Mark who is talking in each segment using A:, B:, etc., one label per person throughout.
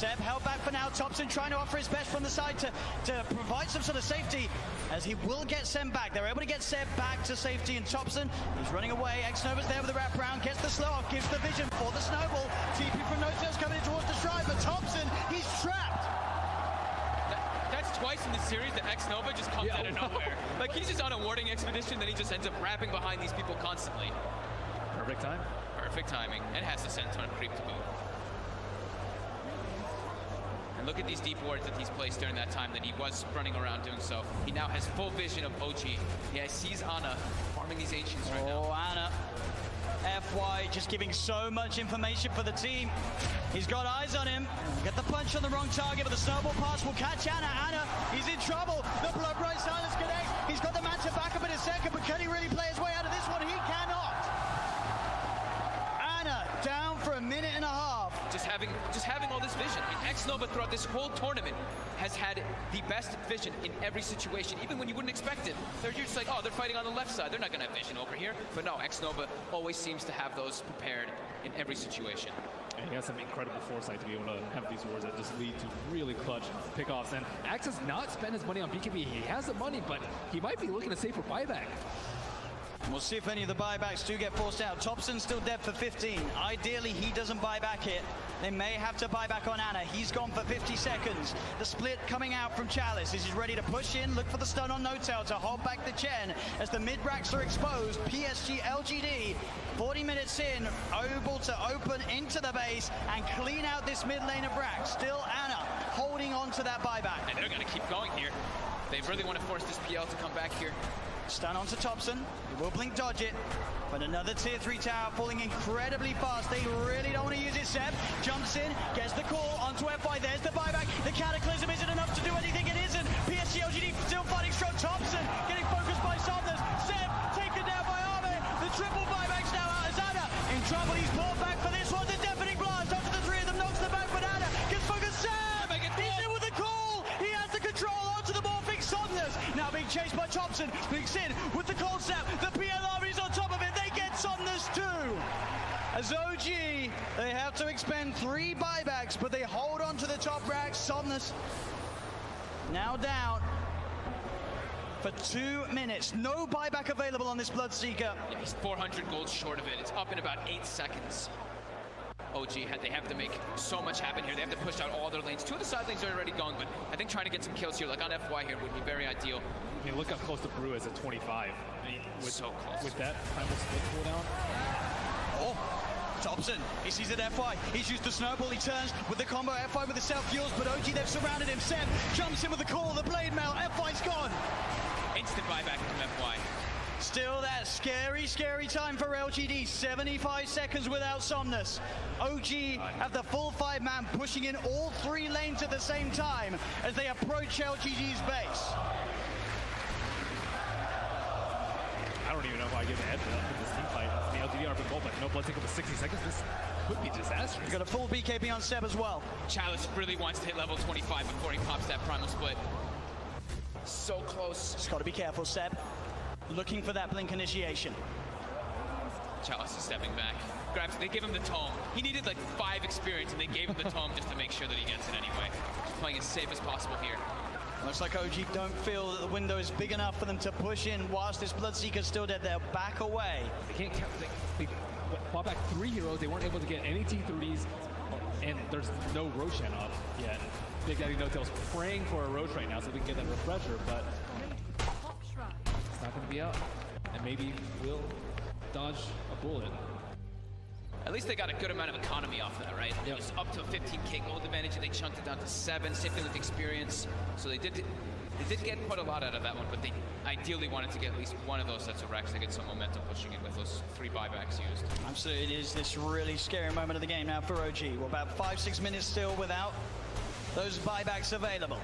A: Seb held back for now. Thompson trying to offer his best from the side to provide some sort of safety, as he will get Seb back. They're able to get Seb back to safety, and Thompson is running away. X-Nova's there with the wraparound, gets the slow off, gives the vision for the snowball. TP from No-Tails coming in towards the stride, but Thompson, he's trapped.
B: That's twice in the series that X-Nova just comes out of nowhere. Like, he's just on a warding expedition, then he just ends up wrapping behind these people constantly.
C: Perfect time.
B: Perfect timing, and has to send a ton of creep to boot. And look at these deep wards that he's placed during that time that he was running around doing so. He now has full vision of OG. Yeah, he sees Ana farming these Ancients right now.
A: Oh, Ana. FY just giving so much information for the team. He's got eyes on him. Get the punch on the wrong target, but the snowball pass will catch Ana. Ana, he's in trouble. The blood bright silence connects. He's got the man to back up in a second, but can he really play his way out of this one? He cannot. Ana down for a minute and a half.
B: Just having all this vision. And X-Nova throughout this whole tournament has had the best vision in every situation, even when you wouldn't expect it. They're just like, oh, they're fighting on the left side. They're not going to have vision over here. But no, X-Nova always seems to have those prepared in every situation.
C: And he has some incredible foresight to be able to have these wards that just lead to really clutch pickoffs. And Axe has not spent his money on BKB. He has the money, but he might be looking to save for buyback.
A: We'll see if any of the buybacks do get forced out. Thompson's still dead for 15. Ideally, he doesn't buy back here. They may have to buy back on Ana. He's gone for 50 seconds. The split coming out from Chalice. He's ready to push in, look for the stun on No-Tail to hold back the Chen as the mid-racks are exposed. PSG LGD, 40 minutes in, able to open into the base and clean out this mid lane of Rack. Still Ana holding on to that buyback.
B: And they're going to keep going here. They really want to force this PL to come back here.
A: Stun onto Thompson. He will blink dodge it. But another tier 3 tower falling incredibly fast. They really don't want to use it. Seb jumps in, gets the call onto FY. There's the buyback. The Cataclysm, is it enough to do anything? It isn't. PSG LGD still fighting strong. Thompson getting focused by Somnus. Seb taken down by Arme. The triple buybacks now out as Ana in trouble. He's pulled back for this one. The deafening blast onto the three of them, knocks the back, but Ana gets focused. Seb! He's in with the call. He has the control onto the morphing Somnus. Now being chased by Thompson. Blinks in with the cold snap. The PLR is on top of it. They get Somnus too. As OG, they have to expend 3 buybacks, but they hold on to the top rack. Somnus now down for 2 minutes. No buyback available on this Bloodseeker.
B: Yeah, he's 400 gold short of it. It's up in about 8 seconds. OG, they have to make so much happen here. They have to push out all their lanes. 2 of the side lanes are already going, but I think trying to get some kills here, like on FY here, would be very ideal.
C: I mean, look how close the Brew is at 25. I mean,
B: so close.
C: With that primal split cooldown.
A: Oh, Thompson, he sees it FY. He's used the snowball, he turns with the combo FY with the self-fuels, but OG, they've surrounded him. Seb jumps in with the call, the blade mail, FY's gone.
B: Instant buyback from FY.
A: Still that scary, scary time for LGD. 75 seconds without Somnus. OG have the full 5-man pushing in all 3 lanes at the same time as they approach LGD's base.
C: I don't even know if I give a head for that for this team fight. I mean, LGD are for gold, but no blood take up to 60 seconds. This could be disastrous.
A: He's got a full BKB on Seb as well.
B: Chalice really wants to hit level 25 before he pops that primal split. So close.
A: Just got to be careful, Seb. Looking for that blink initiation.
B: Chalice is stepping back. Grabs, they give him the tome. He needed like 5 experience, and they gave him the tome just to make sure that he gets it anyway. Just playing as safe as possible here.
A: Looks like OG don't feel that the window is big enough for them to push in whilst this Bloodseeker's still dead. They'll back away.
C: They can't count. They bought back 3 heroes. They weren't able to get any T3s, and there's no Roshan up yet. Big Daddy No-Tail's praying for a Roche right now so we can get that refresher, but it's not going to be up. And maybe we'll dodge a bullet.
B: At least they got a good amount of economy off that, right? Yep. It was up to a 15k gold advantage, and they chunked it down to 7, same thing with experience. So they did get quite a lot out of that one, but they ideally wanted to get at least one of those sets of racks to get some momentum pushing in with those 3 buybacks used.
A: Absolutely, it is this really scary moment of the game now for OG. We're about 5-6 minutes still without those buybacks available.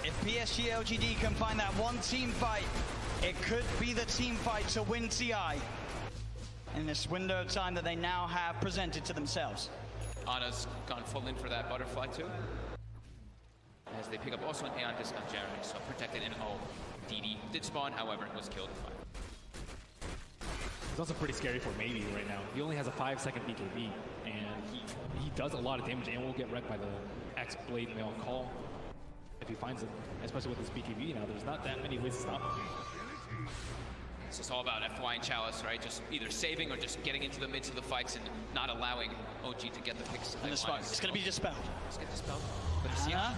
A: If PSG LGD can find that one team fight, it could be the team fight to win TI in this window of time that they now have presented to themselves.
B: Ana's gone full in for that butterfly too. As they pick up also an Aeon discount Jeremy, so protected in O. DD did spawn, however, was killed.
C: It's also pretty scary for Maybe right now. He only has a 5-second BKB, and he does a lot of damage and will get wrecked by the max blade mail call if he finds it, especially with his BKB now. There's not that many ways to stop him.
B: So it's all about FY and Chalice, right? Just either saving or just getting into the midst of the fights and not allowing OG to get the picks.
A: And the smoke, it's going to be dispelled.
B: Let's get dispelled. But it's, yeah.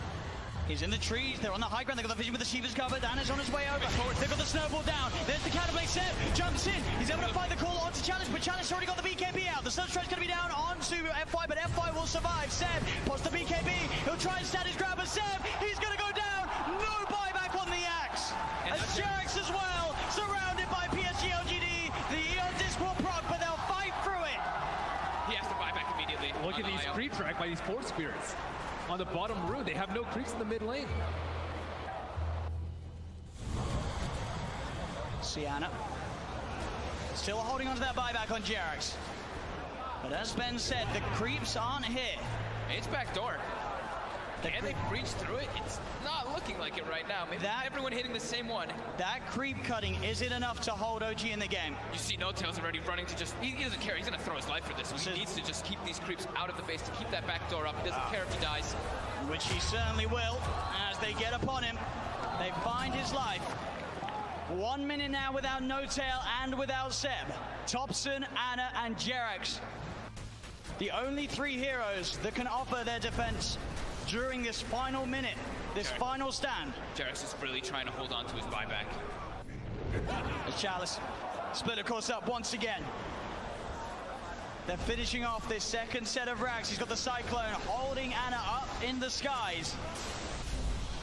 A: He's in the trees, they're on the high ground, they've got the vision with the Shiva's covered, Anna's on his way over, they've got the snowball down, there's the Counterblade Seb, jumps in, he's able to find the call onto Challenge, but Challenge already got the BKB out, the Sunstroke's going to be down onto FY, but FY will survive, Seb pots the BKB, he'll try and stand his ground, but Seb, he's going to go down, no buyback on the axe, as Jarex as well, surrounded by PSG LGD, the Eon Disc will proc, but they'll fight through it.
B: He has to buy back immediately.
C: Look at these creep track by these Force Spirits. On the bottom rune, they have no creeps in the mid lane.
A: Sienna still holding on to that buyback on Jarex. But as Ben said, the creeps aren't here.
B: It's backdoor. And they breached through it. It's not looking like it right now. Maybe everyone hitting the same one.
A: That creep cutting isn't enough to hold OG in the game.
B: You see No Tails already running to just, he doesn't care. He's going to throw his life for this. He needs to just keep these creeps out of the base to keep that back door up. He doesn't care if he dies.
A: Which he certainly will as they get upon him. They find his life. 1 minute now without No Tail and without Seb. Topson, Anna, and Jarex. The only 3 heroes that can offer their defense during this final minute, this final stand.
B: Jarex is really trying to hold on to his buyback.
A: As Chalice split of course up once again. They're finishing off this second set of racks. He's got the Cyclone holding Anna up in the skies.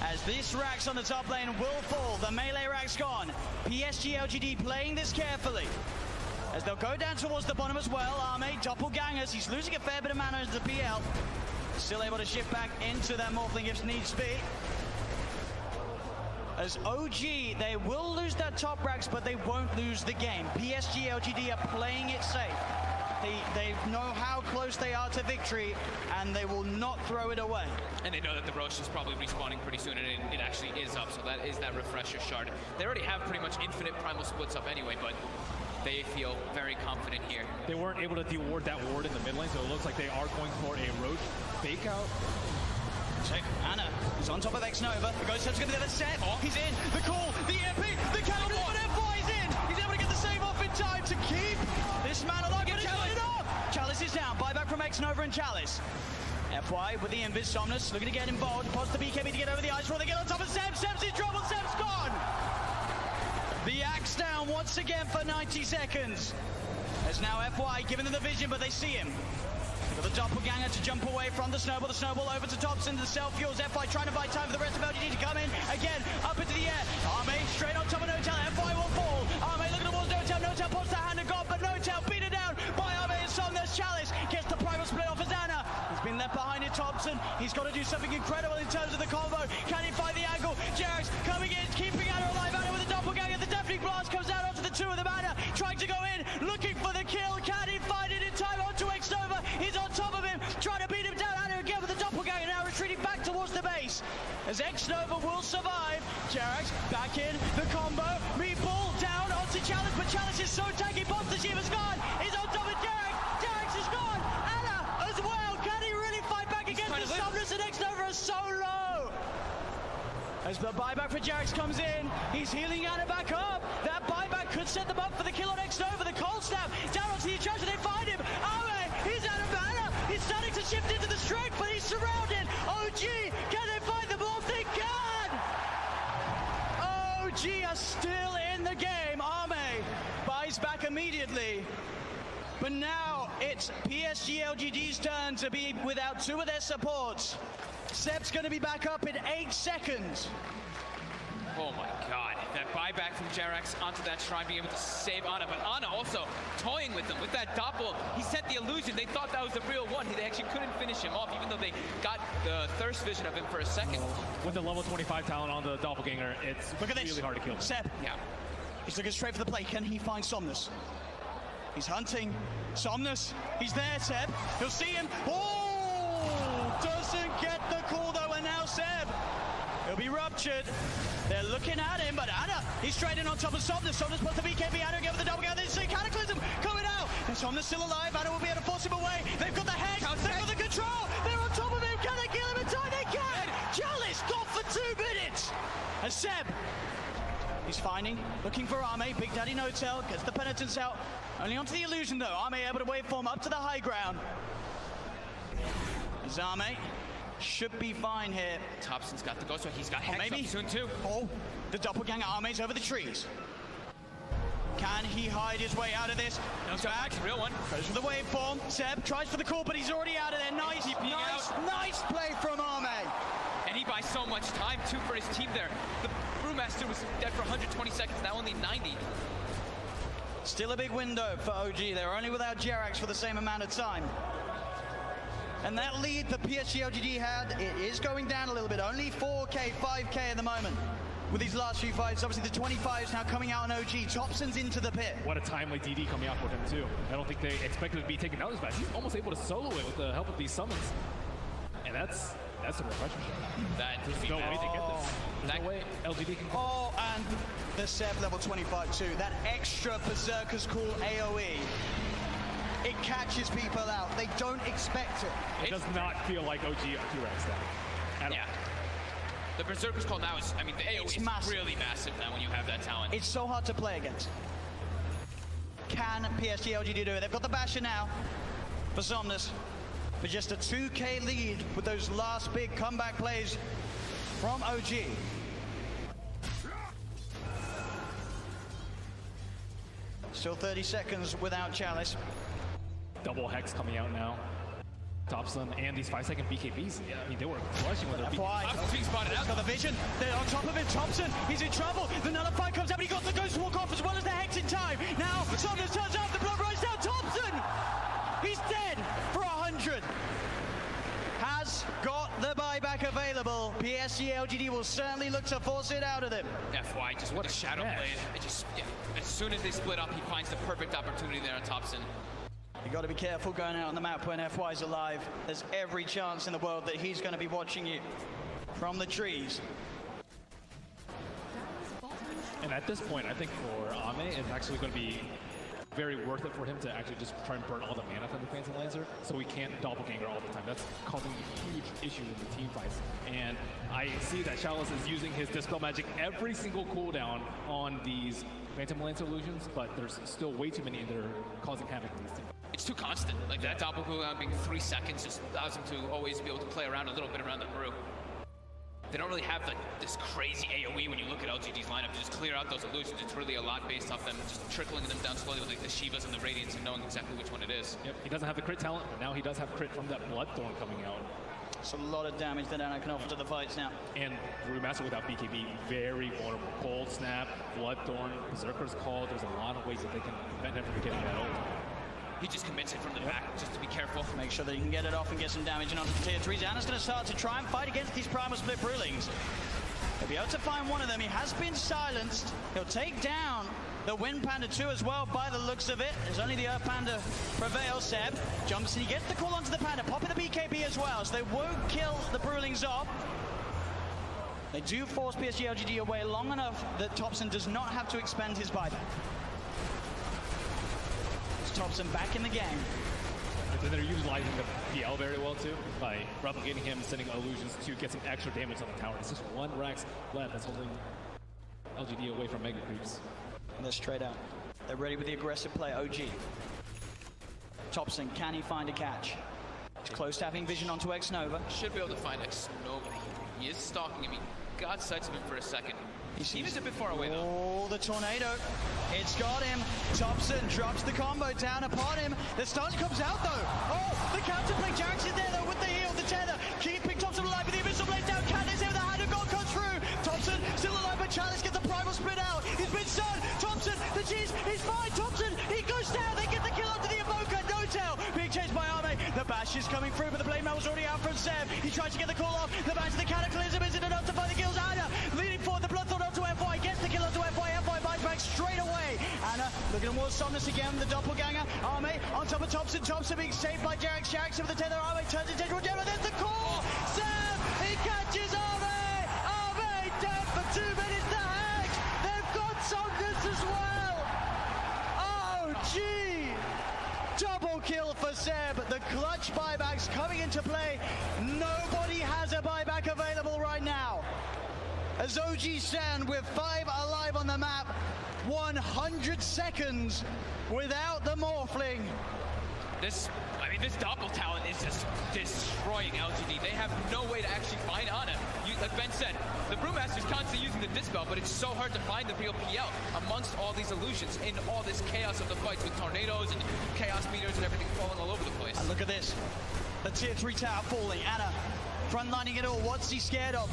A: As this Rax on the top lane will fall, the melee Rax gone. PSG LGD playing this carefully. As they'll go down towards the bottom as well. Arme, doppelgangers, he's losing a fair bit of mana into the PL. Still able to shift back into their Morphling if needs be. As OG, they will lose their top racks, but they won't lose the game. PSG LGD are playing it safe. They know how close they are to victory, and they will not throw it away.
B: And they know that the Roche is probably respawning pretty soon, and it actually is up, so that is that refresher shard. They already have pretty much infinite primal splits up anyway, but they feel very confident here.
C: They weren't able to deward that ward in the mid lane, so it looks like they are going for a Roche fake out.
A: Check. Anna is on top of X-Nova. The Ghost Step's going to be the set. He's in. The call, the MP, the counter, but FY is in. He's able to get the save off in time to keep this man alive. But Chalice. Chalice is down. Buyback from X-Nova and Chalice. FY with the Invis. Somnus looking to get involved. Pots the BKB to get over the ice roll. They get on top of Seb. Seb's in trouble. Seb's gone. The axe down once again for 90 seconds. As now FY giving them the vision, but they see him. Got the doppelganger to jump away from the snowball over to Topson, the self-fuels, FY trying to buy time for the rest of LGD to come in, again, up into the air, Arme straight on top of No Tail, FY will fall, Arme looking towards No Tail pops the hand of God, but No Tail beaten down by Arme and Somnus. Chalice gets the primal split off as Anna, he's been left behind in Topson, he's got to do something incredible in terms of the combo, can he find the angle, Jarex coming in, keeping Anna alive, Anna with a doppelganger, the Deafening Blast comes out onto the 2 of them, Anna trying to go in, looking for the kill, can he find it in time onto X-Nova, he's on top of him, trying to beat him down, Anna again with the doppelganger, now retreating back towards the base, as X-Nova will survive, Jarex back in, the combo, meatball down onto Chalice, but Chalice is so tanky, pops the Shiva's gone, he's on top of Jarex, Jarex is gone, Anna as well, can he really fight back against the Somnus, and X-Nova is so low, as the buyback for Jarex comes in, he's healing Anna back up, that buyback could set them up for the kill on X-Nova, the cold snap, down onto the attraction, they find him, he's out of mana, he's starting to shift into the strength, but he's surrounded, OG, can they find the ball? They can! OG are still in the game, Arme buys back immediately, but now it's PSG LGD's turn to be without 2 of their supports. Seb's going to be back up in 8 seconds.
B: Oh my god, that buyback from Jarex onto that shrine, being able to save Anna, but Anna also toying with him with that doppel. He sent the illusion, they thought that was the real one. They actually couldn't finish him off, even though they got the thirst vision of him for a second.
C: With the level 25 talent on the doppelganger, it's really hard to kill him.
A: Seb,
B: yeah.
A: He's looking straight for the play. Can he find Somnus? He's hunting. Somnus, he's there, Seb. He'll see him. Oh! Doesn't get the call though, and now Seb. He'll be ruptured. They're looking at him, but Anna, he's straight in on top of Somnus. Somnus puts the BKB, Anna again with the doppelganger. They see Cataclysm coming out. And Somnus still alive. Anna will be able to force him away. They've got the hex. They've got the control. They're on top of him. Can they kill him in time? They finding, looking for Arme. Big Daddy No-Tail gets the penitence out. Only onto the illusion though. Arme able to waveform up to the high ground. As Arme should be fine here.
B: Thompson's got the ghost, he's got Hex
A: maybe
B: up soon too.
A: Oh, the doppelganger Arme's over the trees. Can he hide his way out of this?
B: No, back. Real one.
A: Goes for the waveform. Seb tries for the call, but he's already out of there. Nice play from Arme.
B: And he buys so much time too for his team there. The Brewmaster was dead for 120 seconds, now only 90.
A: Still a big window for OG. They're only without Jerax for the same amount of time. And that lead that PSG LGD had, it is going down a little bit. Only 4K, 5K at the moment. With these last few fights, obviously the 25 is now coming out on OG. Thompson's into the pit.
C: What a timely DD coming out for him too. I don't think they expected to be taken out this fast. He's almost able to solo it with the help of these summons. And that's a refreshing shot. There's no way to get this. There's no way LGD can.
A: Oh, and the Seb level 25 too. That extra Berserker's Call AoE. It catches people out. They don't expect it.
C: It does not feel like OG 2X that.
B: Yeah. The Berserker's Call now is, I mean, the AoE is really massive now when you have that talent.
A: It's so hard to play against. Can PSG LGD do it? They've got the Basher now for Somnus. For just a 2K lead with those last big comeback plays from OG. Still 30 seconds without Chalice.
C: Double Hex coming out now. Thompson and these 5-second BKBs. Yeah, I mean, they were crushing with their BKBs.
B: Being spotted out.
A: Got the vision. They're on top of it. Thompson, he's in trouble. The nullifier comes out, but he got the ghost walk off as well as the Hex in time. Now, Somnus turns up. The blood runs down. Thompson! He's dead for 100. Has got the buyback available. PSG LGD will certainly look to force it out of them.
B: FY just with the Shadow Blade. It just, as soon as they split up, he finds the perfect opportunity there on Thompson.
A: You got to be careful going out on the map when FY's alive. There's every chance in the world that he's going to be watching you from the trees.
C: And at this point, I think for Ame, it's actually going to be very worth it for him to actually just try and burn all the mana from the Phantom Lancer so he can't doppelganger all the time. That's causing huge issues in the team fights. And I see that Chalice is using his Dispel Magic every single cooldown on these Phantom Lancer illusions, but there's still way too many that are causing havoc in these teams.
B: It's too constant. Like that double cooldown being 3 seconds just allows him to always be able to play around a little bit around the brew. They don't really have this crazy AoE when you look at LGD's lineup to just clear out those illusions. It's really a lot based off them just trickling them down slowly with like the Shivas and the Radiants and knowing exactly which one it is.
C: Yep, he doesn't have the crit talent, but now he does have crit from that Bloodthorn coming out.
A: It's a lot of damage that Nano can offer to the fights now.
C: And Brewmaster without BKB, very vulnerable. Cold Snap, Bloodthorn, Berserker's Call. There's a lot of ways that they can prevent him from getting that ult.
B: He just commits it from the back, just to be careful.
A: Make sure that he can get it off and get some damage in onto the tier 3s. Anna's going to start to try and fight against these Primal Split Brewlings. He'll be able to find one of them. He has been silenced. He'll take down the Wind Panda 2 as well by the looks of it. There's only the Earth Panda prevails. Seb jumps and he gets the call onto the Panda, popping the BKB as well, so they won't kill the Brewlings off. They do force PSG LGD away long enough that Thompson does not have to expend his buyback. Thompson back in the game.
C: And then they're utilizing the PL very well too by replicating him, sending illusions to get some extra damage on the tower. It's just one Rax left that's holding LGD away from Mega Creeps.
A: And they're straight out. They're ready with the aggressive play. OG. Thompson, can he find a catch? He's close to having vision onto X-Nova.
B: Should be able to find X-Nova. He is stalking him. He got sights of him for a second. He was a bit far away though.
A: Oh, the tornado. It's got him. Thompson drops the combo down upon him. The stun comes out though. Oh, the counterplay. Jerax is there though with the heal, the tether. Keeping Thompson alive with the Abyssal Blade down. Candace here with the hand of God comes through. Thompson still alive, but Chalice gets the primal split out. He's been stunned. Thompson, the cheese, he's fine. Thompson, he goes down. They get the kill onto the Evoker. No-tail. Being chased by Arme. The bash is coming through, but the blade mail was already out from Seb. He tries to get the call off. The bash to the Cataclysm isn't enough to find the kills. Anna leading forward. The Bloodthorn onto FY. Gets the kill onto FY. FY buys back straight away. Anna looking towards Somnus again. The doppelganger. Arme on top of Thompson. Thompson being saved by Jerax. Jerax with the tether. Arme turns into Gemma. There's the call. Seb, he catches Arme. Arme dead for 2 minutes. The Hex. They've got Somnus as well. Oh, gee. Double kill for Seb. The clutch buybacks coming into play. Nobody has a buyback available right now. as OG stand with 5 alive on the map, 100 seconds without the Morphling.
B: This double talent is just destroying LGD. They have no way to actually find Ana. Like Ben said, the Brewmaster's constantly using the Dispel, but it's so hard to find the real PL amongst all these illusions in all this chaos of the fights with tornadoes and chaos meters and everything falling all over the place.
A: And look at this. The tier 3 tower falling. Ana frontlining it all. What's he scared of?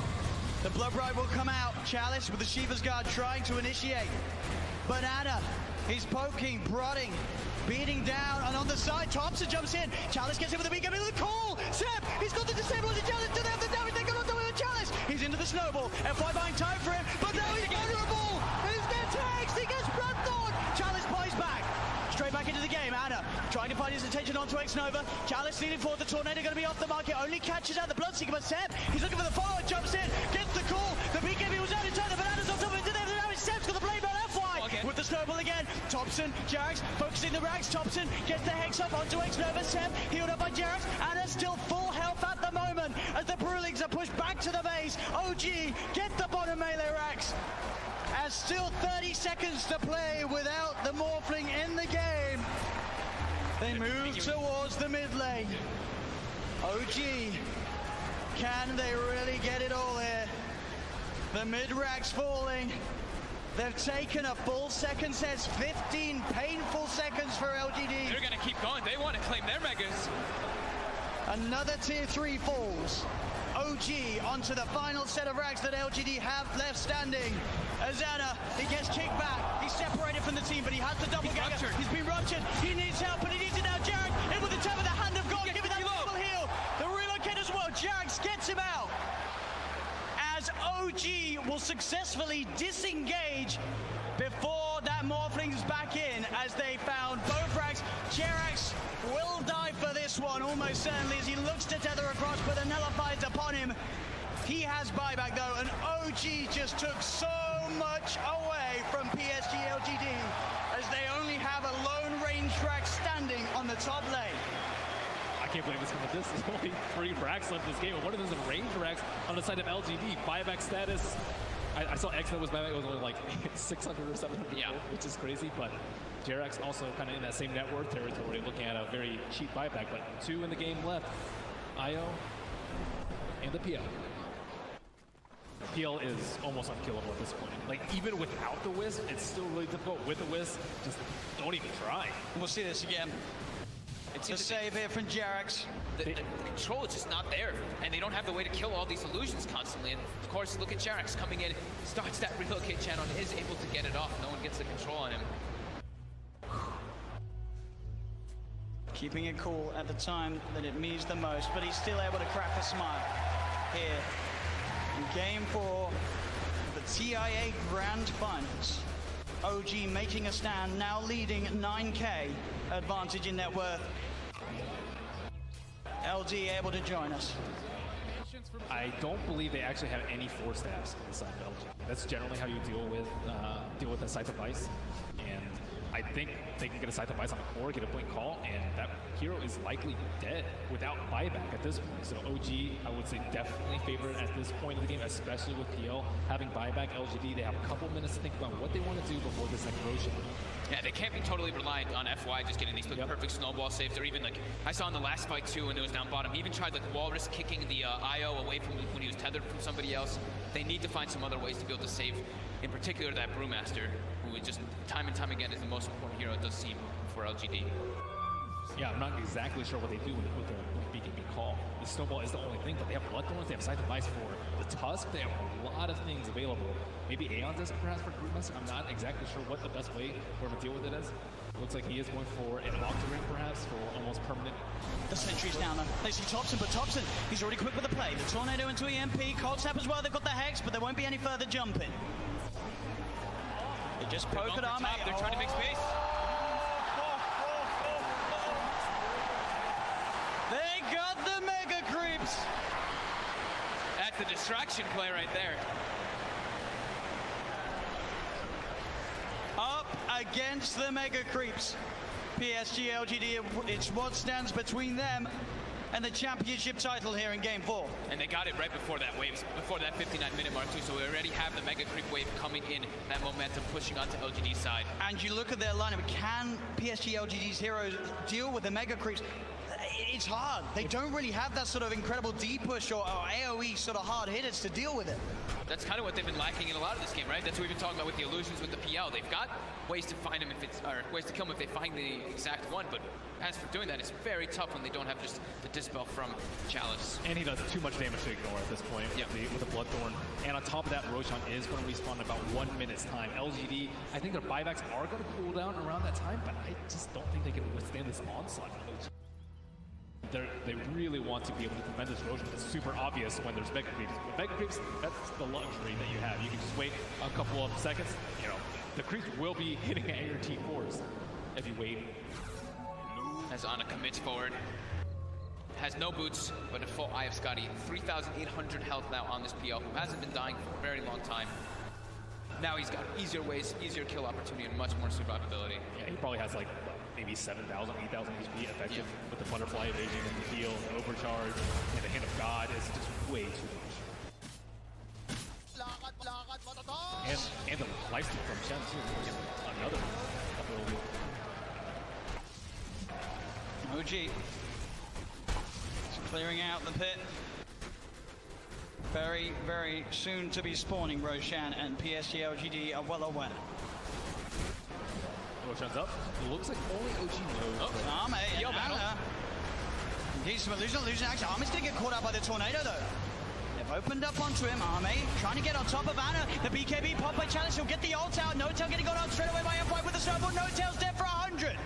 A: The Blood Bride will come out. Chalice with the Shiva's Guard trying to initiate. But Ana, he's poking, prodding, beating down, and on the side, Thompson jumps in. Chalice gets in with the beat, with the call. Seb, he's got the disable on the Chalice. Do they have the damage? They got on top of the Chalice. He's into the snowball. FY buying time for him, but now he's vulnerable. He's gets hexed. He gets Bloodthorn. Chalice buys back. Straight back into the game. Ana trying to find his attention onto X-Nova. Chalice leading forward. The Tornado going to be off the market. Only catches out the Bloodseeker, but Seb, he's looking for the follow-up. Jumps in, gets the call. The BKB was out in time. The Bananas on top of it. Did they have the damage? Seb's got the blade on FY.
B: Okay.
A: With the snowball again. Thompson, Jarax focusing the rags. Thompson gets the hex up onto X-Nova. Seb healed up by Jarax. Ana still full health at the moment as the Brewlings are pushed back to the base. OG get the bottom melee racks. As still 30 seconds to play without the Morphling in the game. They move towards the mid lane. OG, can they really get it all here? The mid racks falling. They've taken a full second sets, 15 painful seconds for LGD.
B: They're gonna keep going. They want to claim their megas.
A: Another tier 3 falls. OG onto the final set of racks that LGD have left standing. Azana, he gets kicked back. He's separated from the team, but he has the double gagger. He's been ruptured. He needs help, but he needs it now. Jarak in with the tap of the hand of God. Give it that double heal. The relocate as well. Jarak gets him out. As OG will successfully disengage before that Morphling's back in, as they found both racks. Jerax will die for this one, almost certainly, as he looks to tether across, but the nullifies upon him. He has buyback though, and OG just took so much away from PSG LGD, as they only have a lone range rack standing on the top lane.
C: I can't believe this is only 3 racks left in this game. One of them is a range racks on the side of LGD. Buyback status. I saw X that was buyback. It was only like 600 or 700,
B: yeah,
C: which is crazy. But Jerax also kind of in that same net worth territory, looking at a very cheap buyback. But 2 in the game left. IO and the PL. PL is almost unkillable at this point. Like, even without the Wisp, it's still really difficult. With the Wisp, just don't even try.
A: We'll see this again. It's a save here from Jerax.
B: The control is just not there, and they don't have the way to kill all these illusions constantly. And of course, look at Jerax coming in, starts that relocate channel, and is able to get it off. No one gets the control on him.
A: Keeping it cool at the time that it means the most, but he's still able to crack a smile here in Game 4, the TIA Grand Finals. OG making a stand, now leading 9K advantage in net worth. LD able to join us.
C: I don't believe they actually have any 4 stabs on the side of LG. That's generally how you deal with a Scythe of Ice. And I think they can get a Scythe of Ice on the core, get a blink call, and that hero is likely dead without buyback at this point. So OG, I would say, definitely favored at this point of the game, especially with PL having buyback. LGD, they have a couple minutes to think about what they want to do before this like Roshan.
B: Yeah, they can't be totally reliant on FY just getting these perfect snowball saves, or even like I saw in the last fight too when it was down bottom. He even tried like Walrus kicking the IO away from when he was tethered from somebody else. They need to find some other ways to be able to save, in particular that Brewmaster, who just time and time again is the most important hero, it does seem, for LGD.
C: Yeah, I'm not exactly sure what they do with the BKB call. The snowball is the only thing, but they have Bloodthorns, they have Scythe of Ice for the Tusk, they have a lot of things available. Maybe Aeon's is perhaps for Brewmaster. I'm not exactly sure what the best way for him to deal with it is. Looks like he is going for an Octarine perhaps for almost permanent.
A: The sentry's down though. They see Thompson, but Thompson, he's already quick with the play. The Tornado into EMP, Cold Snap as well, they've got the Hex, but there won't be any further jumping. They just poke at Arme.
B: They're trying to make space.
A: They got the Mega Creeps.
B: That's the distraction play right there.
A: Up against the Mega Creeps. PSG LGD, it's what stands between them and the championship title here in Game 4.
B: And they got it right before that wave, before that 59-minute mark too, so we already have the Mega Creep wave coming in, that momentum pushing onto LGD's side.
A: And you look at their lineup, can PSG LGD's heroes deal with the Mega Creeps? It's hard. They don't really have that sort of incredible D-push or AoE sort of hard hitters to deal with it.
B: That's kind of what they've been lacking in a lot of this game, right? That's what we've been talking about with the illusions with the PL. They've got ways to find them if it's, or ways to kill them if they find the exact one, but as for doing that, it's very tough when they don't have just the Dispel from Chalice.
C: And he does too much damage to ignore at this point with the Bloodthorn. And on top of that, Roshan is going to respawn in about 1 minute's time. LGD, I think their buybacks are going to cool down around that time, but I just don't think they can withstand this onslaught from OG. They really want to be able to prevent this Roshan. It's super obvious when there's Mega Creeps. With Mega Creeps, that's the luxury that you have. You can just wait a couple of seconds. You know, the creeps will be hitting at your T4s if you wait.
B: As Ana commits forward. Has no boots, but a full Eye of Scotty. 3,800 health now on this PL, who hasn't been dying for a very long time. Now he's got easier ways, easier kill opportunity, and much more survivability.
C: Yeah, he probably has like maybe 7,000, 8,000 HP effective with the Butterfly Evasion and the heal, the Overcharge, and the Hand of God. Is just way too much. And the lifesteal from Shen too, which is another ability.
A: OG. Just clearing out the pit. Very, very soon to be spawning. Roshan and PSG LGD are well aware.
C: Roshan's up. It looks like only OG knows.
A: Oh, Arme and Ana. He's losing action. Arme's going to get caught out by the Tornado, though. They've opened up onto him. Arme trying to get on top of Ana. The BKB pop by Challenge. He'll get the ult out. No-Tail getting got out straight away by F5 with the snowball. No-Tail's dead for 100.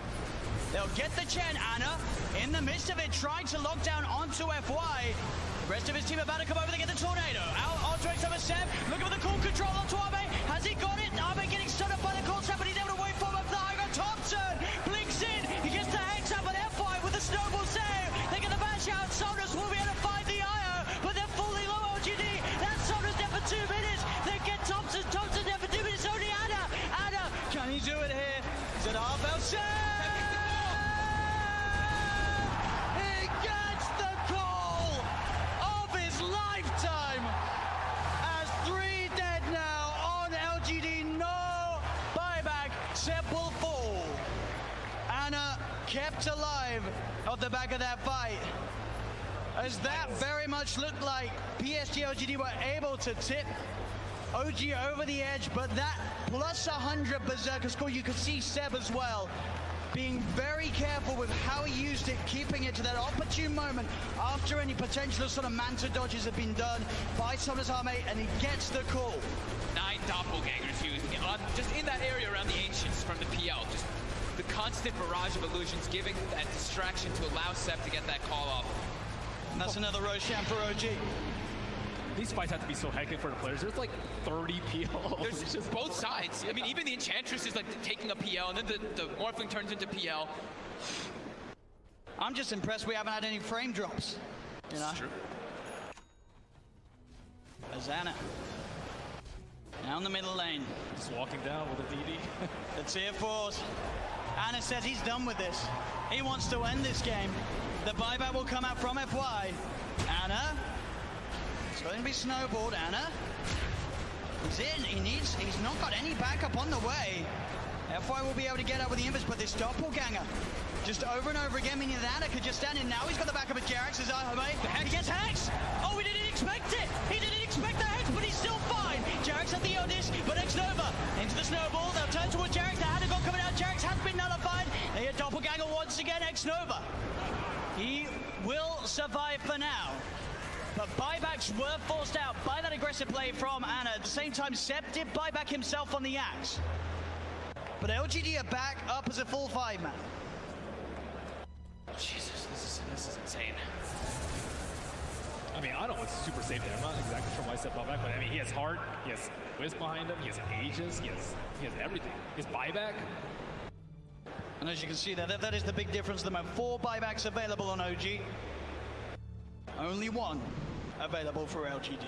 A: They'll get the Chen. Ana, in the midst of it, trying to lock down onto FY. The rest of his team about to come over to get the Tornado. Out onto X7 Seb. Looking for the cool control onto Arme. Has he got it? Arme getting stunned up by the cold trap, but he's able to wait for him up the high ground. Thompson blinks in. He gets the hex up, but F5 with the snowball save. They get the bash out. Sonos will be able to find the IO, but they're fully low OGD. That's Sonos dead for 2 minutes. They get Thompson. Thompson dead for 2 minutes. Only Ana. Ana, can he do it here? Is it half out save? Kept alive off the back of that fight, as that very much looked like PSG LGD were able to tip OG over the edge, but that plus 100 Berserker score, you could see Seb as well being very careful with how he used it, keeping it to that opportune moment after any potential sort of Manta dodges have been done by Thomas Arme, and he gets the call.
B: 9 doppelgangers used just in that area around the Ancients from the PL. Just the constant barrage of illusions giving that distraction to allow Seb to get that call off.
A: And that's another Roshan for OG.
C: These fights have to be so hectic for the players. There's like 30 PL.
B: There's just both sides. I mean, even the Enchantress is like taking a PL, and then the Morphling turns into PL.
A: I'm just impressed we haven't had any frame drops. You know?
B: That's true.
A: Azana. Down the middle lane.
C: Just walking down with a DD.
A: The tier 4s. Ana says he's done with this. He wants to end this game. The buyback will come out from FY. Ana. It's going to be snowballed. Ana. He's in. He's not got any backup on the way. FY will be able to get out with the invis, but this doppelganger just over and over again, meaning that Ana could just stand in. Now he's got the backup of Jerax. He gets Hex. Oh, he didn't expect it. He didn't expect the Hex, but he's still fine. Jerax had the Odis, but X-Nova into the snowball. They'll turn towards Jerax. The Ana got coming out. Jerax has been nullified. They hit doppelganger once again. X-Nova. He will survive for now. But buybacks were forced out by that aggressive play from Ana. At the same time, Seb did buyback himself on the Axe. But LGD are back up as a full 5-man.
B: Jesus, this is insane.
C: I mean, Ana was super safe there. I'm not exactly sure why I said buyback, but I mean, he has heart, he has Wisp behind him, he has Aegis, he has everything. His buyback.
A: And as you can see there, that is the big difference. There are 4 buybacks available on OG. Only 1 available for LGD.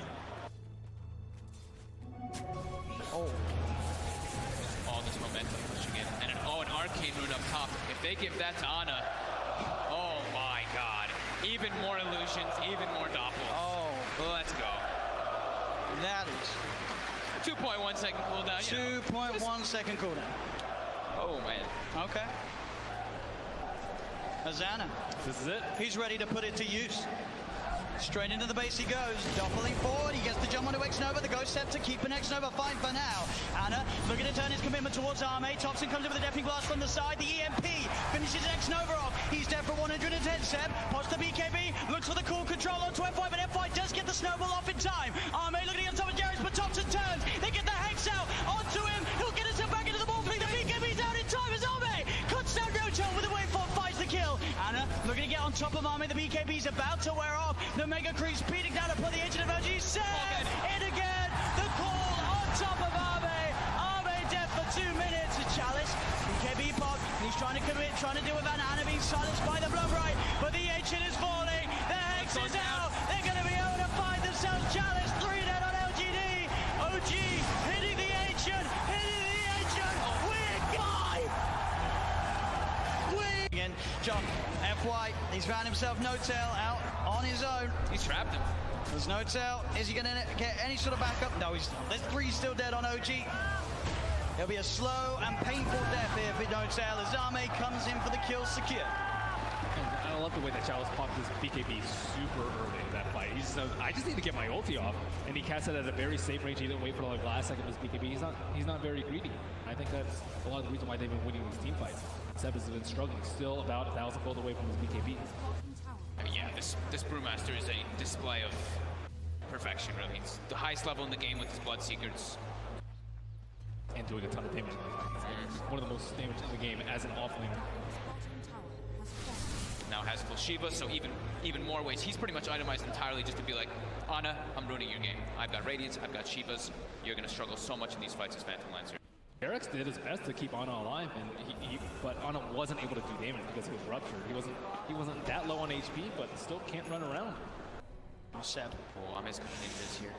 B: Oh. All this momentum pushing in. And an Arcane Rune up top. If they give that to Ana, oh my god. Even more illusions, even more doppels.
A: Oh,
B: Let's go.
A: that is
B: 2.1 second cooldown. you know.
A: 2.1 second cooldown.
B: Oh, man.
A: Okay. Azana,
C: This is it.
A: he's ready to put it to use. Straight into the base he goes, doubling forward, he gets the jump onto X-Nova, the Ghost Scepter keeping X-Nova fine for now. Anna looking to turn his commitment towards Arme, Thompson comes in with a deafening blast from the side, the EMP finishes X-Nova off, he's dead for 110, Seb, pots the BKB, looks for the cool control onto F5, but F5 does get the snowball off in time. Arme looking on top of Jarrus, but Thompson turns, they get the Hex out onto him, he'll get himself back into the ball, the BKB's out in time as Arme cuts down Roto with a wave for finds the kill. Anna looking to get on top of Arme, the BKB's about to wear off, the Mega Creep speeding down upon the edge of LG. Seb in again. The call on top of Arme. Arme dead for 2 minutes. Chalice, BKB pop. He's trying to commit, trying to deal with Anna. Anna being silenced by the blood right, but the ancient is falling. The Hex is out. They're going to be able to find themselves. Chalice 3 dead on LGD. OG hitting the ancient. Hitting the ancient. We're five. Again, John, FY, he's found himself No-Tail out on his own.
B: He's trapped him.
A: There's No-Tail. Is he going to get any sort of backup? No, he's not. There's 3 still dead on OG. It'll be a slow and painful death here for No-Tail as Arme comes in for the kill secure.
C: And I love the way that Chalice popped his BKB super early in that fight. He just knows, I just need to get my ulti off. And he cast it at a very safe range. He didn't wait for the last second of his BKB. He's not very greedy. I think that's a lot of the reason why they've been winning these team fights. Seb has been struggling, still about 1,000 gold away from his BKB.
B: Yeah, this Brewmaster is a display of perfection, really. It's the highest level in the game with his Bloodseekers.
C: And doing a ton of damage. One of the most damage in the game as an offlaner.
B: Now has full Shiva, so even more ways. He's pretty much itemized entirely just to be like, Ana, I'm ruining your game. I've got Radiance, I've got Shivas. You're going to struggle so much in these fights as Phantom Lancer.
C: Jarrus did his best to keep Ana alive, and but Ana wasn't able to do damage because he was ruptured. He wasn't that low on HP, but still can't run around.
A: Seb.
B: Oh, I'm as ninjas here.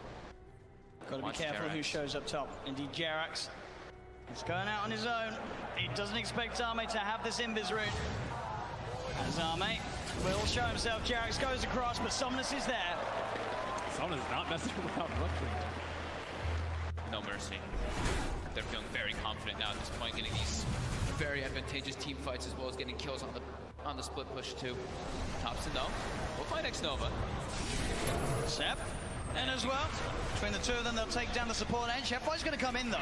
A: Got to be careful who shows up top. Indeed, Jarax. He's going out on his own. He doesn't expect Arme to have this invis route. As Arme will show himself, Jarax goes across, but Somnus is there.
C: Somnus is not messing around rupturing.
B: No mercy. They're feeling very confident now at this point, getting these very advantageous team fights as well as getting kills on the split push too. Thompson though, we'll find X-Nova.
A: Seb, and as well, between the two of them, they'll take down the support edge. FY's going to come in though.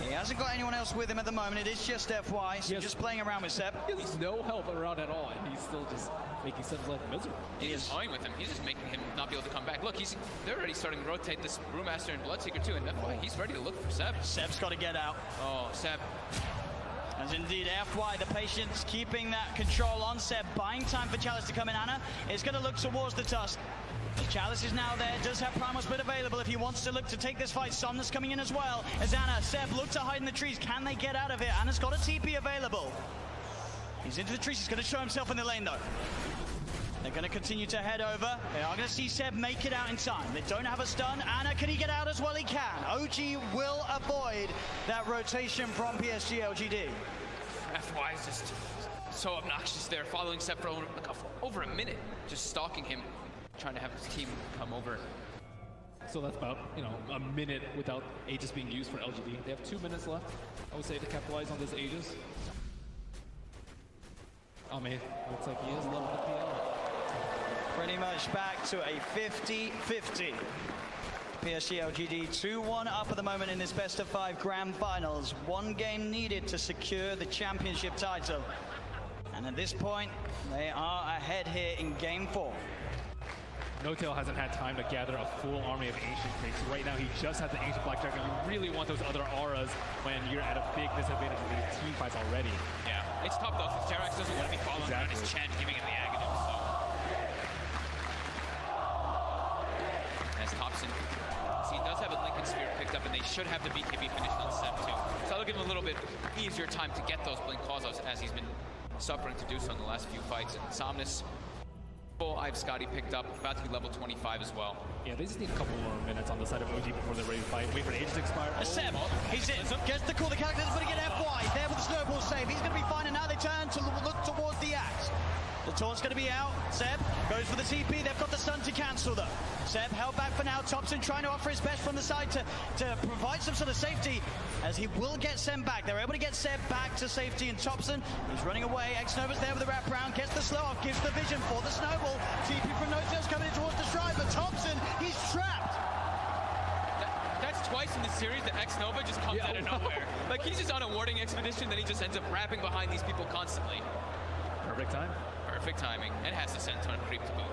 A: He hasn't got anyone else with him at the moment. It is just FY, so just playing around with Seb.
C: He has no help around at all, and he's still just making Seb's life miserable.
B: He's just toying with him. He's just making him not be able to come back. Look, they're already starting to rotate this Brewmaster and Bloodseeker too, and FY, he's ready to look for Seb.
A: Seb's got to get out.
B: Oh, Seb.
A: As indeed FY, the patience keeping that control on Seb, buying time for Chalice to come in. Anna is going to look towards the Tusk. Chalice is now there, does have Primal Split available if he wants to look to take this fight. Somnus coming in as well. As Anna, Seb look to hide in the trees. Can they get out of it? Anna's got a TP available. He's into the trees, he's going to show himself in the lane though. They're going to continue to head over. They are going to see Seb make it out in time. They don't have a stun. Anna, can he get out as well? He can. OG will avoid that rotation from PSG LGD.
B: FY is just so obnoxious there, following Seb for over a minute, just stalking him, trying to have his team come over.
C: So that's about, a minute without Aegis being used for LGD. They have 2 minutes left, I would say, to capitalize on this Aegis. Oh man, looks like he is level the PL.
A: Pretty much back to a 50-50. PSG LGD 2-1 up at the moment in this best of 5 grand finals. 1 game needed to secure the championship title. And at this point, they are ahead here in game 4.
C: No-Tail hasn't had time to gather a full army of Ancient Crates. Right now, he just has the Ancient Black Dragon. You really want those other auras when you're at a big disadvantage in these team fights already.
B: Yeah, it's tough though, because Jarax doesn't want to be following around his Chen, giving him the Aghanim, so. As Thompson, he does have a Lincoln Sphere picked up, and they should have the BKB finished on Seb too. So that'll give him a little bit easier time to get those Blink Claws as he's been suffering to do so in the last few fights. And Somnus, I've Scotty picked up, about to be level 25 as well.
C: Yeah, they just need a couple more minutes on the side of OG before they're ready to fight. Wait for Aegis to expire.
A: Seb, he's in, gets the call, the character's going to get FY, there with the snowball save, he's going to be fine, and now they turn to look towards the axe. The taunt's going to be out. Seb goes for the TP. They've got the stun to cancel them. Seb held back for now. Thompson trying to offer his best from the side to provide some sort of safety, as he will get Seb back. They're able to get Seb back to safety, and Thompson, he's running away. Xnova's there with the wraparound, gets the slow off, gives the vision for the snowball. TP from Notails coming in towards the stride, but Thompson, he's trapped.
B: That's twice in the series that Xnova just comes out of nowhere. Like, he's just on a warding expedition, then he just ends up wrapping behind these people constantly.
C: Perfect time.
B: Perfect timing, and has the senton creep to boot.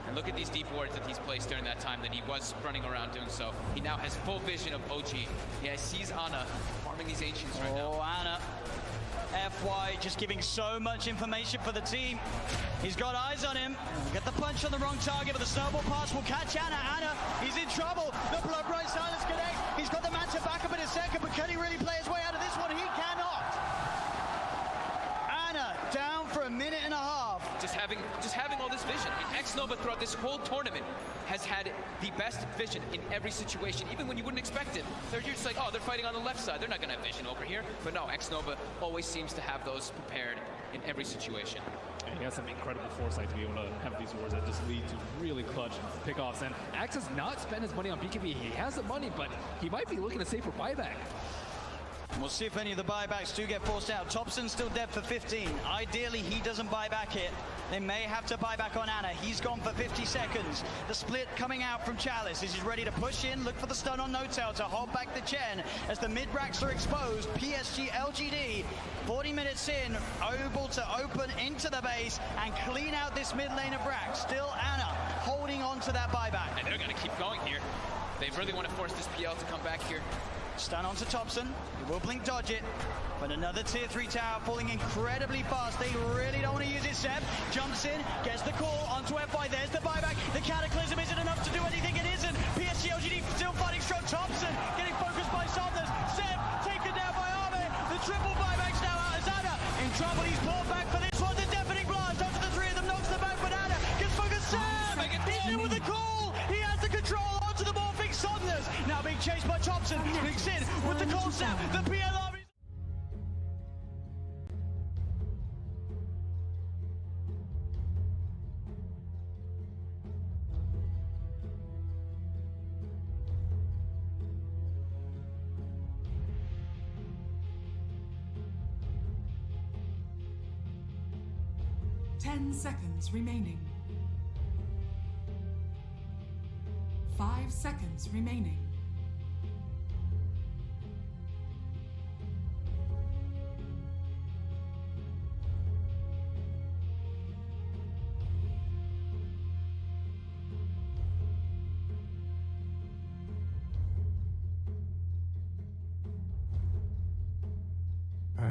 B: And look at these deep wards that he's placed during that time that he was running around doing so. He now has full vision of OG. Yeah, he sees Ana farming these Ancients right now.
A: Oh, Ana. FY just giving so much information for the team. He's got eyes on him. Get the punch on the wrong target, but the snowball pass will catch Ana. Ana, he's in trouble. The blood bright silence connects. He's got the man to back up in a second, but can he really play his way out of this one? He cannot. Ana down for a minute and a half.
B: Just having all this vision. And Xnova throughout this whole tournament has had the best vision in every situation, even when you wouldn't expect it. They're just like, oh, they're fighting on the left side. They're not going to have vision over here. But no, Xnova always seems to have those prepared in every situation.
C: And he has some incredible foresight to be able to have these wars that just lead to really clutch pickoffs. And Axe has not spent his money on BKB. He has the money, but he might be looking to save for buyback.
A: We'll see if any of the buybacks do get forced out. Thompson's still dead for 15. Ideally, he doesn't buy back it. They may have to buy back on Ana. He's gone for 50 seconds. The split coming out from Chalice. Is he ready to push in? Look for the stun on Notail to hold back the Chen as the mid-racks are exposed. PSG LGD, 40 minutes in, able to open into the base and clean out this mid lane of Rack. Still Ana holding on to that buyback.
B: And they're going to keep going here. They really want to force this PL to come back here.
A: Stun onto Thompson. He will blink dodge it. But another tier 3 tower falling incredibly fast. They really don't want to use it. Seb jumps in, gets the call onto FY. There's the buyback. The Cataclysm isn't enough to do anything. It isn't. PSG LGD still fighting strong. Thompson getting focused by Saunders. Seb taken down by Arme. The triple buybacks now out as Ana in trouble. He's pulled back for this one. The deafening blast onto the three of them. Knocks them back, but Ana gets focused. Seb! He's in with the call. He has the control onto the morphing Saunders. Now being chased by Thompson. Mix in with the call snap. The PL army.
D: Seconds remaining. 5 seconds remaining.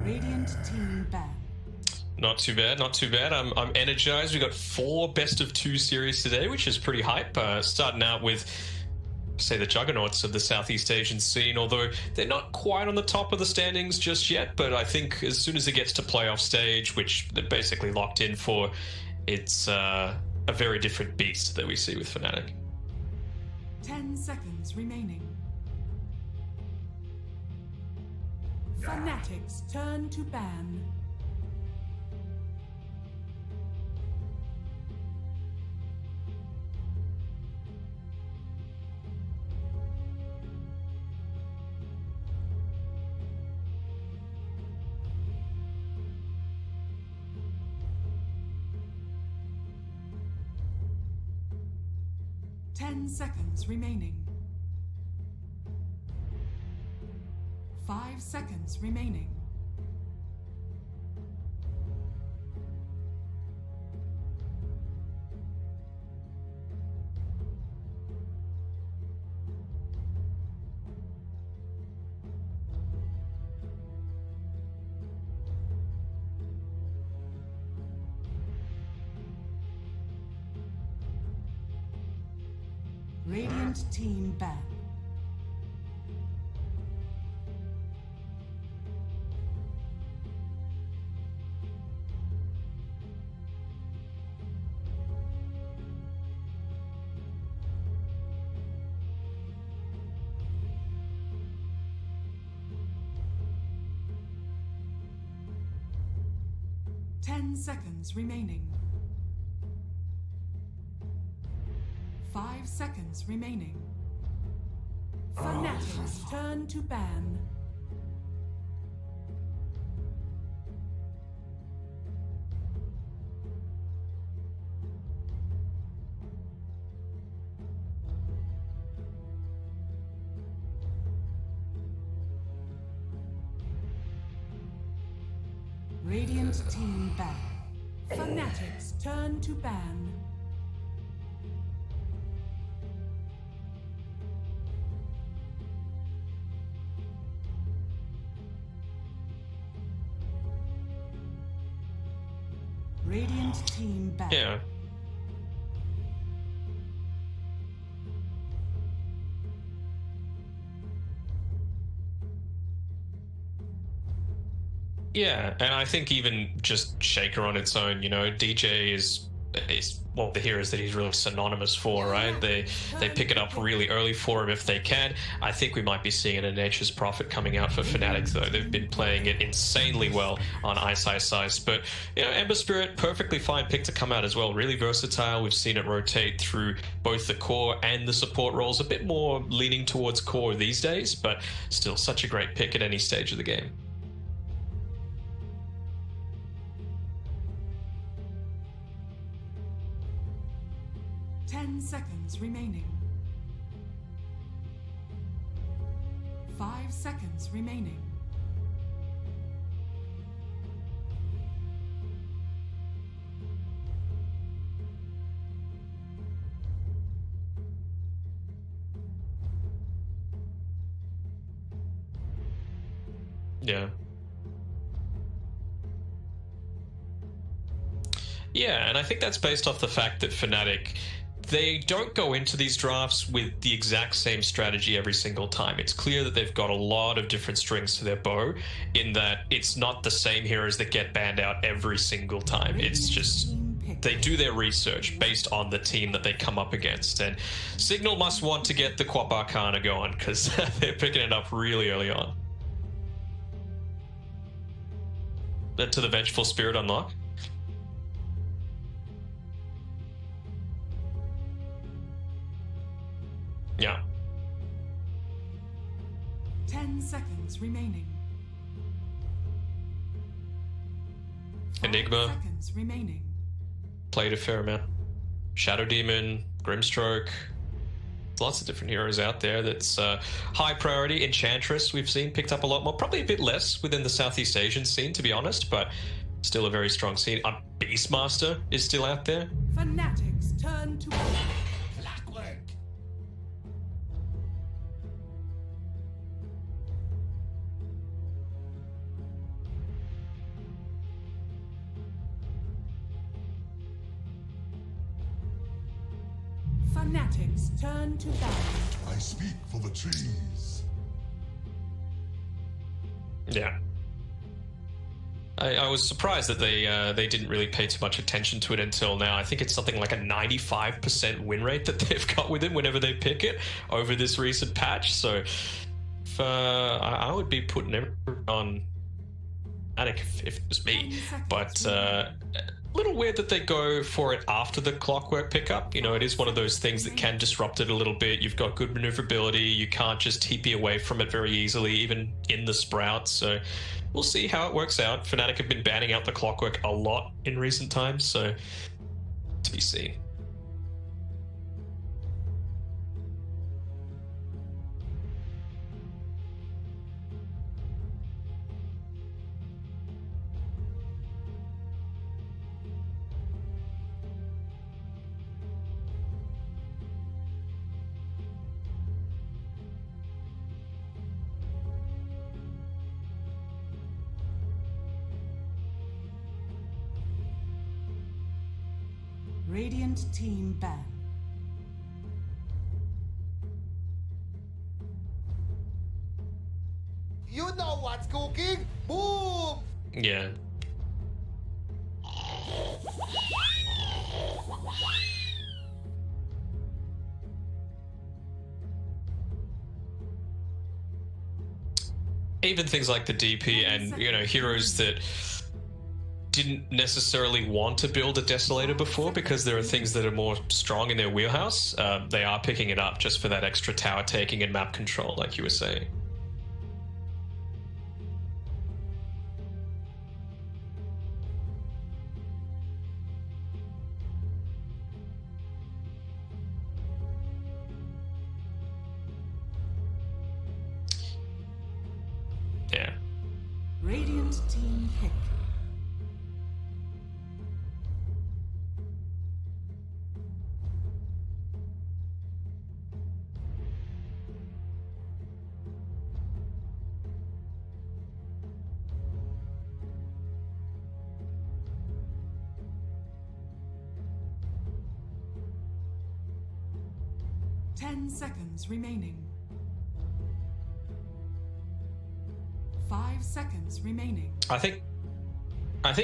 D: Radiant team back.
E: Not too bad, not too bad. I'm energized. We got 4 best of 2 series today, which is pretty hype. Starting out with, say, the juggernauts of the Southeast Asian scene, although they're not quite on the top of the standings just yet. But I think as soon as it gets to playoff stage, which they're basically locked in for, it's a very different beast that we see with Fnatic.
D: 10 seconds remaining. Fnatic's turn to ban. Seconds remaining. 5 seconds remaining. Radiant team ban. 10 seconds remaining. 5 seconds remaining. Fanatics turn to ban. Radiant team ban. Fanatics turn to ban. Radiant team ban.
E: Yeah. Yeah, and I think even just Shaker on its own, you know, DJ is one of the heroes that he's really synonymous for, right? They pick it up really early for him if they can. I think we might be seeing a Nature's Prophet coming out for Fnatic, though. They've been playing it insanely well on Ice. But, you know, Ember Spirit, perfectly fine pick to come out as well. Really versatile. We've seen it rotate through both the core and the support roles. A bit more leaning towards core these days, but still such a great pick at any stage of the game.
D: Seconds remaining. 5 seconds remaining.
E: Yeah. Yeah, and I think that's based off the fact that Fnatic, they don't go into these drafts with the exact same strategy every single time. It's clear that they've got a lot of different strings to their bow, in that it's not the same heroes that get banned out every single time. It's just they do their research based on the team that they come up against. And Signal must want to get the Quap Arcana going, because they're picking it up really early on. To the Vengeful Spirit unlock. Yeah.
D: 10 seconds remaining.
E: Enigma.
D: 5 seconds remaining.
E: Played a fair amount. Shadow Demon, Grimstroke. Lots of different heroes out there. That's high priority. Enchantress we've seen picked up a lot more. Probably a bit less within the Southeast Asian scene, to be honest, but still a very strong scene. Beastmaster is still out there.
D: Fanatics turn to Fanatics turn to battle.
F: I speak for the trees.
E: Yeah. I was surprised that they didn't really pay too much attention to it until now. I think it's something like a 95% win rate that they've got with it whenever they pick it over this recent patch. So if, I would be putting everyone on Fnatic if it was me. But a little weird that they go for it after the Clockwork pickup. You know, it is one of those things that can disrupt it a little bit. You've got good maneuverability. You can't just TP away from it very easily, even in the Sprout. So we'll see how it works out. Fnatic have been banning out the Clockwork a lot in recent times, so to be seen.
D: Radiant team ban.
G: You know what's cooking? Boom!
E: Yeah. Even things like the DP and, you know, heroes that didn't necessarily want to build a Desolator before because there are things that are more strong in their wheelhouse. They are picking it up just for that extra tower taking and map control, like you were saying. Yeah.
D: Radiant team pick. Ten seconds remaining. 5 seconds remaining.
E: I think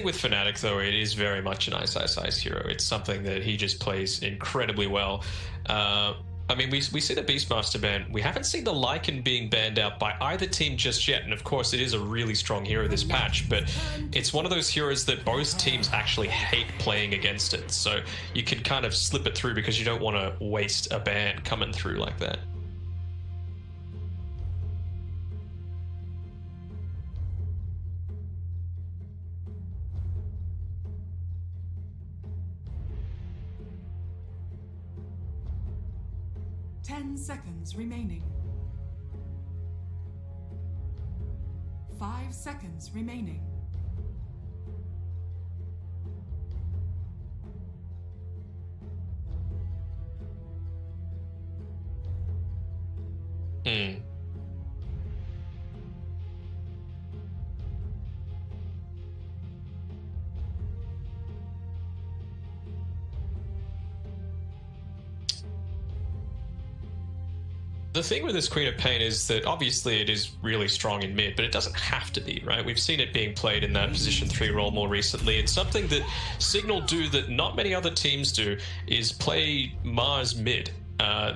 E: with Fnatic though, it is very much an ice hero. It's something that he just plays incredibly well. I mean, we see the Beastmaster ban. We haven't seen the Lycan being banned out by either team just yet. And of course, it is a really strong hero this patch, but it's one of those heroes that both teams actually hate playing against it. So you can kind of slip it through because you don't want to waste a ban coming through like that.
D: Seconds remaining. 5 seconds remaining.
E: The thing with this Queen of Pain is that obviously it is really strong in mid, but it doesn't have to be, right? We've seen it being played in that position 3 role more recently. It's something that Signal do that not many other teams do, is play Mars mid.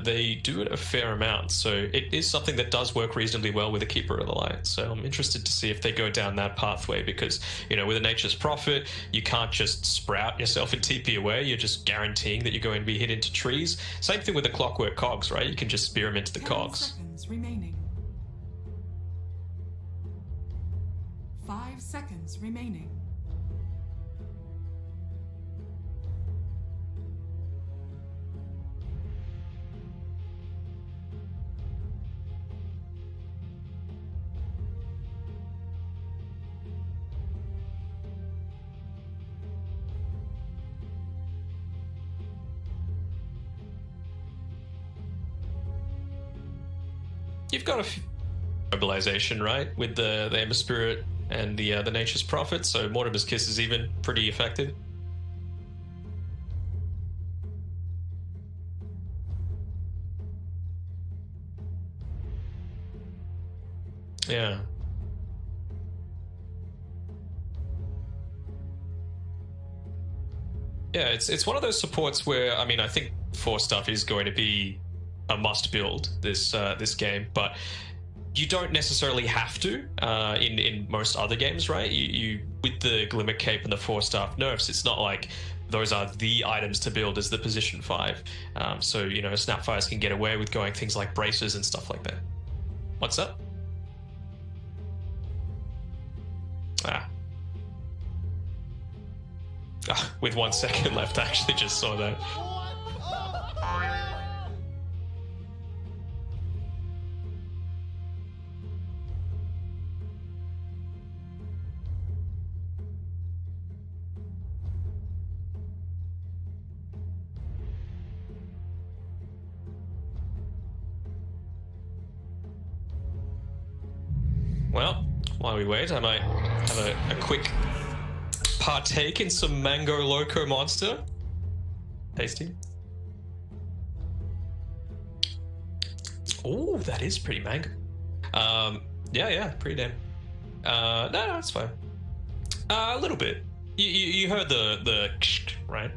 E: They do it a fair amount, so it is something that does work reasonably well with a Keeper of the Light. So I'm interested to see if they go down that pathway because, you know, with a Nature's Prophet, you can't just sprout yourself and TP away. You're just guaranteeing that you're going to be hit into trees. Same thing with the Clockwork Cogs, right? You can just spear them into the
D: 10
E: cogs.
D: seconds remaining. 5 seconds remaining.
E: You've got a mobilization, right, with the Ember Spirit and the Nature's Prophet, so Mortimer's Kiss is even pretty effective. Yeah. Yeah, it's one of those supports where, I mean, I think 4 stuff is going to be a must build this game, but you don't necessarily have to in most other games, right? You with the Glimmer Cape and the 4-staff nerfs, it's not like those are the items to build as the position 5. So, you know, Snapfires can get away with going things like braces and stuff like that. What's up? With 1 second left, I actually just saw that. Well, while we wait, I might have a quick partake in some Mango Loco Monster. Tasty. Oh, that is pretty mango. Yeah, pretty damn. No, it's fine. A little bit. You heard the right?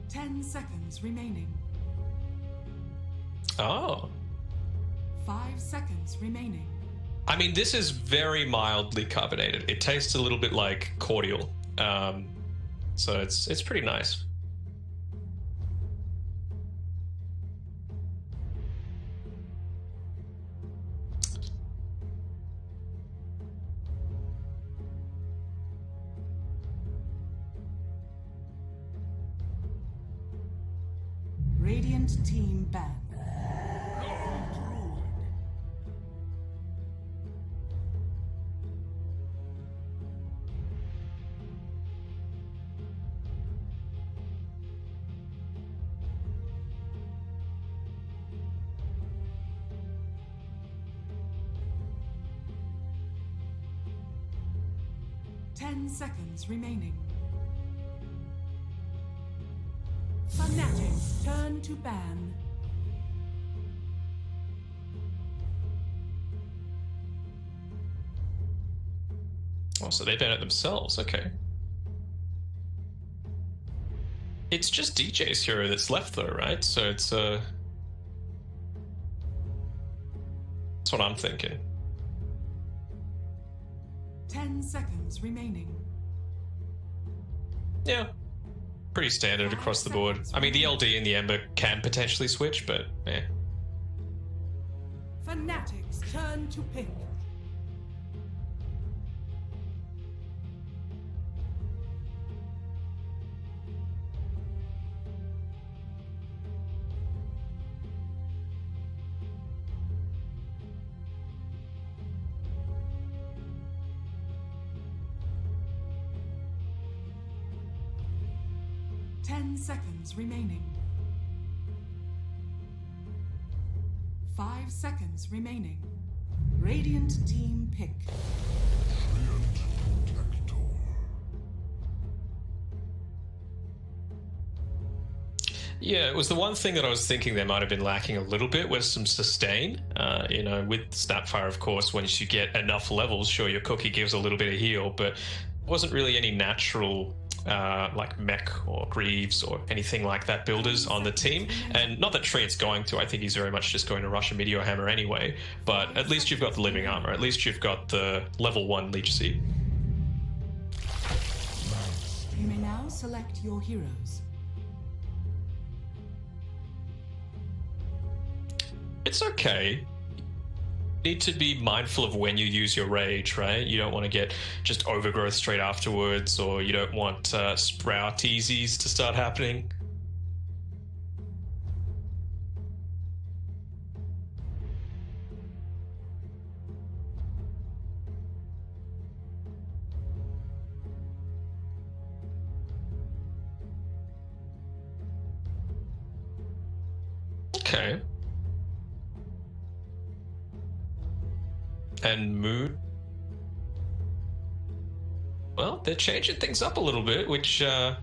D: 10 seconds remaining.
E: Oh,
D: 5 seconds remaining.
E: I mean, this is very mildly carbonated. It tastes a little bit like cordial. So it's pretty nice.
D: Radiant team ban. Ten seconds remaining. Fanatics turn to ban.
E: Oh, so they ban it themselves. Okay. It's just DJ's hero that's left though, right? So it's that's what I'm thinking.
D: 10 seconds remaining.
E: Yeah. Pretty standard across the board. I mean, the LD and the Ember can potentially switch, but eh.
D: Fanatics turn to pick. Seconds remaining. 5 seconds remaining. Radiant team pick.
E: Yeah, it was the one thing that I was thinking they might have been lacking a little bit was some sustain. You know, with Snapfire, of course, once you get enough levels, sure, your cookie gives a little bit of heal, but wasn't really any natural like mech or Greaves or anything like that builders on the team. And not that Treant's going to, I think he's very much just going to rush a Meteor Hammer anyway, but at least you've got the Living Armor, at least you've got the level 1 Leech Seed.
D: You may now select your heroes.
E: It's okay. Need to be mindful of when you use your rage, right? You don't want to get just overgrowth straight afterwards, or you don't want sprout easies to start happening. Okay. And Moon. Well, they're changing things up a little bit, which, I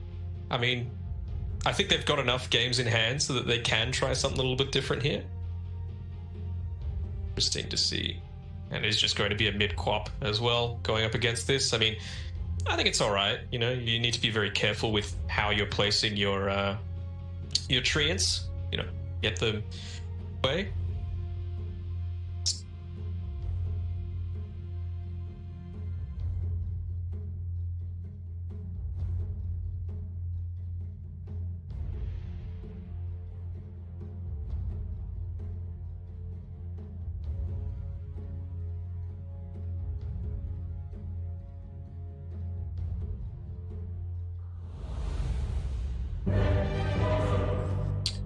E: mean, I think they've got enough games in hand so that they can try something a little bit different here. Interesting to see. And it's just going to be a mid-quap as well, going up against this. I mean, I think it's all right. You know, you need to be very careful with how you're placing your treants. You know, get them away.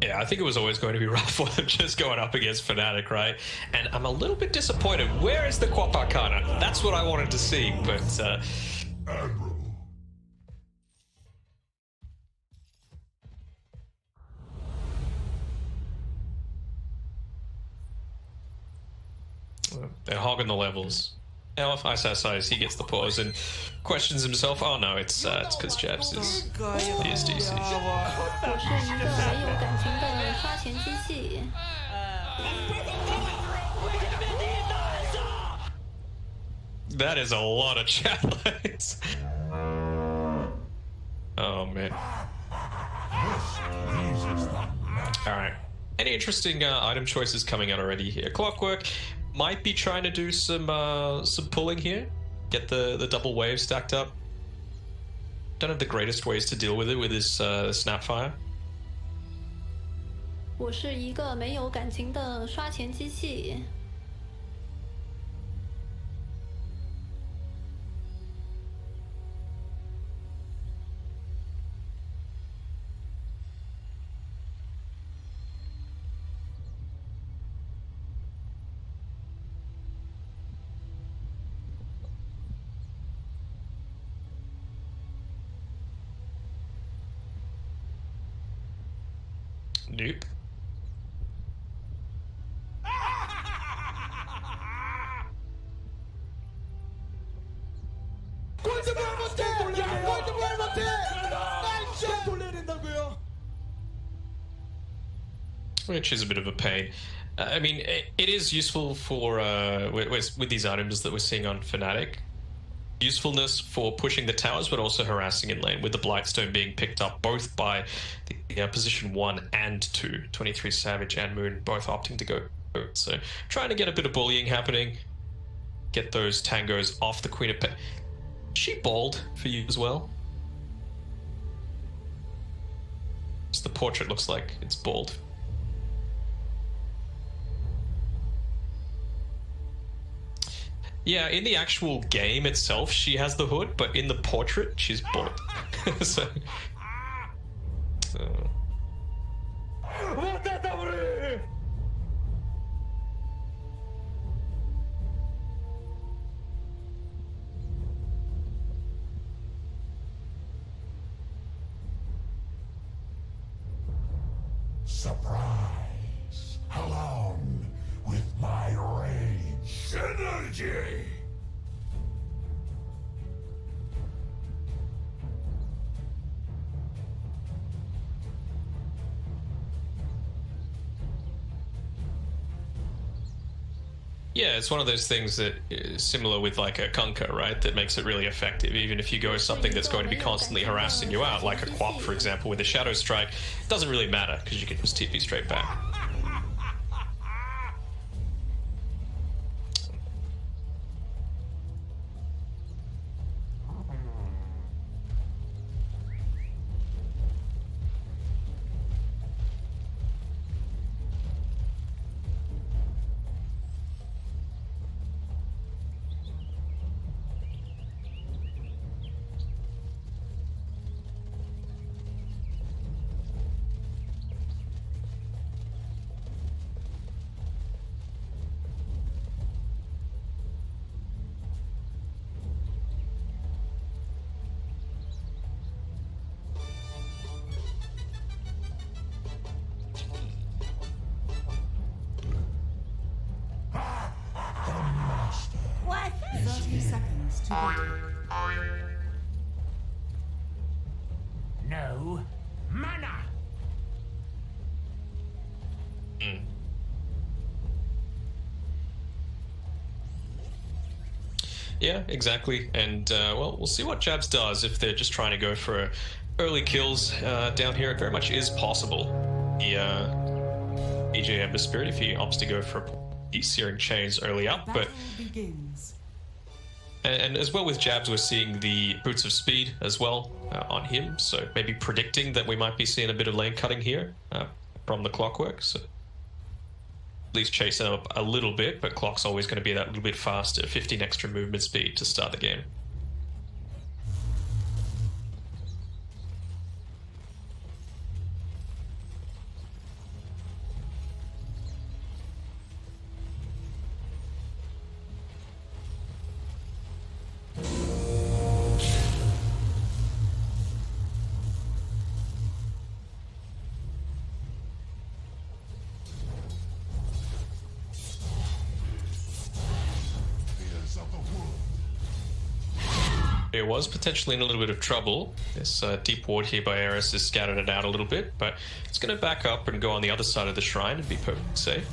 E: Yeah, I think it was always going to be rough for them just going up against Fnatic, right? And I'm a little bit disappointed. Where is the Quap Arcana? That's what I wanted to see, but...
F: Admirable.
E: They're hogging the levels. Now if Ice Ice he gets the pause and questions himself, oh no, it's because Jabs is the SDC.
H: 我是一个没有感情的刷钱机器。
E: That is a lot of chat lines. Oh man. Alright. Any interesting item choices coming out already here? Clockwork might be trying to do some pulling here. Get the double wave stacked up. Don't have the greatest ways to deal with it with his Snapfire.
H: 我是一个没有感情的刷钱机器。
E: Nope. Which is a bit of a pain. I mean, it is useful for with these items that we're seeing on Fnatic. Usefulness for pushing the towers, but also harassing in lane, with the Blightstone being picked up both by the position 1 and 2. 23 Savage and Moon both opting to go. So trying to get a bit of bullying happening. Get those tangos off the Queen of Is she bald for you as well? Just the portrait looks like it's bald. Yeah, in the actual game itself, she has the hood, but in the portrait, she's bald. so.
F: Surprise! Along with my rage energy!
E: Yeah, it's one of those things that is similar with like a Kunkka, right? That makes it really effective. Even if you go with something that's going to be constantly harassing you out, like a Quap, for example, with a Shadow Strike, it doesn't really matter because you can just TP straight back.
D: What? 30 seconds to
F: No mana!
E: Yeah, exactly. And, well, we'll see what Jabs does if they're just trying to go for early kills down here. It very much is possible. The EJ Ember Spirit, if he opts to go for Searing Chains early up, but...
D: begins.
E: And as well with Jabs, we're seeing the Boots of Speed as well on him, so maybe predicting that we might be seeing a bit of lane cutting here from the Clockwork. So at least chasing up a little bit, but Clock's always going to be that little bit faster, 15 extra movement speed to start the game. It was potentially in a little bit of trouble. This deep ward here by Eris has scattered it out a little bit, but it's going to back up and go on the other side of the shrine and be perfectly safe.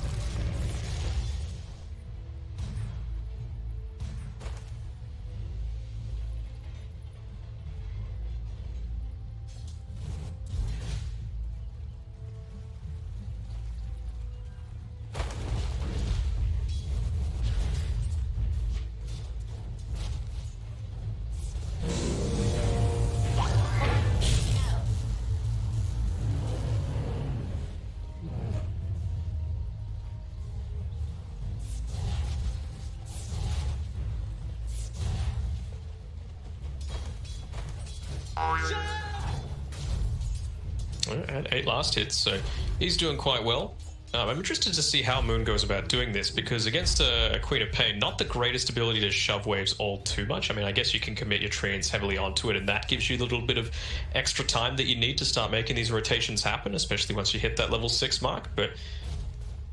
E: And 8 last hits, so he's doing quite well. I'm interested to see how Moon goes about doing this, because against a Queen of Pain, not the greatest ability to shove waves all too much. I mean, I guess you can commit your treants heavily onto it, and that gives you the little bit of extra time that you need to start making these rotations happen, especially once you hit that level 6 mark. But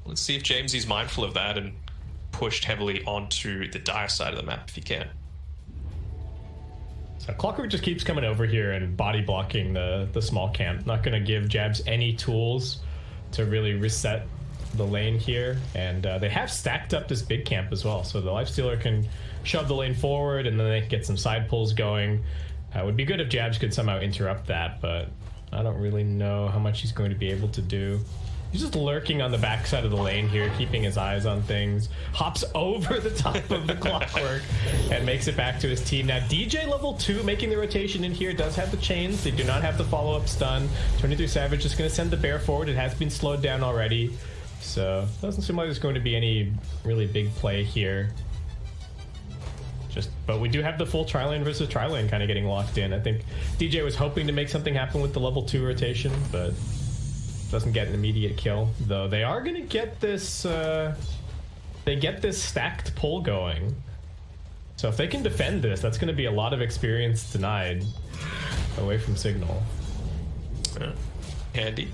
E: let's see if Jamesy's mindful of that and pushed heavily onto the dire side of the map if he can.
I: So Clockwork just keeps coming over here and body blocking the small camp. Not going to give Jabs any tools to really reset the lane here. And they have stacked up this big camp as well. So the Lifestealer can shove the lane forward and then they can get some side pulls going. It would be good if Jabs could somehow interrupt that, but I don't really know how much he's going to be able to do. He's just lurking on the backside of the lane here, keeping his eyes on things. Hops over the top of the Clockwork and makes it back to his team. Now, DJ level 2 making the rotation in here does have the chains. They do not have the follow-up stun. 23 Savage just going to send the bear forward. It has been slowed down already. So, doesn't seem like there's going to be any really big play here. But we do have the full tri-lane versus tri-lane kind of getting locked in. I think DJ was hoping to make something happen with the level 2 rotation, but doesn't get an immediate kill, though they are going to get this they get this stacked pull going. So if they can defend this, that's going to be a lot of experience denied away from Signal.
E: Handy.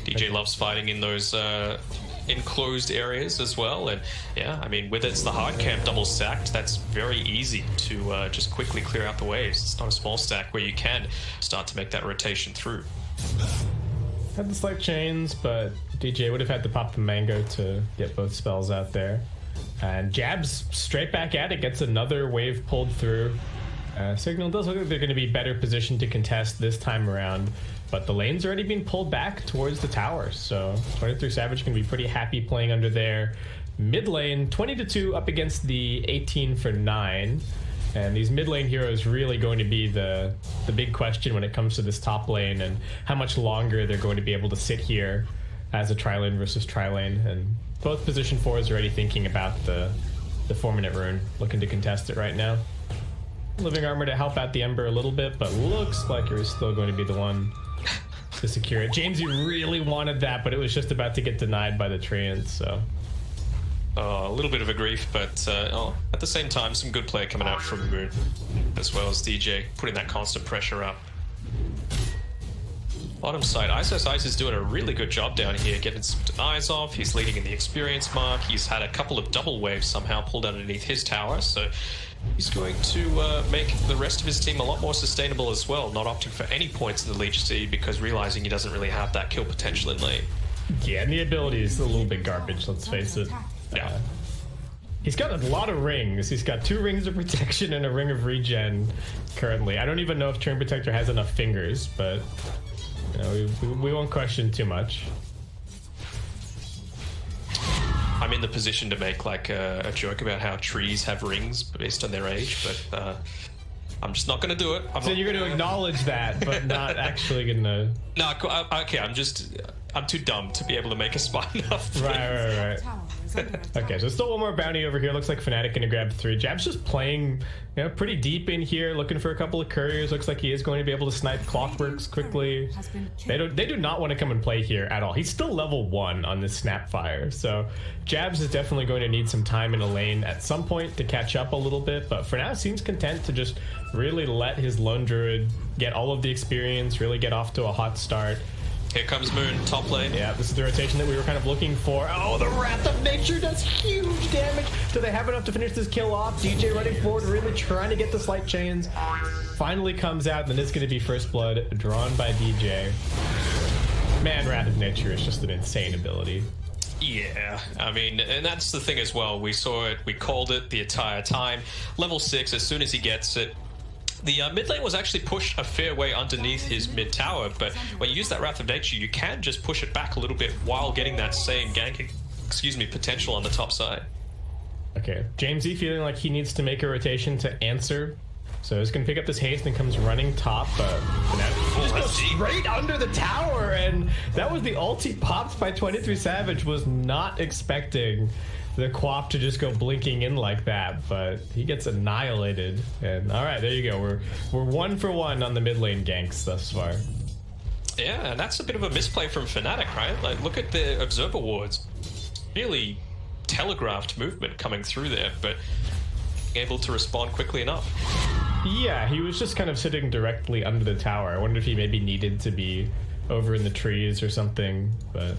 E: DJ loves fighting in those enclosed areas as well, and yeah, I mean, with it's the hard camp double stacked, that's very easy to just quickly clear out the waves. It's not a small stack where you can start to make that rotation through.
I: Had the slight chains, but DJ would have had to pop the mango to get both spells out there. And Jabs straight back at it, gets another wave pulled through. Signal does look like they're going to be better positioned to contest this time around, but the lane's already been pulled back towards the tower, so 23 Savage can be pretty happy playing under there. Mid lane, 20-2 up against the 18 for 9. And these mid lane heroes really going to be the big question when it comes to this top lane, and how much longer they're going to be able to sit here as a tri-lane versus tri-lane. And both position 4s are already thinking about the 4-minute rune, looking to contest it right now. Living Armor to help out the Ember a little bit, but looks like you're still going to be the one to secure it. Jamesy really wanted that, but it was just about to get denied by the treants, so...
E: A little bit of a grief, but at the same time, some good play coming out from Moon, as well as DJ putting that constant pressure up. Bottom side, Ice is doing a really good job down here, getting some denies off. He's leading in the experience mark. He's had a couple of double waves somehow pulled underneath his tower, so he's going to make the rest of his team a lot more sustainable as well, not opting for any points in the Leech Seed because realizing he doesn't really have that kill potential in lane.
I: Yeah, and the ability is a little bit garbage, let's face it.
E: Yeah.
I: He's got a lot of rings. He's got 2 rings of protection and a ring of regen currently. I don't even know if Turn Protector has enough fingers, but you know, we won't question too much.
E: I'm in the position to make like a joke about how trees have rings based on their age, but I'm just not going to do it.
I: So you're going to acknowledge that, but not actually going to...
E: No, okay, I'm too dumb to be able to make a spot enough.
I: Right. Okay, so still one more bounty over here. Looks like Fnatic gonna grab 3. Jab's just playing, you know, pretty deep in here, looking for a couple of couriers. Looks like he is going to be able to snipe Clockworks quickly. They do not want to come and play here at all. He's still level 1 on this Snapfire, so Jabs is definitely going to need some time in a lane at some point to catch up a little bit, but for now seems content to just really let his Lone Druid get all of the experience, really get off to a hot start.
E: Here comes Moon, top lane.
I: Yeah, this is the rotation that we were kind of looking for. Oh, the Wrath of Nature does huge damage. Do they have enough to finish this kill off? DJ running forward, really trying to get the slight chains. Finally comes out, and then it's going to be First Blood drawn by DJ. Man, Wrath of Nature is just an insane ability.
E: Yeah, I mean, and that's the thing as well. We saw it, we called it the entire time. Level 6, as soon as he gets it, the mid lane was actually pushed a fair way underneath his mid tower, but when you use that Wrath of Nature, you can just push it back a little bit while getting that same gank, potential on the top side.
I: Okay, Jamesy feeling like he needs to make a rotation to answer So he's going to pick up this haste and comes running top. Just goes straight under the tower, and that was the ulti popped by 23 Savage. Was not expecting the Quap to just go blinking in like that, but he gets annihilated. And all right, there you go. We're 1 for 1 on the mid lane ganks thus far.
E: Yeah, and that's a bit of a misplay from Fnatic, right? Like, look at the observer wards. Really telegraphed movement coming through there, but able to respond quickly enough.
I: Yeah, he was just kind of sitting directly under the tower. I wonder if he maybe needed to be over in the trees or something, but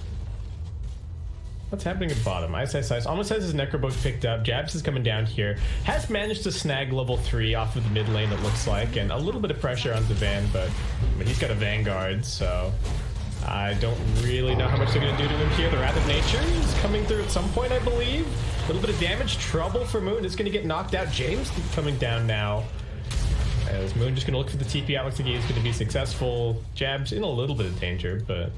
I: what's happening at the bottom? Ice almost has his Necrobook picked up. Jabs is coming down here. Has managed to snag level 3 off of the mid lane, it looks like, and a little bit of pressure onto Van, but I mean, he's got a Vanguard, so I don't really know how much they're going to do to him here. The Wrath of Nature is coming through at some point, I believe. A little bit of damage. Trouble for Moon is going to get knocked out. James coming down now. As Moon just going to look for the TP out. Looks like he's going to be successful. Jabs in a little bit of danger, but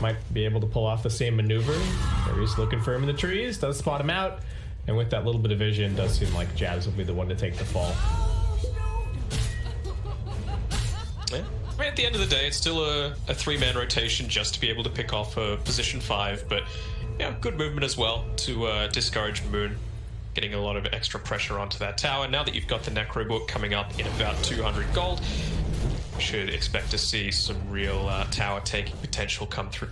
I: might be able to pull off the same maneuver. He's looking for him in the trees. Does spot him out. And with that little bit of vision, does seem like Jabs will be the one to take the fall.
E: Yeah. I mean, at the end of the day, it's still a 3-man rotation just to be able to pick off a position 5, but yeah, good movement as well to discourage Moon getting a lot of extra pressure onto that tower. Now that you've got the Necrobook coming up in about 200 gold, you should expect to see some real tower taking potential come through.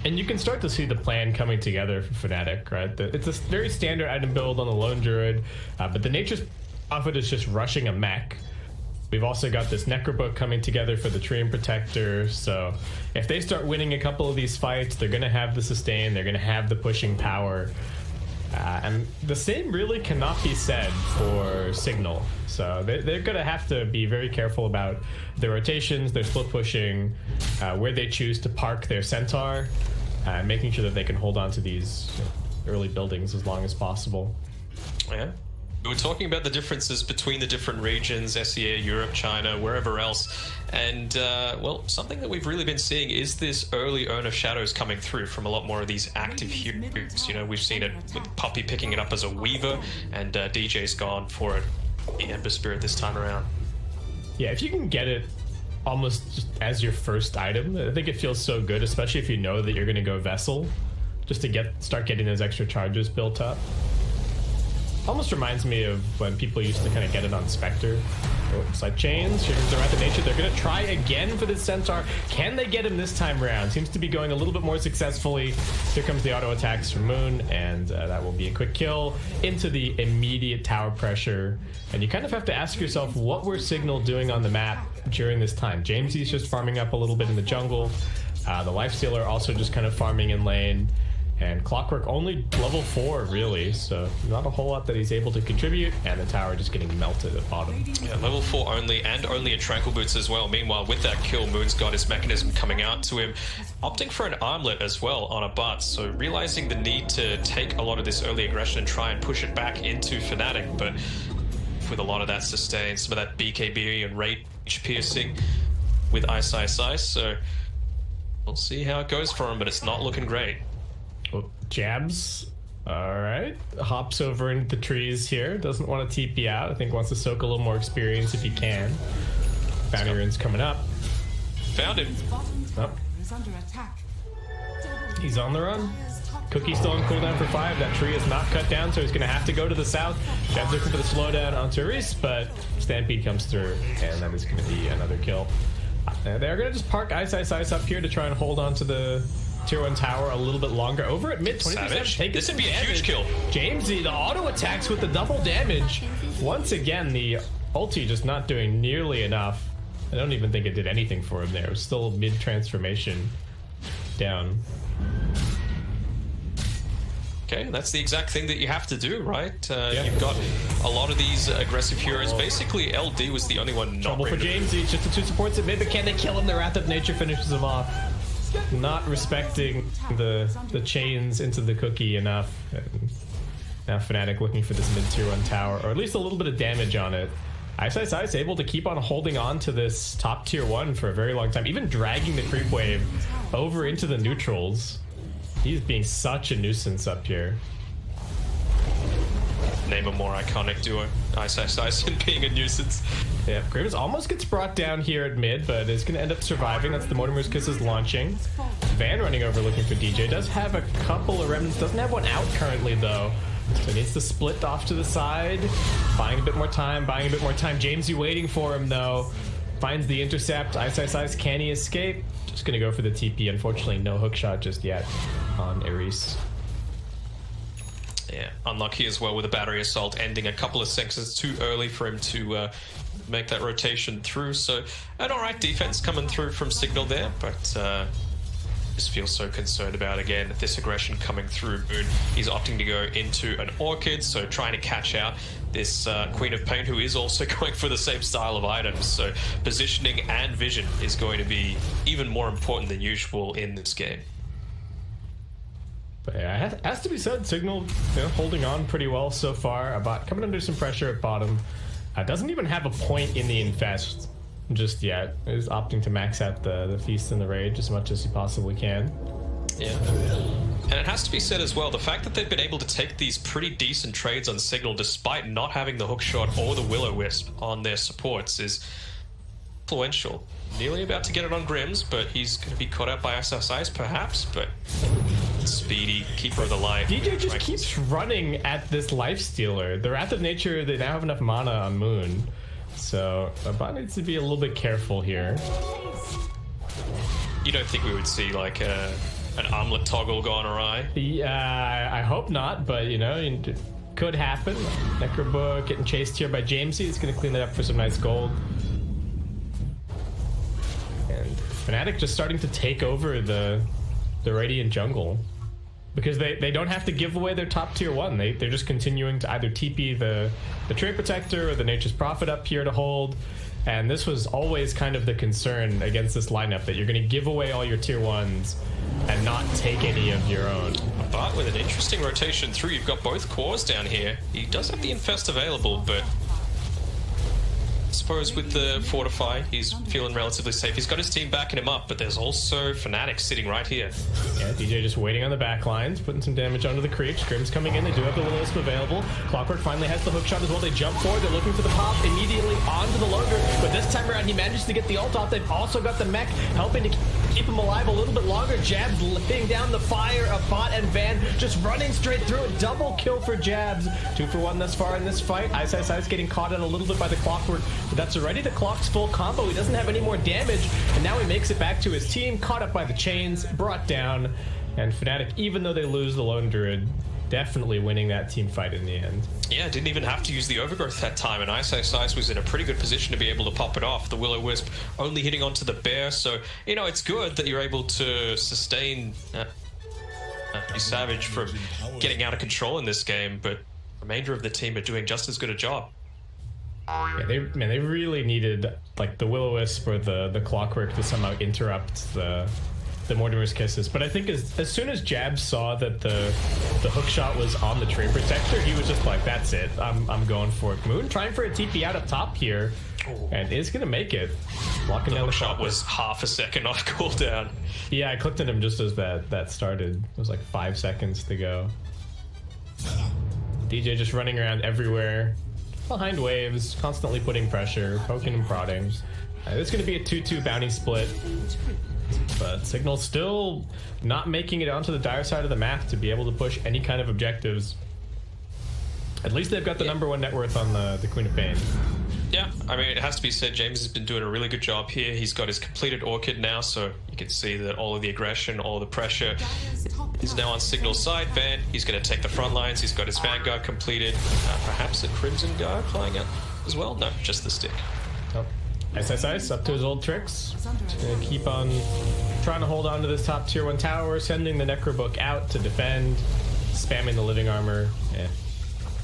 I: And you can start to see the plan coming together for Fnatic, right? It's a very standard item build on the Lone Druid, but the Nature's Prophet is just rushing a mech. We've also got this Necrobook coming together for the Treant Protector, so if they start winning a couple of these fights, they're going to have the sustain, they're going to have the pushing power. And the same really cannot be said for Signal. So they're going to have to be very careful about their rotations, their split pushing, where they choose to park their Centaur, making sure that they can hold on to these early buildings as long as possible.
E: Yeah. We were talking about the differences between the different regions, SEA, Europe, China, wherever else. And, well, something that we've really been seeing is this early Urn of Shadows coming through from a lot more of these active heroes. You know, we've seen it with Puppey picking it up as a Weaver, and DJ's gone for it, the Ember Spirit this time around.
I: Yeah, if you can get it almost just as your first item, I think it feels so good, especially if you know that you're going to go Vessel, just to start getting those extra charges built up. Almost reminds me of when people used to kind of get it on Spectre. Looks like chains. Here comes the Wrath of Nature. They're going to try again for this Centaur. Can they get him this time around? Seems to be going a little bit more successfully. Here comes the auto attacks from Moon, and that will be a quick kill into the immediate tower pressure. And you kind of have to ask yourself, what were Signal doing on the map during this time? Jamesy's just farming up a little bit in the jungle. The Lifestealer also just kind of farming in lane. And Clockwork only level 4, really, so not a whole lot that he's able to contribute, and the tower just getting melted at bottom.
E: Yeah, level 4 only, and only a Tranquil Boots as well. Meanwhile, with that kill, Moon's got his mechanism coming out to him, opting for an armlet as well on a butt, so realizing the need to take a lot of this early aggression and try and push it back into Fnatic, but with a lot of that sustain, some of that BKB and rage piercing with Ice, so we'll see how it goes for him, but it's not looking great.
I: Well, Jabs, all right, hops over into the trees here. Doesn't want to TP out. I think wants to soak a little more experience if he can. Bounty rune's coming up.
E: Found him.
I: Oh. He's on the run. Cookie's still on cooldown for 5. That tree is not cut down, so he's going to have to go to the south. Jabs looking for the slowdown on Therese, but Stampede comes through, and that is going to be another kill. They're going to just park Ice up here to try and hold on to the Tier 1 tower a little bit longer. Over at mid 20%.
E: This would be a huge kill.
I: Jamesy, the auto attacks with the double damage. Once again, the ulti just not doing nearly enough. I don't even think it did anything for him there. It was still mid transformation down.
E: Okay, that's the exact thing that you have to do, right? You've got a lot of these aggressive heroes. Basically, LD was the only one not
I: trouble for Jamesy. Just the 2 supports at mid, but can they kill him? The Wrath of Nature finishes him off. Not respecting the chains into the cookie enough. And now Fnatic looking for this mid tier 1 tower, or at least a little bit of damage on it. Ice able to keep on holding on to this top tier 1 for a very long time, even dragging the creep wave over into the neutrals. He's being such a nuisance up here.
E: name a more iconic duo. Ice and being a nuisance.
I: Yeah, Grievous almost gets brought down here at mid, but is going to end up surviving. That's the Mortimer's Kisses launching. Van running over looking for DJ. Does have a couple of remnants. Doesn't have one out currently, though. So needs to split off to the side. Buying a bit more time, Jamesy waiting for him, though. Finds the intercept. Ice. Can he escape? Just going to go for the TP. Unfortunately, no hook shot just yet on Ares.
E: Yeah, unlucky as well with a battery assault ending a couple of seconds too early for him to make that rotation through. So an alright defense coming through from Signal there, but just feel so concerned about, again, this aggression coming through. Moon, he's opting to go into an Orchid, so trying to catch out this Queen of Pain, who is also going for the same style of items. So positioning and vision is going to be even more important than usual in this game.
I: But yeah, it has to be said, Signal holding on pretty well so far. About coming under some pressure at bottom. Doesn't even have a point in the Infest just yet. Is opting to max out the Feast and the Rage as much as he possibly can.
E: Yeah. And it has to be said as well, the fact that they've been able to take these pretty decent trades on Signal despite not having the Hookshot or the Will-O-Wisp on their supports is influential. Nearly about to get it on Grims, but he's going to be caught out by SSIs perhaps, but speedy, Keeper of the Light.
I: DJ just keeps running at this Lifestealer. The Wrath of Nature, they now have enough mana on Moon, so Bot needs to be a little bit careful here.
E: You don't think we would see like an armlet toggle gone awry?
I: Yeah, I hope not, but it could happen. Necrobook getting chased here by Jamesy. He's going to clean that up for some nice gold. And Fnatic just starting to take over the Radiant jungle, because they don't have to give away their top tier 1. They're just continuing to either TP the Trade Protector or the Nature's Prophet up here to hold. And this was always kind of the concern against this lineup, that you're going to give away all your tier 1s and not take any of your own.
E: But with an interesting rotation through, you've got both cores down here. He does have the Infest available, but I suppose with the Fortify, he's feeling relatively safe. He's got his team backing him up, but there's also Fnatic sitting right here.
I: Yeah, DJ just waiting on the back lines, putting some damage onto the creeps. Grim's coming in, they do have the Will-O-Wisp available. Clockwork finally has the hook shot as well. They jump forward, they're looking for the pop immediately onto the Longer, but this time around he manages to get the ult off. They've also got the mech helping to keep him alive a little bit longer. Jabs laying down the fire of Bot and Van, just running straight through it. Double kill for Jabs. 2 for 1 thus far in this fight. Ice getting caught out a little bit by the Clockwork, but that's already the Clock's full combo. He doesn't have any more damage, and now he makes it back to his team, caught up by the chains, brought down, and Fnatic, even though they lose the Lone Druid, definitely winning that team fight in the end.
E: Yeah, didn't even have to use the Overgrowth that time, and Ice was in a pretty good position to be able to pop it off. The Will-O-Wisp only hitting onto the Bear, so, it's good that you're able to sustain Savage from getting out of control in this game, but the remainder of the team are doing just as good a job.
I: Yeah, they really needed like the Will-O-Wisp or the Clockwork to somehow interrupt the Mortimer's Kisses. But I think as soon as Jabs saw that the hook shot was on the Trade Protector, he was just like, that's it, I'm going for it. Moon trying for a TP out up top here, and is gonna make it. Locking down the
E: shot was half a second on cooldown.
I: Yeah, I clicked at him just as that started. It was like 5 seconds to go. DJ just running around everywhere, behind waves, constantly putting pressure, poking and prodding. This is going to be a 2-2 bounty split, but Signal still not making it onto the dire side of the map to be able to push any kind of objectives. At least they've got the #1 net worth on the Queen of Pain.
E: Yeah, I mean, it has to be said, James has been doing a really good job here. He's got his completed Orchid now, so you can see that all of the aggression, all of the pressure is now on Signal's side. Van, he's going to take the front lines. He's got his Vanguard completed. Perhaps a Crimson Guard flying out as well? No, just the stick.
I: Oh. Ice up to his old tricks. Gonna keep on trying to hold on to this top tier 1 tower, sending the Necrobook out to defend, spamming the Living Armor. Yeah.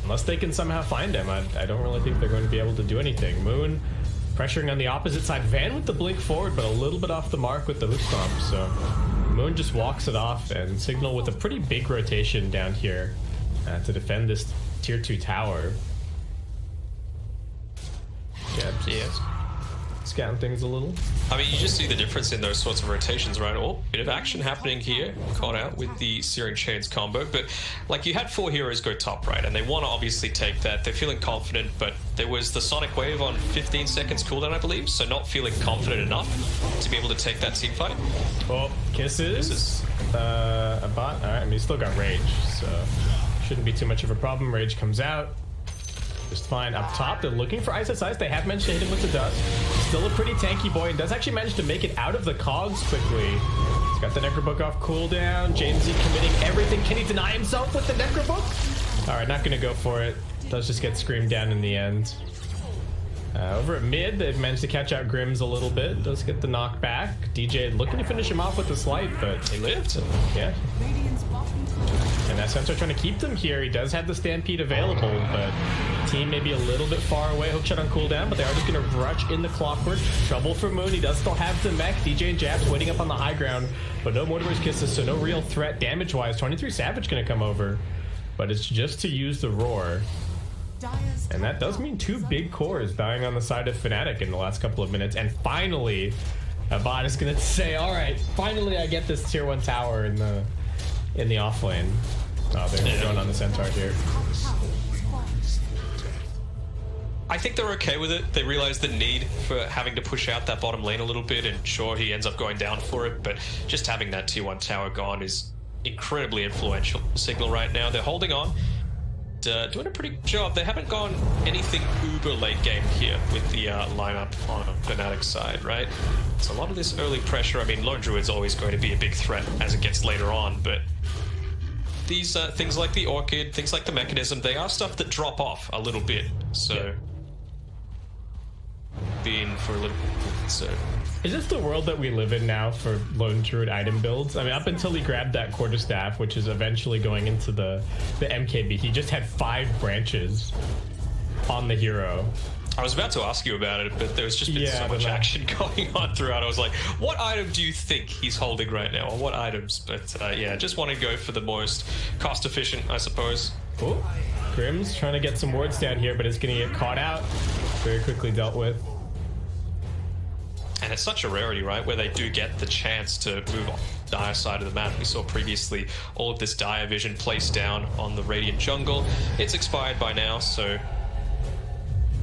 I: Unless they can somehow find him, I don't really think they're going to be able to do anything. Moon pressuring on the opposite side. Van with the blink forward, but a little bit off the mark with the hook stomp. So Moon just walks it off, and Signal with a pretty big rotation down here to defend this tier 2 tower. Jabs.
E: Yes.
I: scouting things a little.
E: I mean, you just see the difference in those sorts of rotations, right? Oh, bit of action happening here. Caught out with the Searing Chains combo. But, like, you had 4 heroes go top, right? And they want to obviously take that. They're feeling confident, but there was the Sonic Wave on 15 seconds cooldown, I believe. So not feeling confident enough to be able to take that team fight.
I: Oh, kisses. A bot. All right, I mean, he's still got Rage, so shouldn't be too much of a problem. Rage comes out. Just fine. Up top, they're looking for Ice. They have managed to hit him with the dust. Still a pretty tanky boy, and does actually manage to make it out of the cogs quickly. He's got the Necrobook off cooldown. Jamesy committing everything. Can he deny himself with the Necrobook? All right, not going to go for it. Does just get screamed down in the end. Over at mid, they've managed to catch out Grims a little bit. Does get the knockback. DJ looking to finish him off with the slight, but
E: He lived.
I: yeah. And that Centaur trying to keep them here. He does have the Stampede available, but team may be a little bit far away. Hookshot on cooldown, but they are just going to rush in the Clockwork. Trouble for Moon. He does still have the mech. DJ and Jabs waiting up on the high ground, but no Mortimer's Kisses, so no real threat damage-wise. 23 Savage going to come over, but it's just to use the Roar. And that does mean 2 big cores dying on the side of Fnatic in the last couple of minutes. And finally, a bot is going to say, all right, finally I get this tier 1 tower in the off lane. Oh, they're going on the Centaur here.
E: I think they're okay with it. They realize the need for having to push out that bottom lane a little bit, and sure, he ends up going down for it, but just having that tier 1 tower gone is incredibly influential. Signal right now, they're holding on. Doing a pretty good job. They haven't gone anything uber late game here with the lineup on Fnatic's side, right? It's a lot of this early pressure. I mean, Lone Druid's always going to be a big threat as it gets later on, but these things like the Orchid, things like the Mechanism, they are stuff that drop off a little bit. So, being for a little bit, so.
I: Is this the world that we live in now for Lone Druid item builds? I mean, up until he grabbed that quarterstaff, which is eventually going into the MKB, he just had 5 branches on the hero.
E: I was about to ask you about it, but there's just been so much action going on throughout. I was like, what item do you think he's holding right now? Or what items? But yeah, just want to go for the most cost efficient, I suppose.
I: Oh, Grim's trying to get some wards down here, but it's going to get caught out. Very quickly dealt with.
E: And it's such a rarity, right, where they do get the chance to move on the Dire side of the map. We saw previously all of this Dire Vision placed down on the Radiant jungle. It's expired by now, so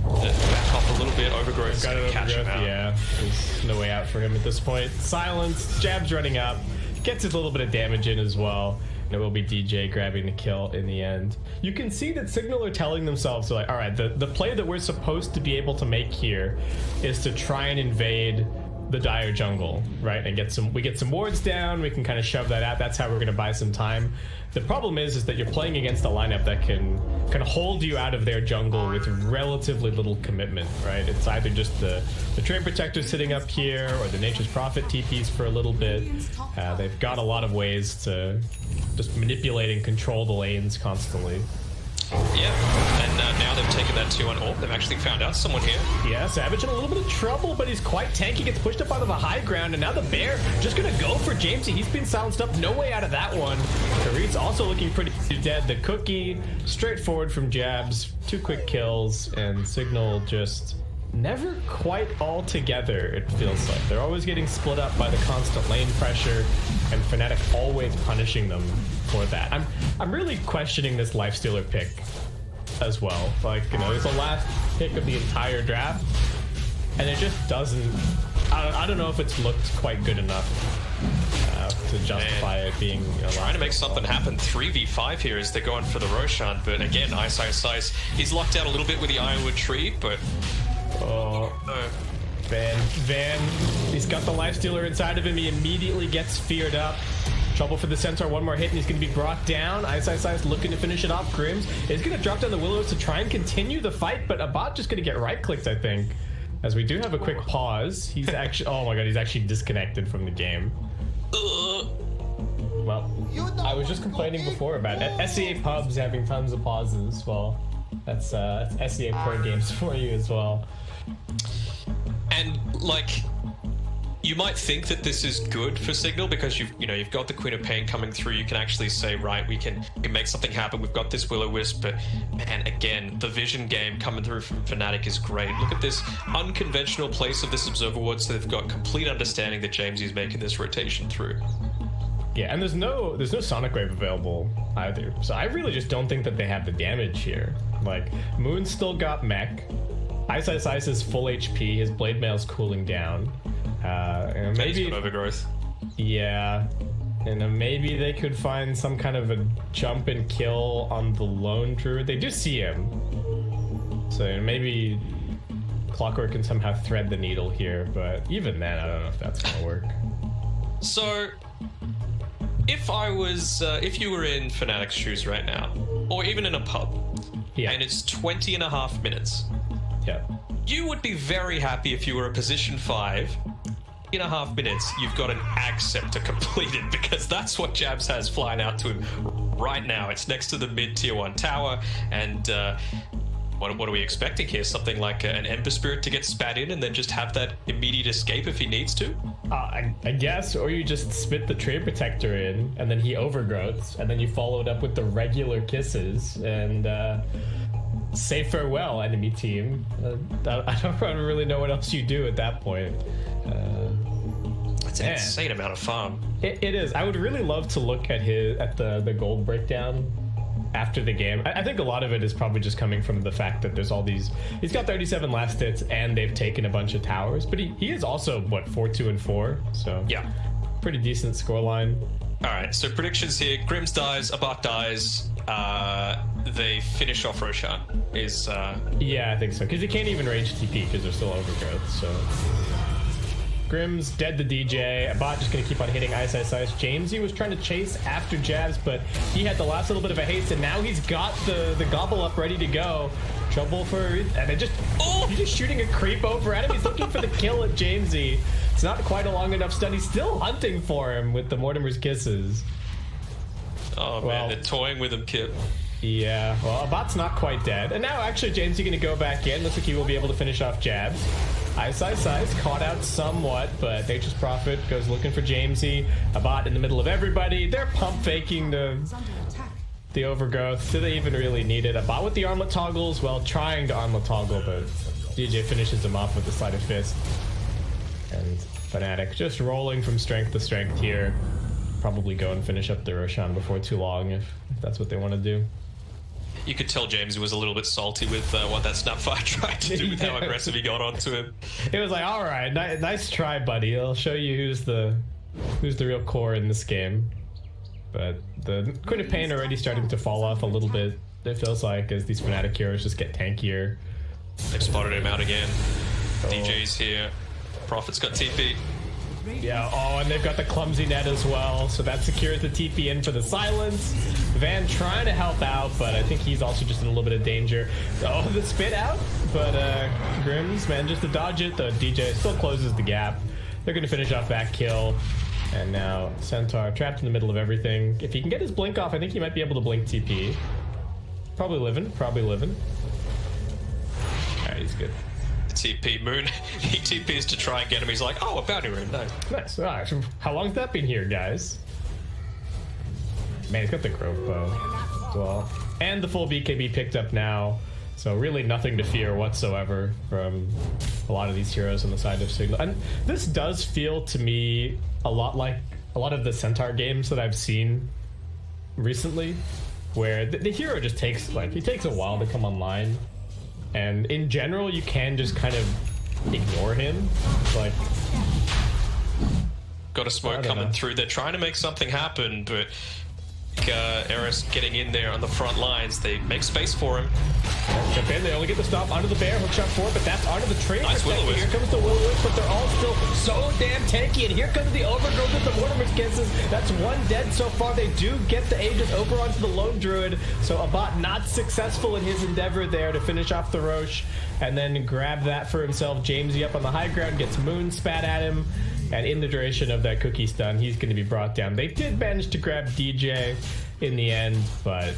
E: back off a little bit. Overgrowth's going to catch him out.
I: Yeah, there's no way out for him at this point. Silence, Jab's running up, gets his little bit of damage in as well. And it will be DJ grabbing the kill in the end. You can see that Signal are telling themselves, like, all right, the play that we're supposed to be able to make here is to try and invade the Dire jungle, right? And we get some wards down, we can kind of shove that out. That's how we're going to buy some time. The problem is that you're playing against a lineup that can hold you out of their jungle with relatively little commitment, right? It's either just the Train Protector sitting up here or the Nature's Prophet TPs for a little bit. They've got a lot of ways to just manipulate and control the lanes constantly.
E: Yeah, and now they've taken that 2-1. Oh, they've actually found out someone here.
I: Yeah, Savage in a little bit of trouble, but he's quite tanky. Gets pushed up out of the high ground, and now the Bear just gonna go for Jamesy. He's been silenced up. No way out of that one. Karit's also looking pretty dead. The Cookie, straightforward from Jabs. 2 quick kills, and Signal just never quite all together, it feels like. They're always getting split up by the constant lane pressure, and Fnatic always punishing them for that. I'm really questioning this Lifestealer pick as well. Like, you know, it's the last pick of the entire draft, and it just doesn't... I don't know if it's looked quite good enough to justify it being...
E: Trying to make something happen. 3v5 here as they're going for the Roshan, but again, Ice. He's locked out a little bit with the Ironwood tree, but...
I: Oh, Van, he's got the Lifestealer inside of him. He immediately gets feared up. Trouble for the Centaur. One more hit and he's going to be brought down. Ice looking to finish it off. Grims is going to drop down the Willows to try and continue the fight, but a bot just going to get right-clicked, I think. As we do have a quick pause. He's actually... Oh my god, he's actually disconnected from the game. Well, I was just complaining before about it. SEA pubs having tons of pauses. Well, that's SEA Pro games for you as well.
E: And, like, you might think that this is good for Signal because you've got the Queen of Pain coming through. You can actually say, right, we can make something happen. We've got this Will-O-Wisp, but man, again, the vision game coming through from Fnatic is great. Look at this unconventional place of this Observer Ward, so they've got complete understanding that Jamesy's making this rotation through.
I: Yeah, and there's no Sonic Wave available either, so I really just don't think that they have the damage here. Like, Moon's still got mech, Ice is full HP, his Blade Mail's cooling down. And maybe
E: he's got overgrowth.
I: Yeah, and maybe they could find some kind of a jump and kill on the lone druid. They do see him, so maybe Clockwork can somehow thread the needle here. But even then, I don't know if that's gonna work.
E: So, if you were in Fnatic's shoes right now, or even in a pub, and it's 20.5 minutes, you would be very happy if you were a position 5. In a half minutes, you've got an Ag Scepter completed, because that's what Jabs has flying out to him right now. It's next to the mid tier 1 tower, and what are we expecting here? Something like an Ember Spirit to get spat in and then just have that immediate escape if he needs to?
I: I guess, or you just spit the Trade Protector in, and then he overgrowths, and then you follow it up with the regular kisses, and say farewell, enemy team. I don't really know what else you do at that point.
E: It's an insane amount of farm.
I: It is. I would really love to look at the gold breakdown after the game. I think a lot of it is probably just coming from the fact that there's all these. He's got 37 last hits, and they've taken a bunch of towers. But he is also 4-2-4. So
E: yeah,
I: pretty decent scoreline.
E: All right. So predictions here: Grims dies, Abat dies. They finish off Roshan.
I: Yeah, I think so, because you can't even range TP because they're still overgrowth. So Grim's dead to DJ. Abat just gonna keep on hitting Ice. Jamesy was trying to chase after Jabs, but he had the last little bit of a haste, and now he's got the gobble up ready to go. Trouble for, and then just he's just shooting a creep over at him. He's looking for the kill at Jamesy. It's not quite a long enough stun. He's still hunting for him with the Mortimer's kisses.
E: Oh man, they're toying with him, Kip.
I: Yeah, well, Abat's not quite dead. And now actually Jamesy gonna go back in. Looks like he will be able to finish off Jabs. Ice caught out somewhat, but Nature's Prophet goes looking for Jamesy. Abat in the middle of everybody. They're pump faking the overgrowth. Do they even really need it? Abat with the armlet toggles, well, trying to armlet toggle, but DJ finishes him off with the sleight of fist. And Fnatic just rolling from strength to strength here. Probably go and finish up the Roshan before too long if that's what they want to do.
E: You could tell James was a little bit salty with what that Snapfire tried to do with how aggressive he got onto him.
I: It was like, all right, nice try, buddy. I'll show you who's the real core in this game. But the Queen of Pain already starting to fall off a little bit, it feels like, as these Fnatic heroes just get tankier.
E: They've spotted him out again. DJ's here. Prophet's got TP.
I: Yeah, and they've got the clumsy net as well, so that secures the TP in for the silence. Van trying to help out, but I think he's also just in a little bit of danger. Oh, the spit out, but Grims manages to dodge it. The DJ still closes the gap. They're going to finish off that kill. And now Centaur trapped in the middle of everything. If he can get his blink off, I think he might be able to blink TP. Probably living. Alright, he's good.
E: TP Moon, he TPs to try and get him. He's like, oh, a bounty rune, no.
I: Nice. Right. How long's that been here, guys? Man, he's got the Grove Bow as well. And the full BKB picked up now. So really nothing to fear whatsoever from a lot of these heroes on the side of Signal. And this does feel to me a lot like a lot of the Centaur games that I've seen recently, where the hero just takes a while to come online. And in general, you can just kind of ignore him. Like,
E: got a smoke coming through. They're trying to make something happen, but Eris getting in there on the front lines. They make space for him.
I: Jump in. They only get the stop onto the bear. Hookshot 4, but that's onto the trade.
E: Nice Will-O-Wisp.
I: Here comes the Will-O-Wisp, but they're all still so damn tanky. And here comes the overgrowth with the Mortimer's kisses. That's one dead so far. They do get the Aegis over onto the lone druid. So Abat not successful in his endeavor there to finish off the Roche and then grab that for himself. Jamesy up on the high ground, gets Moon spat at him. And in the duration of that cookie stun, he's going to be brought down. They did manage to grab DJ in the end, but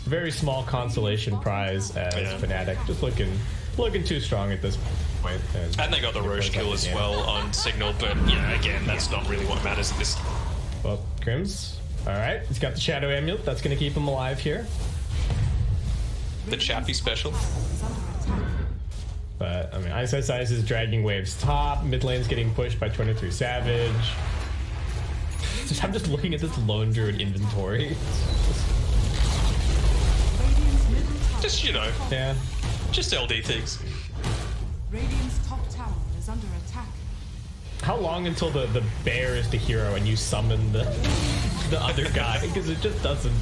I: very small consolation prize as Fnatic just looking looking too strong at this point.
E: And they got the Roche kill as well on Signal, but yeah, again, that's not really what matters at this.
I: Well, Crims, all right, he's got the Shadow Amulet. That's going to keep him alive here.
E: The Chappie special.
I: But, I mean, Ice is dragging waves top. Mid lane's getting pushed by 23 Savage. I'm just looking at this Lone Druid inventory.
E: Just, you know.
I: Yeah.
E: Just LD things.
D: Radiant's top tower is under attack.
I: How long until the bear is the hero and you summon the other guy? Because it just doesn't.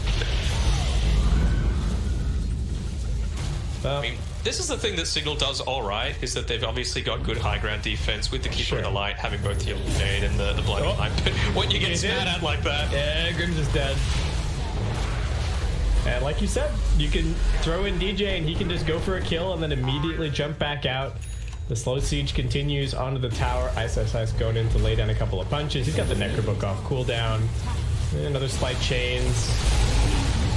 E: I mean, this is the thing that Signal does all right, is that they've obviously got good high ground defense with the Keeper of the Light, having both the Illuminate and the Bloody Light. But when you get spat at like that...
I: Yeah, Grims is dead. And like you said, you can throw in DJ and he can just go for a kill and then immediately jump back out. The slow siege continues onto the tower. Ice going in to lay down a couple of punches. He's got the Necrobook off cooldown. Another slight chains.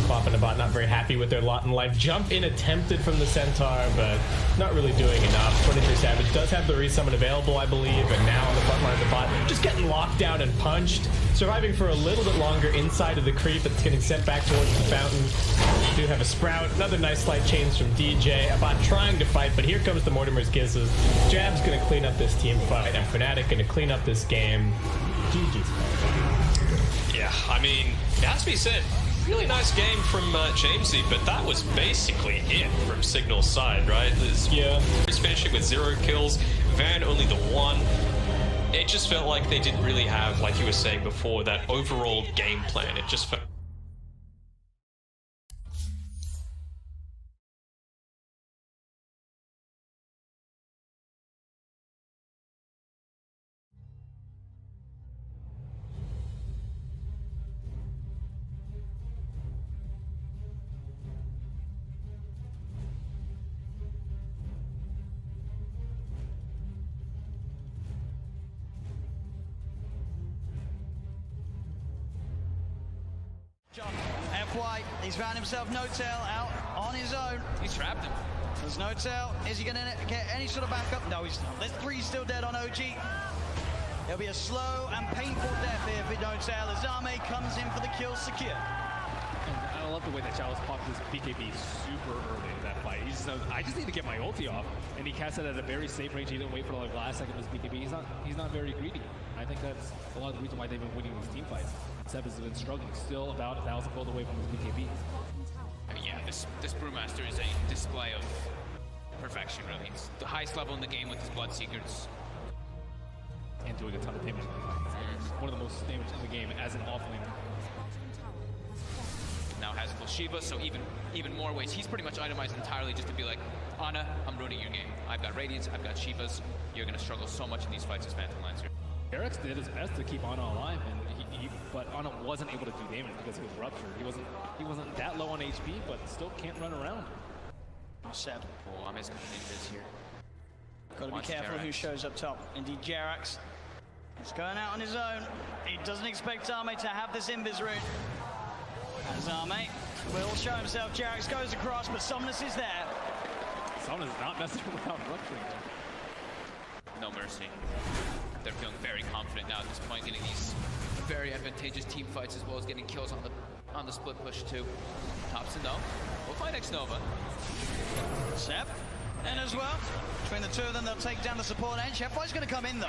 I: Pop and a bot not very happy with their lot in life. Jump in attempted from the Centaur, but not really doing enough. 23 Savage does have the resummon available, I believe, and now on the front line of the bot, just getting locked down and punched. Surviving for a little bit longer inside of the creep, but it's getting sent back towards the fountain. Do have a Sprout. Another nice slight chains from DJ. A bot trying to fight, but here comes the Mortimer's Kisses. Jab's gonna clean up this team fight, and Fnatic gonna clean up this game. GG's.
E: Yeah, I mean, it has to be said, really nice game from Jamesy, but that was basically it from Signal's side, right? Yeah. He's finishing with 0 kills, Van only the 1. It just felt like they didn't really have, like you were saying before, that overall game plan. It just felt...
A: FY, he's found himself No-Tail out on his own.
B: He's trapped him.
A: There's No-Tail. Is he going to get any sort of backup? No, he's not. There's 3 still dead on OG. It'll be a slow and painful death here for No-Tail as Zame comes in for the kill secure.
C: And I love the way that Chalice popped his BKB super early in that fight. He just knows, I just need to get my ulti off, and he cast it at a very safe range. He didn't wait for the last second of his BKB. He's not very greedy. I think that's a lot of the reason why they've been winning these team fights. Seb has been struggling, still about 1,000 gold away from his BKB.
B: I mean, yeah, this Brewmaster is a display of perfection, really. It's the highest level in the game with his Bloodseekers.
C: And doing a ton of damage. One of the most damage in the game as an offlaner.
B: Now has full Shiva, so even more ways. He's pretty much itemized entirely just to be like, Ana, I'm ruining your game. I've got Radiance, I've got Shivas. You're going to struggle so much in these fights as Phantom Lancer.
C: Eric's did his best to keep Ana alive, and but Ana wasn't able to do damage because he was ruptured. He wasn't that low on HP, but still can't run around.
A: Seb.
B: Oh, I'm as ninjas here.
A: Got to be careful who shows up top. Indeed, Jerax. He's going out on his own. He doesn't expect Zame to have this invis rune. And Zame will show himself. Jerax goes across, but Somnus is there.
C: Somnus is not messing around rupturing.
B: No mercy. They're feeling very confident now at this point, getting these very advantageous team fights as well as getting kills on the split push too. Thompson though, we'll find X-Nova.
A: Seb, and as well, between the two of them, they'll take down the support edge. FY's going to come in though.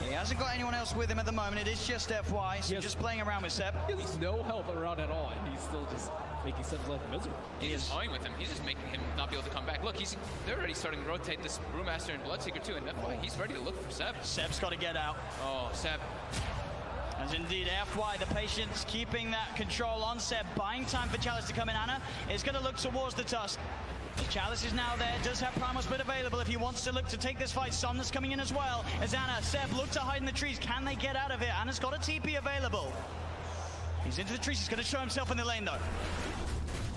A: He hasn't got anyone else with him at the moment. It is just FY, so just playing around with Seb.
C: He has no help around at all, and he's still just making Seb's life miserable.
B: He's just toying with him. He's just making him not be able to come back. Look, they're already starting to rotate this Brewmaster and Bloodseeker too, and FY, he's ready to look for Seb.
A: Seb's got to get out.
B: Oh, Seb.
A: As indeed FY, the patience keeping that control on Seb, buying time for Chalice to come in. Ana is going to look towards the Tusk. The Chalice is now there, does have Primal Split available if he wants to look to take this fight. Somnus coming in as well. As Ana, Seb look to hide in the trees. Can they get out of it? Ana's got a TP available. He's into the trees, he's going to show himself in the lane though.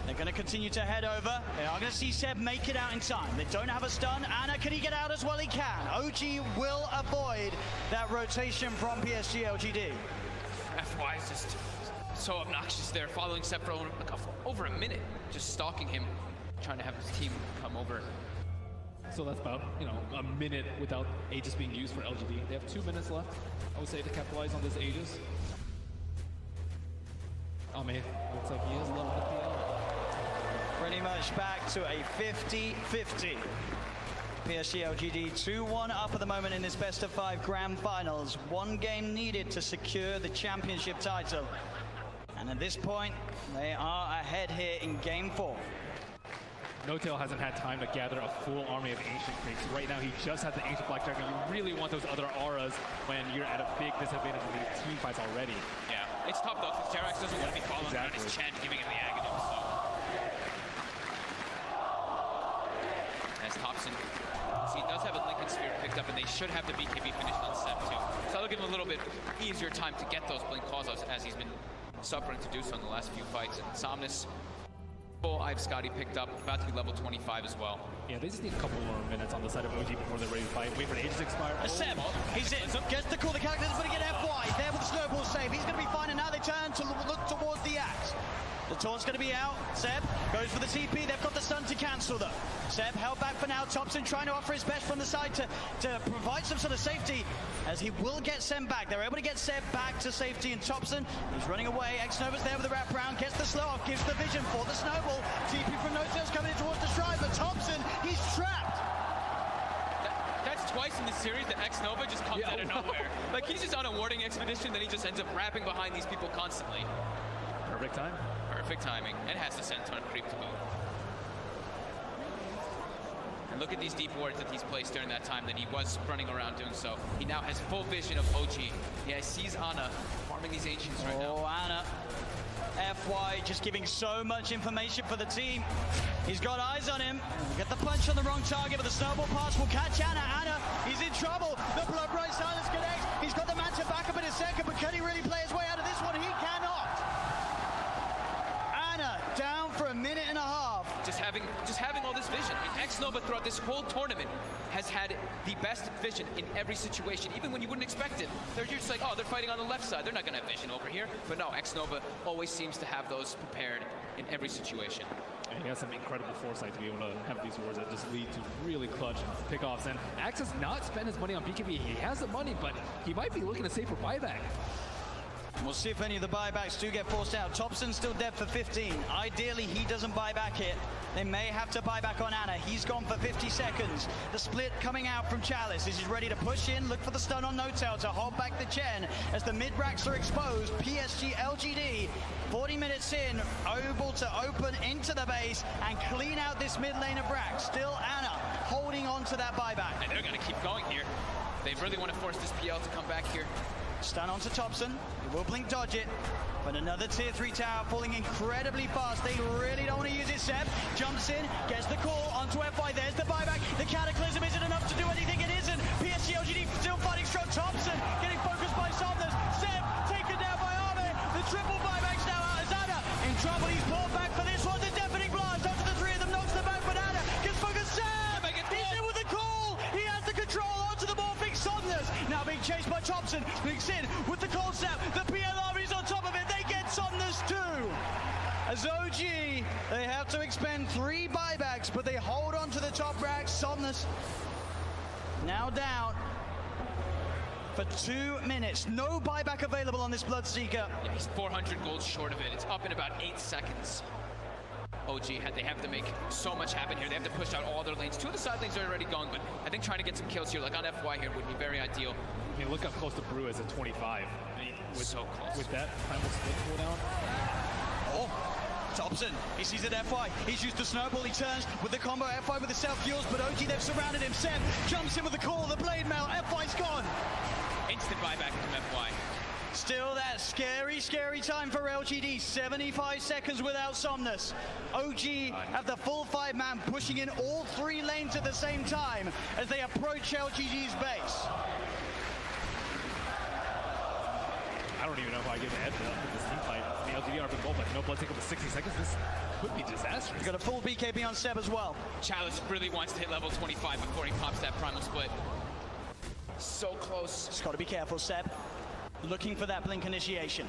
A: They're going to continue to head over. They are going to see Seb make it out in time. They don't have a stun. Ana, can he get out as well? He can. OG will avoid that rotation from PSG LGD.
B: FY is just so obnoxious there, following Seb for over a minute, just stalking him, trying to have his team come over.
C: So that's about, you know, a minute without Aegis being used for LGD. They have 2 minutes left, I would say, to capitalize on this Aegis. Oh man, looks like he is level with the
A: Pretty much back to a 50-50. PSG LGD 2-1 up at the moment in this best of 5 grand finals. 1 game needed to secure the championship title. And at this point, they are ahead here in game 4.
C: N0tail hasn't had time to gather a full army of Ancient Creeps. Right now, he just has the Ancient Black Dragon. You really want those other auras when you're at a big disadvantage in these team fights already.
B: Yeah, it's tough though, because Jerax doesn't want to be following around his Chen, giving him the Aghanim, so. As Thompson, see, he does have a Lincoln Sphere picked up, and they should have the BKB finished on Seb too. So that'll give him a little bit easier time to get those blink calls out, as he's been suffering to do so in the last few fights. And Somnus, I've Scotty picked up, about to be level 25 as well.
C: Yeah, they just need a couple more minutes on the side of OG before they're ready to fight. Wait for the Aegis to expire.
A: Seb, he's in, gets the call, the character's going to get FY, there with the snowball save, he's going to be fine, and now they turn to look towards the axe. The taunt's going to be out, Seb goes for the TP, they've got the stun to cancel though. Seb held back for now, Thompson trying to offer his best from the side to provide some sort of safety, as he will get Seb back. They're able to get Seb back to safety, and Thompson, he's running away. X-Nova's there with the wraparound, gets the slow off, gives the vision for the snowball. TP from N0tail's coming in towards the shrine, but Thompson, he's trapped.
B: That's twice in this series that X-Nova just comes out of nowhere. Like, he's just on a warding expedition, then he just ends up wrapping behind these people constantly.
C: Perfect time.
B: Perfect timing, and has the Senton creep to boot. And look at these deep wards that he's placed during that time that he was running around doing so. He now has full vision of OG. Yeah, he sees Ana farming these Ancients right now.
A: Oh, Ana. FY just giving so much information for the team. He's got eyes on him. Get the punch on the wrong target, but the snowball pass will catch Ana. Ana, he's in trouble. The blood bright silence connects. He's got the man to back up in a second, but can he really play his way out of this one? He cannot. Ana down for a minute and a half.
B: Just having all this vision. And X-Nova throughout this whole tournament has had the best vision in every situation, even when you wouldn't expect it. They're just like, oh, they're fighting on the left side. They're not going to have vision over here. But no, X-Nova always seems to have those prepared in every situation.
C: And he has some incredible foresight to be able to have these wars that just lead to really clutch pickoffs. And Axe has not spent his money on BKB. He has the money, but he might be looking to save for buyback.
A: We'll see if any of the buybacks do get forced out. Thompson's still dead for 15. Ideally, he doesn't buy back here. They may have to buy back on Ana. He's gone for 50 seconds. The split coming out from Chalice. He's ready to push in, look for the stun on N0tail to hold back the Chen. As the mid-racks are exposed, PSG LGD, 40 minutes in, able to open into the base and clean out this mid lane of racks. Still Ana holding on to that buyback.
B: And they're going to keep going here. They really want to force this PL to come back here.
A: Stun onto Thompson. He will blink dodge it. But another tier 3 tower falling incredibly fast. They really don't want to use it. Seb jumps in, gets the call onto FY. There's the buyback. The Cataclysm isn't enough to do anything. It isn't. PSG LGD still fighting strong. Thompson getting focused by Somnus. Seb taken down by Arme. The triple buybacks now out as Ana in trouble. He's pulled back for this one. The deafening blast onto the 3 of them. Knocks them back, but Ana gets focused. Seb! He's in with the call. He has the control onto the morphing Somnus. Now being chased by Thompson. Blinks in with the cold snap. The PL army's on top of it. They get Somnus too. As OG, they have to expend 3 buybacks, but they hold on to the top rack. Somnus now down for 2 minutes. No buyback available on this Bloodseeker.
B: Yeah, he's 400 gold short of it. It's up in about 8 seconds. OG, they have to make so much happen here. They have to push out all their lanes. 2 of the side lanes are already gone, but I think trying to get some kills here, like on FY here, would be very ideal.
C: I mean, look how close to Brew is at 25. I mean,
B: So close.
C: With that primal split cooldown.
A: Oh, Thompson, he sees it FY. He's used the snowball. He turns with the combo FY with the self-fuels, but OG, they've surrounded him. Seb jumps in with the call, the blade mail. FY's gone.
B: Instant buyback from FY.
A: Still that scary, scary time for LGD. 75 seconds without Somnus. OG have the full 5-man pushing in all 3 lanes at the same time as they approach LGD's base.
C: I don't even know if I give a head up with this team fight. The LGD are goal, but no blood take up to 60 seconds. This could be disastrous.
A: He's got a full BKB on Seb as well.
B: Chalice really wants to hit level 25 before he pops that primal split. So close.
A: Just got to be careful, Seb. Looking for that blink initiation.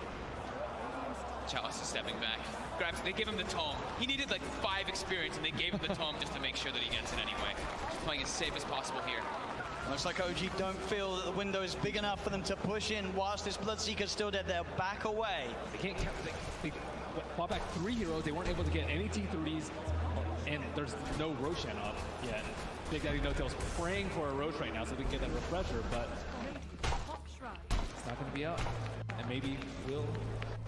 B: Chalice is stepping back. They give him the tome. He needed like 5 experience, and they gave him the tome just to make sure that he gets it anyway. Just playing as safe as possible here.
A: Looks like OG don't feel that the window is big enough for them to push in whilst this Bloodseeker's still dead. They'll back away.
C: They can't count. They fought back 3 heroes. They weren't able to get any T3s, and there's no Roshan up yet. Big Daddy No-Tail's praying for a Rosh right now so they can get that refresher, but it's not going to be up. And maybe we'll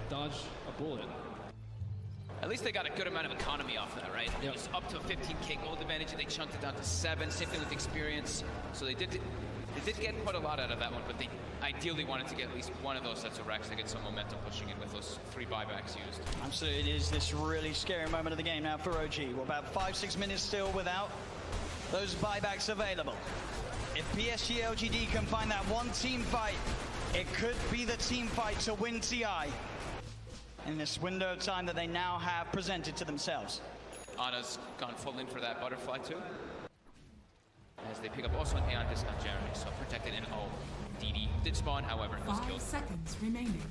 C: dodge a bullet.
B: At least they got a good amount of economy off that, right? It was up to a 15k gold advantage, and they chunked it down to 7. Same thing with experience. So they did get quite a lot out of that one, but they ideally wanted to get at least one of those sets of racks to get some momentum pushing in with those 3 buybacks used.
A: Absolutely, it is this really scary moment of the game now for OG. We're about 5-6 minutes still without those buybacks available. If PSG LGD can find that one team fight, it could be the team fight to win TI in this window of time that they now have presented to themselves.
B: Ana's gone full in for that butterfly too. As they pick up also an Aeon discount Jeremy, so protected in O. DD did spawn, however, was
D: 5
B: killed.
D: seconds remaining.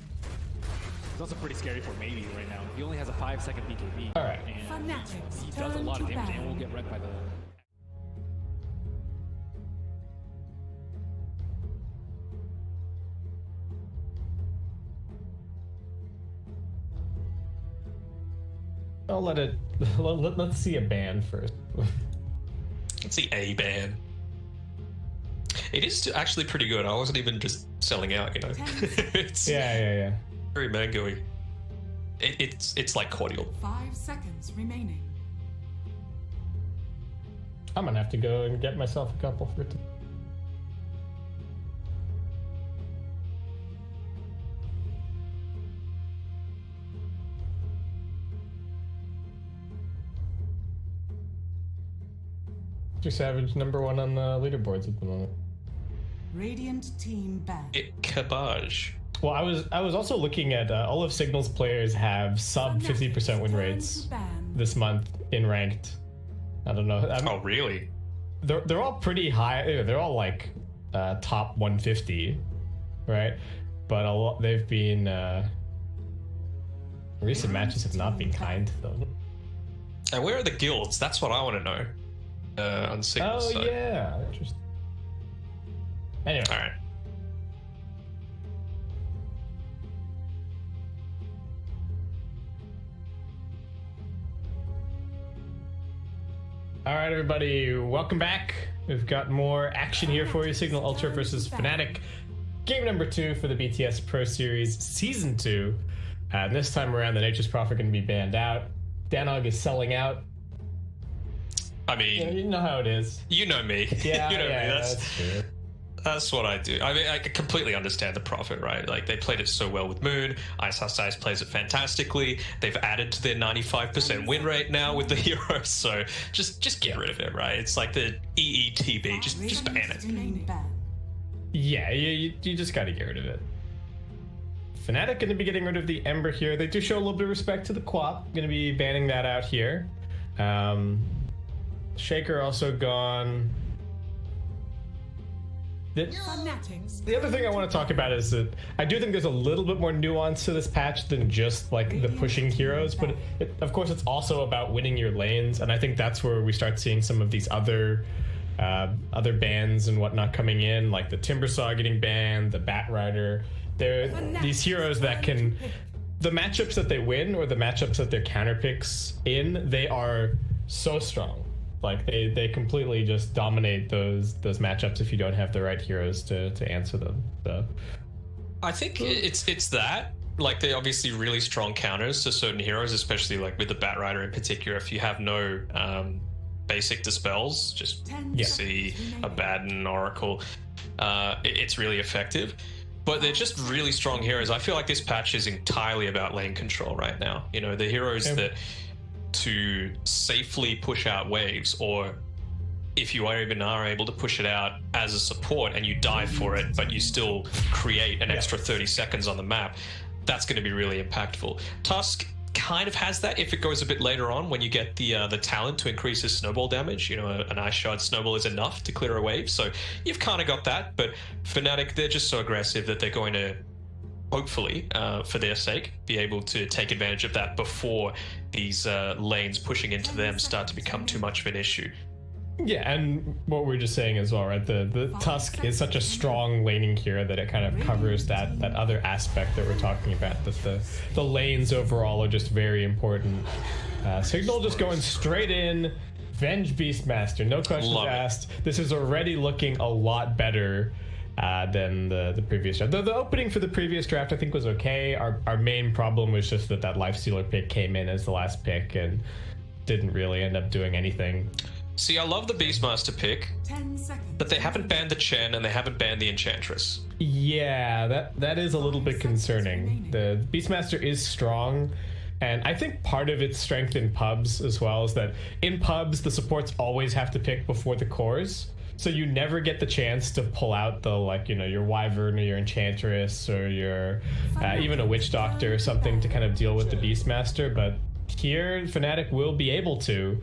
C: It's also pretty scary for Maybe right now. He only has a 5-second BKB.
I: All right.
C: And
D: Fanatics
C: he does a
D: turn
C: lot of
D: to
C: damage
D: ban.
C: and will get wrecked by the...
I: I'll let it. Let's see a ban first.
E: Let's see a ban. It is actually pretty good. I wasn't even just selling out, you know. It's
I: Yeah.
E: very mango-y. It's like cordial.
D: 5 seconds remaining.
I: I'm gonna have to go and get myself a couple for today. Savage #1 on the leaderboards at the moment.
D: Radiant team ban.
E: Cabage.
I: Well, I was also looking at all of Signal's players have sub 50% win rates this month in ranked. I don't know.
E: Oh, really?
I: They're all pretty high. They're all like top 150, right? But they've been recent matches have not been kind to them.
E: And where are the guilds? That's what I want to know. On Signal
I: Oh
E: side.
I: yeah, interesting. Anyway,
E: All right.
I: all right, everybody, welcome back. We've got more action here for you. Signal Ultra versus Fnatic. Game number 2 for the BTS Pro Series Season 2. And this time around, the Nature's Prophet going to be banned out. Danog is selling out.
E: I mean,
I: You know how it is.
E: you know me.
I: Yeah,
E: you know
I: yeah,
E: me.
I: that's true.
E: That's what I do. I mean, I completely understand the Prophet, right? Like, they played it so well with Moon. Ice plays it fantastically. They've added to their 95% win rate now with the heroes. So just get rid of it, right? It's like the EETB. Just ban it.
D: Team ban.
I: Yeah, you just got to get rid of it. Fnatic going to be getting rid of the Ember here. They do show a little bit of respect to the Quap. Going to be banning that out here. Shaker also gone.
D: Fanatics.
I: The other thing I want to talk about is that I do think there's a little bit more nuance to this patch than just like the pushing heroes, but of course it's also about winning your lanes, and I think that's where we start seeing some of these other bans and whatnot coming in, like the Timbersaw getting banned, the Bat Rider. They're these heroes that can, the matchups that they win or the matchups that their counter picks in, they are so strong. Like they completely just dominate those matchups if you don't have the right heroes to answer them. So
E: I think it's that. Like, they're obviously really strong counters to certain heroes, especially like with the Bat Rider in particular. If you have no basic dispels, just see a Baden, Oracle, it's really effective. But they're just really strong heroes. I feel like this patch is entirely about lane control right now. You know, the heroes that to safely push out waves, or if you are able to push it out as a support and you die for it, but you still create an extra 30 seconds on the map, that's going to be really impactful. Tusk kind of has that if it goes a bit later on when you get the talent to increase his snowball damage. You know, an Ice Shard snowball is enough to clear a wave, so you've kind of got that. But Fnatic, they're just so aggressive that they're going to hopefully, for their sake, be able to take advantage of that before these lanes pushing into them start to become too much of an issue.
I: Yeah, and what we were just saying as well, right? The Tusk is such a strong laning hero that it kind of covers that other aspect that we're talking about. That the lanes overall are just very important. Signal just going straight in. Venge Beastmaster, no questions asked. This is already looking a lot better than the previous draft. The opening for the previous draft, I think, was okay. Our main problem was just that Lifestealer pick came in as the last pick and didn't really end up doing anything.
E: See, I love the Beastmaster pick,
D: 10 seconds.
E: but they haven't banned the Chen and they haven't banned the Enchantress.
I: Yeah, that is a little bit concerning. The Beastmaster is strong, and I think part of its strength in pubs as well is that in pubs the supports always have to pick before the cores, so you never get the chance to pull out the, like, you know, your Wyvern or your Enchantress or your even a Witch Doctor or something to kind of deal with the Beastmaster. But here Fnatic will be able to.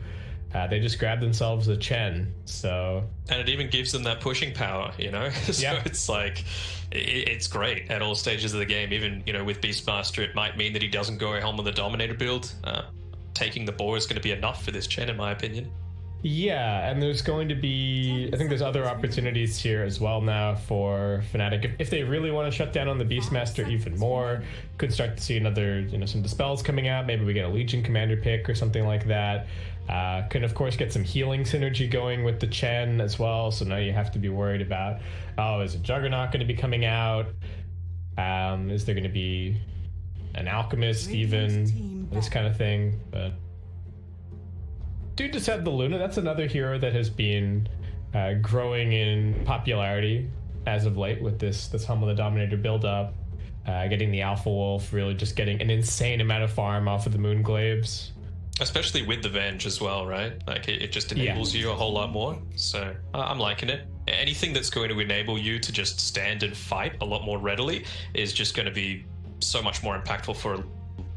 I: They just grabbed themselves a Chen, so...
E: And it even gives them that pushing power, you know? So
I: yeah.
E: It's like, it's great at all stages of the game. Even, you know, with Beastmaster, it might mean that he doesn't go Helm of the Dominator build. Taking the boar is going to be enough for this Chen, in my opinion.
I: Yeah, and there's going to be... I think there's other opportunities here as well now for Fnatic. If they really want to shut down on the Beastmaster even more, could start to see another, you know, some Dispels coming out. Maybe we get a Legion Commander pick or something like that. Can of course get some healing synergy going with the Chen as well, so now you have to be worried about, oh, is a Juggernaut going to be coming out? Is there going to be an Alchemist even? This kind of thing. But dude just had the Luna. That's another hero that has been growing in popularity as of late with this Helm of the Dominator build up. Getting the Alpha Wolf, really just getting an insane amount of farm off of the Moonglaives.
E: Especially with the Venge as well, right? Like, it just enables you a whole lot more. So I'm liking it. Anything that's going to enable you to just stand and fight a lot more readily is just going to be so much more impactful for,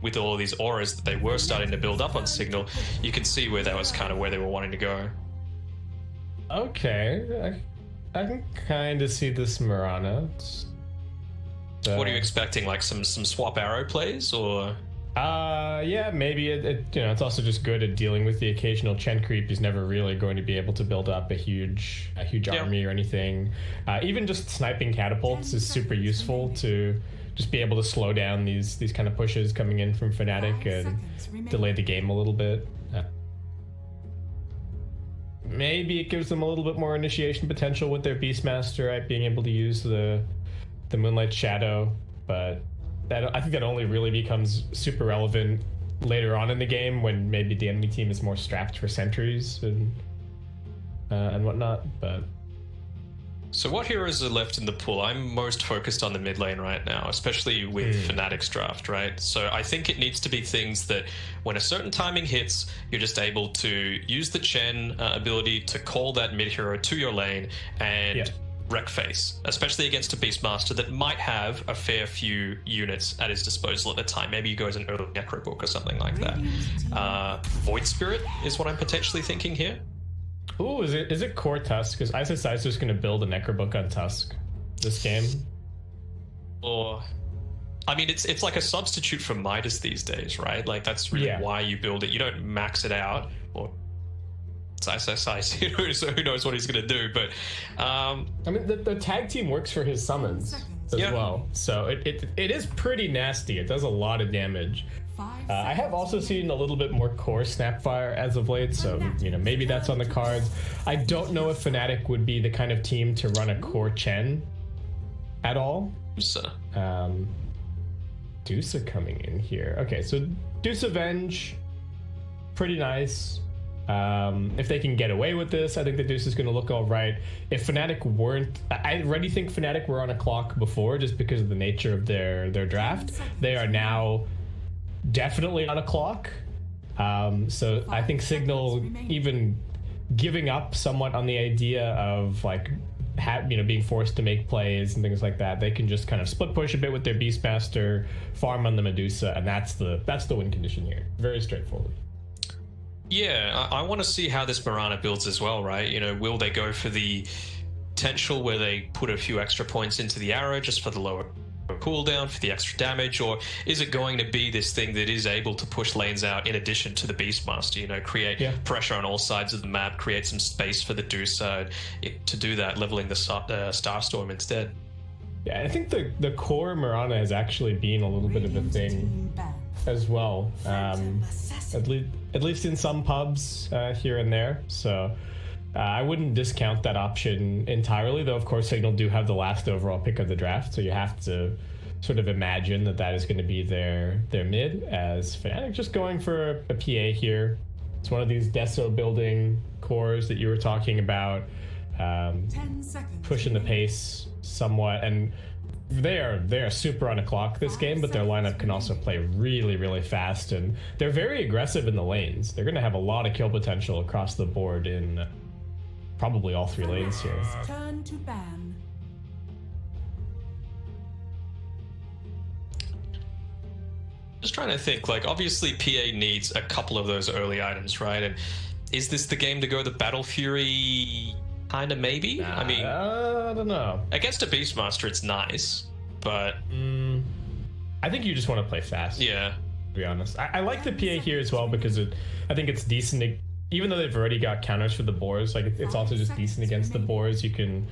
E: with all of these auras that they were starting to build up on Signal. You can see where that was kind of where they were wanting to go.
I: Okay, I can kind of see this Mirana.
E: What are you expecting? Like some swap arrow plays, or?
I: Yeah, maybe it you know, it's also just good at dealing with the occasional Chen creep. He's never really going to be able to build up a huge army or anything. Even just sniping catapults is super useful to just be able to slow down these kind of pushes coming in from Fnatic and delay the game a little bit. Maybe it gives them a little bit more initiation potential with their Beastmaster, right? Being able to use the Moonlight Shadow, but I think that only really becomes super relevant later on in the game when maybe the enemy team is more strapped for sentries and whatnot. But
E: so what heroes are left in the pool? I'm most focused on the mid lane right now, especially with Fnatic's draft, right? So I think it needs to be things that when a certain timing hits, you're just able to use the Chen ability to call that mid hero to your lane and wreck face, especially against a Beastmaster that might have a fair few units at his disposal at the time. Maybe he goes an early Necrobook or something like that. Void Spirit is what I'm potentially thinking here.
I: Ooh, is it core Tusk? Because ISSI is just going to build a Necrobook on Tusk this game.
E: Or, I mean, it's like a substitute for Midas these days, right? Like, that's really why you build it. You don't max it out, or it's ISSI, so who knows what he's going to do. But
I: I mean, the tag team works for his summons as well, so it is pretty nasty. It does a lot of damage. I have also seen a little bit more core Snapfire as of late, so you know, maybe that's on the cards. I don't know if Fnatic would be the kind of team to run a core Chen at all. Dusa coming in here. Okay, so Dusa Venge, pretty nice. If they can get away with this, I think the Deuce is going to look all right. If Fnatic weren't, I already think Fnatic were on a clock before, just because of the nature of their draft. They are now definitely on a clock. So I think Signal even giving up somewhat on the idea of like being forced to make plays and things like that. They can just kind of split push a bit with their Beastmaster, farm on the Medusa, and that's the win condition here. Very straightforward.
E: Yeah, I want to see how this Mirana builds as well, right? You know, will they go for the potential where they put a few extra points into the arrow just for the lower cooldown for the extra damage, or is it going to be this thing that is able to push lanes out in addition to the Beastmaster, you know, create pressure on all sides of the map, create some space for the Dusa to do that, leveling the Starstorm instead?
I: Yeah, I think the core Mirana has actually been a little bit of a thing as well, at least in some pubs here and there. So I wouldn't discount that option entirely, though of course Signal do have the last overall pick of the draft, so you have to sort of imagine that is going to be their mid, as Fnatic just going for a PA here. It's one of these Deso building cores that you were talking about,
D: 10 seconds.
I: pushing the pace somewhat, and they are super on a clock this game, but their lineup can also play really, really fast, and they're very aggressive in the lanes. They're going to have a lot of kill potential across the board in probably all 3 lanes here.
D: Turn to ban.
E: Just trying to think, like, obviously PA needs a couple of those early items, right? And is this the game to go the Battle Fury? Kind of, maybe? I mean,
I: I don't know.
E: Against a Beastmaster, it's nice, but...
I: I think you just want to play fast.
E: Yeah.
I: To be honest. I like the PA here as well, because I think it's decent, even though they've already got counters for the boars, like it's also just decent against the boars. You can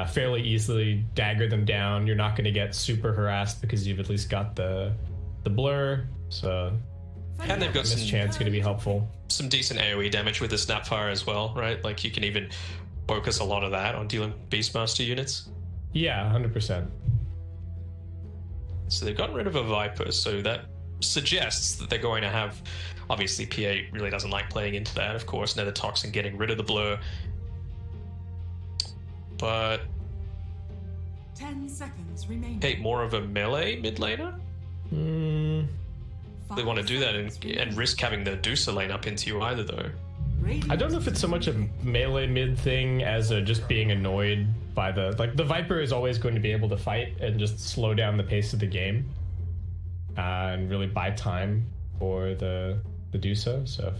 I: fairly easily dagger them down. You're not going to get super harassed because you've at least got the blur, so...
E: And they've got
I: this chance going to be helpful.
E: Some decent AoE damage with the Snapfire as well, right? Like, you can even focus a lot of that on dealing Beastmaster units.
I: Yeah, 100%.
E: So they've gotten rid of a Viper, so that suggests that they're going to have... Obviously, PA really doesn't like playing into that, of course. Nether Toxin getting rid of the blur. But...
D: 10 seconds remaining.
E: Hey, more of a melee mid laner? They want to do that and risk having the Dusa lane up into you either, though.
I: I don't know if it's so much a melee mid thing as just being annoyed by the... Like, the Viper is always going to be able to fight and just slow down the pace of the game. And really buy time for the Dusa, so...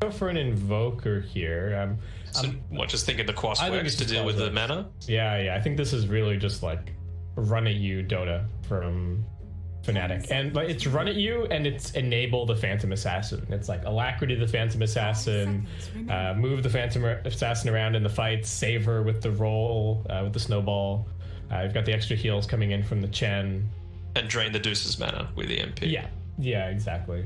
I: Go for an Invoker here.
E: Just thinking the Quas works to deal with the mana?
I: Yeah, I think this is really just, like, run at you Dota from... Fnatic, and like it's run at you and it's enable the Phantom Assassin. It's like Alacrity the Phantom Assassin, move the Phantom Assassin around in the fights, save her with the roll, with the snowball. You've got the extra heals coming in from the Chen,
E: and drain the Deuce's mana with the MP.
I: Yeah, exactly,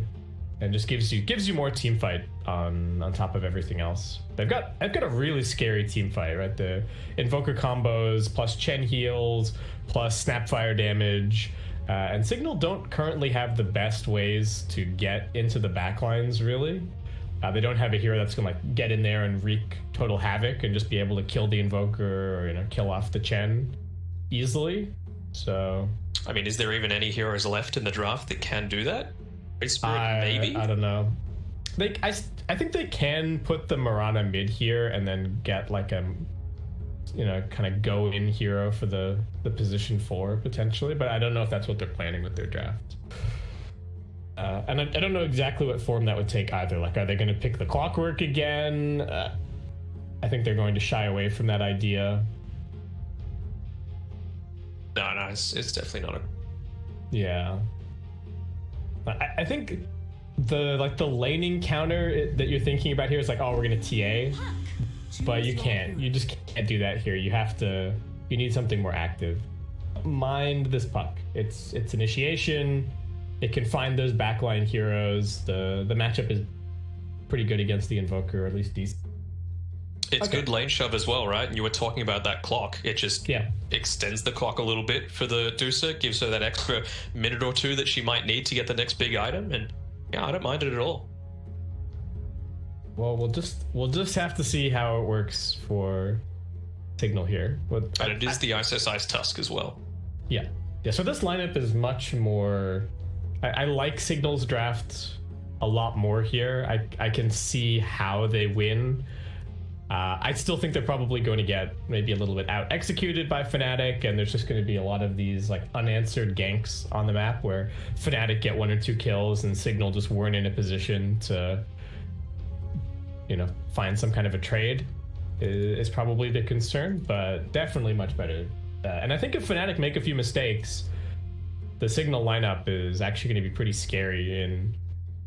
I: and just gives you more team fight on top of everything else. I've got a really scary team fight, right? The Invoker combos plus Chen heals plus Snapfire damage. And Signal don't currently have the best ways to get into the backlines, really. They don't have a hero that's gonna like get in there and wreak total havoc and just be able to kill the Invoker or kill off the Chen easily. So,
E: I mean, is there even any heroes left in the draft that can do that? Maybe.
I: I don't know. I think they can put the Mirana mid here and then get like a kind of go in hero for the position 4 potentially, but I don't know if that's what they're planning with their draft. And I don't know exactly what form that would take either. Like, are they going to pick the Clockwork again? I think they're going to shy away from that idea.
E: No, it's definitely not a...
I: Yeah. I think the laning counter that you're thinking about here is like, oh, we're going to TA. But you just can't do that here. You need something more active. Mind this puck. It's initiation. It can find those backline heroes. The matchup is pretty good against the Invoker, or at least decent.
E: It's good lane shove as well, right? And you were talking about that clock. It just extends the clock a little bit for the Dusa, gives her that extra minute or two that she might need to get the next big item, and I don't mind it at all.
I: Well, we'll just have to see how it works for Signal here.
E: And it is the Ice Tusk as well.
I: Yeah. So this lineup is much more... I like Signal's draft a lot more here. I can see how they win. I still think they're probably going to get maybe a little bit out executed by Fnatic, and there's just going to be a lot of these like unanswered ganks on the map where Fnatic get 1 or 2 kills and Signal just weren't in a position to find some kind of a trade is probably the concern, but definitely much better. And I think if Fnatic make a few mistakes, the Signal lineup is actually going to be pretty scary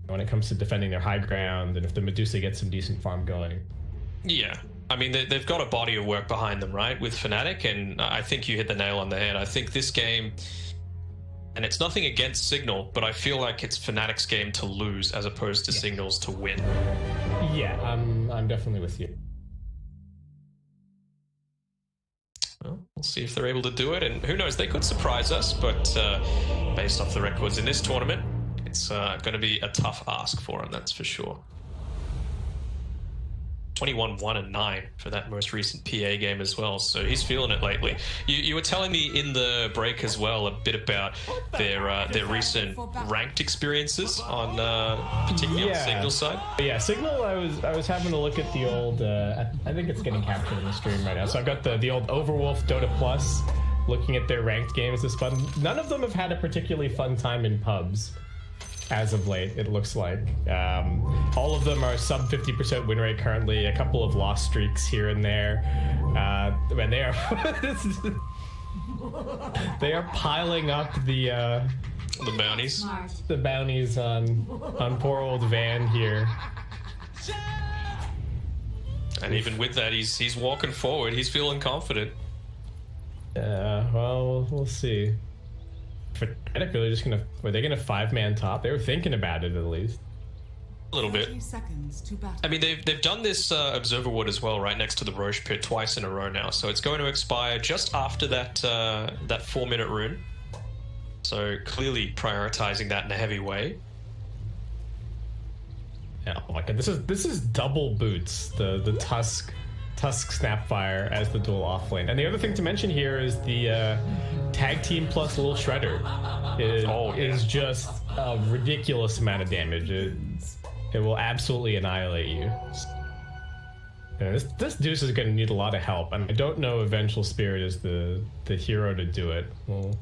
I: when it comes to defending their high ground, and if the Medusa gets some decent farm going.
E: Yeah. I mean, they've got a body of work behind them, right, with Fnatic, and I think you hit the nail on the head. I think this game, and it's nothing against Signal, but I feel like it's Fnatic's game to lose as opposed to Signal's to win.
I: Yeah, I'm definitely with you.
E: Well, we'll see if they're able to do it, and who knows, they could surprise us, but based off the records in this tournament, it's going to be a tough ask for them, that's for sure. 21-1-9 for that most recent PA game as well, so he's feeling it lately. You were telling me in the break as well a bit about their recent ranked experiences on particularly on Signal side.
I: Yeah, Signal. I was having a look at the old. I think it's getting captured in the stream right now. So I've got the old Overwolf Dota Plus. Looking at their ranked games this fun. None of them have had a particularly fun time in pubs. As of late, it looks like. All of them are sub 50% win rate currently, a couple of loss streaks here and there. And they are they are piling up the
E: bounties.
I: The bounties on poor old Van here.
E: And even with that, he's walking forward, he's feeling confident.
I: Well, we'll see. Fnatic really just were they gonna 5-man top? They were thinking about it at least.
E: A little bit. I mean, they've done this Observer Wood as well, right next to the Roche pit twice in a row now. So it's going to expire just after that 4-minute rune. So clearly prioritizing that in a heavy way.
I: Yeah, oh my god, this is double boots. The Tusk Snapfire as the dual offlane. And the other thing to mention here is the tag team plus Little Shredder is just a ridiculous amount of damage. It will absolutely annihilate you. And this Deuce is going to need a lot of help, and I don't know if Vengeful Spirit is the hero to do it. Well,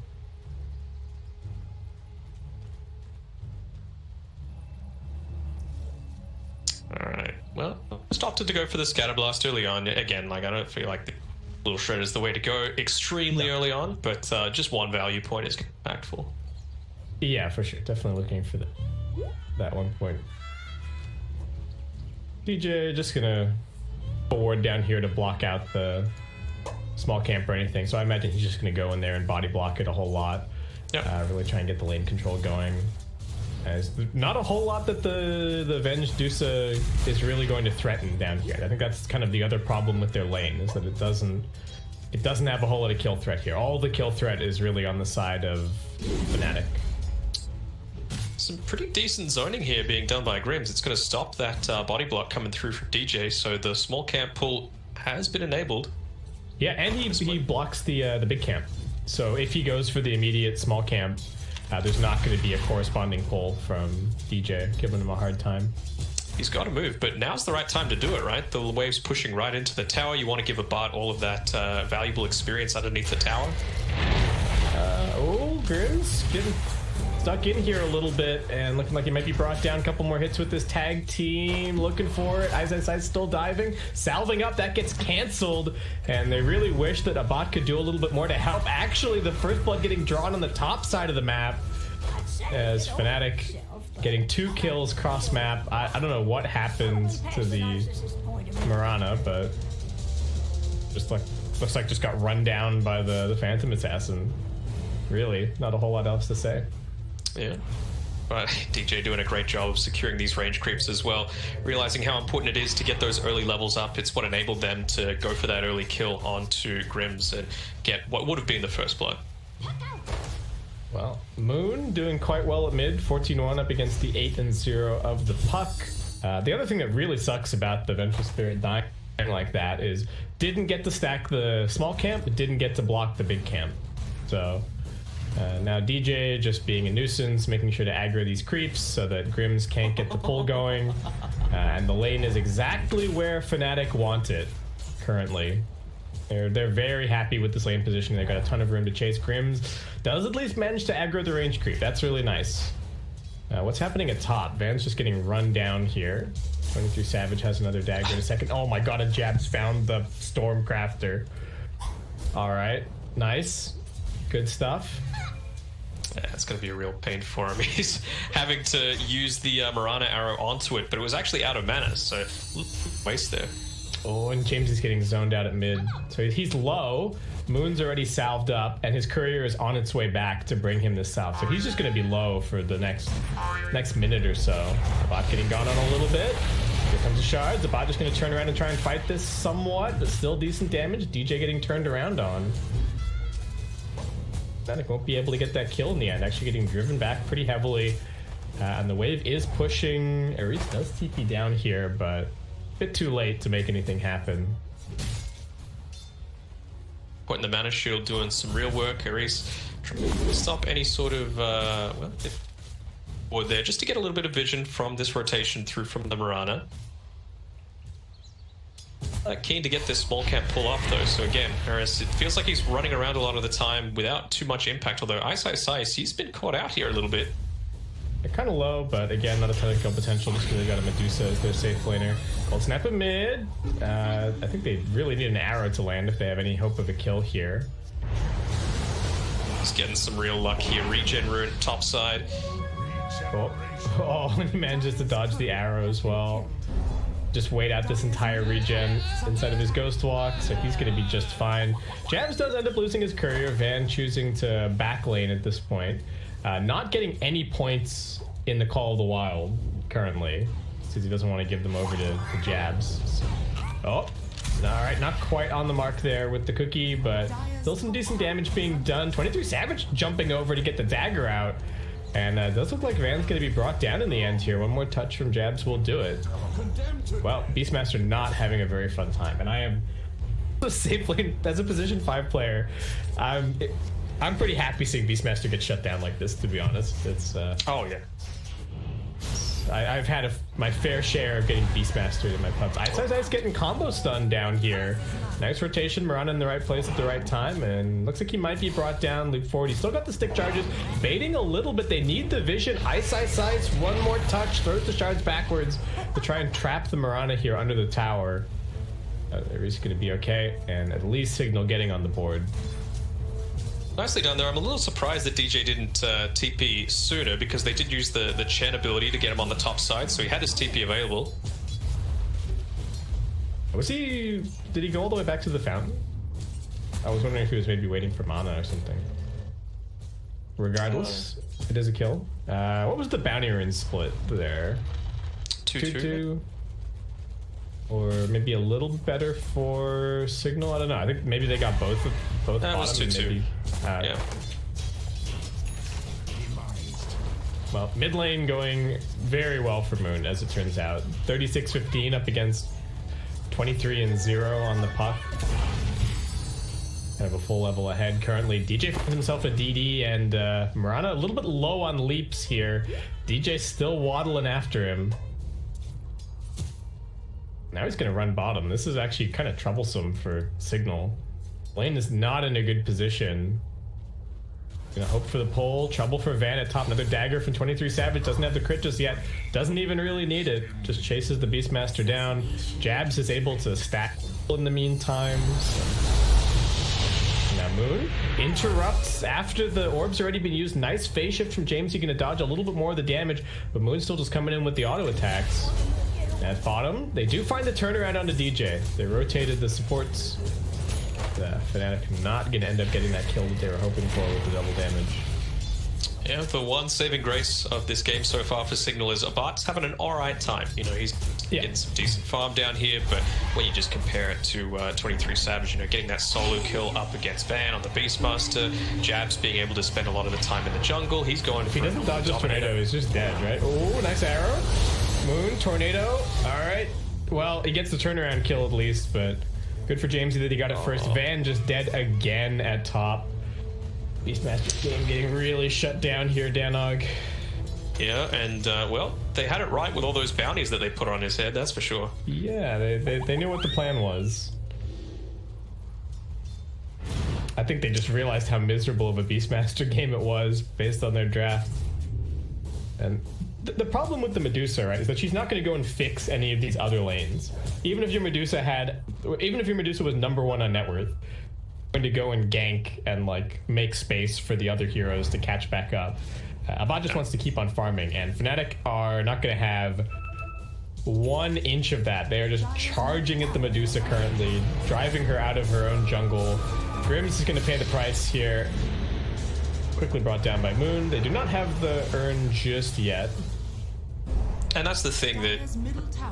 E: Alright, well, just opted to go for the Scatter Blast early on. Again, like, I don't feel like the Little Shredder is the way to go extremely early on, but just one value point is impactful.
I: Yeah, for sure. Definitely looking for that 1 point. DJ just gonna forward down here to block out the small camp or anything, so I imagine he's just gonna go in there and body block it a whole lot.
E: Yeah.
I: Really try and get the lane control going. There's not a whole lot that the Venge Dusa is really going to threaten down here. I think that's kind of the other problem with their lane, is that it doesn't have a whole lot of kill threat here. All the kill threat is really on the side of Fnatic.
E: Some pretty decent zoning here being done by Grims. It's going to stop that body block coming through from DJ, so the small camp pull has been enabled.
I: Yeah, and he blocks the big camp. So if he goes for the immediate small camp, there's not going to be a corresponding pull from DJ, giving him a hard time.
E: He's got to move, but now's the right time to do it, right? The wave's pushing right into the tower. You want to give a Bart all of that valuable experience underneath the tower.
I: Grims getting stuck in here a little bit and looking like he might be brought down. A couple more hits with this tag team. Looking for it. Eyes still diving. Salving up. That gets canceled. And they really wish that a bot could do a little bit more to help. Actually, the first blood getting drawn on the top side of the map as Fnatic getting 2 kills cross map. I don't know what happened to the Mirana, but looks like just got run down by the Phantom Assassin. Really, not a whole lot else to say.
E: Yeah. But DJ doing a great job of securing these range creeps as well, realizing how important it is to get those early levels up. It's what enabled them to go for that early kill onto Grims and get what would have been the first blood.
I: Well, Moon doing quite well at mid, 14-1 up against the 8-0 of the Puck. The other thing that really sucks about the Vengeful Spirit dying like that is didn't get to stack the small camp, but didn't get to block the big camp. So now DJ just being a nuisance, making sure to aggro these creeps so that Grims can't get the pull going. And the lane is exactly where Fnatic want it currently. They're very happy with this lane position. They've got a ton of room to chase. Grims does at least manage to aggro the range creep. That's really nice. What's happening at top? Van's just getting run down here. 23 Savage has another dagger in a second. Oh my god, a Jab's found the Stormcrafter. Alright, nice. Good stuff.
E: Yeah, it's going to be a real pain for him. He's having to use the Mirana arrow onto it, but it was actually out of mana, so waste there.
I: Oh, and James is getting zoned out at mid. So he's low. Moon's already salved up, and his courier is on its way back to bring him this salve. So he's just going to be low for the next minute or so. The bot getting gone on a little bit. Here comes the shards. The bot just going to turn around and try and fight this somewhat, but still decent damage. DJ getting turned around on. Fnatic won't be able to get that kill in the end, actually getting driven back pretty heavily. And the wave is pushing. Ares does TP down here, but a bit too late to make anything happen.
E: Putting the mana shield, doing some real work. Ares trying to stop any sort of ward there, just to get a little bit of vision from this rotation through from the Mirana. Keen to get this small camp pull off though, so again, Ares, it feels like he's running around a lot of the time without too much impact, although Ice, he's been caught out here a little bit.
I: They're kind of low, but again, not a ton of kill potential just because they got a Medusa as their safe laner. Cold snap at mid. I think they really need an arrow to land if they have any hope of a kill here.
E: Just getting some real luck here. Regen rune top side.
I: Oh, and he manages to dodge the arrow as well. Just wait out this entire regen inside of his Ghost Walk, so he's going to be just fine. Jabs does end up losing his courier. Van choosing to back lane at this point. Not getting any points in the Call of the Wild currently, since he doesn't want to give them over to Jabs. Oh, alright, not quite on the mark there with the cookie, but still some decent damage being done. 23 Savage jumping over to get the dagger out. And it does look like Van's going to be brought down in the end here. One more touch from Jabs will do it. Well, Beastmaster not having a very fun time. And I am the safe lane as a position 5 player. I'm pretty happy seeing Beastmaster get shut down like this, to be honest. It's
E: oh yeah.
I: I've had my fair share of getting Beastmastered in my pubs. Ice getting combo stunned down here. Nice rotation, Mirana in the right place at the right time, and looks like he might be brought down. Loop forward, he's still got the stick charges, baiting a little bit. They need the vision. Ice, one more touch, throws the shards backwards to try and trap the Mirana here under the tower. He's going to be okay, and at least Signal getting on the board.
E: Nicely done there. I'm a little surprised that DJ didn't TP sooner, because they did use the Chen ability to get him on the top side, so he had his TP available.
I: Did he go all the way back to the fountain? I was wondering if he was maybe waiting for mana or something. Regardless, it is a kill. What was the bounty rune split there? 2-2. Or maybe a little better for Signal. I don't know. I think maybe they got both.
E: That was 2-2. Yeah.
I: Well, mid lane going very well for Moon, as it turns out. 36-15 up against 23-0 on the puck. Kind of a full level ahead currently. DJ finds himself a DD, and Mirana a little bit low on leaps here. DJ still waddling after him. Now he's going to run bottom. This is actually kind of troublesome for Signal. Lane is not in a good position. Gonna hope for the pull. Trouble for Van at top. Another dagger from 23 Savage. Doesn't have the crit just yet. Doesn't even really need it. Just chases the Beastmaster down. Jabs is able to stack in the meantime. Now Moon interrupts after the orb's already been used. Nice phase shift from James. He's gonna dodge a little bit more of the damage, but Moon's still just coming in with the auto attacks. At bottom, they do find the turnaround onto DJ. They rotated the supports. Fnatic not going to end up getting that kill that they were hoping for with the double damage.
E: Yeah, the one saving grace of this game so far for Signal is Abart's having an alright time. You know, he's getting some decent farm down here, but when you just compare it to 23 Savage, you know, getting that solo kill up against Van on the Beastmaster, Jabs being able to spend a lot of the time in the jungle, he's going
I: if he doesn't dodge this tornado, he's just dead, right? Oh, nice arrow. Moon, tornado. Alright. Well, he gets the turnaround kill at least, but good for Jamesy that he got it first. Van just dead again at top. Beastmaster's game getting really shut down here, Danog.
E: Yeah, and well, they had it right with all those bounties that they put on his head, that's for sure.
I: Yeah, they knew what the plan was. I think they just realized how miserable of a Beastmaster game it was based on their draft. And the problem with the Medusa, right, is that she's not going to go and fix any of these other lanes. Even if your Medusa was #1 on net worth, to go and gank and like make space for the other heroes to catch back up. Abad just wants to keep on farming, and Fnatic are not going to have 1 inch of that. They are just charging at the Medusa currently, driving her out of her own jungle. Grims is going to pay the price here. Quickly brought down by Moon. They do not have the urn just yet.
E: And that's the thing that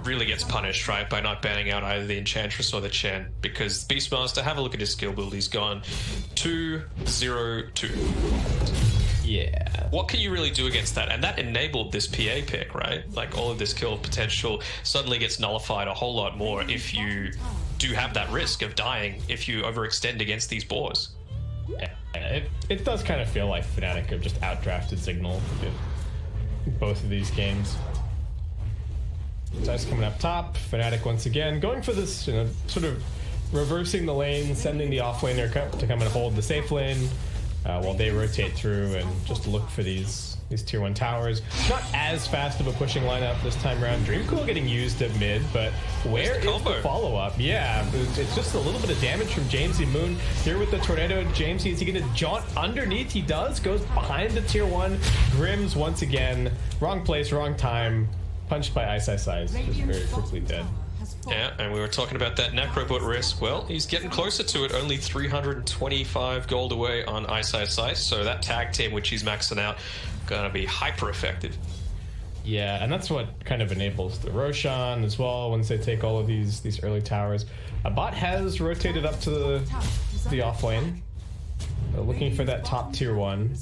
E: really gets punished, right, by not banning out either the Enchantress or the Chen, because Beastmaster, have a look at his skill build, he's gone 2-0-2.
I: Yeah.
E: What can you really do against that? And that enabled this PA pick, right? Like, all of this kill potential suddenly gets nullified a whole lot more if you do have that risk of dying if you overextend against these boars.
I: Yeah, it does kind of feel like Fnatic have just outdrafted Signal in both of these games. Dice coming up top. Fnatic once again going for this, sort of reversing the lane, sending the offlaner to come and hold the safe lane while they rotate through and just look for these tier 1 towers. Not as fast of a pushing lineup this time around. Dreamcool getting used at mid, but where is the follow-up? Yeah, it's just a little bit of damage from Jamesy. Moon here with the tornado. Jamesy, is he going to jaunt underneath? He does. Goes behind the tier 1. Grims once again. Wrong place, wrong time. Punched by Ice. Just very quickly dead.
E: Yeah, and we were talking about that Necrobot risk. Well, he's getting closer to it, only 325 gold away on Ice. So that tag team, which he's maxing out, gonna be hyper effective.
I: Yeah, and that's what kind of enables the Roshan as well once they take all of these early towers. A bot has rotated up to the off lane. Looking for that top tier 1.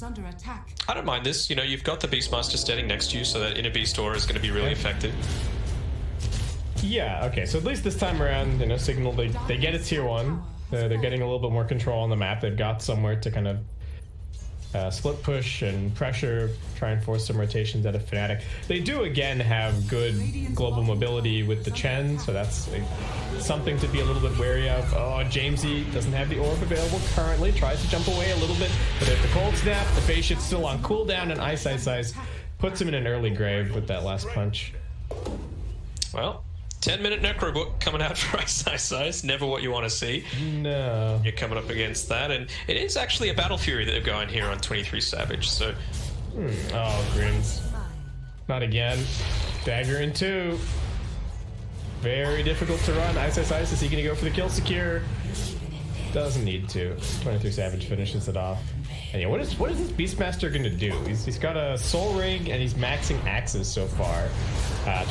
E: I don't mind this. You've got the Beastmaster standing next to you, so that inner beast aura is going to be really effective.
I: Yeah, okay, so at least this time around, Signal, they get a tier 1. They're getting a little bit more control on the map. They've got somewhere to kind of split push and pressure, try and force some rotations out of Fnatic. They do again have good global mobility with the Chen, so that's something to be a little bit wary of. Oh, Jamesy doesn't have the orb available currently, tries to jump away a little bit, but at the cold snap, the Phase Shift's still on cooldown, and Ice puts him in an early grave with that last punch.
E: Well, 10-minute Necrobot coming out for Ice. Never what you want to see.
I: No.
E: You're coming up against that, and it is actually a Battle Fury that they're going here on 23 Savage, so...
I: Oh, Grims. Not again. Dagger in 2. Very difficult to run. Ice. Is he going to go for the kill secure? Doesn't need to. 23 Savage finishes it off. And yeah, what is this Beastmaster going to do? He's got a Soul Ring, and he's maxing axes so far.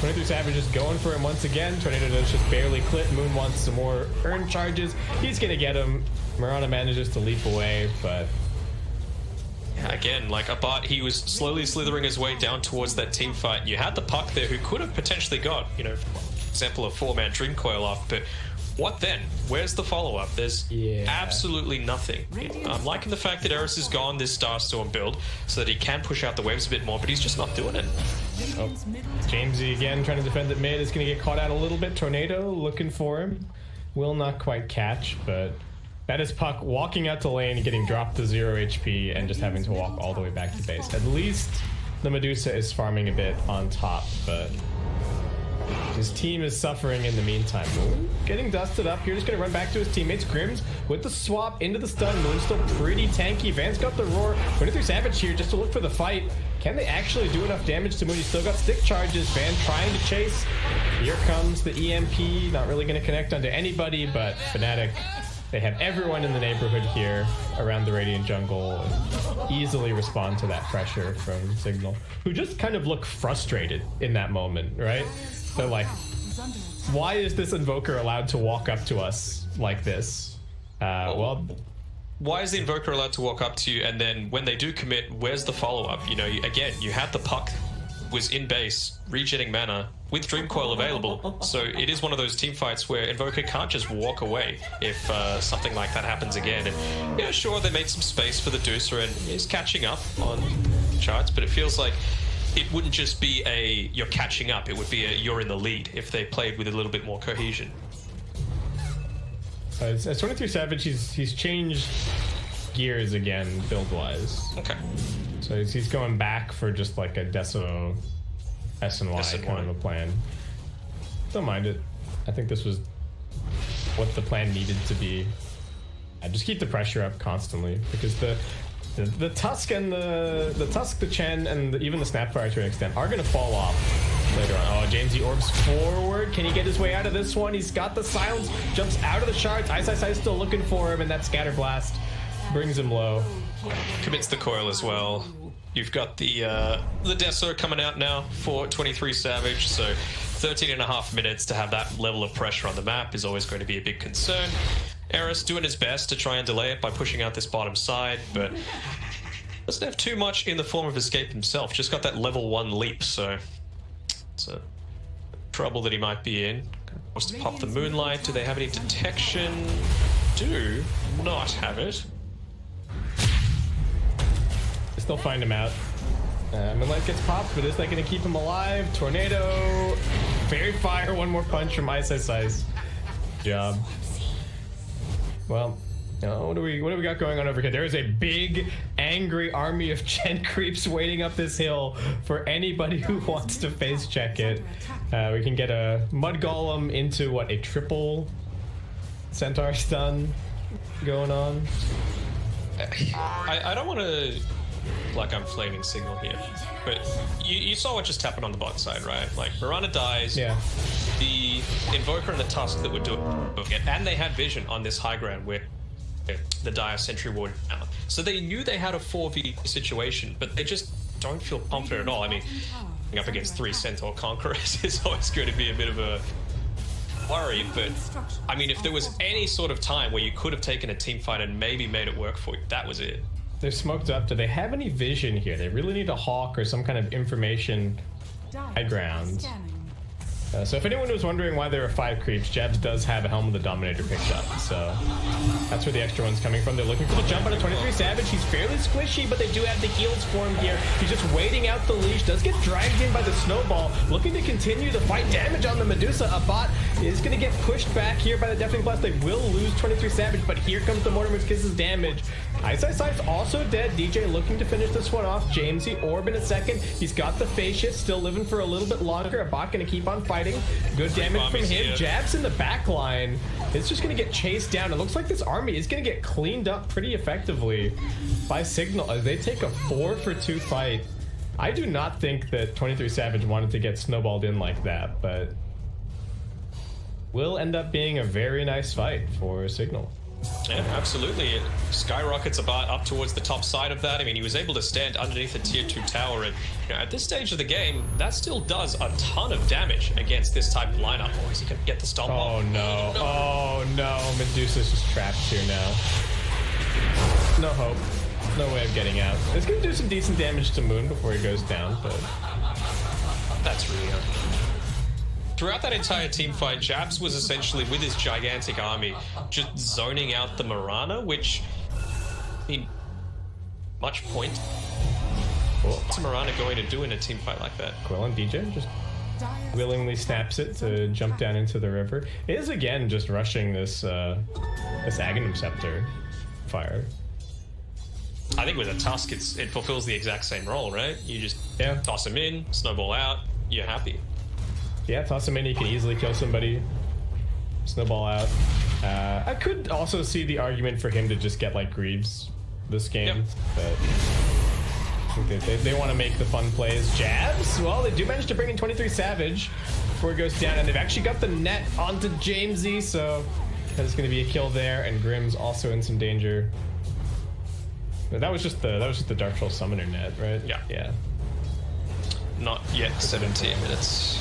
I: 23 Savage is going for him once again. Tornado does just barely clip. Moon wants some more urn charges. He's going to get him. Mirana manages to leap away, but...
E: Again, like a bot, he was slowly slithering his way down towards that team fight. You had the Puck there who could have potentially got, for example, a 4-man Dream Coil off, but what then? Where's the follow-up? There's absolutely nothing. I'm liking the fact that Eris is gone this Starstorm build so that he can push out the waves a bit more, but he's just not doing it.
I: Oh. Jamesy again trying to defend at mid is going to get caught out a little bit. Tornado looking for him. Will not quite catch, but that is Puck walking out to lane, getting dropped to 0 HP, and just having to walk all the way back to base. At least the Medusa is farming a bit on top, but his team is suffering in the meantime. Moon getting dusted up here, just gonna run back to his teammates. Grims with the swap into the stun. Moon's still pretty tanky. Van's got the roar. 23 Savage here just to look for the fight. Can they actually do enough damage to Moon? He's still got stick charges. Van trying to chase. Here comes the EMP. Not really gonna connect onto anybody, but Fnatic, they have everyone in the neighborhood here around the Radiant jungle. Easily respond to that pressure from Signal, who just kind of look frustrated in that moment, right? They're like, why is this Invoker allowed to walk up to us like this? Well,
E: why is the Invoker allowed to walk up to you, and then when they do commit, where's the follow-up? Again, you had the Puck, was in base, regenerating mana, with Dream Coil available, so it is one of those team fights where Invoker can't just walk away if something like that happens again. And yeah, sure, they made some space for the Deucer, and he's catching up on charts, but it feels like it wouldn't just be a you're catching up, it would be a you're in the lead if they played with a little bit more cohesion.
I: As 23 Savage, he's changed gears again build-wise.
E: Okay.
I: So he's going back for just like a Deso SNY kind of a plan. Don't mind it. I think this was what the plan needed to be. Just keep the pressure up constantly, because the Tusk and the Tusk, the Chen, and even the Snapfire to an extent are gonna fall off later on. Oh, Jamesy orbs forward. Can he get his way out of this one? He's got the silence, jumps out of the shards. Ice is still looking for him, and that scatter blast brings him low.
E: Commits the coil as well. You've got the Deso coming out now for 23 Savage, so 13.5 minutes to have that level of pressure on the map is always going to be a big concern. Eris doing his best to try and delay it by pushing out this bottom side, but doesn't have too much in the form of escape himself. Just got that level 1 leap, so it's a trouble that he might be in. Wants to pop the Moonlight. Do they have any detection? Do not have it.
I: Still find him out. Moonlight gets popped, but is that going to keep him alive? Tornado, Fairy Fire, one more punch from Ice. Job. Well, what do we got going on over here? There is a big, angry army of Chen creeps waiting up this hill for anybody who wants to face check it. We can get a Mud Golem into what, a triple Centaur stun going on.
E: I don't want to, like, I'm flaming signal here, but you saw what just happened on the bot side, right? Like, Mirana dies,
I: yeah.
E: The Invoker and the Tusk that were doing it, and they had vision on this high ground where the Dire Sentry Ward out. So they knew they had a 4v situation, but they just don't feel confident at all. I mean, up against 3 Centaur Conquerors is always going to be a bit of a worry, but I mean, if there was any sort of time where you could have taken a team fight and maybe made it work for you, that was it.
I: They're smoked up. Do they have any vision here? They really need a hawk or some kind of information high ground. So if anyone was wondering why there are 5 creeps, Jabs does have a Helm of the Dominator picked up, so that's where the extra one's coming from. They're looking for the jump on a 23 Savage. He's fairly squishy, but they do have the heals for him here. He's just waiting out the leash, does get dragged in by the snowball, looking to continue the fight. Damage on the Medusa. A bot is going to get pushed back here by the Deafening Blast. They will lose 23 Savage, but here comes the Mortimer's Kisses damage. Ice also dead. DJ looking to finish this one off. Jamesy orb in a second. He's got the Fascia, still living for a little bit longer. A bot going to keep on fighting. Good damage from him. Jabs in the back line. It's just going to get chased down. It looks like this army is going to get cleaned up pretty effectively by Signal as they take a 4-for-2 fight. I do not think that 23 Savage wanted to get snowballed in like that, but will end up being a very nice fight for Signal.
E: Yeah, absolutely. It skyrockets about up towards the top side of that. I mean, he was able to stand underneath a tier 2 tower, and at this stage of the game, that still does a ton of damage against this type of lineup. Or is he going to get the stomp off?
I: Oh no. Oh no. Medusa's just trapped here now. No hope. No way of getting out. It's going to do some decent damage to Moon before he goes down, but
E: that's really good. Throughout that entire team fight, Jabs was essentially, with his gigantic army, just zoning out the Mirana, which, I mean, much point. What's Mirana going to do in a team fight like that?
I: Quill and DJ just willingly snaps it to jump down into the river. It is, again, just rushing this this Aghanim Scepter fire.
E: I think with a Tusk, it fulfills the exact same role, right? You just toss him in, snowball out, you're happy.
I: Yeah, toss him in, you can easily kill somebody. Snowball out. I could also see the argument for him to just get like Greaves this game, but I think they want to make the fun plays. Jabs? Well, they do manage to bring in 23 Savage before it goes down, and they've actually got the net onto Jamesy, so that's going to be a kill there, and Grimm's also in some danger. That was just the Dark Troll Summoner net, right?
E: Yeah.
I: Yeah.
E: Not yet 17 minutes.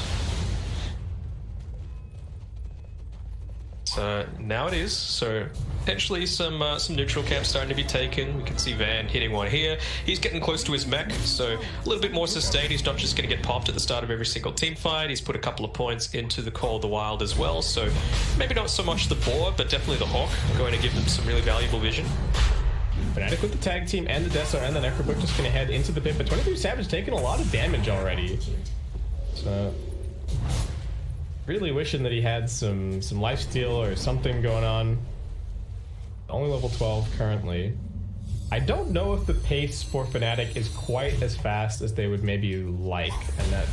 E: So now it is. So potentially some neutral camps starting to be taken. We can see Van hitting one here. He's getting close to his mech, so a little bit more sustained. He's not just going to get popped at the start of every single team fight. He's put a couple of points into the Call of the Wild as well. So maybe not so much the board, but definitely the Hawk going to give them some really valuable vision.
I: Fnatic with the tag team and the Deso and the Necrobook just going to head into the pit, but 23 Savage taking a lot of damage already. So really wishing that he had some lifesteal or something going on. Only level 12 currently. I don't know if the pace for Fnatic is quite as fast as they would maybe like, and that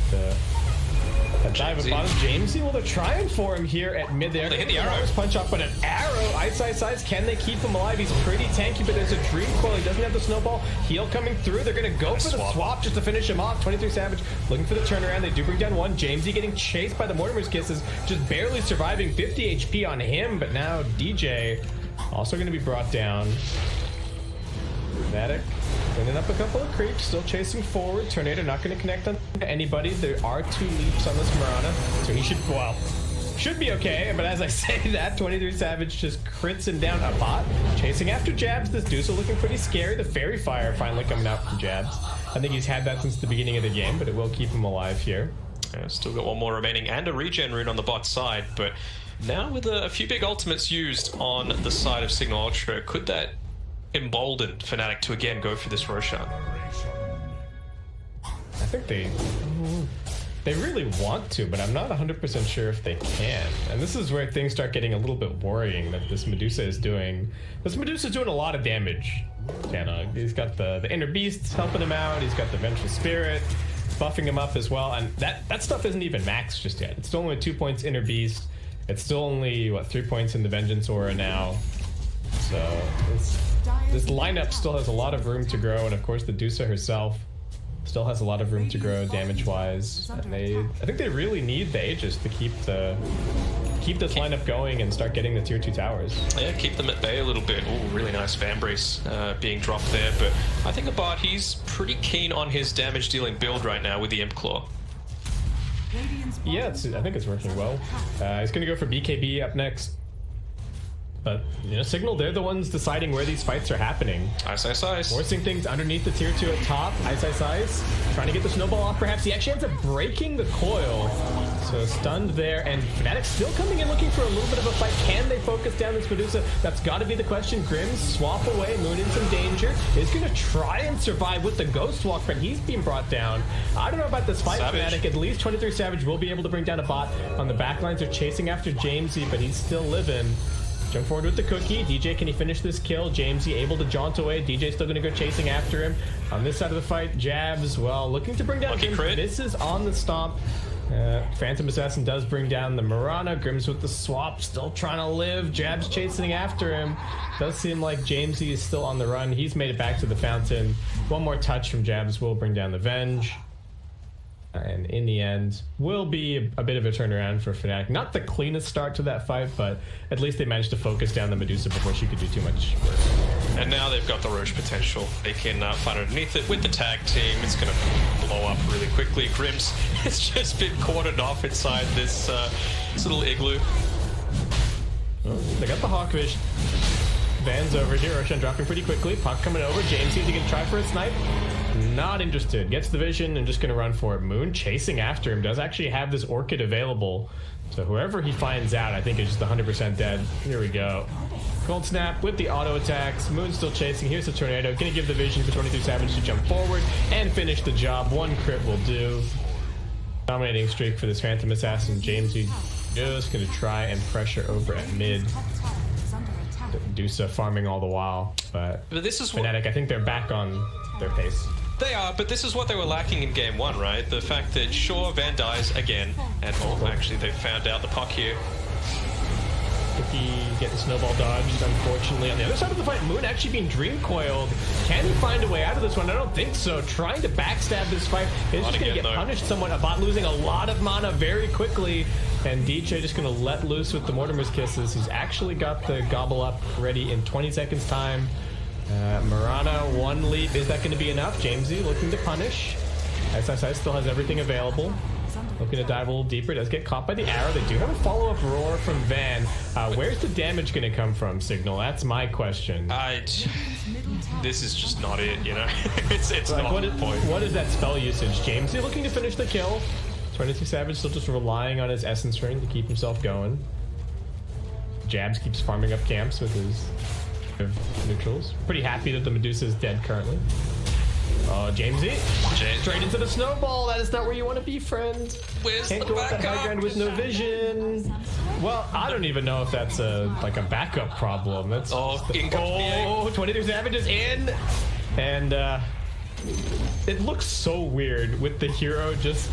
I: A dive at bottom. Jamesy, well, they're trying for him here at mid there.
E: They hit the arrow.
I: Punch off, but an arrow. Ice. Can they keep him alive? He's pretty tanky, but there's a Dream Coil. He doesn't have the snowball. Heal coming through. They're going to go for the swap just to finish him off. 23 Savage looking for the turnaround. They do bring down one. Jamesy getting chased by the Mortimer's Kisses, just barely surviving. 50 HP on him, but now DJ also going to be brought down. Fnatic cleaning up a couple of creeps, still chasing forward. Tornado not going to connect on anybody. There are 2 leaps on this Mirana, so he should be okay. But as I say that, 23 Savage just crits him down a bot. Chasing after Jabs. This Dusa looking pretty scary. The Fairy Fire finally coming out from Jabs. I think he's had that since the beginning of the game, but it will keep him alive here.
E: Still got one more remaining and a regen rune on the bot side, but now with a few big ultimates used on the side of Signal Ultra, could that embolden Fnatic to again go for this Roshan?
I: I think they really want to, but I'm not 100% sure if they can. And this is where things start getting a little bit worrying that this Medusa is doing. This Medusa is doing a lot of damage. He's got the Inner Beast helping him out. He's got the Vengeful Spirit buffing him up as well. And that stuff isn't even maxed just yet. It's still only 2 points Inner Beast. It's still only, 3 points in the Vengeance Aura now. So this lineup still has a lot of room to grow. And of course the Dusa herself still has a lot of room to grow damage-wise. And I think they really need the Aegis to keep this lineup going and start getting the tier 2 towers.
E: Yeah, keep them at bay a little bit. Oh, really nice fan brace being dropped there. But I think Abad, he's pretty keen on his damage-dealing build right now with the Imp Claw.
I: Yeah, I think it's working well. He's going to go for BKB up next. But, Signal, they're the ones deciding where these fights are happening.
E: Ice.
I: Forcing things underneath the tier 2 at top. Ice. Trying to get the snowball off, perhaps. He actually ends up breaking the coil. So stunned there, and Fnatic still coming in looking for a little bit of a fight. Can they focus down this Medusa? That's got to be the question. Grims swap away, Moon in some danger. He's going to try and survive with the Ghost Walk, but he's being brought down. I don't know about this fight, Fnatic. At least 23 Savage will be able to bring down a bot. On the backlines, they're chasing after Jamesy, but he's still living. Jump forward with the cookie. DJ, can he finish this kill? Jamesy able to jaunt away. DJ still going to go chasing after him. On this side of the fight, Jabs, well, looking to bring down Grims. This is on the stomp. Phantom Assassin does bring down the Mirana. Grims with the swap, still trying to live. Jabs chasing after him. Does seem like Jamesy is still on the run. He's made it back to the fountain. One more touch from Jabs will bring down the Venge. And in the end, will be a bit of a turnaround for Fnatic. Not the cleanest start to that fight, but at least they managed to focus down the Medusa before she could do too much work.
E: And now they've got the Roche potential. They can fight underneath it with the tag team. It's going to blow up really quickly. Grims has just been cordoned off inside this little igloo.
I: Oh, they got the Hawk Vision. Van's over here. Roshan dropping pretty quickly. Puck coming over. James, is he going to try for a snipe? Not interested. Gets the vision and just going to run for it. Moon chasing after him. Does actually have this Orchid available. So whoever he finds out, I think is just 100% dead. Here we go. Cold Snap with the auto attacks. Moon still chasing. Here's the Tornado. Going to give the vision for 23 Savage to jump forward and finish the job. One crit will do. Dominating streak for this Phantom Assassin. Jamesy just going to try and pressure over at mid. Dusa farming all the while, but
E: this is
I: Fnatic, I think they're back on their pace.
E: They are, but this is what they were lacking in game 1, right? The fact that, sure, Van dies again, and actually they found out the puck here.
I: Cookie getting snowball dodged, unfortunately. On the other side of the fight, Moon actually being dream coiled. Can he find a way out of this one? I don't think so. Trying to backstab this fight. He's just going to get punished somewhat. Abad losing a lot of mana very quickly. And DJ just going to let loose with the Mortimer's Kisses. He's actually got the gobble up ready in 20 seconds time. Mirana, one leap. Is that going to be enough? Jamesy looking to punish. SSI still has everything available. Looking to dive a little deeper. Does get caught by the arrow. They do have a follow-up roar from Van. Where's the damage going to come from, Signal? That's my question.
E: This is just not it, you know? it's like, not the point.
I: What is that spell usage? Jamesy looking to finish the kill. 22 Savage still just relying on his Essence Ring to keep himself going. Jabs keeps farming up camps with his neutrals. Pretty happy that the Medusa is dead currently. Jamesy. Straight into the snowball. That is not where you want to be, friend. Can't go up the high ground with no vision. Well, I don't even know if that's like a backup problem. That's
E: 23
I: Savage is in. And it looks so weird with the hero just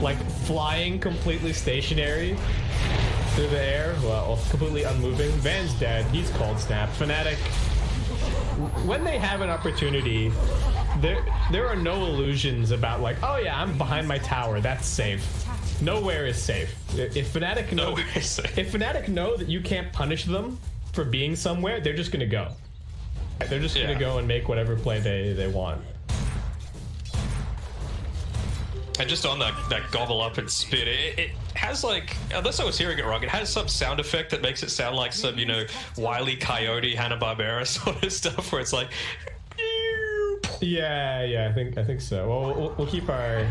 I: like flying completely stationary through the air. Well, completely unmoving. Van's dead. He's cold snap. Fnatic, when they have an opportunity, there are no illusions about like, oh yeah, I'm behind my tower. That's safe. Nowhere is safe. If Fnatic know that you can't punish them for being somewhere, they're just gonna go. They're just gonna go and make whatever play they want.
E: And just on that gobble up and spit, it has like, unless I was hearing it wrong, it has some sound effect that makes it sound like some, you know, Wile E. Coyote, Hanna-Barbera sort of stuff where it's like,
I: yeah, I think so. Well, we'll keep a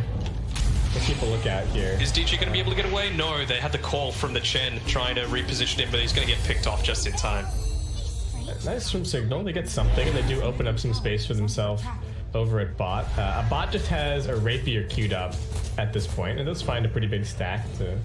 I: lookout here.
E: Is DJ going to be able to get away? No, they had the call from the Chen trying to reposition him, but he's going to get picked off just in time.
I: Nice from Signal. They get something, and they do open up some space for themselves over at bot. A bot just has a rapier queued up at this point, and does find a pretty big stack to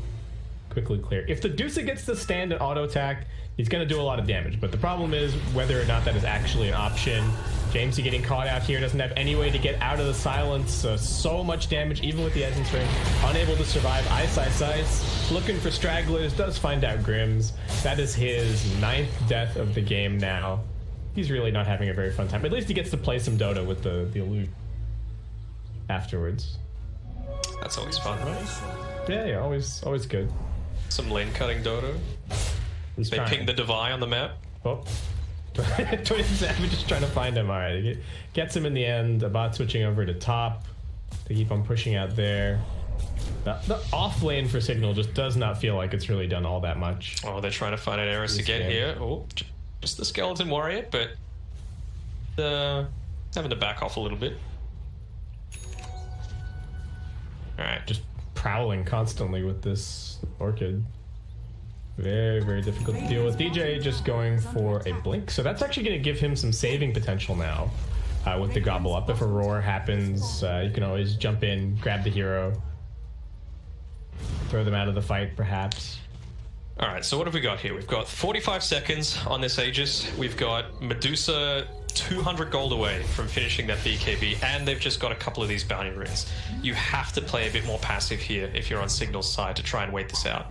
I: quickly clear. If the Deuce gets to stand and auto attack, he's going to do a lot of damage, but the problem is whether or not that is actually an option. Jamesy getting caught out here, doesn't have any way to get out of the silence, so much damage even with the Essence Ring, unable to survive. Ice, looking for stragglers, does find out Grims. That is his 9th death of the game now. He's really not having a very fun time. At least he gets to play some Dota with the illusion afterwards.
E: That's always fun, right?
I: Yeah, always good.
E: Some lane cutting Dota. They ping the Devi on the map.
I: Oh. 20 Savage just trying to find him. Alright, he gets him in the end. A bot switching over to top. They keep on pushing out there. The off lane for Signal just does not feel like it's really done all that much.
E: Oh, they're trying to find an Eris again here. Oh, just the Skeleton Warrior, but having to back off a little bit. Alright.
I: Just prowling constantly with this Orchid. Very, very difficult to deal with. DJ just going for a blink. So that's actually going to give him some saving potential now with the gobble up. If a roar happens, you can always jump in, grab the hero, throw them out of the fight, perhaps.
E: All right, so what have we got here? We've got 45 seconds on this Aegis. We've got Medusa 200 gold away from finishing that BKB, and they've just got a couple of these bounty runes. You have to play a bit more passive here if you're on Signal's side to try and wait this out.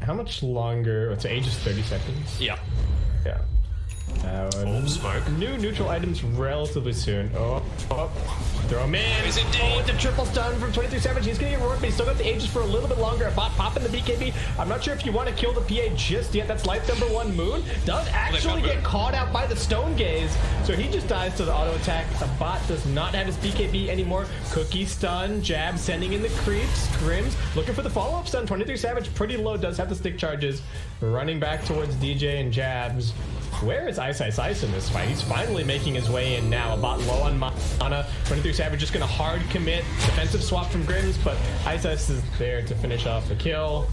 I: How much longer? It's Aegis 30 seconds.
E: Yeah.
I: Yeah.
E: Smoke.
I: New neutral items relatively soon. Oh, throw him in.
E: Is it dead?
I: Oh, it's a triple stun from 23 Savage. He's gonna get roared, but he's still got the Aegis for a little bit longer. A bot popping the BKB. I'm not sure if you want to kill the PA just yet. That's life number 1. Moon does actually get caught out by the Stone Gaze, so he just dies to the auto attack. The bot does not have his BKB anymore. Cookie stun, jab sending in the creeps. Grims looking for the follow-up stun. 23 Savage pretty low, does have the stick charges. Running back towards DJ and jabs. Where is Ice in this fight? He's finally making his way in now. A bot low on mana. 23 Savage just gonna hard commit. Defensive swap from Grims, but Ice is there to finish off the kill.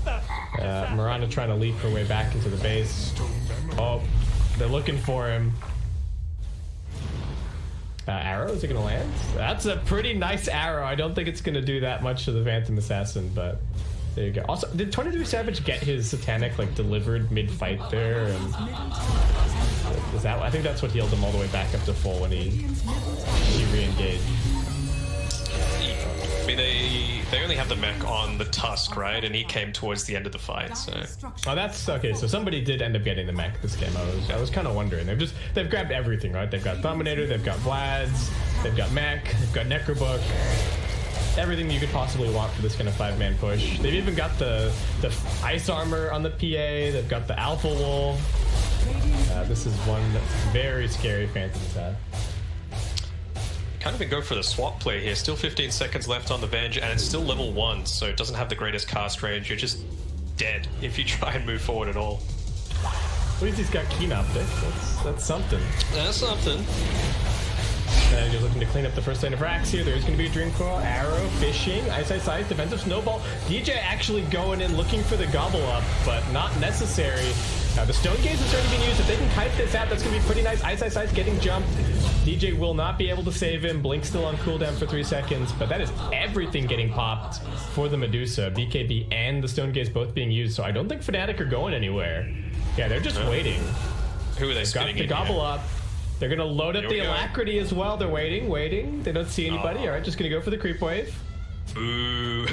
I: Miranda trying to leap her way back into the base. Oh, they're looking for him. Arrow, is it gonna land? That's a pretty nice arrow. I don't think it's gonna do that much to the Phantom Assassin, but there you go. Also, did 23 Savage get his Satanic like delivered mid-fight there? And is that? I think that's what healed him all the way back up to full when he re-engaged.
E: I mean, they only have the mech on the Tusk, right? And he came towards the end of the fight, so.
I: Oh, that's okay. So somebody did end up getting the mech this game. I was kind of wondering. They've grabbed everything, right? They've got Dominator, they've got Vlad's, they've got mech, they've got Necrobook. Everything you could possibly want for this kind of 5-man push. They've even got the ice armor on the PA. They've got the Alpha Wolf. This is one very scary Phantom attack.
E: Can't even go for the swap play here. Still 15 seconds left on the Venge, and it's still level 1, so it doesn't have the greatest cast range. You're just dead if you try and move forward at all.
I: At least he's got Keen Optic. That's something.
E: That's something.
I: And you're looking to clean up the first lane of racks here. There's going to be a Dream Coil, Arrow, Fishing, Ice, Defensive Snowball. DJ actually going in looking for the Gobble Up, but not necessary. The Stone Gaze has already been used. If they can kite this out, that's going to be pretty nice. Ice getting jumped. DJ will not be able to save him. Blink still on cooldown for 3 seconds, but that is everything getting popped for the Medusa. BKB and the Stone Gaze both being used, so I don't think Fnatic are going anywhere. Yeah, they're just waiting.
E: Who are they spinning in?
I: Got the Gobble Up. They're gonna load up
E: Here
I: the
E: we go.
I: alacrity as well. They're waiting. They don't see anybody. All right, just gonna go for the creep wave.
E: Ooh.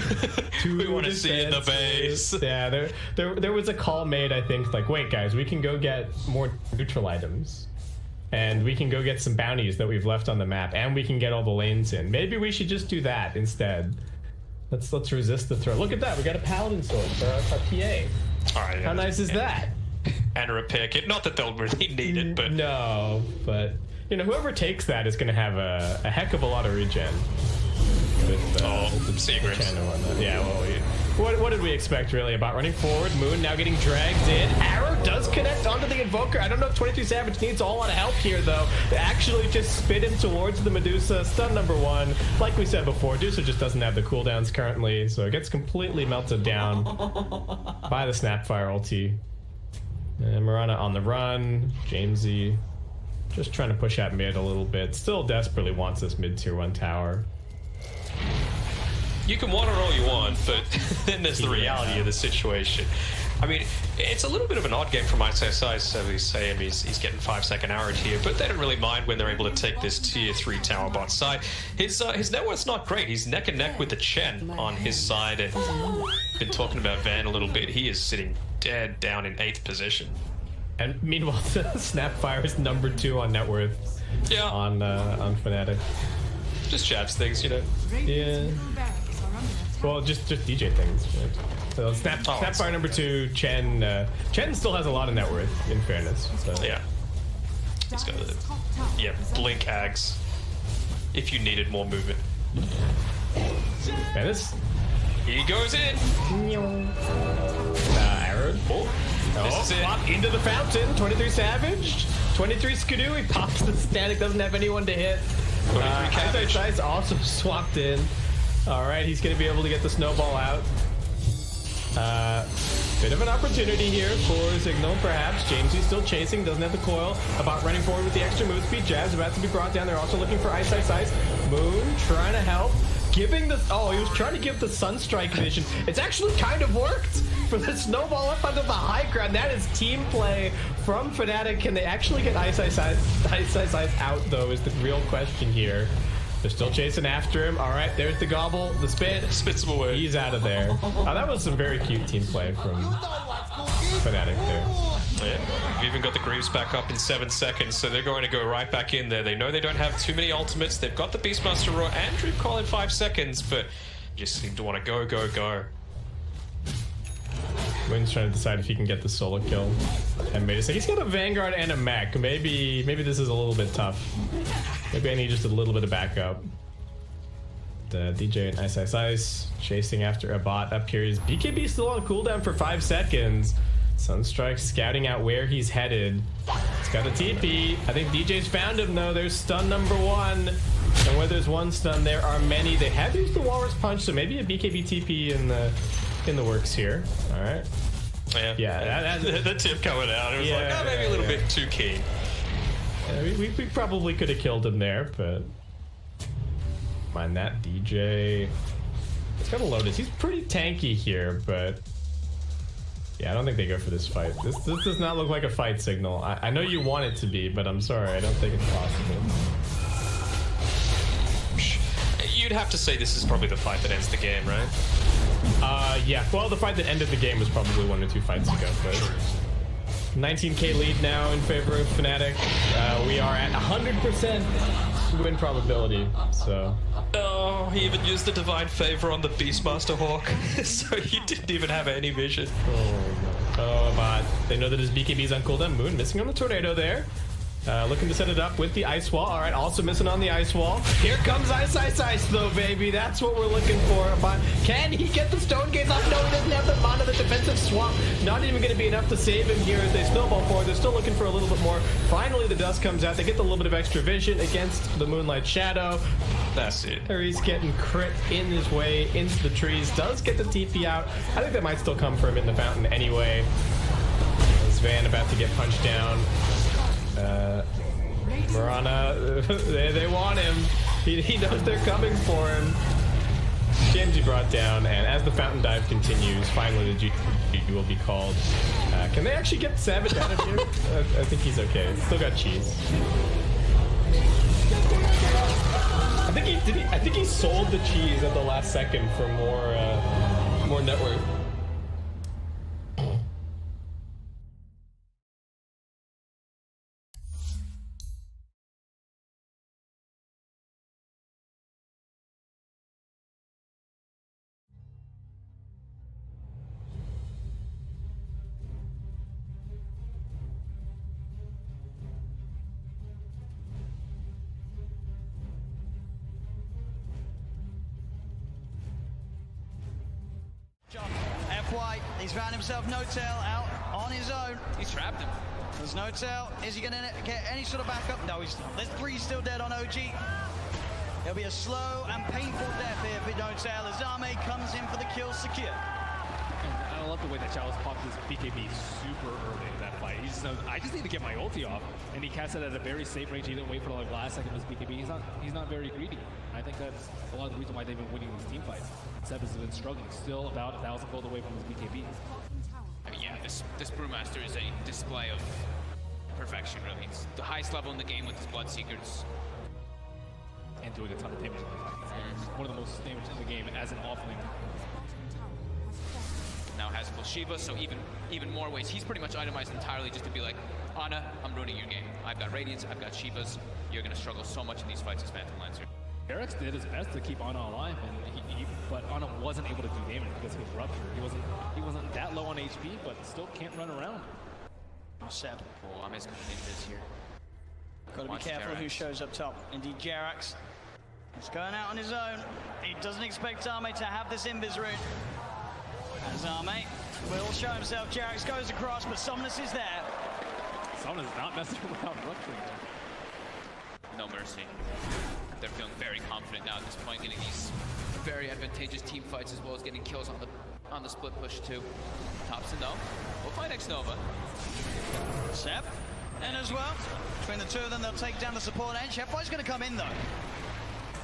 E: We want to see in the base.
I: Yeah, there was a call made, I think, like, wait guys, we can go get more neutral items. And we can go get some bounties that we've left on the map, and we can get all the lanes in. Maybe we should just do that instead. Let's resist the throw. Look at that, we got a paladin sword for our PA.
E: All right.
I: How nice is that?
E: And a repair kit. Not that they'll really need it, but
I: No, but you know, whoever takes that is gonna have a heck of a lot of regen. With,
E: the Seagram's.
I: Chen and whatnot. Yeah, well, what did we expect really about running forward? Moon now getting dragged in. Arrow does connect onto the Invoker. I don't know if 23 Savage needs a whole lot of help here though. They actually just spit him towards the Medusa. Stun number 1. Like we said before, Medusa just doesn't have the cooldowns currently, so it gets completely melted down by the Snapfire ulti. And Marana on the run. Jamesy just trying to push out mid a little bit. Still desperately wants this mid tier 1 tower.
E: you can want it all you want, but then there's the reality of the situation. I mean, it's a little bit of an odd game from ISSI, so we say he's getting 5-second arrowed here, but they don't really mind when they're able to take this tier 3 tower bot side. His net worth's not great. He's neck and neck with the Chen on his side, and been talking about Van a little bit. He is sitting dead down in 8th position.
I: And meanwhile, Snapfire is number 2 on net worth.
E: Yeah.
I: On Fnatic.
E: Just jabs things, you know.
I: Yeah. Well, just DJ things. Right? So Snapfire number 2, Chen. Chen still has a lot of net worth, in fairness. So.
E: Yeah. He's got blink ags. If you needed more movement.
I: Man, this.
E: He goes in.
I: Arrowed.
E: This is it.
I: Flop into the fountain. 23 Savage. 23 Skidoo. He pops the static. Doesn't have anyone to hit.
E: 23 Cabbage.
I: Ice also swapped in. All right, he's going to be able to get the snowball out. Bit of an opportunity here for Signal, perhaps. Jamesy's still chasing, doesn't have the coil. About running forward with the extra move speed. Jab's about to be brought down. They're also looking for Ice. Moon trying to help. Giving the... Oh, he was trying to give the Sunstrike vision. It's actually kind of worked for the snowball up onto the high ground. That is team play from Fnatic. Can they actually get Ice out, though, is the real question here. They're still chasing after him. All right, there's the gobble, the spit.
E: Spits him away.
I: He's out of there. Oh, that was some very cute team play from Fnatic there.
E: Yeah, we've even got the Greaves back up in 7 seconds, so they're going to go right back in there. They know they don't have too many ultimates. They've got the Beastmaster Roar and Droop Call in 5 seconds, but just seem to want to go.
I: Wynn's trying to decide if he can get the solo kill. And made he's got a Vanguard and a mech. Maybe this is a little bit tough. Maybe I need just a little bit of backup. The DJ and Ice chasing after a bot up here. Is BKB still on cooldown for 5 seconds? Sunstrike scouting out where he's headed. It's got a TP. I think DJ's found him though. There's stun number 1. And where there's one stun, there are many. They have used the Walrus Punch, so maybe a BKB TP in the works here. All right. Yeah.
E: The tip coming out. It was maybe a little bit too keen.
I: We probably could have killed him there, but mind that DJ. It's got a Lotus. He's pretty tanky here, but yeah, I don't think they go for this fight. This does not look like a fight signal. I know you want it to be, but I'm sorry, I don't think it's possible.
E: You'd have to say this is probably the fight that ends the game, right?
I: Yeah. Well, the fight that ended the game was probably 1 or 2 fights ago, but 19k lead now in favor of Fnatic. We are at 100% win probability, so...
E: Oh, he even used the Divine Favor on the Beastmaster Hawk, so he didn't even have any vision.
I: Oh, but they know that his BKB's on cooldown. Moon missing on the tornado there. Looking to set it up with the ice wall. All right, also missing on the ice wall. Here comes Ice though, baby. That's what we're looking for. But can he get the stone gates off? No, he doesn't have the mana. The defensive swap not even going to be enough to save him here as they snowball forward. They're still looking for a little bit more. Finally, the dust comes out. They get the little bit of extra vision against the Moonlight Shadow.
E: That's it.
I: He's getting crit in his way into the trees. Does get the TP out. I think that might still come for him in the fountain anyway. Is Van about to get punched down? Marana, they want him. He knows they're coming for him. Jamesy brought down, and as the fountain dive continues, finally the GG will be called. Can they actually get Savage out of here? I think he's okay. Still got cheese. sold the cheese at the last second for more net worth.
A: FY, he's found himself No Tail out on his own.
B: He's trapped him.
A: There's No Tail. Is he going to get any sort of backup? No, he's not. There's 3 still dead on OG. It'll be a slow and painful death here for No Tail as Zame comes in for the kill secure.
C: And I love the way that Chalice popped his BKB super early in that fight. He just knows, I just need to get my ulti off, and he cast it at a very safe range. He didn't wait for the last second of his BKB. He's not very greedy. I think that's a lot of the reason why they've been winning these team fights. Seb has been struggling, still about 1,000 gold away from his BKB.
B: I mean, yeah, this Brewmaster is a display of perfection, really. It's the highest level in the game with his Bloodseekers.
C: And doing a ton of damage. He's one of the most damage in the game as an offlane.
B: Now has full Shiva, so even more ways. He's pretty much itemized entirely just to be like, Ana, I'm ruining your game. I've got Radiance, I've got Shivas. You're going to struggle so much in these fights as Phantom Lancer.
C: Eric's did his best to keep Ana alive, and but Ana wasn't able to do damage because he was ruptured. He wasn't that low on HP, but still can't run around.
A: Oh, Seb.
B: Oh, I'm just going to this here.
A: Got to be careful who shows up top. Indeed, Jerax is going out on his own. He doesn't expect Zame to have this invis route. And Zame will show himself. Jerax goes across, but Somnus is there.
C: Somnus is not messing without rupturing.
B: No mercy. They're feeling very confident now at this point, getting these very advantageous team fights as well as getting kills on the split push too. Thompson though, we'll find X-Nova.
A: Seb, and as well. Between the two of them, they'll take down the support edge. FY's going to come in though.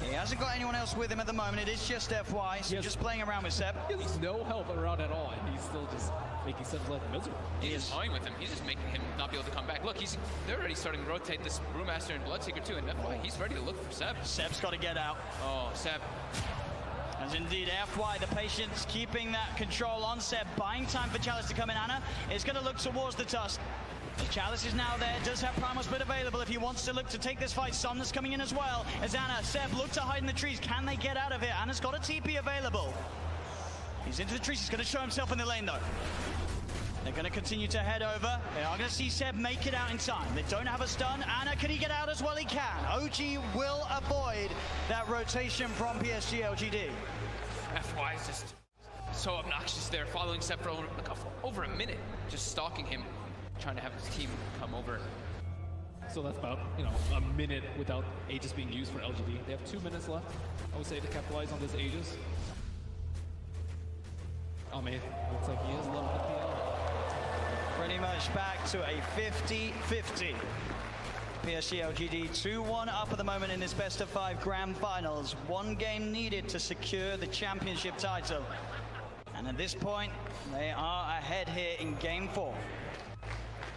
A: He hasn't got anyone else with him at the moment. It is just FY, so just playing around with Seb.
C: He has no help around at all, and he's still just making Seb's life miserable.
B: He's toying with him. He's just making him not be able to come back. Look, they're already starting to rotate this Brewmaster and Bloodseeker too, and FY, he's ready to look for Seb.
A: Seb's got to get out.
B: Oh, Seb.
A: As indeed, FY, the patience, keeping that control on Seb, buying time for Chalice to come in. Ana is going to look towards the Tusk. The Chalice is now there, does have Primal Split available if he wants to look to take this fight. Somnus coming in as well. As Ana, Seb look to hide in the trees. Can they get out of it? Ana's got a TP available. He's into the trees. He's going to show himself in the lane though. They're going to continue to head over. They are going to see Seb make it out in time. They don't have a stun. Ana, can he get out as well? He can. OG will avoid that rotation from PSG LGD.
B: FY is just so obnoxious there, following Seb for over a minute, just stalking him, trying to have his team come over.
C: So that's about, a minute without Aegis being used for LGD. They have 2 minutes left, I would say, to capitalize on this Aegis. Oh man, looks like he is level 50.
A: Pretty much back to a 50-50. PSG LGD 2-1 up at the moment in this best of 5 grand finals. 1 game needed to secure the championship title. And at this point, they are ahead here in game 4.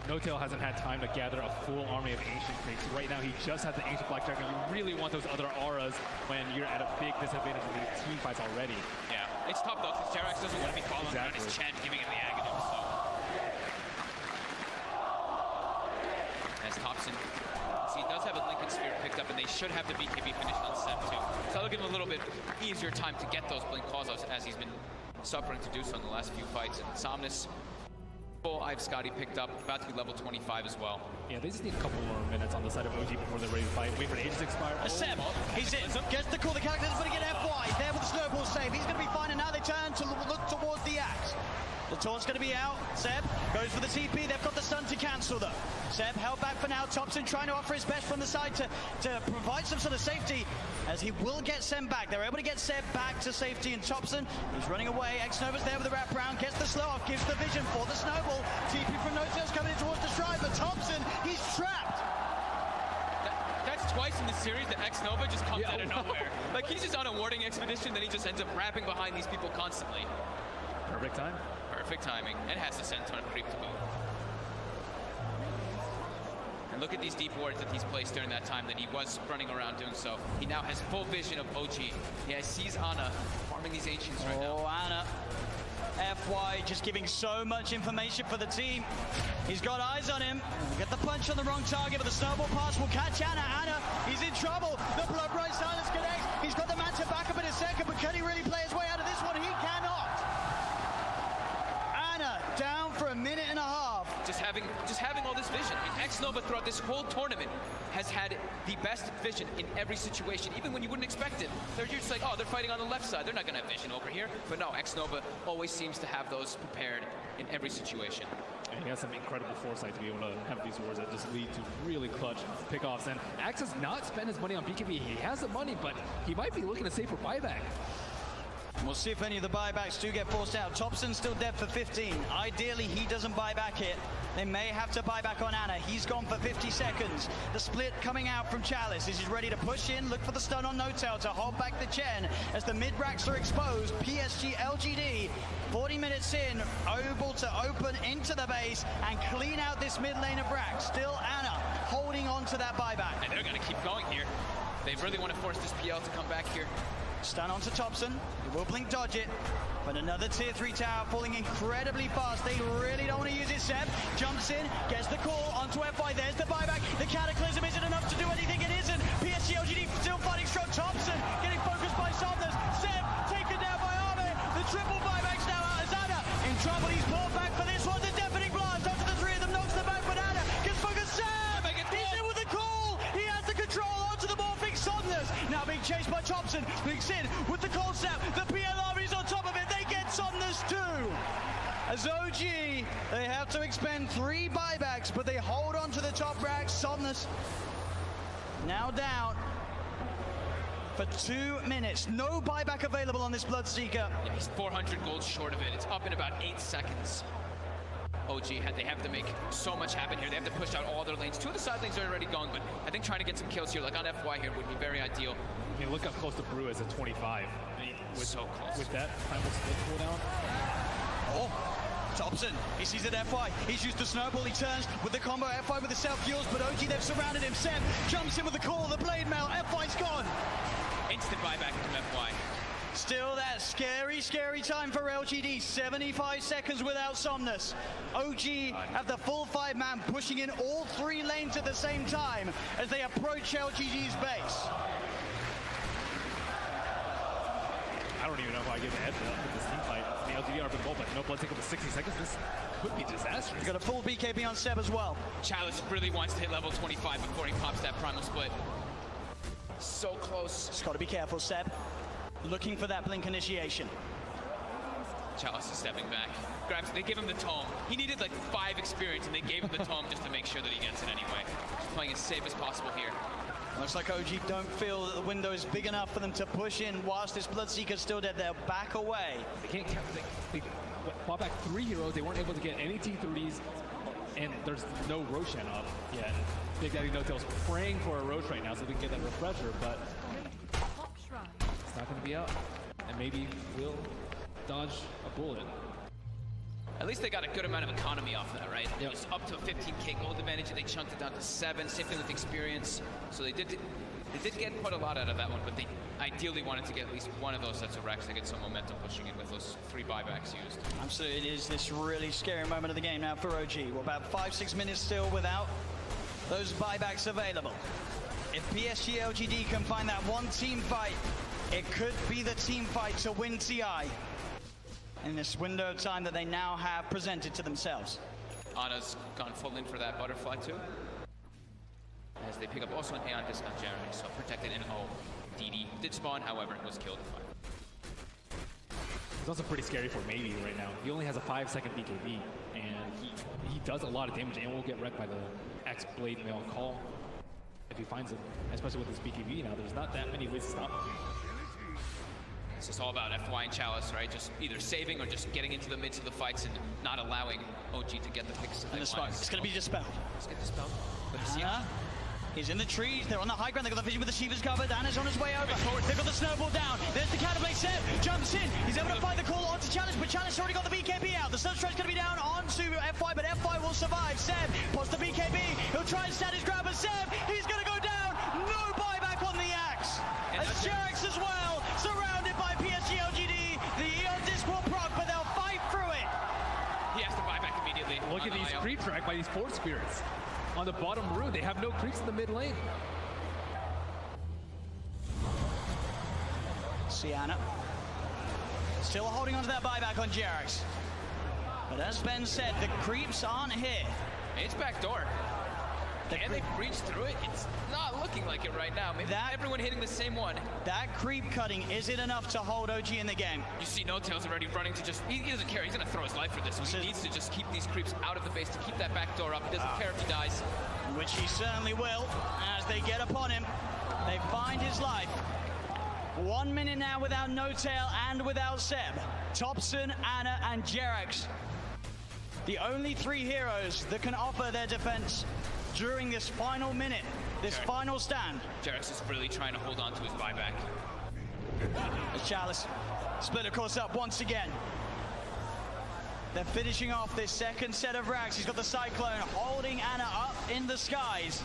C: No-Tail hasn't had time to gather a full army of Ancient Creeks. Right now, he just has the Ancient Black Dragon. You really want those other auras when you're at a big disadvantage in the team fights already.
B: Yeah, it's tough though, because Jerax doesn't want to be following around his Chen, giving him the agony. So. As Thompson, he does have a Lincoln Sphere picked up, and they should have the BKB finished on Seb too. So that'll give him a little bit easier time to get those blink calls as he's been suffering to do so in the last few fights. And Somnus, I've Scotty picked up, about to be level 25 as well.
C: Yeah, they just need a couple more minutes on the side of OG before they're ready to fight. Wait for the Aegis to expire.
A: Seb, he's in, gets the call, the character's going to get FY, there with the snowball save. He's going to be fine, and now they turn to look towards the axe. The taunt's going to be out. Seb goes for the TP. They've got the stun to cancel though. Seb held back for now. Thompson trying to offer his best from the side to provide some sort of safety, as he will get Seb back. They're able to get Seb back to safety, and Thompson is running away. X-Nova's there with the wraparound, gets the slow off, gives the vision for the snowball. TP from No-Tail's coming in towards the stride, but Thompson, he's trapped.
B: That's twice in the series that X-Nova just comes out of nowhere. Like, he's just on a warding expedition, then he just ends up wrapping behind these people constantly.
C: Perfect time.
B: Perfect timing, and has the Senton creep to boot. And look at these deep wards that he's placed during that time that he was running around doing so. He now has full vision of OG. Yeah, sees Ana farming these ancients right now.
A: Oh, Ana. FY just giving so much information for the team. He's got eyes on him. Get the punch on the wrong target, but the snowball pass will catch Ana. Ana, he's in trouble. The blood bright silence connects. He's got the man to back up in a second, but can he really play his way out of this one? He cannot. Ana down for a minute and a half.
B: Just having all this vision. I mean, X-Nova throughout this whole tournament has had the best vision in every situation, even when you wouldn't expect it. They're just like, oh, they're fighting on the left side. They're not going to have vision over here. But no, X-Nova always seems to have those prepared in every situation.
C: And he has some incredible foresight to be able to have these wars that just lead to really clutch pickoffs. And Axe has not spent his money on BKB. He has the money, but he might be looking to save for buyback.
A: We'll see if any of the buybacks do get forced out. Thompson's still dead for 15. Ideally, he doesn't buy back here. They may have to buy back on Ana. He's gone for 50 seconds. The split coming out from Chalice. He's ready to push in, look for the stun on No-Tail to hold back the Chen. As the mid-racks are exposed, PSG LGD, 40 minutes in, able to open into the base and clean out this mid lane of Rack. Still Ana holding on to that buyback.
B: And they're going to keep going here. They really want to force this PL to come back here.
A: Stun onto Thompson. He will blink dodge it. But another tier 3 tower falling incredibly fast. They really don't want to use it. Seb jumps in, gets the call onto FY. There's the buyback. The Cataclysm isn't enough to do anything. It isn't. PSG LGD still fighting strong. Thompson getting focused by Somnus. Seb taken down by Armin. The triple buybacks now out as Ana in trouble. He's pulled back for this one. The deafening blast onto the three of them. Knocks them back, but Ana gets focused. Seb! He's in with the call. He has the control onto the morphing Somnus. Now being chased by Thompson. Blinks in with the cold snap. The PL army's on top of it. They get Somnus too. As OG, they have to expend 3 buybacks, but they hold on to the top rack. Somnus now down for 2 minutes. No buyback available on this Bloodseeker.
B: Yeah, he's 400 gold short of it. It's up in about 8 seconds. OG, they have to make so much happen here. They have to push out all their lanes. 2 of the side lanes are already gone, but I think trying to get some kills here, like on FY here, would be very ideal.
C: I mean, look how close to Brew is at 25.
B: So close.
C: With that primal split cooldown.
A: Oh, Thompson, he sees it FY. He's used the snowball, he turns with the combo FY with the self-fuels, but OG, they've surrounded him. Seb jumps in with the call, the blade mail, FY's gone.
B: Instant buyback from FY.
A: Still that scary, scary time for LGD. 75 seconds without Somnus. OG have the full 5-man pushing in all 3 lanes at the same time as they approach LGD's base.
C: I don't even know if I get the head with this team fight. The LGD are goal, but no blood take up to 60 seconds. This could be disastrous.
A: He's got a full BKB on Seb as well.
B: Chalice really wants to hit level 25 before he pops that primal split. So close.
A: Just got to be careful, Seb. Looking for that blink initiation.
B: Chalice is stepping back. Grabs, they give him the tome. He needed like 5 experience, and they gave him the tome just to make sure that he gets it anyway. Just playing as safe as possible here.
A: Looks like OG don't feel that the window is big enough for them to push in whilst this Bloodseeker's still dead. They'll back away.
C: They can't. They bought back 3 heroes. They weren't able to get any T3s, and there's no Roshan up yet. Big Daddy No-Tail's praying for a Roche right now so they can get that refresher, but it's not going to be up. And maybe we'll dodge a bullet.
B: At least they got a good amount of economy off that, right?
C: Yep.
B: It was up to a 15k gold advantage, and they chunked it down to 7. Same thing with experience. So they did get quite a lot out of that one, but they ideally wanted to get at least one of those sets of racks to get some momentum pushing in with those 3 buybacks used.
A: Absolutely, it is this really scary moment of the game now for OG. We're about 5-6 minutes still without those buybacks available. If PSG LGD can find that one team fight, it could be the team fight to win TI in this window of time that they now have presented to themselves.
B: Ana's gone full in for that butterfly too. As they pick up also an Aeon discount Jeremy, so protected in O. DD did spawn, however, it was killed.
C: It's also pretty scary for Maybe right now. He only has a 5-second BKB, and he does a lot of damage and will get wrecked by the X Blade Mail call if he finds him, especially with his BKB now. There's not that many ways to stop him.
B: It's just all about FY and Chalice, right? Just either saving or just getting into the midst of the fights and not allowing OG to get the picks.
A: And the spike, it's going to be dispelled.
B: Let's get dispelled. But
A: He's in the trees. They're on the high ground. They've got the vision with the Shivas covered. Anna's on his way over. They've got the snowball down. There's the counterplay. Seb jumps in. He's able to find the call onto Chalice, but Chalice already got the BKB out. The Sunstride's going to be down onto FY, but FY will survive. Seb posts the BKB. He'll try and stand his ground, but Seb, he's going to go down. No buyback on the axe. As Jerax as well, surrounded by PSG LGD. The Eon disc will proc, but they'll fight through it.
B: He has to buy back immediately.
C: Look at these creep track by these Force Spirits. On the bottom rune, they have no creeps in the mid lane.
A: Sienna still holding on to that buyback on Jerax. But as Ben said, the creeps aren't here.
B: It's backdoor. Can they breach through it? It's not looking like it right now. Maybe everyone hitting the same one.
A: That creep cutting isn't enough to hold OG in the game.
B: You see No Tail's already running to just, he doesn't care. He's going to throw his life for this. So he needs to just keep these creeps out of the base to keep that back door up. He doesn't care if he dies.
A: Which he certainly will as they get upon him. They find his life. 1 minute now without No Tail and without Seb. Thompson, Anna, and Jerax. The only 3 heroes that can offer their defense during this final minute, this final stand.
B: Jerax is really trying to hold on to his buyback.
A: As Chalice split of course up once again. They're finishing off this second set of racks. He's got the Cyclone holding Anna up in the skies.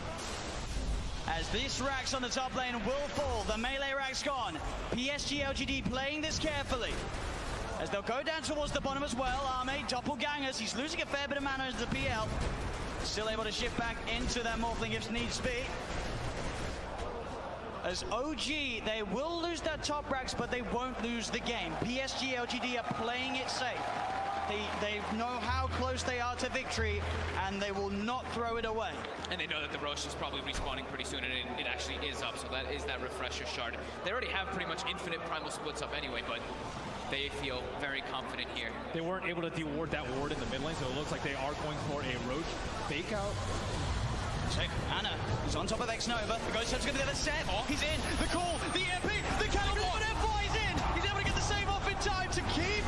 A: As this rack's on the top lane will fall, the melee rack's gone. PSG LGD playing this carefully. As they'll go down towards the bottom as well. Arme, doppelgangers, he's losing a fair bit of mana into the PL. Still able to shift back into their Morphling if needs be. As OG, they will lose their top racks, but they won't lose the game. PSG LGD are playing it safe. They know how close they are to victory, and they will not throw it away.
B: And they know that the Roche is probably respawning pretty soon, and it actually is up, so that is that refresher shard. They already have pretty much infinite primal splits up anyway, but they feel very confident here.
C: They weren't able to deward that ward in the mid lane, so it looks like they are going for a Roche fake out.
A: Check. Anna is on top of X-Nova. The Ghost Step's going to get the set. He's in. The call, the MP, the cannon, and FY is in. He's able to get the save off in time to keep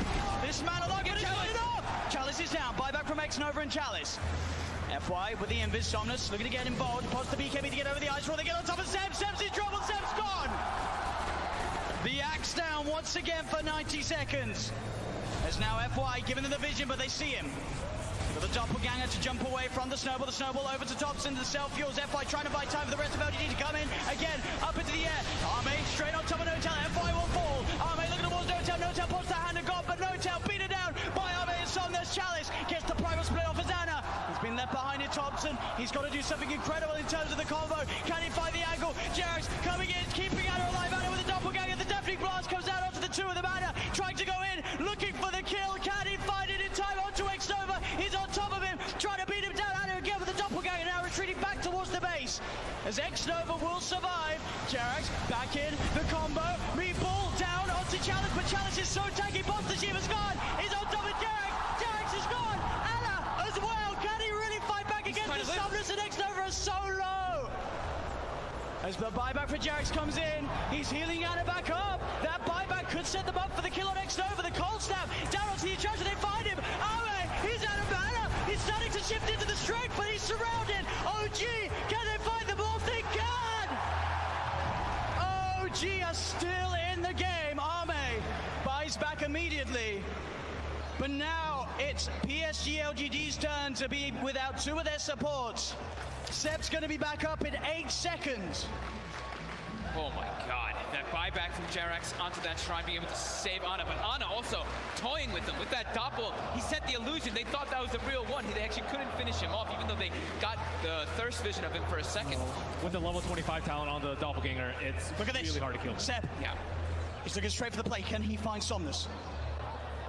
A: this man alive. But it's not enough. Chalice is down. Buyback from X-Nova and Chalice. FY with the Invis. Somnus looking to get involved. Post the BKB to get over the ice roll. They get on top of Seb. Seb's in trouble. Seb's gone. The axe down once again for 90 seconds. As now FY giving them the vision, but they see him. Got the doppelganger to jump away from the snowball. The snowball over to Thompson. The self-fuels. FY trying to buy time for the rest of LGD to come in. Again, up into the air. Arme straight on top of No Tail. FY will fall. Arme looking towards No Tail. No Tail pops the hand of God, but No Tail beaten down by Arme and Somnus. Chalice gets the primal split off as Anna. He's been left behind in Thompson. He's got to do something incredible in terms of the combo. Can he find the angle? Jerax coming in, keeping Anna alive. Anna with the doppelganger. The deafening blast comes out onto the 2 of them. Anna trying to go in, looking for the kill. Can he find it in time onto X-Nova? He's on top of him, trying to beat him down. Anna again with the doppelganger, now retreating back towards the base. As X-Nova will survive. Jerax back in, the combo. Meatball down onto Chalice, but Chalice is so tanky. Pops the Shiva's gone. He's on top of Jerax. Jerax is gone. Anna as well. Can he really fight back against the Somnus, and X-Nova is so low? As the buyback for Jerax comes in, he's healing Anna back up. That buyback could set them up for the kill on X-Nova. The cold snap down onto the charge, and they find him. Arme, he's out of mana. He's starting to shift into the strength, but he's surrounded. OG, can they find the ball? They can! OG are still in the game. Arme buys back immediately. But now it's PSG LGD's turn to be without 2 of their supports. Seb's going to be back up in 8 seconds.
B: Oh my god, that buyback from Jerax onto that shrine, being able to save Anna, but Anna also toying with them with that doppel. He sent the illusion. They thought that was the real one. They actually couldn't finish him off, even though they got the thirst vision of him for a second.
C: With the level 25 talent on the doppelganger, it's really hard to kill him.
A: Seb.
B: Yeah.
A: He's looking straight for the play. Can he find Somnus?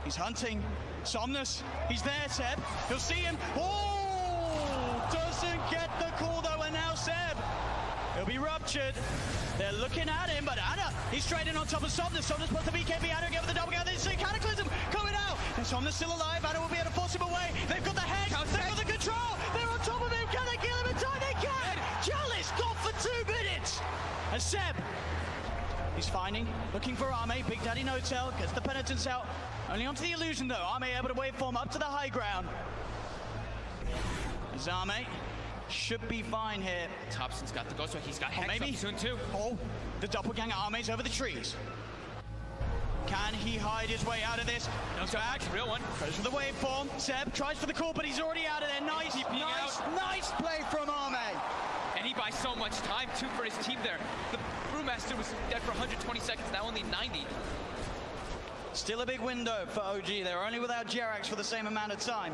A: He's hunting. Somnus. He's there, Seb. He'll see him. Oh! Doesn't get the call, though, and now Seb. He'll be ruptured. They're looking at him, but Anna, he's straight in on top of Somnus. Somnus puts the BKB. Anna again with the doppelganger. They see Cataclysm coming out. And Somnus still alive. Anna will be able to force him away. They've got the head. They've got the control. They're on top of him. Can they kill him in time? They can. Chalice got for 2 minutes. And Seb, he's finding, looking for Arme. Big Daddy No Tail gets the penitence out. Only onto the illusion, though. Arme able to waveform up to the high ground. As Arme should be fine here.
B: Thompson's got the ghost strike. He's got Hex
A: maybe
B: up soon too.
A: Oh, the doppelganger Arme's over the trees. Can he hide his way out of this?
B: He's back. It's a real one.
A: Goes for the waveform. Seb tries for the call, but he's already out of there. Nice play from Arme.
B: And he buys so much time too for his team there. The Brewmaster was dead for 120 seconds, now only 90.
A: Still a big window for OG. They're only without Jerax for the same amount of time.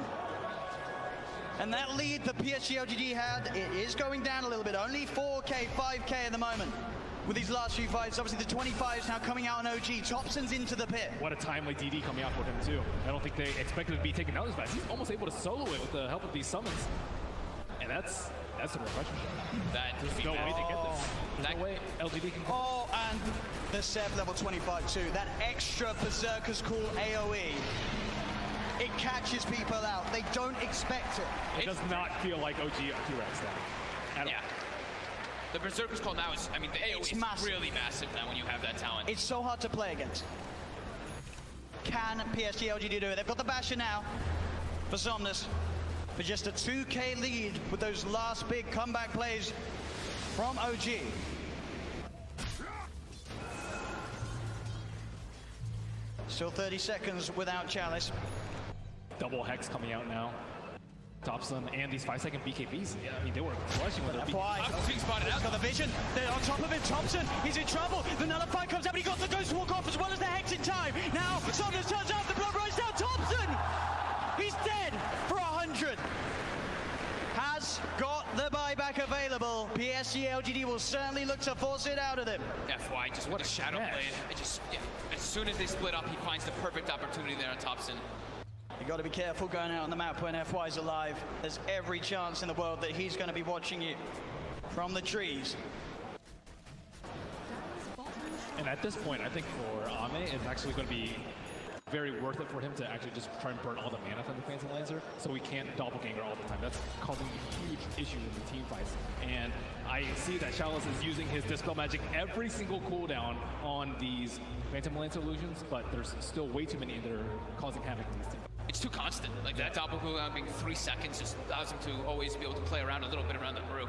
A: And that lead that PSG LGD had, it is going down a little bit. Only 4K, 5K at the moment. With these last few fights, obviously the 25 is now coming out on OG. Thompson's into the pit.
C: What a timely DD coming out for him too. I don't think they expected to be taking out this match. He's almost able to solo it with the help of these summons. And that's a refreshing shot. There's no way to get this. There's no way LGD can.
A: Oh, and the Seb level 25 too. That extra Berserker's Call AoE. It catches people out. They don't expect it.
C: It does not feel like OG T-Rex now.
B: Yeah. The Berserker's Call now is, I mean, the AoE is really massive now when you have that talent.
A: It's so hard to play against. Can PSG LGD do it? They've got the Basher now for Somnus. For just a 2K lead with those last big comeback plays from OG. Still 30 seconds without Chalice.
C: Double Hex coming out now. Thompson and these 5-second BKBs. Yeah, I mean, they were crushing with their BKBs.
B: Being spotted out.
A: He's got the vision. They're on top of him. Thompson, he's in trouble. The Nullify comes out, but he got the Ghost Walk off as well as the Hex in time. Now, Somnus turns up. The blood runs down. Thompson! He's dead for 100. Has got the buyback available. PSG LGD will certainly look to force it out of them.
B: FY just with a shadow blade. As soon as they split up, he finds the perfect opportunity there on Thompson.
A: You got to be careful going out on the map when FY's alive. There's every chance in the world that he's going to be watching you from the trees.
C: And at this point, I think for Ame, it's actually going to be very worth it for him to actually just try and burn all the mana from the Phantom Lancer so he can't doppelganger all the time. That's causing huge issues in the team fights. And I see that Chalice is using his Dispel Magic every single cooldown on these Phantom Lancer illusions, but there's still way too many that are causing havoc in these teams.
B: It's too constant. Like that doppel cooldown being 3 seconds just allows him to always be able to play around a little bit around the brew.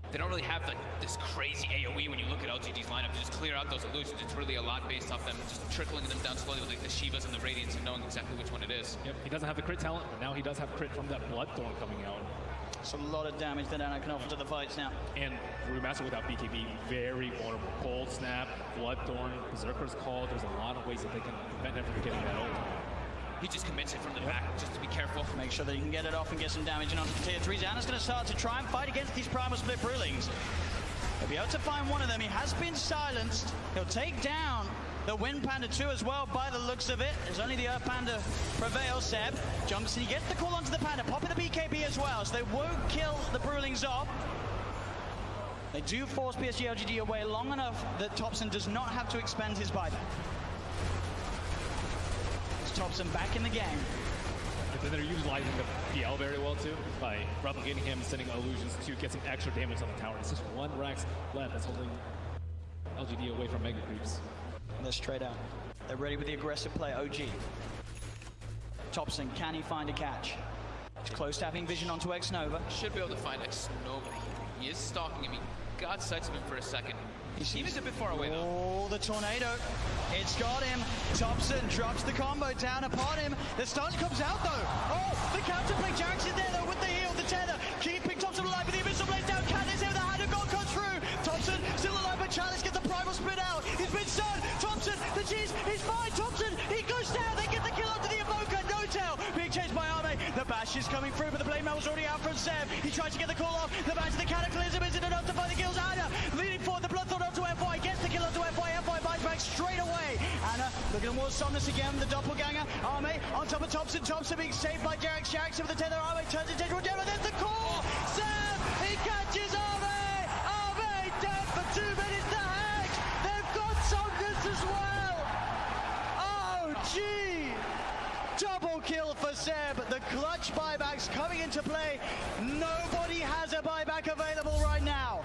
B: They don't really have like this crazy AoE when you look at LGD's lineup to just clear out those illusions. It's really a lot based off them just trickling them down slowly with like the Shivas and the Radiants and knowing exactly which one it is.
C: Yep, he doesn't have the crit talent, but now he does have crit from that Bloodthorn coming out.
A: It's a lot of damage that Anna can offer to the fights now.
C: And Brewmaster without BKB, very vulnerable. Cold Snap, Bloodthorn, Berserker's Call. There's a lot of ways that they can prevent him from getting that ult.
B: He just commits it from the back, just to be careful.
A: Make sure that he can get it off and get some damage in onto the tier 3s. Anna's going to start to try and fight against these Primal Split Brewlings. He'll be able to find one of them. He has been silenced. He'll take down the Wind Panda 2 as well by the looks of it. There's only the Earth Panda prevails. Seb jumps and he gets the call onto the Panda, popping the BKB as well, so they won't kill the Brewlings off. They do force PSG LGD away long enough that Thompson does not have to expend his buyback. Thompson back in the game.
C: And then they're utilizing the PL very well too by replicating him, sending illusions to get some extra damage on the tower. It's just one Rax left that's holding LGD away from Mega Creeps.
A: And they're straight out. They're ready with the aggressive play, OG. Thompson, can he find a catch? He's close to having vision onto X-Nova.
B: Should be able to find X-Nova. He is stalking him. He got sights of him for a second. He's a bit far away though.
A: Oh, the tornado. It's got him. Thompson drops the combo down upon him. The stun comes out though. Oh, the counterplay. Jerax is there though with the heal, the tether. Keeping Thompson alive with the Abyssal Blades down. Candace here with the hand of God comes through. Thompson still alive, but Chalice gets the primal spit out. He's been stunned. Thompson, the cheese, he's fine. Thompson, he goes down. They get the kill onto the Evoker. No tail. Being chased by Arme. The bash is coming through, but the blade mail was already out from Seb. He tries to get the call off. The bash of the Cataclysm isn't enough to find the kills. Anna leading forward. The Bloodthorn onto FY. Gets the kill onto FY. FY buys back straight away. Anna looking towards Somnus again. The doppelganger. Arme on top of Thompson. Thompson being saved by Jerax. Jerax with the tether. Arme turns into General General. There's the call. Seb, he catches Arme. Arme dead for 2 minutes. The Hex. They've got Somnus as well. Oh, gee. Double kill for Seb. The clutch buybacks coming into play. Nobody has a buyback available right now.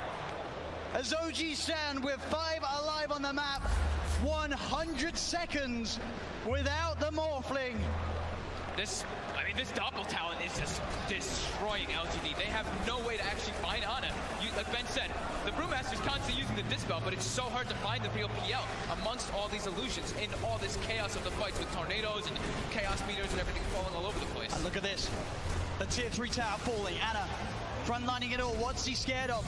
A: As OG stand with 5 alive on the map, 100 seconds without the Morphling.
B: This double talent is just destroying LGD. They have no way to actually find Ana. Like Ben said, the Brewmaster's constantly using the Dispel, but it's so hard to find the real PL amongst all these illusions in all this chaos of the fights with tornadoes and chaos meters and everything falling all over the place.
A: And look at this. The tier 3 tower falling. Ana frontlining it all. What's he scared of?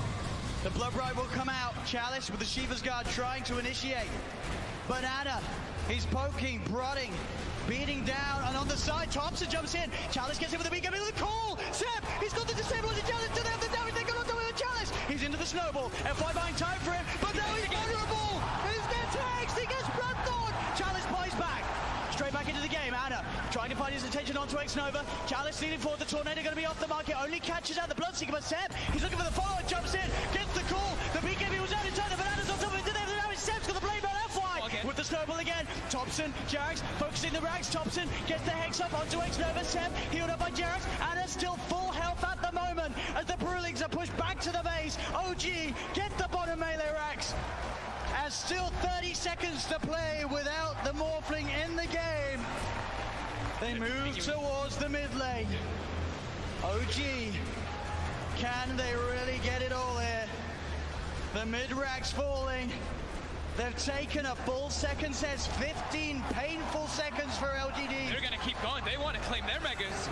A: The Blood Bride will come out. Chalice with the Shiva's Guard trying to initiate. But Ana, he's poking, prodding, beating down, and on the side, Thompson jumps in. Chalice gets in with the beat, with the call. Seb, he's got the disable on the Chalice. Do they have the damage? They got on top of the Chalice. He's into the snowball. F5 buying time for him, but now he's vulnerable. He's gets hexed. He gets Bloodthorn. Chalice buys back. Straight back into the game. Ana trying to find his attention onto X-Nova. Chalice leading forward. The Tornado going to be off the market. Only catches out the Bloodseeker, but Seb, he's looking for the follow. Jumps in, gets the call. The BKB was out in time. The Bananas on top of it. Did they have the damage? Seb's got the blade on F5 with the snowball again. Thompson, Jarax focusing the racks. Thompson gets the hex up onto X-Nova. Seb healed up by Jarax. Ana still full health at the moment as the Brewlings are pushed back to the base. OG get the bottom melee racks. As still 30 seconds to play without the Morphling in the game. They move towards the mid lane. OG, can they really get it all here? The mid rack's falling. They've taken a full second sets, 15 painful seconds for LGD.
B: They're gonna keep going. They want to claim their megas.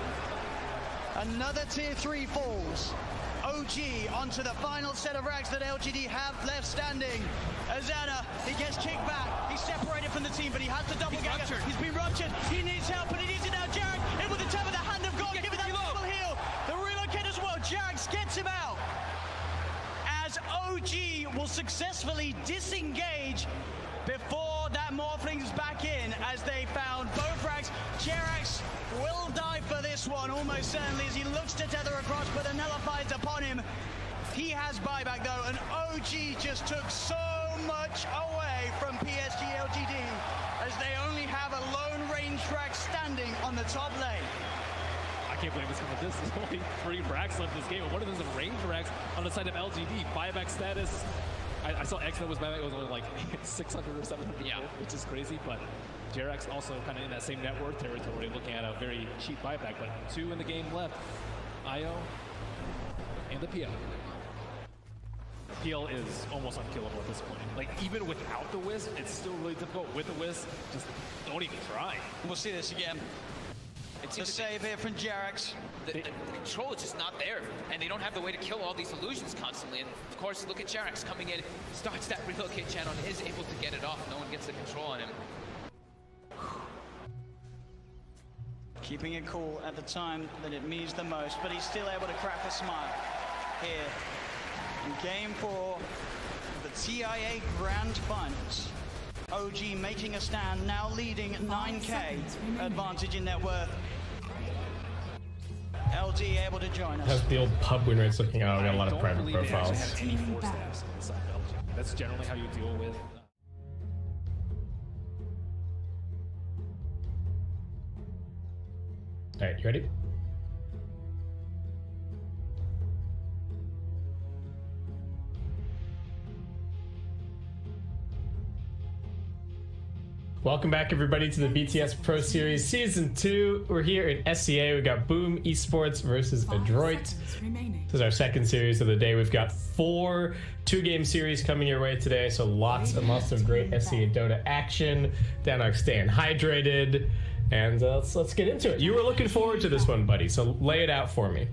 A: Another tier 3 falls. OG onto the final set of racks that LGD have left standing. As Ana, he gets kicked back. He's separated from the team, but he has the double gagger. He's been ruptured. He needs help, but he needs it now. Jared in with the tap of the hand of God. Give it that double heal. The relocate as well. Jared gets him out. As OG will successfully disengage before that Morphling's back in, as they found both racks. Jerax will die for this one, almost certainly, as he looks to tether across, but the Nullified's upon him. He has buyback though, and OG just took so much away from PSG LGD, as they only have a lone range track standing on the top lane.
C: I can't believe it's coming to this. There's only 3 racks left in this game, and one of them is a range racks on the side of LGD. Buyback status. I saw X that was buyback, it was only like 600 or 700, which is crazy, but Jerax also kind of in that same net worth territory, looking at a very cheap buyback, but 2 in the game left. IO and the PL. PL is almost unkillable at this point. Like, even without the Wisp, it's still really difficult. With the Wisp, just don't even try.
A: We'll see this again. It's a save here from Jerax.
B: The control is just not there, and they don't have the way to kill all these illusions constantly. And of course, look at Jerax coming in, starts that relocate channel, and is able to get it off. No one gets the control on him.
A: Keeping it cool at the time that it means the most, but he's still able to crack a smile here in Game 4, the TIA Grand Finals. OG making a stand, now leading 9K advantage in net worth. LG able to join us.
I: How's the old pub win rates looking out? We got a lot of private
C: They actually
I: profiles.
C: have any 4 stabs inside LG. That's generally how you deal with.
I: All right, you ready? Welcome back, everybody, to the BTS Pro Series Season 2. We're here in SCA. We've got Boom Esports versus Adroit. This is our second series of the day. We've got 4 2-game series coming your way today, so lots and lots of great SCA Dota action. Danox staying hydrated, and let's get into it. You were looking forward to this one, buddy, so lay it out for me.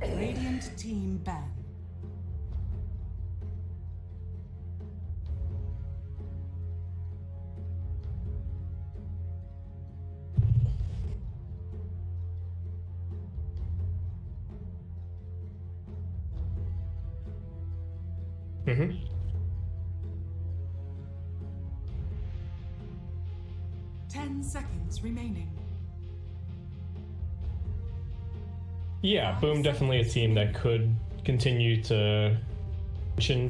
D: Radiant team ban.
I: Mm-hmm.
D: 10 seconds remaining.
I: Yeah, Boom definitely a team that could continue to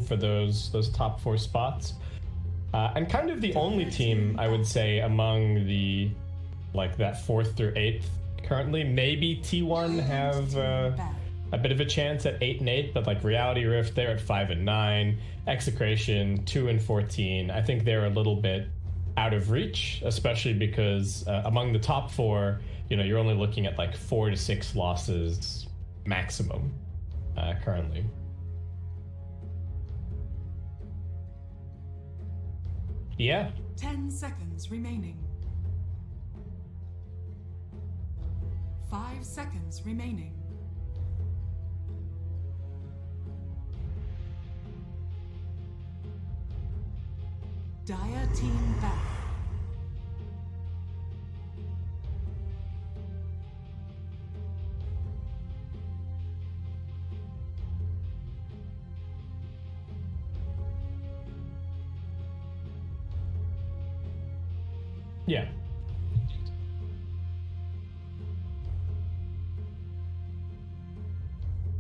I: for those top 4 spots, and kind of the only team I would say among the that 4th through 8th currently. Maybe T1 have a bit of a chance at 8 and 8, but like Reality Rift, they're at 5 and 9. Execration 2 and 14. I think they're a little bit out of reach, especially because among the top 4, you know, you're only looking at like 4 to 6 losses maximum currently. Yeah.
D: 10 seconds remaining. 5 seconds remaining. Dire team back.
I: Yeah.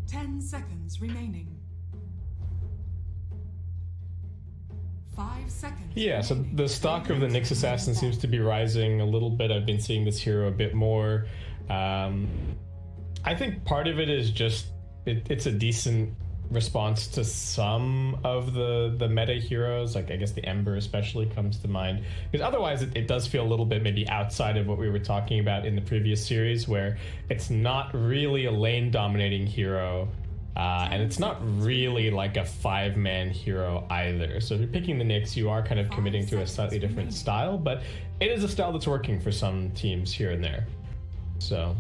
D: Ten seconds remaining. 5 seconds.
I: Yeah, so
D: remaining.
I: the stock of the Nyx Assassin seems to be rising a little bit. I've been seeing this hero a bit more. I think part of it is just it's a decent response to some of the meta heroes. Like I guess the Ember especially comes to mind, because otherwise it does feel a little bit maybe outside of what we were talking about in the previous series, where it's not really a lane dominating hero. And it's not really like a 5-man hero either. So if you're picking the Nyx, you are kind of committing to a slightly different style, but it is a style that's working for some teams here and there. So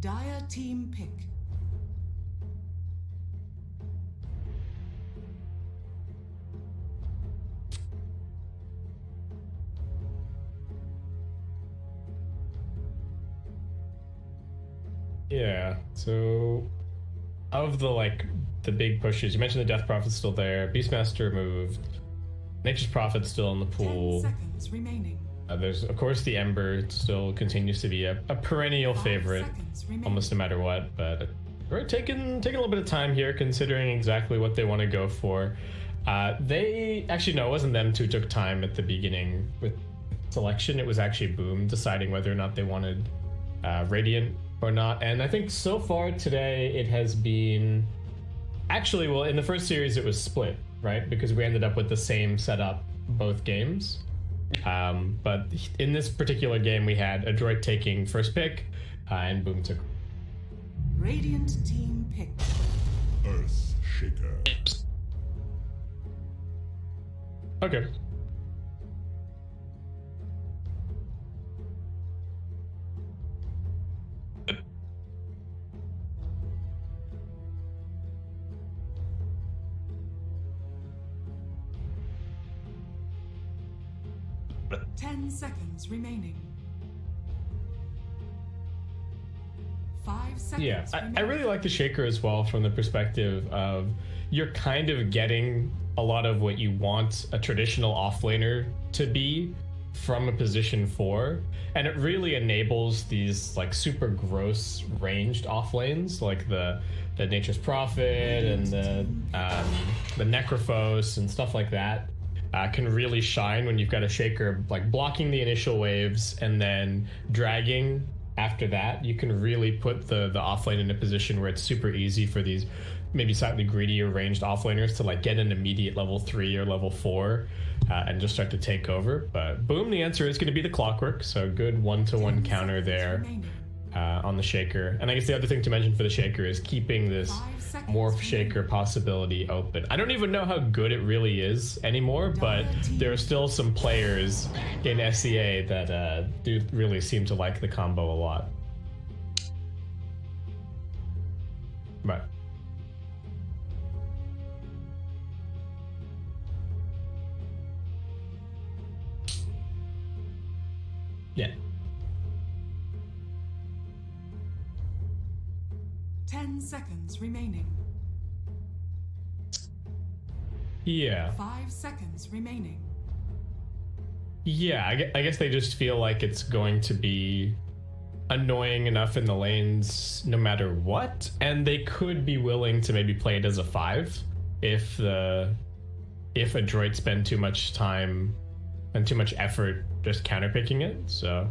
D: Dire team pick.
I: yeah, so of the big pushes, you mentioned the Death Prophet's still there, Beastmaster moved, Nature's Prophet's still in the
D: 10
I: pool.
D: seconds remaining.
I: There's of course the Ember still continues to be a perennial
D: 5
I: favorite,
D: seconds remaining.
I: almost no matter what. But we're taking a little bit of time here, considering exactly what they want to go for. They actually no, it wasn't them who took time at the beginning with selection. It was actually Boom deciding whether or not they wanted Radiant or not. And I think so far today it has been actually, well, in the first series it was split, right? Because we ended up with the same setup both games. But in this particular game, we had Adroit taking first pick, and Boom took.
D: Radiant team pick.
F: Earth Shaker.
I: Okay.
F: But
D: 10 seconds remaining. 5 seconds
I: Yeah, I
D: remaining.
I: really like the Shaker as well from the perspective of you're kind of getting a lot of what you want a traditional offlaner to be from a position 4, and it really enables these like super gross ranged offlanes like the Nature's Prophet and the Necrophos and stuff like that. Can really shine when you've got a Shaker like blocking the initial waves and then dragging after that. You can really put the offlane in a position where it's super easy for these maybe slightly greedier ranged offlaners to like get an immediate level 3 or level 4 and just start to take over. But Boom, the answer is going to be the Clockwork, so good 1-to-1 counter there on the Shaker. And I guess the other thing to mention for the Shaker is keeping this Morph Shaker possibility open. I don't even know how good it really is anymore, but there are still some players in SEA that do really seem to like the combo a lot. Right. Yeah.
D: 10 seconds remaining.
I: Yeah.
D: 5 seconds remaining.
I: Yeah, I guess they just feel like it's going to be annoying enough in the lanes no matter what, and they could be willing to maybe play it as a 5 if a droid spend too much time and too much effort just counterpicking it. So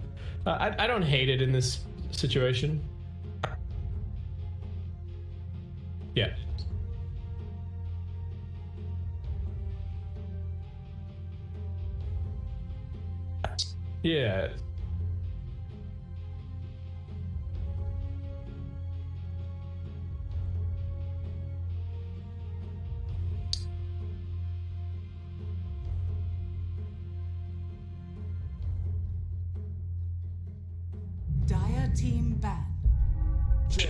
I: I don't hate it in this situation. Yeah. Yeah.
D: Dire team ban.
F: 10,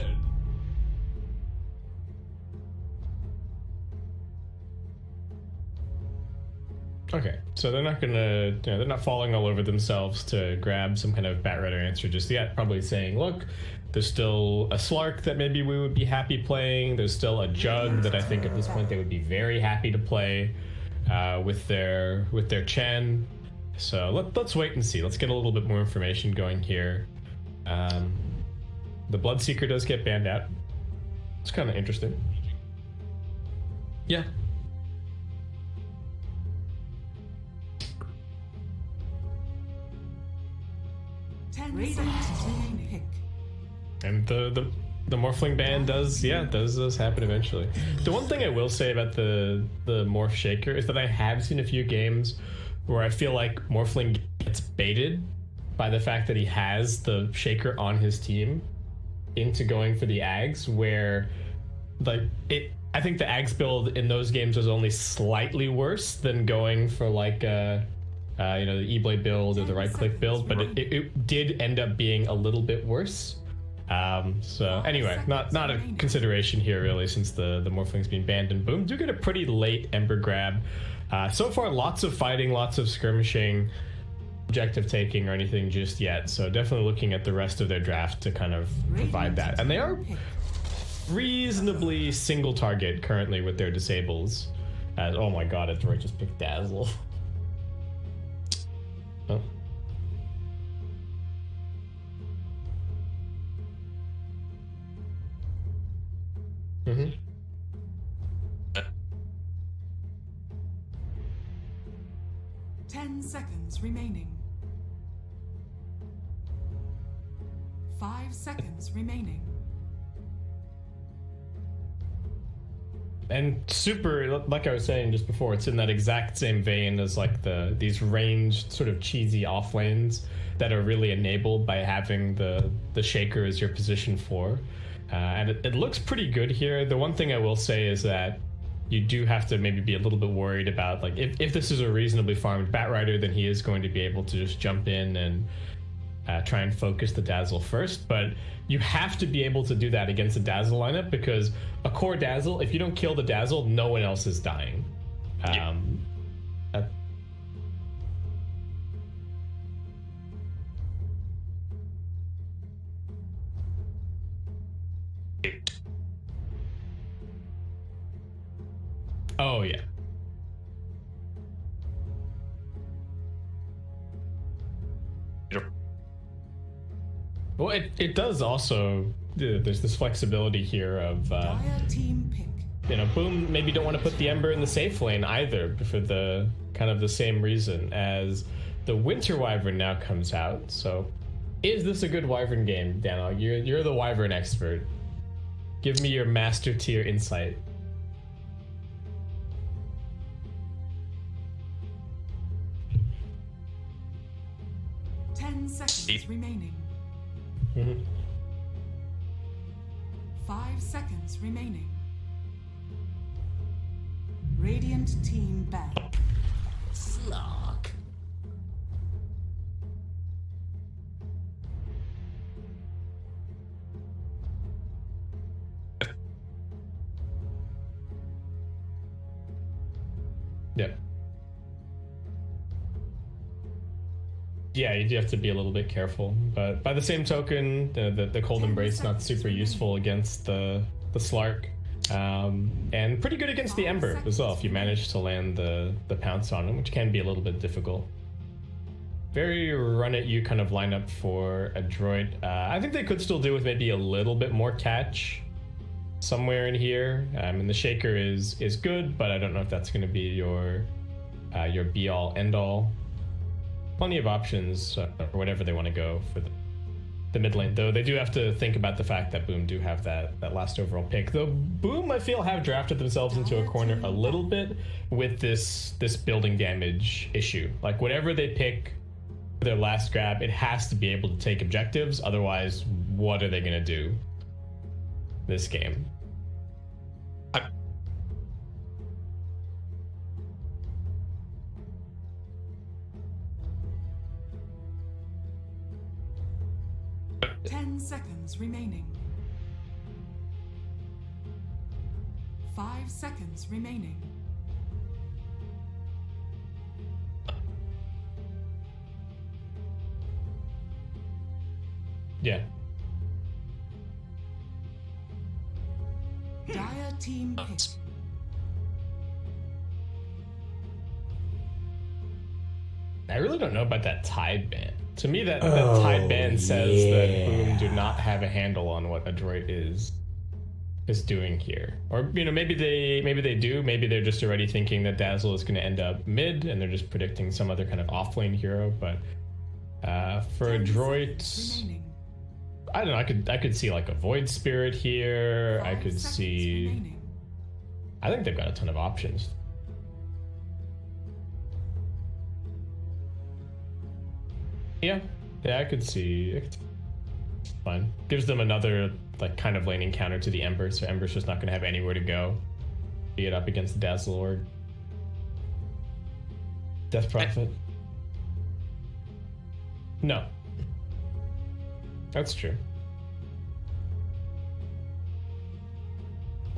I: Okay, so they're not gonna, they're not falling all over themselves to grab some kind of Batrider answer just yet. Probably saying, look, there's still a Slark that maybe we would be happy playing. There's still a Jug that I think at this point they would be very happy to play with their Chen. So let's wait and see. Let's get a little bit more information going here. The Bloodseeker does get banned out. It's kind of interesting. Yeah.
D: Radiant team pick.
I: And the Morphling ban does happen eventually. The one thing I will say about the Morph Shaker is that I have seen a few games where I feel like Morphling gets baited by the fact that he has the Shaker on his team into going for the Ags, where I think the Ags build in those games was only slightly worse than going for like the E-Blade build or the right-click build, but it did end up being a little bit worse. So anyway, not a consideration here really, since the Morphling's being banned. And boom, do get a pretty late Ember grab. So far, lots of fighting, lots of skirmishing, objective taking or anything just yet. So definitely looking at the rest of their draft to kind of provide that. And they are reasonably single target currently with their disables. Oh my god, a droid just picked Dazzle. Oh. Mm-hmm.
D: 10 seconds remaining. 5 seconds remaining.
I: And super, like I was saying just before, it's in that exact same vein as like these ranged sort of cheesy off lanes that are really enabled by having the Shaker as your position 4. And it looks pretty good here. The one thing I will say is that you do have to maybe be a little bit worried about, like, if this is a reasonably farmed Batrider, then he is going to be able to just jump in and try and focus the Dazzle first. But you have to be able to do that against a Dazzle lineup, because a core Dazzle, if you don't kill the Dazzle, no one else is dying. Oh, yeah. Well, it does also, there's this flexibility here of,
D: Team pick.
I: Boom maybe don't want to put the Ember in the safe lane either, for the kind of the same reason, as the Winter Wyvern now comes out. So is this a good Wyvern game, Danog? You're the Wyvern expert. Give me your master tier insight.
D: Seconds remaining. 5 seconds remaining. Radiant team back.
G: Slark.
I: Yep. Yeah, you do have to be a little bit careful, but by the same token, the Cold Embrace not super useful against the Slark, and pretty good against the Ember as well if you manage to land the pounce on him, which can be a little bit difficult. very run at you kind of lineup for a droid. I think they could still do with maybe a little bit more catch somewhere in here. And the shaker is good, but I don't know if that's going to be your be all end all. Plenty of options for whatever they want to go for the mid lane, though they do have to think about the fact that Boom do have that last overall pick. Though Boom, I feel, have drafted themselves into a corner a little bit with this building damage issue. Like whatever they pick for their last grab, it has to be able to take objectives. Otherwise, what are they going to do this game?
D: 10 seconds remaining. 5 seconds remaining.
I: Yeah.
D: Dire team pick.
I: I really don't know about that tide ban. To me, that tide ban says that Boom do not have a handle on what Adroit is doing here. Or, you know, maybe they do. Maybe they're just already thinking that Dazzle is going to end up mid, and they're just predicting some other kind of offlane hero. But for Adroit, I don't know. I could see like a Void Spirit here. I could see. Remaining. I think they've got a ton of options. Yeah, I could see. Fine. Gives them another like kind of laning counter to the Ember, so Ember's just not going to have anywhere to go. Be it up against the Dazzle or Death Prophet. No, that's true.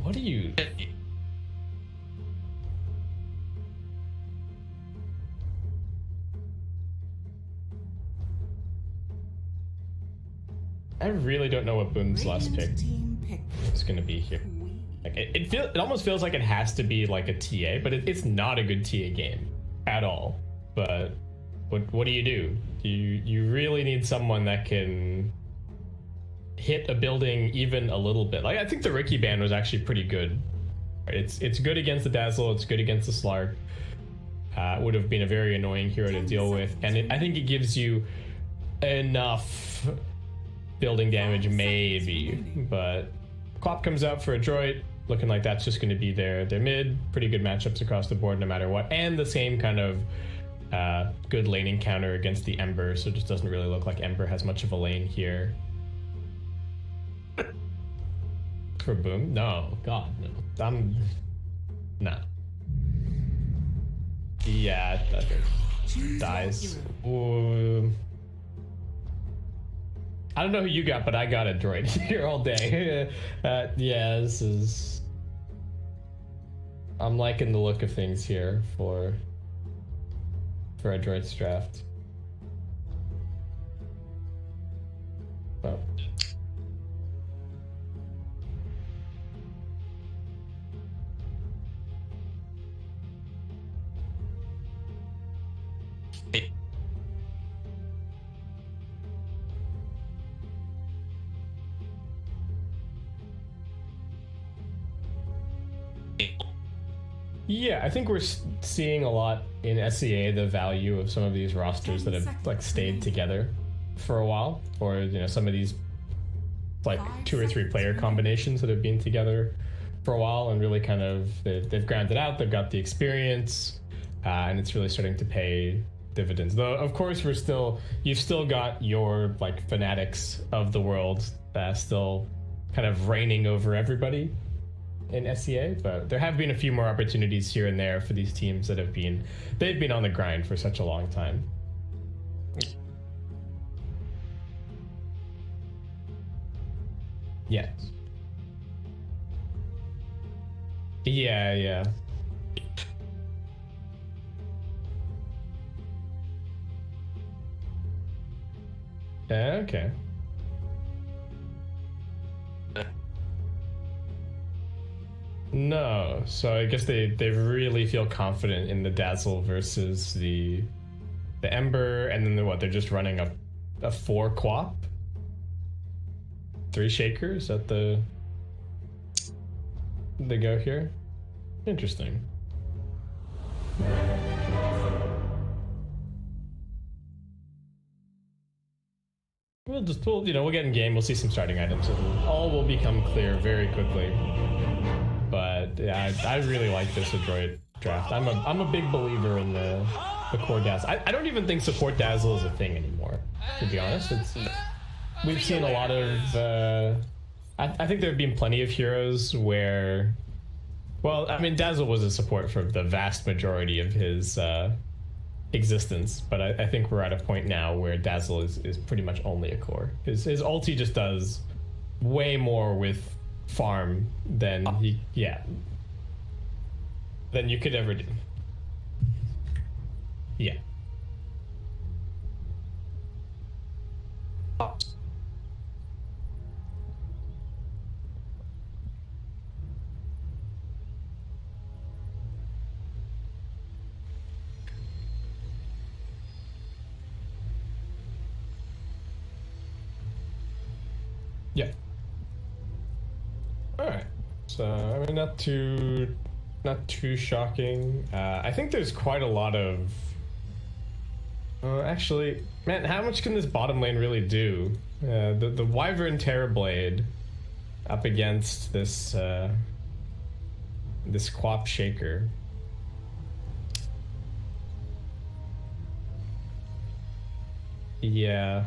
I: What do you? I really don't know what Boom's last pick is going to be here. Like it almost feels like it has to be like a TA, but it's not a good TA game at all. But what do? You really need someone that can hit a building even a little bit. Like I think the Ricky ban was actually pretty good. It's good against the Dazzle. It's good against the Slark. Would have been a very annoying hero to deal with, and I think it gives you enough building damage maybe, but Klopp comes out for a droid, looking like that's just going to be their mid. Pretty good matchups across the board no matter what, and the same kind of good laning counter against the Ember, so it just doesn't really look like Ember has much of a lane here. For Boom? No, God, no. No. Yeah, that dies. Ooh. I don't know who you got, but I got a droid here all day. Yeah, this is... I'm liking the look of things here for a droid's draft. Oh. Yeah, I think we're seeing a lot in SCA the value of some of these rosters that have like stayed together for a while, or you know, some of these like 2 or 3 player combinations that have been together for a while and really kind of they've grounded out. They've got the experience, and it's really starting to pay dividends. Though of course you've still got your like fanatics of the world still kind of reigning over everybody in SCA, but there have been a few more opportunities here and there for these teams that they've been on the grind for such a long time. Yes. Yeah. Okay. No, so I guess they really feel confident in the Dazzle versus the the Ember, and then what? They're just running a 4 Quap, 3 Shakers at the go here. Interesting. We'll get in game. We'll see some starting items. All will become clear very quickly. But yeah, I really like this Adroit draft. I'm a big believer in the core dazzle. I don't even think support dazzle is a thing anymore, to be honest. We've seen a lot of I think there have been plenty of heroes where, well, I mean, dazzle was a support for the vast majority of his existence, but I think we're at a point now where dazzle is pretty much only a core. His ulti just does way more with farm than than you could ever do. Yeah. Yeah. All right. So I mean, not too shocking. I think there's quite a lot of. Actually, man, how much can this bottom lane really do? The Wyvern Terrorblade up against this this Quap Shaker. Yeah.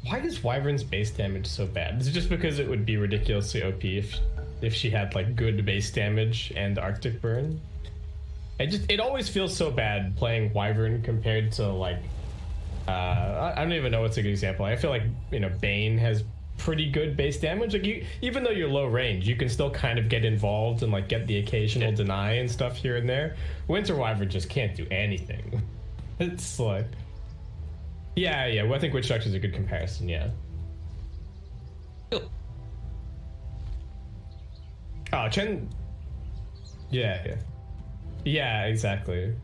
I: Why is Wyvern's base damage so bad? Is it just because it would be ridiculously OP if she had like good base damage and Arctic Burn? It always feels so bad playing Wyvern compared to like I don't even know what's a good example. I feel like, you know, Bane has pretty good base damage. Like even though you're low range, you can still kind of get involved and like get the occasional deny and stuff here and there. Winter Wyvern just can't do anything. It's like. Yeah, well, I think Witch Doctor is a good comparison, yeah. Oh, Chen... Yeah. Yeah, exactly.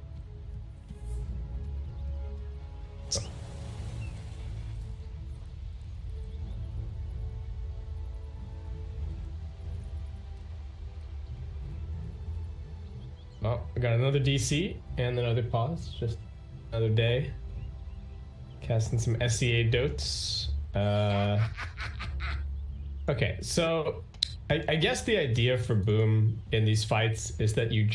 I: Oh, we got another DC and another pause. Just another day. Casting some SEA dotes. Okay, so I guess the idea for Boom in these fights is that you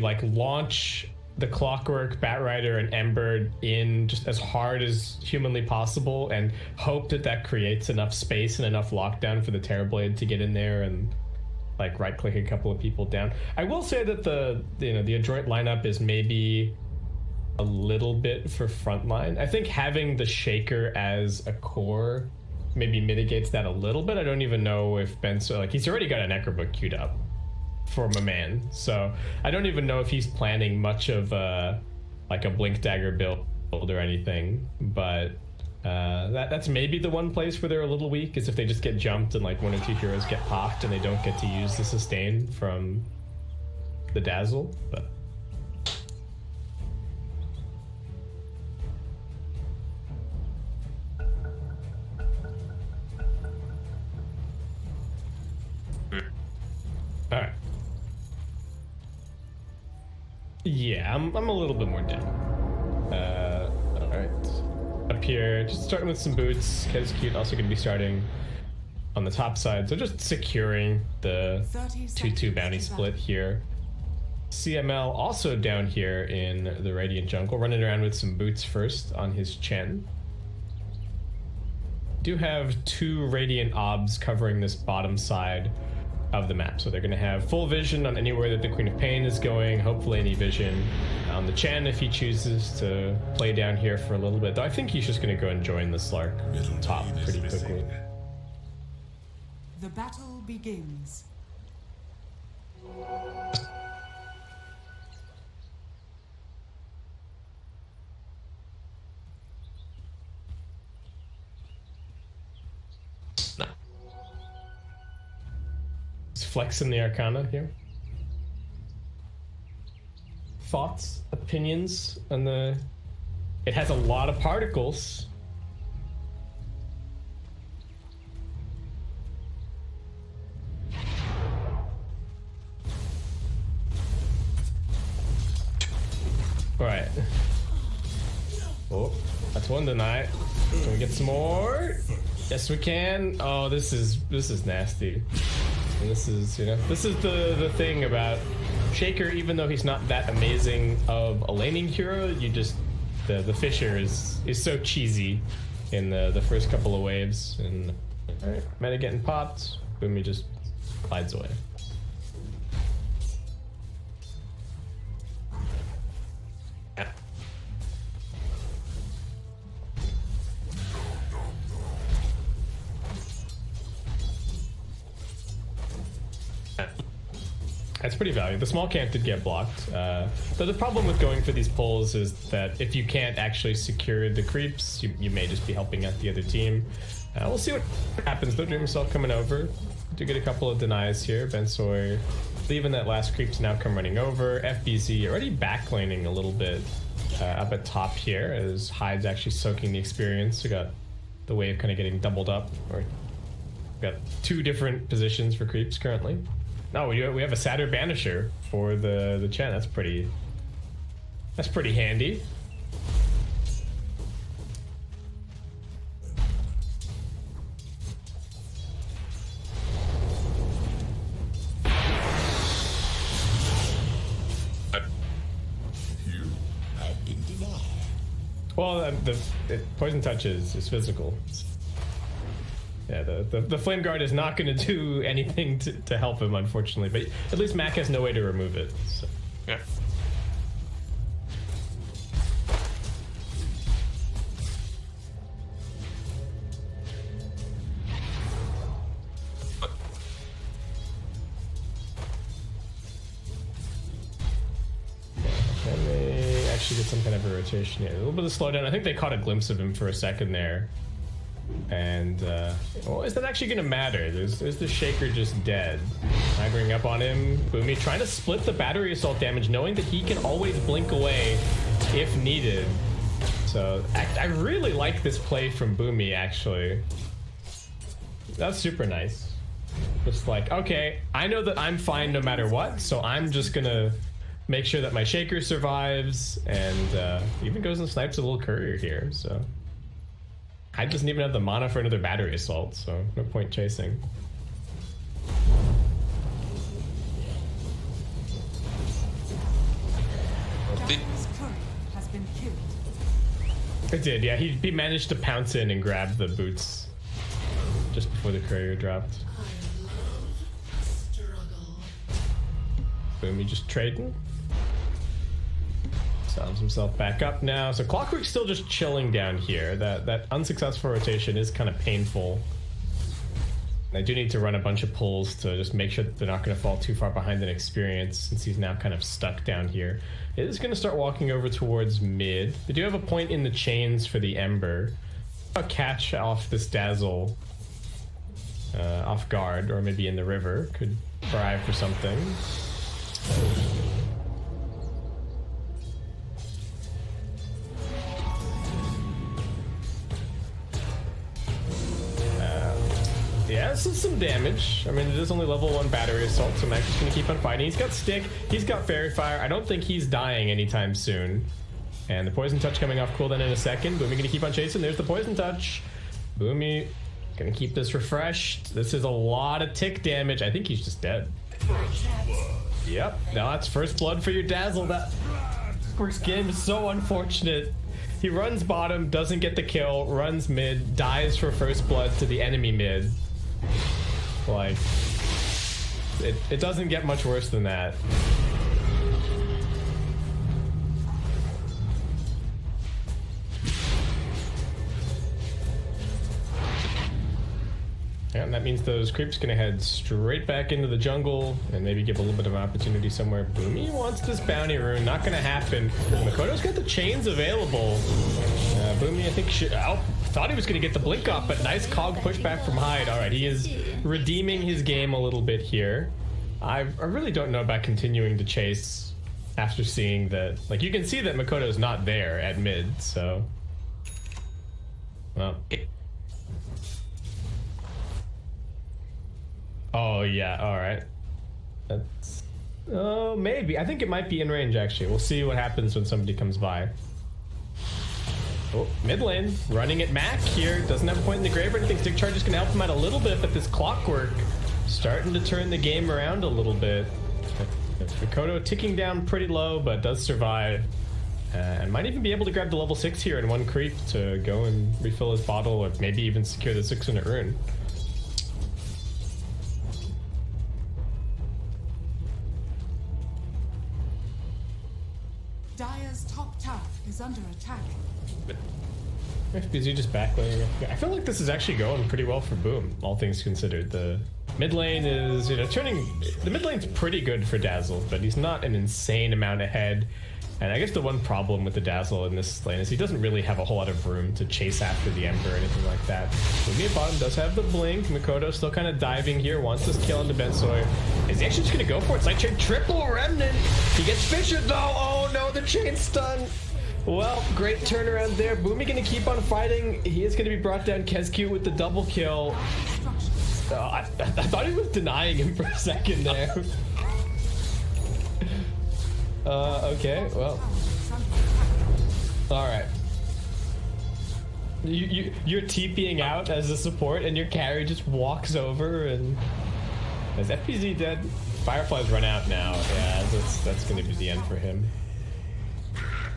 I: like launch the Clockwork, Batrider, and Ember in just as hard as humanly possible and hope that creates enough space and enough lockdown for the Terrorblade to get in there and like right click a couple of people down. I will say that the Adroit lineup is maybe a little bit for frontline. I think having the Shaker as a core maybe mitigates that a little bit. I don't even know if Benso, like, he's already got an Necrobook queued up for my man, so I don't even know if he's planning much of like a Blink Dagger build or anything, but that's maybe the one place where they're a little weak, is if they just get jumped and like 1 or 2 heroes get popped and they don't get to use the sustain from the Dazzle, but all right. Yeah, I'm a little bit more down. All right. Up here, just starting with some boots. Kezcute also going to be starting on the top side, so just securing the 2-2 bounty split here. CML also down here in the Radiant jungle, running around with some boots first on his Chen. Do have 2 Radiant Obs covering this bottom side of the map, so they're going to have full vision on anywhere that the Queen of Pain is going, hopefully any vision on the Chen if he chooses to play down here for a little bit, though I think he's just going to go and join the Slark top pretty quickly.
D: The battle begins.
I: flexing the Arcana here. Thoughts, opinions on the... It has a lot of particles. Alright. Oh, that's one tonight. Can we get some more? Yes, we can. Oh, this is nasty. And this is, you know, this is the thing about Shaker. Even though he's not that amazing of a laning hero, you just the Fisher is so cheesy in the first couple of waves. And all right, meta getting popped. Boom, he just glides away. Yeah. That's pretty valuable. The small camp did get blocked. Though the problem with going for these pulls is that if you can't actually secure the creeps, you may just be helping out the other team. We'll see what happens though. Dream himself coming over. Do get a couple of denies here. Bensoy leaving that last creep to now come running over. FBZ already backlaning a little bit up at top here as Hyde's actually soaking the experience. We got the wave kind of getting doubled up. Or got two different positions for creeps currently. No, we have a Satyr Banisher for the Chen. That's pretty handy.
G: You have been denied.
I: Well, Poison Touch is physical. Yeah, the Flame Guard is not going to do anything to help him, unfortunately. But at least Mac has no way to remove it. So.
E: Yeah.
I: Can they actually get some kind of a rotation? Yeah, a little bit of slowdown. I think they caught a glimpse of him for a second there. And, well, is that actually going to matter? Is the Shaker just dead? I bring up on him. Boomy trying to split the battery assault damage, knowing that he can always blink away if needed. So, I really like this play from Boomy, actually. That's super nice. Just like, okay, I know that I'm fine no matter what, so I'm just going to make sure that my Shaker survives, and even goes and snipes a little courier here, so... Hyde doesn't even have the mana for another battery assault, so no point chasing.
D: Darkness Courier has been killed.
I: It did, yeah. He managed to pounce in and grab the boots just before the courier dropped. Boom, he just trading. Sounds himself back up now. So Clockwork's still just chilling down here. That unsuccessful rotation is kind of painful. I do need to run a bunch of pulls to just make sure that they're not going to fall too far behind in experience, since he's now kind of stuck down here. It is going to start walking over towards mid. They do have a point in the chains for the Ember. A catch off this Dazzle off guard, or maybe in the river. Could bribe for something. Yeah, this is some damage. I mean, it is only level 1 battery assault, so Max is going to keep on fighting. He's got Stick, he's got Fairy Fire. I don't think he's dying anytime soon. And the Poison Touch coming off cooldown in a second. Boomy going to keep on chasing. There's the Poison Touch. Boomy going to keep this refreshed. This is a lot of tick damage. I think he's just dead. Yep, now that's first blood for your Dazzle. That first game is so unfortunate. He runs bottom, doesn't get the kill, runs mid, dies for first blood to the enemy mid. Like, it doesn't get much worse than that. Yeah, and that means those creeps gonna head straight back into the jungle and maybe give a little bit of an opportunity somewhere. Boomy wants this bounty rune, not gonna happen. Makoto's got the chains available. Boomy, I think, thought he was gonna get the blink off, but nice cog pushback from Hyde. All right, he is redeeming his game a little bit here. I really don't know about continuing to chase after seeing that. Like, you can see that Makoto's not there at mid, so... Well... Oh, yeah, alright. That's... Oh, maybe. I think it might be in range, actually. We'll see what happens when somebody comes by. Oh, mid lane, running at Mac here. Doesn't have a point in the grave or anything. Stick Charge is going to help him out a little bit, but this Clockwork starting to turn the game around a little bit. It's Makoto ticking down pretty low, but does survive. And might even be able to grab the level 6 here in one creep to go and refill his bottle, or maybe even secure the 6-minute rune.
D: Dire's top tower is under attack.
I: FBZ just backlaying. I feel like this is actually going pretty well for Boom, all things considered. The mid lane is, you know, turning... The mid lane's pretty good for Dazzle, but he's not an insane amount ahead. And I guess the one problem with the Dazzle in this lane is he doesn't really have a whole lot of room to chase after the Ember or anything like that. Moving at bottom does have the blink. Makoto still kind of diving here, wants this kill into Bensoy. Is he actually just going to go for it? Side chain triple Remnant. He gets Fisher though. Oh no, the chain stun. Well, great turnaround there. Boomy going to keep on fighting. He is going to be brought down. KezQ with the double kill. I thought he was denying him for a second there. Okay, well. Alright. You're TPing out as a support and your carry just walks over and... Is FPZ dead? Firefly's run out now. Yeah, that's gonna be the end for him.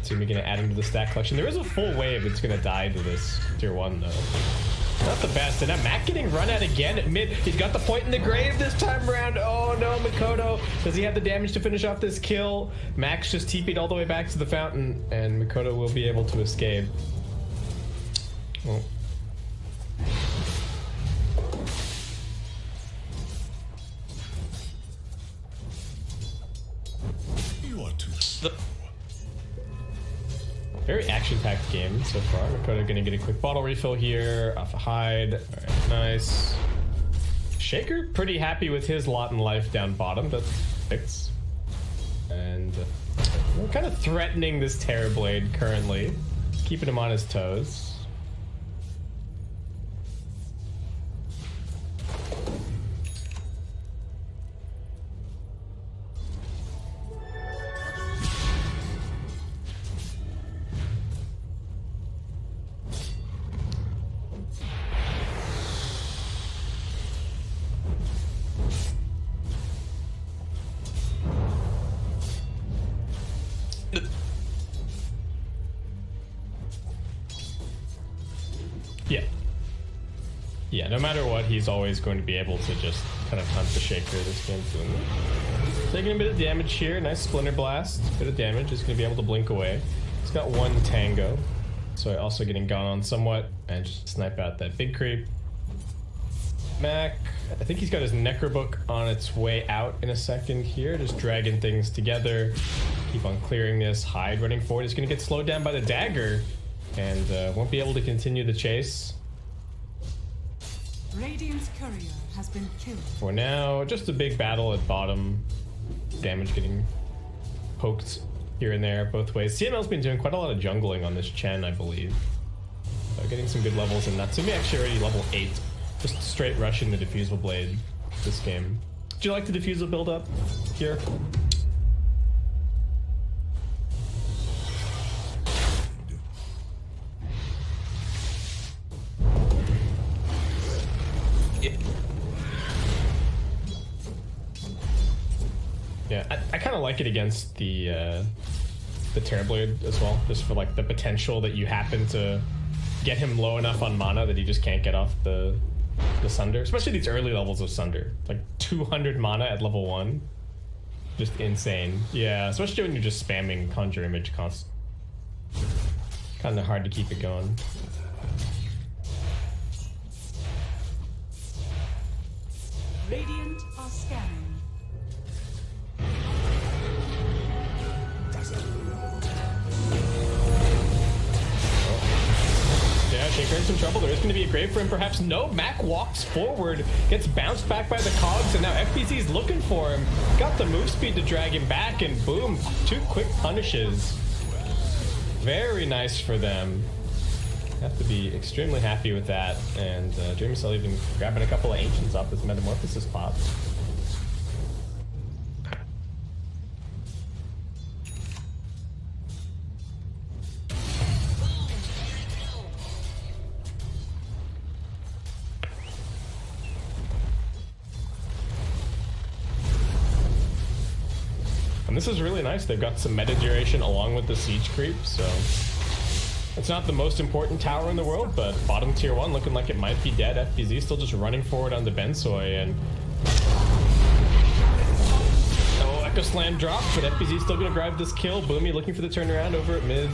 I: So we're gonna add him to the stack collection. There is a full wave that's gonna die to this tier 1 though. Not the best. And now Mac getting run out again at mid. He's got the point in the grave this time around. Oh no, Makoto. Does he have the damage to finish off this kill? Mac's just TP'd all the way back to the fountain, and Makoto will be able to escape. Oh.
G: You are too slow.
I: Very action-packed game so far. Makoto gonna get a quick bottle refill here off a hide. Alright, nice. Shaker pretty happy with his lot in life down bottom. That's fixed. And we're kind of threatening this Terrorblade currently, keeping him on his toes. Yeah, no matter what, he's always going to be able to just kind of hunt the Shaker this game. Taking a bit of damage here. Nice Splinter Blast. Bit of damage. He's going to be able to blink away. He's got one Tango. So also getting gone on somewhat. And just snipe out that big creep. Mac, I think he's got his Necrobook on its way out in a second here. Just dragging things together. Keep on clearing this. Hide running forward. He's going to get slowed down by the dagger. And won't be able to continue the chase.
D: Radiant's courier has been killed.
I: For now, just a big battle at bottom. Damage getting poked here and there both ways. CML's been doing quite a lot of jungling on this Chen, I believe. Getting some good levels in Natsumi actually already level 8. Just straight rushing the Diffusal Blade this game. Do you like the Diffusal build up here? Yeah, I kind of like it against the Terrorblade as well, just for like the potential that you happen to get him low enough on mana that he just can't get off the Sunder, especially these early levels of Sunder, like 200 mana at level 1, just insane. Yeah, especially when you're just spamming Conjure Image constant. Kind of hard to keep it going.
D: Radiant are scanning.
I: Yeah, Shaker some trouble. There is going to be a grave for him, perhaps. No, Mac walks forward, gets bounced back by the cogs, and now FBZ's looking for him. Got the move speed to drag him back, and boom, 2 quick punishes. Very nice for them. Have to be extremely happy with that. And Dreamcell even grabbing a couple of Ancients off this Metamorphosis pop. And this is really nice. They've got some meta duration along with the siege creep, so it's not the most important tower in the world, but bottom tier 1 looking like it might be dead. FBZ still just running forward on the Bensoy, and oh, Echo Slam dropped, but FBZ still gonna grab this kill. Boomy looking for the turnaround over at mid.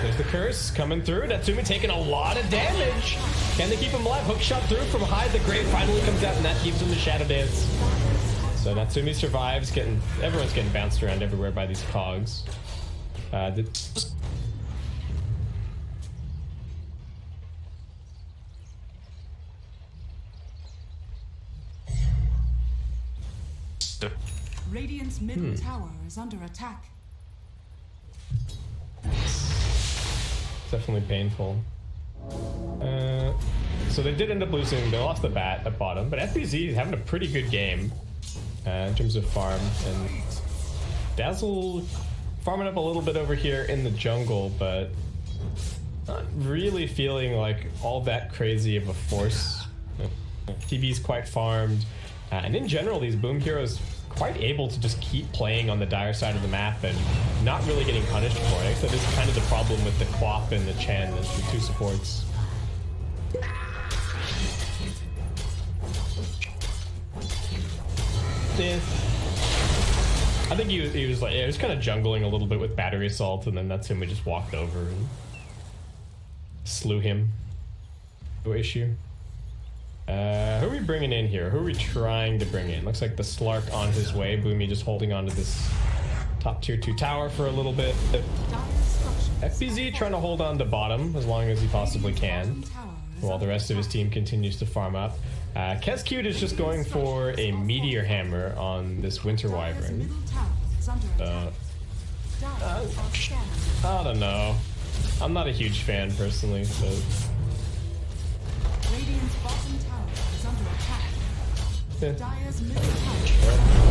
I: There's the curse coming through. Natsumi taking a lot of damage. Can they keep him alive? Hook shot through from high. The grave finally comes out, and that gives him the Shadow Dance. So Natsumi survives. Everyone's getting bounced around everywhere by these cogs.
D: Radiant's middle tower is under attack.
I: Definitely painful. So they did end up losing. They lost the bat at bottom, but FBZ is having a pretty good game in terms of farm. And Dazzle farming up a little bit over here in the jungle, but not really feeling like all that crazy of a force. TV's quite farmed, and in general, these Boom heroes quite able to just keep playing on the dire side of the map and not really getting punished for it. So this is kind of the problem with the Quap and the Chen as the 2 supports. Yeah. I think he was like, yeah, he was kind of jungling a little bit with battery assault, and then that's him. We just walked over and slew him. No issue. Who are we bringing in here? Who are we trying to bring in? Looks like the Slark on his way. Boomy just holding on to this top tier 2 tower for a little bit. FBZ trying to hold on to bottom as long as he possibly can, while the rest of his team continues to farm up. Kescute is just going for a Meteor Hammer on this Winter Wyvern. I don't know. I'm not a huge fan personally, but
D: Radiant's bottom tower is under attack. Dire's middle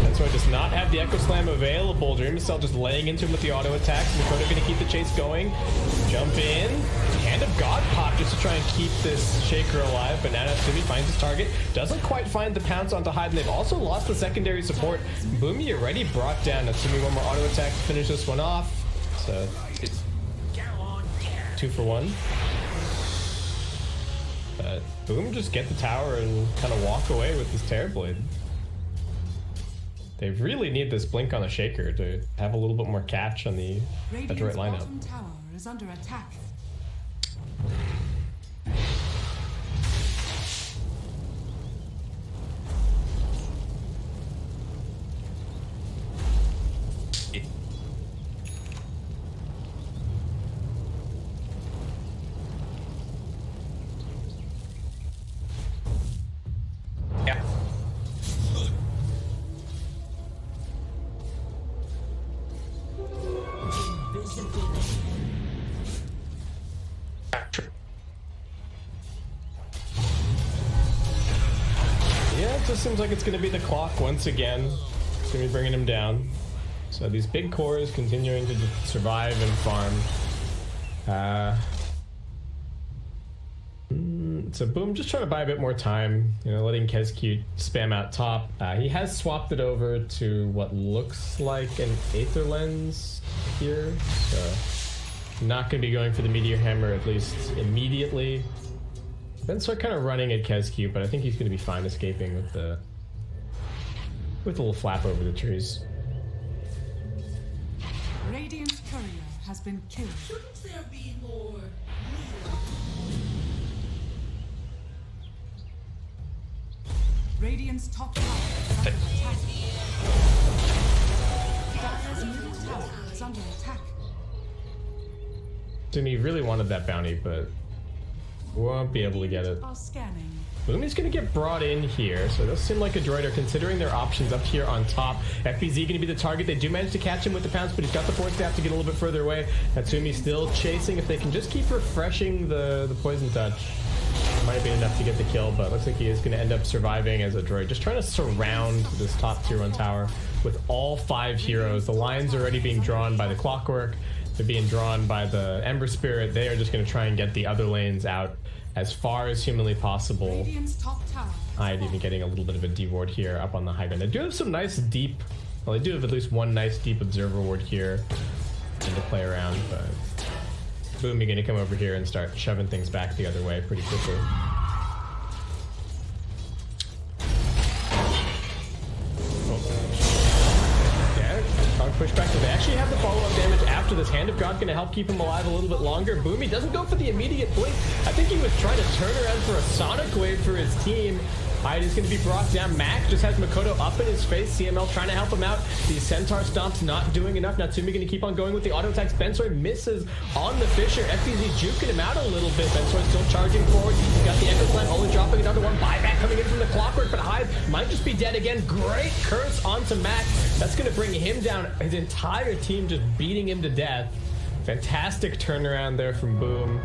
I: That's why does not have the Echo Slam available. Dreamcell just laying into him with the auto attacks. Makoto going to keep the chase going. Jump in. Hand of God pop just to try and keep this Shaker alive, but now Natsumi finds his target. Doesn't quite find the pounce onto Hyde, and they've also lost the secondary support. Boomy already brought down Natsumi. One more auto attack to finish this one off. So it's 2 for 1. But Boom just get the tower and kind of walk away with this Terrorblade. They really need this blink on the Shaker to have a little bit more catch on the Detroit lineup.
D: bottom tower is under attack.
I: Seems like it's going to be the clock once again. It's going to be bringing him down. So these big cores continuing to survive and farm. So Boom just trying to buy a bit more time, you know, letting Kescute spam out top. He has swapped it over to what looks like an Aether Lens here. So not going to be going for the Meteor Hammer, at least immediately. Bensoy kind of running at Kescute, but I think he's going to be fine escaping with a little flap over the trees.
D: Radiant's courier has been killed.
G: Shouldn't there be more?
D: Radiant's top tower is under attack. Dire's middle tower is under attack.
I: He really wanted that bounty, but Won't be able to get it.
D: Are scanning.
I: Boomy's gonna get brought in here, so it does seem like a droid are considering their options up here on top. FBZ gonna be the target. They do manage to catch him with the pounce, but he's got the force staff to get a little bit further away. Natsumi still chasing. If they can just keep refreshing the poison touch, might be enough to get the kill, but looks like he is gonna end up surviving as a droid. Just trying to surround this top tier 1 tower with all 5 heroes. The lines are already being drawn by the Clockwork. They're being drawn by the Ember Spirit. They are just gonna try and get the other lanes out as far as humanly possible.
D: Radiant's top tower.
I: I'd even getting a little bit of a D ward here up on the high ground. They do have some nice deep, well, they do have at least one nice deep observer ward here to play around, but Boom, you're gonna come over here and start shoving things back the other way pretty quickly. Pushback, so they actually have the follow-up damage after this. Hand of God gonna help keep him alive a little bit longer. Boomy doesn't go for the immediate blink. I think he was trying to turn around for a Sonic Wave for his team. Hyde is gonna be brought down. Mac just has Makoto up in his face. CML trying to help him out. These Centaur Stomps not doing enough. Natsumi gonna keep on going with the auto attacks. Bensoy misses on the Fisher. FBZ juking him out a little bit. Bensoy still charging forward. He's got the Echo Slam only dropping it onto one. Buyback coming in from the Clockwork, but Hyde might just be dead again. Great curse onto Mac. That's gonna bring him down. His entire team just beating him to death. Fantastic turnaround there from Boom.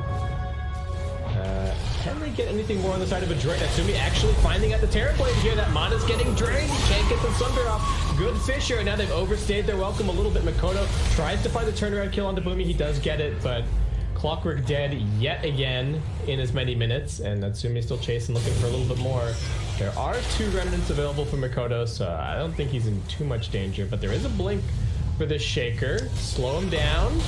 I: Can they get anything more on the side of a droid? Natsumi actually finding out the Terrorblade here. That mana's getting drained. He can't get the Sunder off. Good Fisher, and now they've overstayed their welcome a little bit. Makoto tries to find the turnaround kill onto Boomy. He does get it, but Clockwork dead yet again in as many minutes, and Natsumi still chasing, looking for a little bit more. There are 2 remnants available for Makoto, so I don't think he's in too much danger, but there is a blink for this Shaker. Slow him down.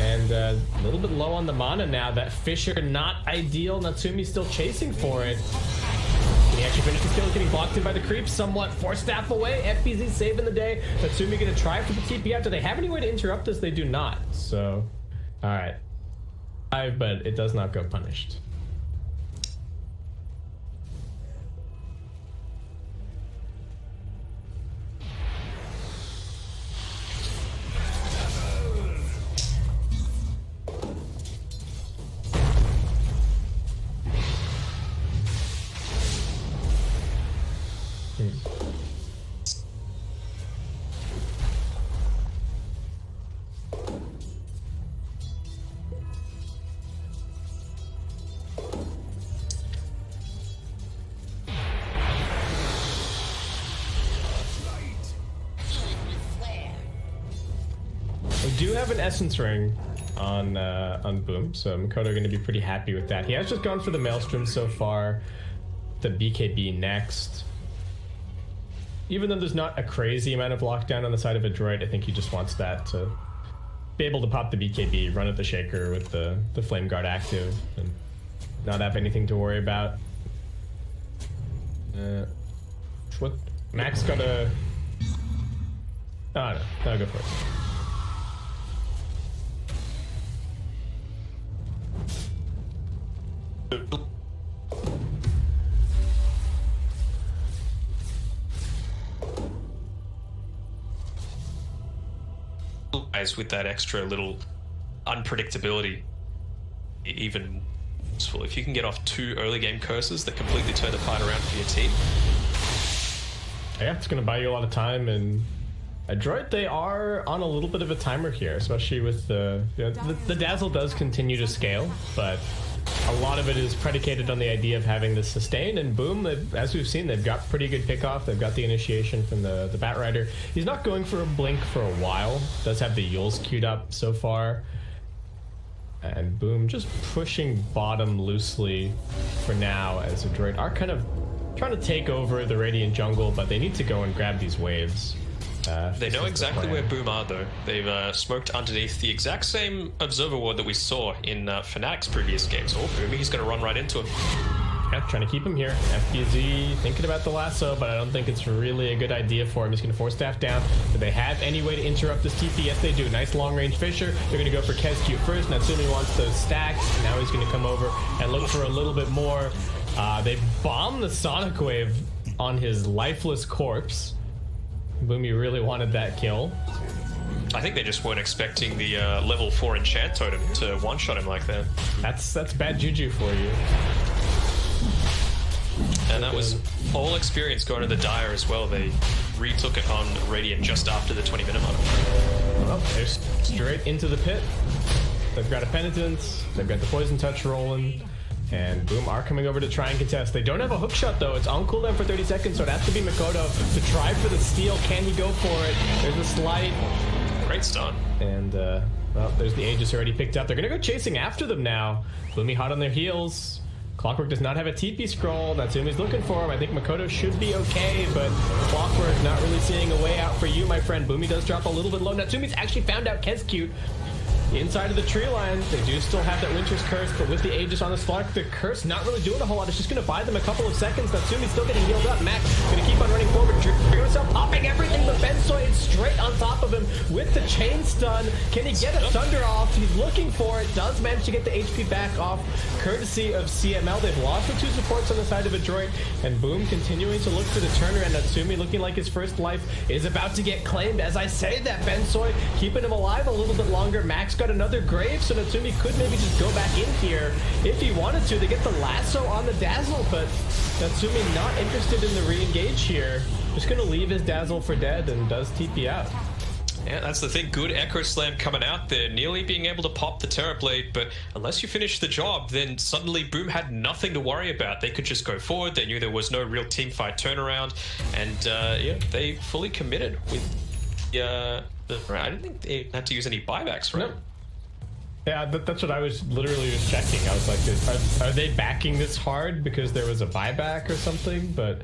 I: And a little bit low on the mana now. That Fisher not ideal. Natsumi still chasing for it. Can he actually finish the kill? Getting blocked in by the creeps somewhat. Force staff away. FBZ saving the day. Natsumi gonna try for the TP out. Do they have any way to interrupt this? They do not. So, alright. But it does not go punished. We do have an Essence Ring on Boom, so Makoto going to be pretty happy with that. He has just gone for the Maelstrom so far, the BKB next. Even though there's not a crazy amount of lockdown on the side of a droid, I think he just wants that to be able to pop the BKB, run at the Shaker with the Flame Guard active, and not have anything to worry about. What? Max got a... Oh no, I'll go for it.
E: With that extra little unpredictability, even useful. If you can get off 2 early game curses that completely turn the fight around for your team.
I: Yeah, it's going to buy you a lot of time, and a droid, they are on a little bit of a timer here, especially with the Dazzle does continue to scale, but a lot of it is predicated on the idea of having this sustain, and Boom, as we've seen, they've got pretty good pickoff. They've got the initiation from the Bat Rider. He's not going for a blink for a while. Does have the Yules queued up so far. And Boom just pushing bottom loosely for now, as a droid are kind of trying to take over the Radiant jungle, but they need to go and grab these waves.
E: They know exactly where Boom are, though. They've smoked underneath the exact same observer ward that we saw in Fnatic's previous games. Oh, Boom, he's going to run right into him.
I: Yeah, trying to keep him here. FBZ thinking about the lasso, but I don't think it's really a good idea for him. He's going to force staff down. Do they have any way to interrupt this TP? Yes, they do. Nice long-range Fisher. They're going to go for Kescue first. Natsumi wants those stacks. Now he's going to come over and look for a little bit more. They bomb the Sonic Wave on his lifeless corpse. Boomy really wanted that kill.
E: I think they just weren't expecting the level 4 enchant totem to one-shot him like that.
I: That's bad juju for you.
E: And that was all experience going to the Dire as well. They retook it on Radiant just after the 20-minute mark.
I: Well, they're straight into the pit. They've got a Penitence, they've got the Poison Touch rolling, and Boom are coming over to try and contest. They don't have a hook shot though. It's on cooldown for 30 seconds, so it has to be Mikoto to try for the steal. Can he go for it? There's a slide.
E: Great stun.
I: And, well, there's the Aegis already picked up. They're gonna go chasing after them now. Boomy hot on their heels. Clockwork does not have a TP scroll. Natsumi's looking for him. I think Mikoto should be okay, but Clockwork not really seeing a way out for you, my friend. Boomy does drop a little bit low. Natsumi's actually found out Kezcute inside of the tree line. They do still have that Winter's Curse, but with the Aegis on the Slark, the Curse not really doing a whole lot. It's just going to buy them a couple of seconds. Natsumi's still getting healed up. Max going to keep on running forward. Himself popping everything, but Bensoy is straight on top of him with the chain stun. Can he get a Thunder off? He's looking for it. Does manage to get the HP back off, courtesy of CML. They've lost the 2 supports on the side of Adroit, and Boom continuing to look for the turnaround. Natsumi looking like his first life is about to get claimed. As I say that, Bensoy keeping him alive a little bit longer. Max got another grave, so Natsumi could maybe just go back in here if he wanted to. They get the lasso on the Dazzle, but Natsumi not interested in the re-engage here. Just gonna leave his Dazzle for dead and does TP out.
E: Yeah, that's the thing. Good Echo Slam coming out there, nearly being able to pop the Terrorblade, but unless you finish the job, then suddenly Boom had nothing to worry about. They could just go forward. They knew there was no real teamfight turnaround, and yeah, they fully committed with I don't think they had to use any buybacks, right?
I: Nope. Yeah, that's what I was literally just checking. I was like, are they backing this hard because there was a buyback or something? But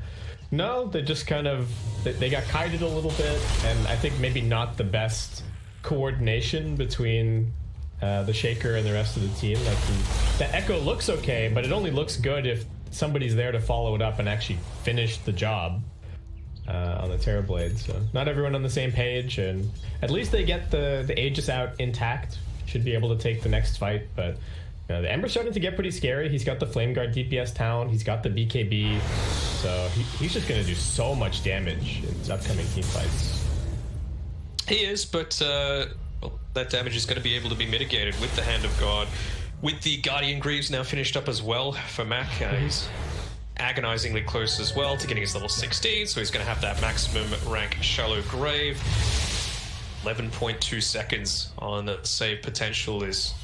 I: no, they just kind of, they got kited a little bit, and I think maybe not the best coordination between the Shaker and the rest of the team. Like the Echo looks okay, but it only looks good if somebody's there to follow it up and actually finish the job on the Terrorblade. So not everyone on the same page, and at least they get the Aegis out intact. Should be able to take the next fight, but the Ember's starting to get pretty scary. He's got the Flame Guard DPS Town, he's got the BKB, so he's just going to do so much damage in his upcoming team fights.
E: He is, but well, that damage is going to be able to be mitigated with the Hand of God. With the Guardian Greaves now finished up as well for Mac, he's agonizingly close as well to getting his level 16, so he's going to have that maximum rank Shallow Grave. 11.2 seconds on the save potential is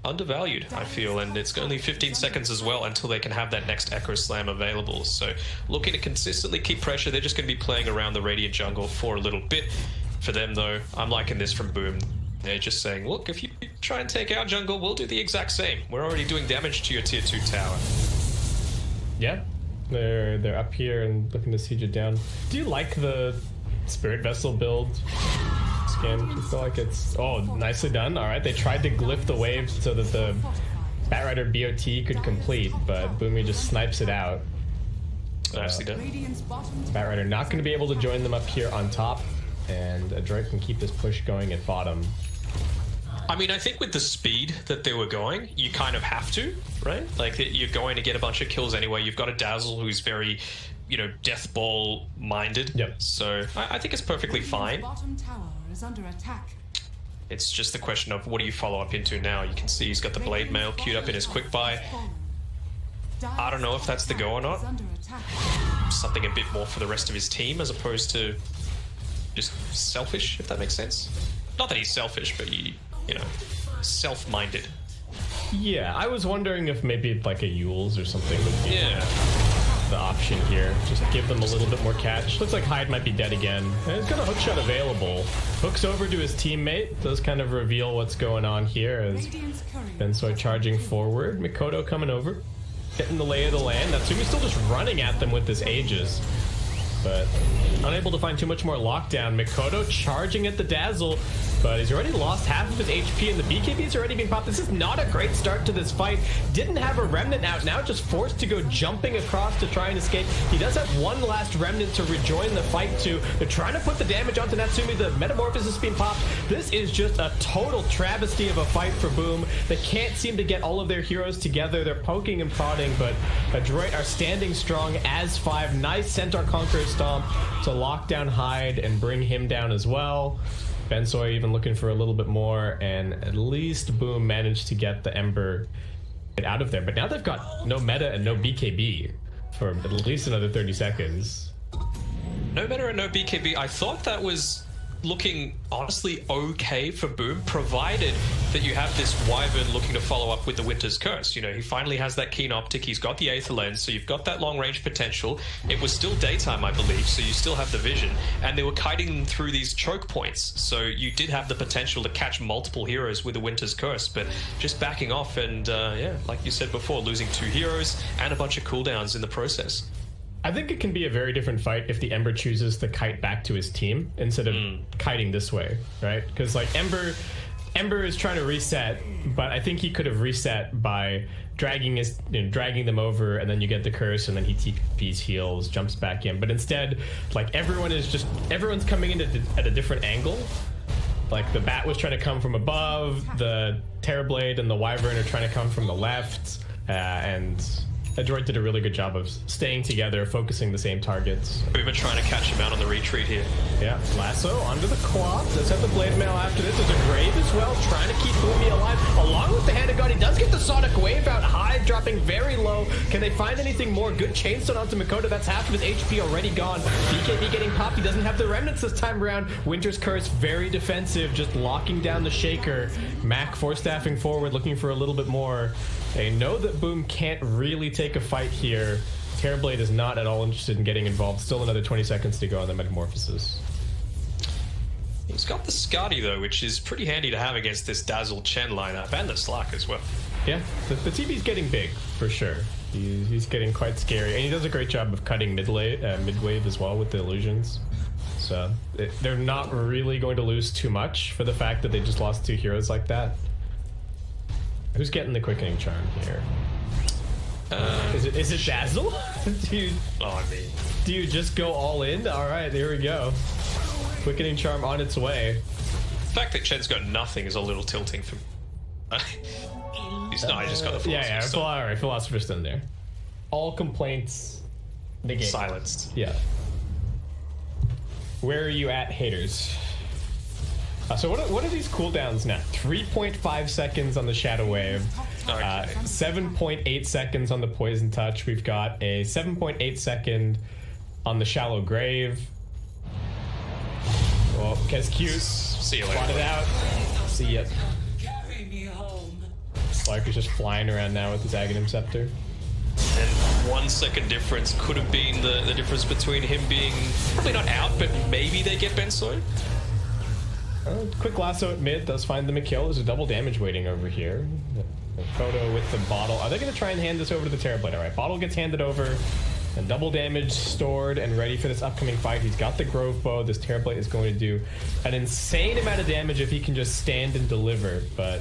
E: undervalued, I feel, and it's only 15 seconds as well until they can have that next Echo Slam available. So looking to consistently keep pressure. They're just going to be playing around the Radiant jungle for a little bit. For them though, I'm liking this from Boom. They're just saying, look, if you try and take our jungle, we'll do the exact same. We're already doing damage to your tier 2 tower.
I: Yeah, they're up here and looking to siege it down. Do you like the Spirit Vessel build skin? Do you feel like it's... Oh, nicely done. Alright, they tried to glyph the waves so that the Batrider BOT could complete, but Boomy just snipes it out.
E: Nicely done.
I: Batrider not going to be able to join them up here on top, and Adroit can keep this push going at bottom.
E: I mean, I think with the speed that they were going, you kind of have to, right? Like, you're going to get a bunch of kills anyway. You've got a Dazzle who's very, you know, death ball minded.
I: Yep.
E: So I think it's perfectly fine.
D: Bottom tower is under attack.
E: It's just the question of what do you follow up into now? You can see he's got the Blade Mail queued up in his quick buy. I don't know if that's the go or not. Something a bit more for the rest of his team as opposed to just selfish, if that makes sense. Not that he's selfish, but you know, self-minded.
I: Yeah, I was wondering if maybe like a Yule's or something would be the option here. Just give them a little bit more catch. Looks like Hyde might be dead again. And he's got a hook shot available. Hooks over to his teammate. Does kind of reveal what's going on here as Bensoy charging forward. Mikoto coming over. Getting the lay of the land. Natsumi's still just running at them with this Aegis, but unable to find too much more lockdown. Mikoto charging at the Dazzle, but he's already lost half of his HP and the BKB's already been popped. This is not a great start to this fight. Didn't have a Remnant out, now just forced to go jumping across to try and escape. He does have one last Remnant to rejoin the fight too. They're trying to put the damage onto Natsumi. The Metamorphosis is being popped. This is just a total travesty of a fight for Boom. They can't seem to get all of their heroes together. They're poking and prodding, but Adroit are standing strong as 5. Nice Centaur Conqueror stomp to lock down Hyde and bring him down as well. Bensoy even looking for a little bit more, and at least Boom managed to get the Ember out of there. But now they've got no meta and no BKB for at least another 30 seconds.
E: No meta and no BKB. I thought that was looking honestly okay for Boom, provided that you have this Wyvern looking to follow up with the Winter's Curse. You know, he finally has that keen optic, he's got the Aether Lens, so you've got that long range potential. It was still daytime, I believe, so you still have the vision, and they were kiting them through these choke points, so you did have the potential to catch multiple heroes with the Winter's Curse, but just backing off and yeah, like you said before, losing 2 heroes and a bunch of cooldowns in the process.
I: I think it can be a very different fight if the Ember chooses to kite back to his team instead of kiting this way, right? Because like Ember is trying to reset, but I think he could have reset by dragging them over, and then you get the curse, and then he TPs, heals, jumps back in. But instead, like everyone's coming in at a different angle. Like the Bat was trying to come from above, the Terrorblade and the Wyvern are trying to come from the left, and Adroit did a really good job of staying together, focusing the same targets.
E: We've been trying to catch him out on the retreat here.
I: Yeah, Lasso onto the Quap. Does have the Blade Mail after this. There's a Grave as well, trying to keep Boomy alive. Along with the Hand of God, he does get the Sonic Wave out high, dropping very low. Can they find anything more? Good Chainstone onto Makoto. That's half of his HP already gone. BKB getting popped. He doesn't have the Remnants this time around. Winter's Curse, very defensive, just locking down the Shaker. Mac force-staffing forward, looking for a little bit more. They know that Boom can't really take a fight here. Terrorblade is not at all interested in getting involved. Still another 20 seconds to go on the Metamorphosis.
E: He's got the Scotty though, which is pretty handy to have against this Dazzle Chen lineup, and the Slark as well.
I: Yeah, the TB's getting big, for sure. He's getting quite scary, and he does a great job of cutting mid-wave as well with the illusions. So they're not really going to lose too much for the fact that they just lost 2 heroes like that. Who's getting the Quickening Charm here? Is it Dazzle? Do you just go all in? All right, there we go. Quickening Charm on its way.
E: The fact that Chen's got nothing is a little tilting for me. I just got the Philosopher's
I: Yeah, all right, Philosopher's Stone there. All complaints negated.
E: Silenced.
I: Yeah. Where are you at, haters? So what are these cooldowns now? 3.5 seconds on the Shadow Wave, 7.8 seconds on the Poison Touch. We've got a 7.8 second on the Shallow Grave. Well, Kez cute.
E: See you later.
I: Spotted out. See ya. Slark is just flying around now with his Aghanim Scepter.
E: And 1 second difference could have been the difference between him being probably not out, but maybe they get Bensoy.
I: Quick lasso at mid does find them a kill. There's a double damage waiting over here. Photo with the bottle. Are they going to try and hand this over to the Terrorblade? All right, bottle gets handed over. And double damage stored and ready for this upcoming fight. He's got the Grove Bow. This Terrorblade is going to do an insane amount of damage if he can just stand and deliver. But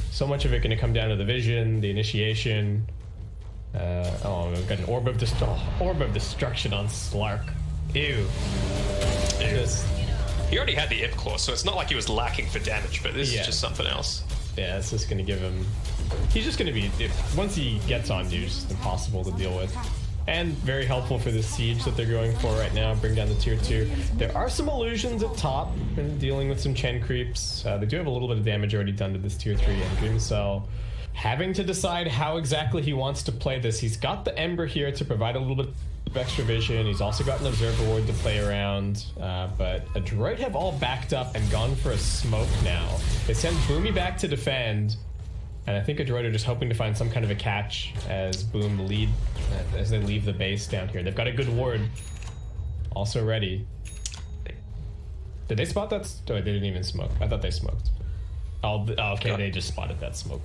I: so much of it going to come down to the vision, the initiation. We've got an Orb of Destruction on Slark. Ew.
E: He already had the Ip Claw, so it's not like he was lacking for damage, but this is just something else.
I: Yeah, it's just going to give him... He's just going to be... Once he gets on you, it's just impossible to deal with. And very helpful for the siege that they're going for right now. Bring down the tier 2. There are some illusions up top, dealing with some Chen creeps. They do have a little bit of damage already done to this tier 3 and Dream Cell. Having to decide how exactly he wants to play this. He's got the Ember here to provide a little bit of extra vision. He's also got an Observer Ward to play around. But Adroit have all backed up and gone for a smoke now. They send Boomy back to defend. And I think Adroit are just hoping to find some kind of a catch as Boom as they leave the base down here. They've got a good ward also ready. Did they spot that? Oh, they didn't even smoke. I thought they smoked. Oh, okay, they just spotted that smoke.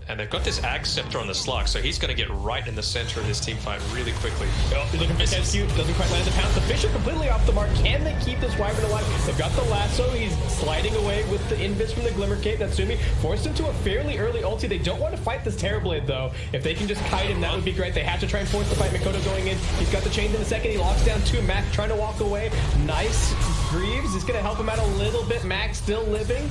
E: And they've got this Ag Scepter on the Slark, so he's going to get right in the center of this team fight really quickly.
I: Oh, looking for Cute, doesn't quite land the pounce. The fish are completely off the mark. Can they keep this Wyvern alive? They've got the lasso. He's sliding away with the invis from the Glimmer Cape. Natsumi forced him to a fairly early ulti. They don't want to fight this Terrorblade, though. If they can just kite him, that would be great. They have to try and force the fight. Makoto going in. He's got the chains in a second. He locks down 2. Mac trying to walk away. Nice. Greaves is going to help him out a little bit. Mac still living.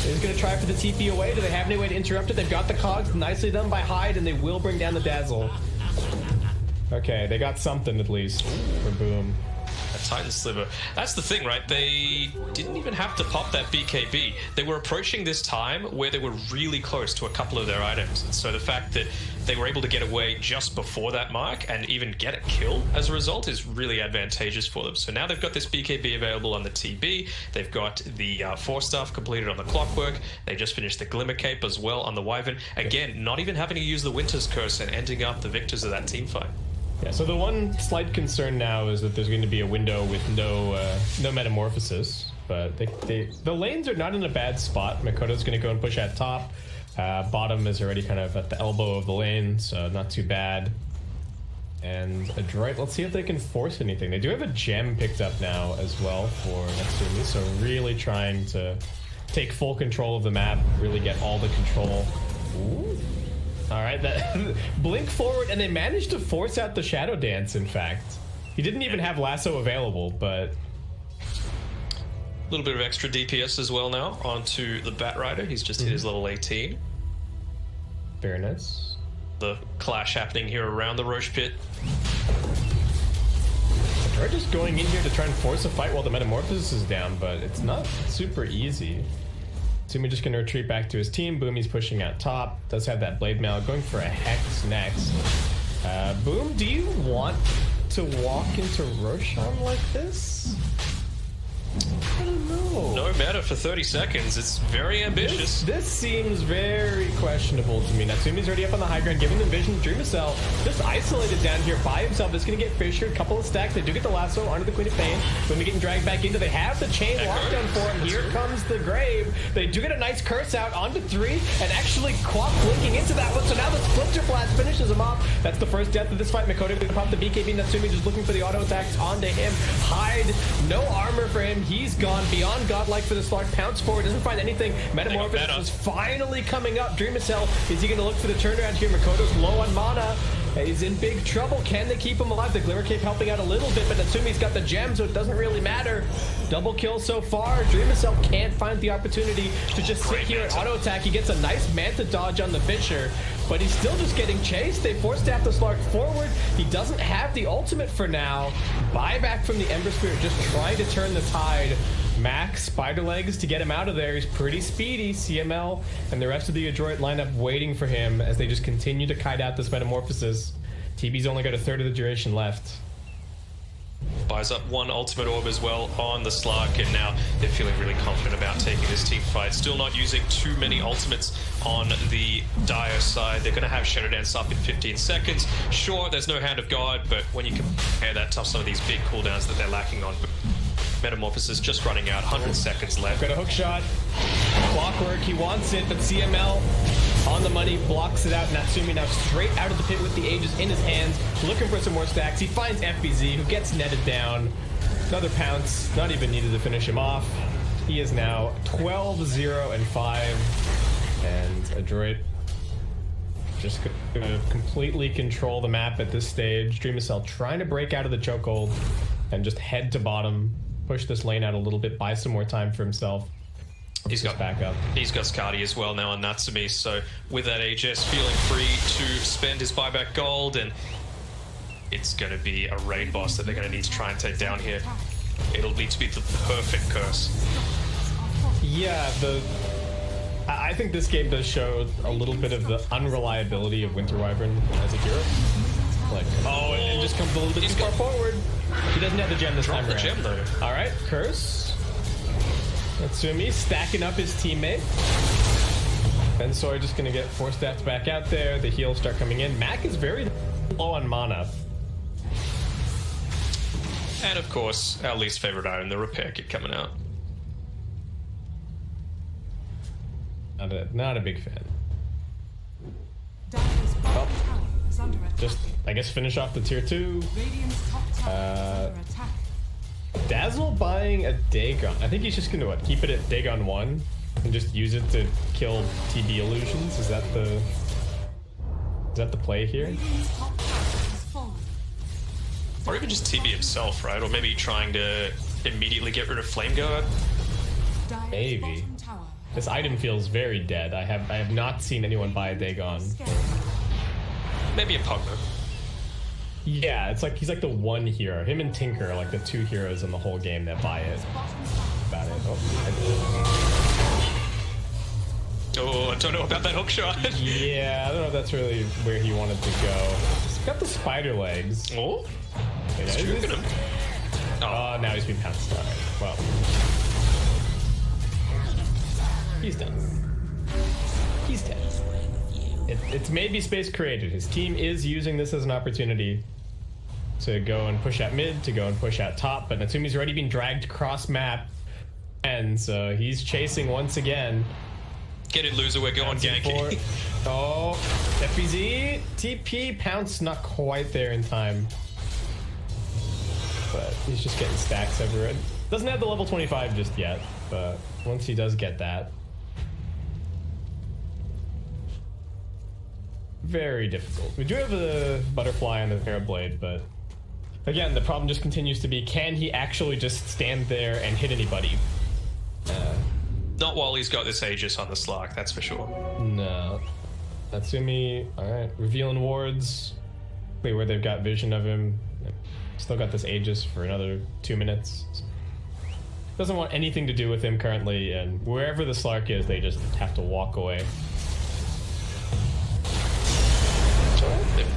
I: He's going to try for the TP away. Do they have any way to interrupt it? They've got the cogs. Nicely done by Hyde, and they will bring down the Dazzle. Okay, they got something at least for Boom.
E: A Titan Sliver. That's the thing, right? They didn't even have to pop that BKB. They were approaching this time where they were really close to a couple of their items. And so the fact that they were able to get away just before that mark and even get a kill as a result is really advantageous for them. So now they've got this BKB available on the TB. They've got the 4-staff completed on the Clockwork. They just finished the Glimmer Cape as well on the Wyvern. Again, not even having to use the Winter's Curse and ending up the victors of that team fight.
I: Yeah, so the one slight concern now is that there's going to be a window with no metamorphosis, but the lanes are not in a bad spot. Makoto's going to go and push at top. Bottom is already kind of at the elbow of the lane, so not too bad. And Adroit, let's see if they can force anything. They do have a gem picked up now as well for Natsumi, so really trying to take full control of the map, really get all the control. Ooh. All right, that blink forward, and they managed to force out the Shadow Dance, in fact. He didn't even have Lasso available, but...
E: A little bit of extra DPS as well now onto the Batrider. He's just hit his level 18.
I: Very nice.
E: The clash happening here around the Roche Pit.
I: They're just going in here to try and force a fight while the Metamorphosis is down, but it's not super easy. Sumi just going to retreat back to his team. Boomy's pushing out top. Does have that Blade Mail. Going for a Hex next. Boom, do you want to walk into Roshan like this? I don't know.
E: No matter for 30 seconds. It's very ambitious.
I: This seems very questionable to me. Natsumi's already up on the high ground, giving them vision. Dreamcell just isolated down here by himself. Just going to get fissured. Couple of stacks. They do get the lasso onto the Queen of Pain. Boomie getting dragged back into. They have the chain lockdown for him. Here comes the grave. They do get a nice curse out onto 3, and actually Quap blinking into that one. So now the Splinter Blast finishes him off. That's the first death of this fight. Makoto going to pop the BKB. Natsumi just looking for the auto attacks onto him. Hide. No armor for him. He's gone beyond godlike for the Slark. Pounce forward, doesn't find anything. Metamorphosis is finally coming up. Dreamcell, is he going to look for the turnaround here? Makoto's low on mana. He's in big trouble. Can they keep him alive? The Glimmer Cape helping out a little bit, but Natsumi's got the gem, so it doesn't really matter. Double kill so far. Dreamcell can't find the opportunity to just sit here and auto attack. He gets a nice Manta dodge on the Fisher, but he's still just getting chased. They forced out the Slark forward. He doesn't have the ultimate for now. Buyback from the Ember Spirit, just trying to turn the tide. Max, Spider Legs to get him out of there. He's pretty speedy. CML and the rest of the Adroit lineup waiting for him as they just continue to kite out this Metamorphosis. TB's only got a third of the duration left.
E: Buys up one ultimate orb as well on the Slark, and now they're feeling really confident about taking this team fight. Still not using too many ultimates on the Dire side. They're going to have Shadow Dance up in 15 seconds. Sure, there's no Hand of God, but when you compare that to some of these big cooldowns that they're lacking on, Metamorphosis just running out, 100 seconds left.
I: Got a hook shot. Clockwork, he wants it, but CML on the money, blocks it out. Natsumi now straight out of the pit with the Aegis in his hands, looking for some more stacks. He finds FBZ, who gets netted down. Another pounce, not even needed to finish him off. He is now 12-0-5, and Adroit just gonna completely control the map at this stage. Dreamcell trying to break out of the chokehold and just head to bottom. Push this lane out a little bit, buy some more time for himself.
E: He's got
I: back up.
E: He's got Skadi as well now on Natsumi, so with that Aegis feeling free to spend his buyback gold, and it's going to be a raid boss that they're going to need to try and take down here. It'll need to be the perfect curse.
I: Yeah, I think this game does show a little bit of the unreliability of Winter Wyvern as a hero. Like, oh, it just comes a little bit too far forward. He doesn't have the gem this time around.
E: Gem, though.
I: All right, curse. Natsumi stacking up his teammate. And so just gonna get 4 stats back out there. The heals start coming in. Mac is very low on mana.
E: And of course, our least favorite item, the repair kit coming out.
I: Not a big fan.
D: Dire's bottom tower is under attack.
I: Just, I guess, finish off the tier 2.
D: Radiant's top tower is under attack.
I: Dazzle buying a Dagon. I think he's just gonna keep it at Dagon 1 and just use it to kill TB illusions. Is that the play here?
D: Radiant's top tower has fallen.
E: Or even just TB himself, right? Or maybe trying to immediately get rid of Flame Guard.
D: Dire's
I: Maybe.
D: bottom tower
I: This item feels very dead. I have not seen anyone buy a Dagon.
E: Maybe a Pugma.
I: Yeah, it's like he's like the one hero. Him and Tinker are like the two heroes in the whole game that buy it. About it.
E: Oh, I don't know about that hook shot.
I: Yeah, I don't know if that's really where he wanted to go. He's got the spider legs.
E: Oh,
I: Yeah,
E: he's juking him.
I: Oh, now he's been pounced. Alright, well. He's done. He's dead. It's maybe space created. His team is using this as an opportunity to go and push out mid, to go and push out top, but Natsumi's already been dragged cross map, and so he's chasing once again.
E: Get it, loser. We're going ganky.
I: Oh, FBZ, TP, pounce, not quite there in time. But he's just getting stacks everywhere. Doesn't have the level 25 just yet, but once he does get that. Very difficult. We do have a butterfly on the Parablade, but again, the problem just continues to be, can he actually just stand there and hit anybody?
E: Not while he's got this Aegis on the Slark, that's for sure.
I: No. Natsumi, alright. Revealing wards. Wait, where they've got vision of him. Still got this Aegis for another 2 minutes. Doesn't want anything to do with him currently, and wherever the Slark is, they just have to walk away.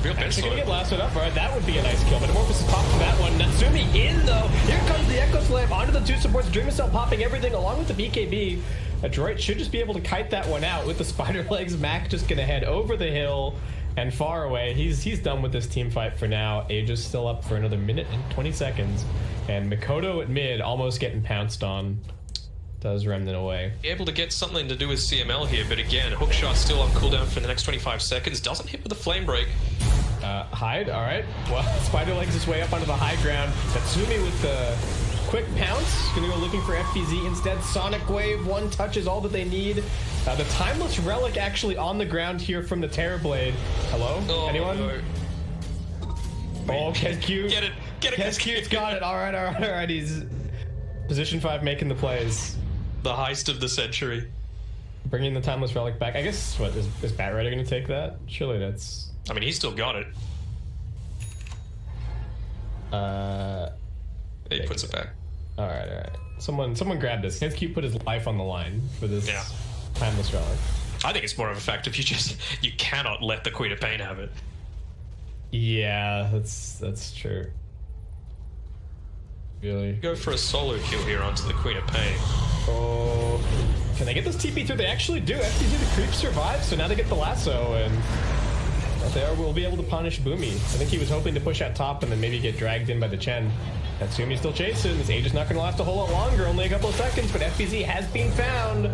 E: Real
I: Actually gonna get lasted up. Alright, that would be a nice kill. Metamorphosis pops for that one. Natsumi in though. Here comes the Echo Slam onto the two supports. Dream Cell popping everything along with the BKB. Droid should just be able to kite that one out with the spider legs. Mac just gonna head over the hill and far away. He's done with this team fight for now. Aegis still up for another minute and 20 seconds. And Mikoto at mid almost getting pounced on. Does Remnant away.
E: Able to get something to do with CML here, but again, hookshot still on cooldown for the next 25 seconds. Doesn't hit with a flame break.
I: Hide, alright. Well, Spider legs his way up onto the high ground. Natsumi with the quick pounce. Gonna go looking for FPZ instead. Sonic Wave, one touch is all that they need. The Timeless Relic actually on the ground here from the Terrorblade. Hello?
E: Oh,
I: Anyone?
E: no.
I: Oh, KSQ.
E: Get it.
I: KSQ's got it. Alright. He's position 5 making the plays.
E: The heist of the century.
I: Bringing the Timeless Relic back. I guess, what, is Batrider gonna take that? Surely that's...
E: I mean, he's still got it. He puts it back.
I: Alright. Someone grab this. KSQ put his life on the line for this Timeless Relic.
E: I think it's more of a fact if you cannot let the Queen of Pain have it.
I: Yeah, that's true. Really?
E: Go for a solo kill here onto the Queen of Pain.
I: Oh, can they get this TP through? They actually do. FTZ the creep survives, so now they get the lasso, and they will be able to punish Boomy. I think he was hoping to push at top and then maybe get dragged in by the Chen. Natsumi's still chasing. This age is not going to last a whole lot longer, only a couple of seconds, but FBZ has been found.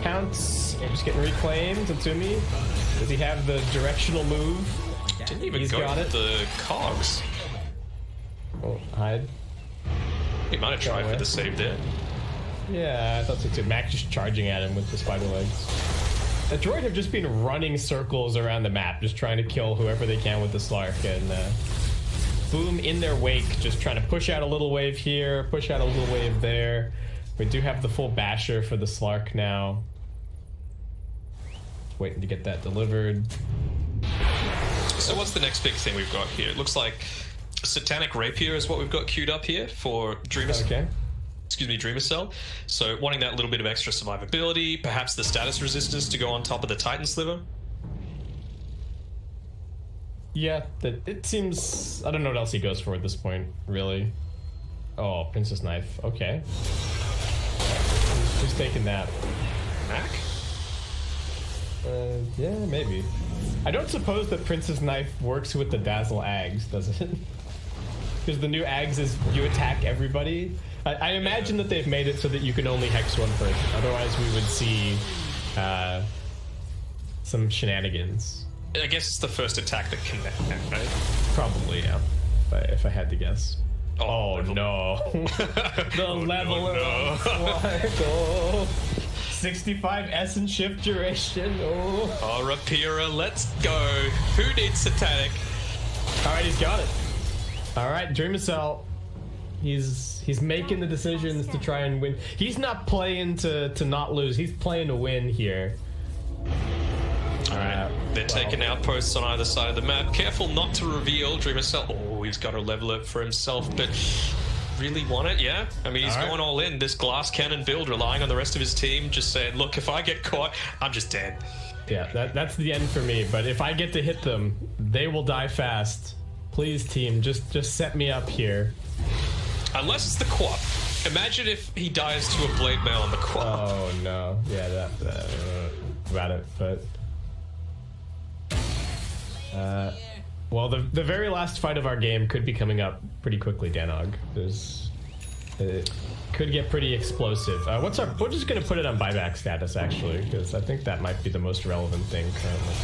I: Pounce, just getting reclaimed. Natsumi, does he have the directional move?
E: Didn't even
I: He's
E: go
I: got
E: with
I: it.
E: the cogs.
I: Oh, hide.
E: He might have tried for the save there.
I: Yeah, I thought so too. Mac just charging at him with the spider legs. The droid have just been running circles around the map, just trying to kill whoever they can with the Slark, and Boom in their wake, just trying to push out a little wave here, push out a little wave there. We do have the full basher for the Slark now. Waiting to get that delivered.
E: So what's the next big thing we've got here? It looks like Satanic Rapier is what we've got queued up here for Dreamer.
I: Okay.
E: Excuse me, Dreamer Cell. So wanting that little bit of extra survivability, perhaps the status resistance to go on top of the Titan Sliver.
I: Yeah, it seems... I don't know what else he goes for at this point, really. Oh, Princess Knife. Okay. Who's taking that?
E: Mac?
I: Yeah, maybe. I don't suppose that Princess Knife works with the Dazzle Ags, does it? Because the new Ags is you attack everybody. I imagine that they've made it so that you can only hex one person. Otherwise, we would see some shenanigans.
E: I guess it's the first attack that can, right?
I: Probably, yeah. If I had to guess. Oh, no. The level of Slark. 65 essence shift duration.
E: Oh, Rapira, let's go. Who needs Satanic?
I: Alright, he's got it. Alright, Dreamcell. He's making the decisions to try and win. He's not playing to not lose. He's playing to win here.
E: They're taking outposts on either side of the map. Careful not to reveal Dreamer Cell. Oh, he's got to level it for himself, but really want it, yeah? I mean, he's going all in. This glass cannon build, relying on the rest of his team, just saying, look, if I get caught, I'm just dead.
I: Yeah, that's the end for me, but if I get to hit them, they will die fast. Please, team, just set me up here.
E: Unless it's the Quap. Imagine if he dies to a blade mail on the Quap.
I: Oh, no. Yeah, that about it, but... well, the very last fight of our game could be coming up pretty quickly, Danog. It could get pretty explosive. We're just gonna put it on buyback status, actually, because I think that might be the most relevant thing currently.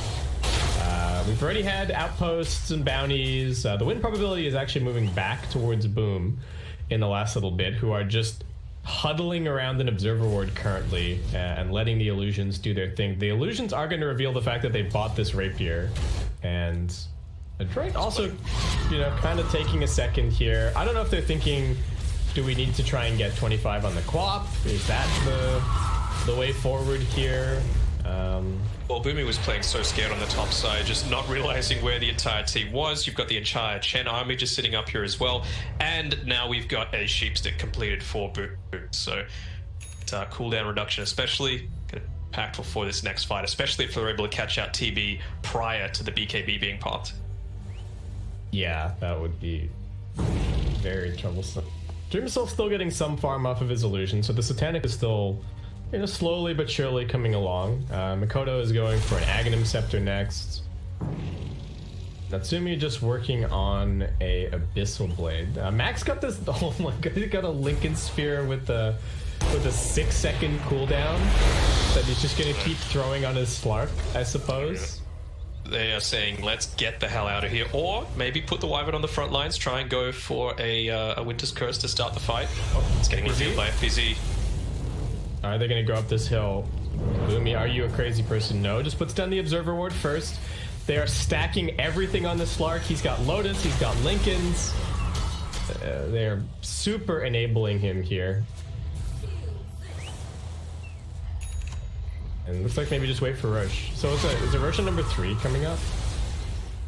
I: We've already had outposts and bounties. The win probability is actually moving back towards Boom in the last little bit, who are just huddling around an observer ward currently and letting the illusions do their thing. The illusions are going to reveal the fact that they bought this rapier, and Detroit also, you know, kind of taking a second here. I don't know if they're thinking, do we need to try and get 25 on the Quap? Is that the way forward here?
E: Well, Boomy was playing so scared on the top side, just not realizing where the entire team was. You've got the entire Chen army just sitting up here as well. And now we've got a sheepstick completed for Boom. So cooldown reduction especially impactful for this next fight, especially if they're able to catch out TB prior to the BKB being popped.
I: Yeah, that would be very troublesome. Dreamsel's still getting some farm off of his illusion, so the Satanic is still, you know, slowly but surely coming along. Makoto is going for an Aghanim Scepter next. Natsumi just working on a Abyssal Blade. Max got this, oh my god, he got a Lincoln Sphere with a 6-second cooldown that he's just gonna keep throwing on his Slark, I suppose.
E: They are saying, let's get the hell out of here. Or maybe put the Wyvern on the front lines, try and go for a Winter's Curse to start the fight. Oh, it's getting revealed by FPZ.
I: Are they going to go up this hill? Boomy, are you a crazy person? No, just puts down the Observer Ward first. They are stacking everything on the Slark. He's got Lotus, he's got Lincolns. They're super enabling him here. And looks like maybe just wait for Roche. So is it Roche number 3 coming up?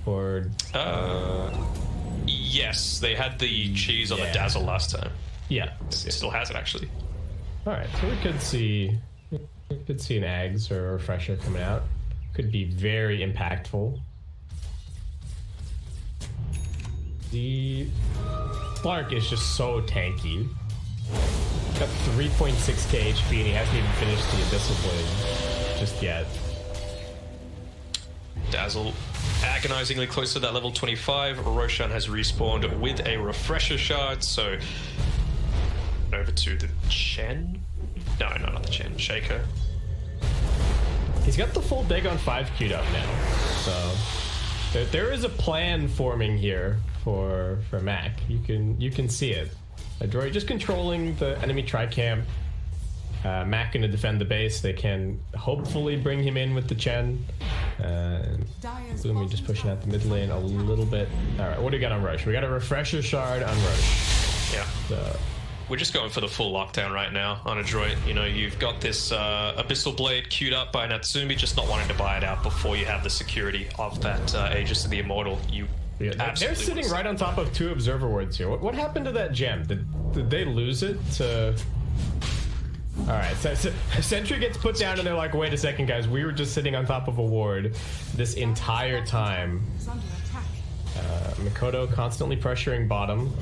I: Or...
E: yes, they had the cheese on the Dazzle last time.
I: Yeah.
E: It still has it, actually.
I: Alright, so we could see an Ags or a Refresher coming out. Could be very impactful. The Clark is just so tanky. Got 3.6k HP and he hasn't even finished the Abyssal Blade just yet.
E: Dazzle agonizingly close to that level 25. Roshan has respawned with a Refresher Shard, so over to the Chen? No, not the Chen. Shaker.
I: He's got the full Dagon 5 queued up now, so there is a plan forming here for Mac. You can see it. Droid just controlling the enemy Tricamp. Mac gonna defend the base. They can hopefully bring him in with the Chen. Boomy just pushing out the mid lane a little bit. Alright, what do we got on Roche? We got a Refresher Shard on Roche.
E: Yeah.
I: So,
E: we're just going for the full lockdown right now on a droid. You know, you've got this Abyssal Blade queued up by Natsumi, just not wanting to buy it out before you have the security of that Aegis of the Immortal.
I: They're sitting right on top of 2 Observer Wards here. What happened to that gem? Did they lose it to... Alright, so Sentry gets put down and they're like, wait a second guys, we were just sitting on top of a ward this entire time. Makoto constantly pressuring bottom.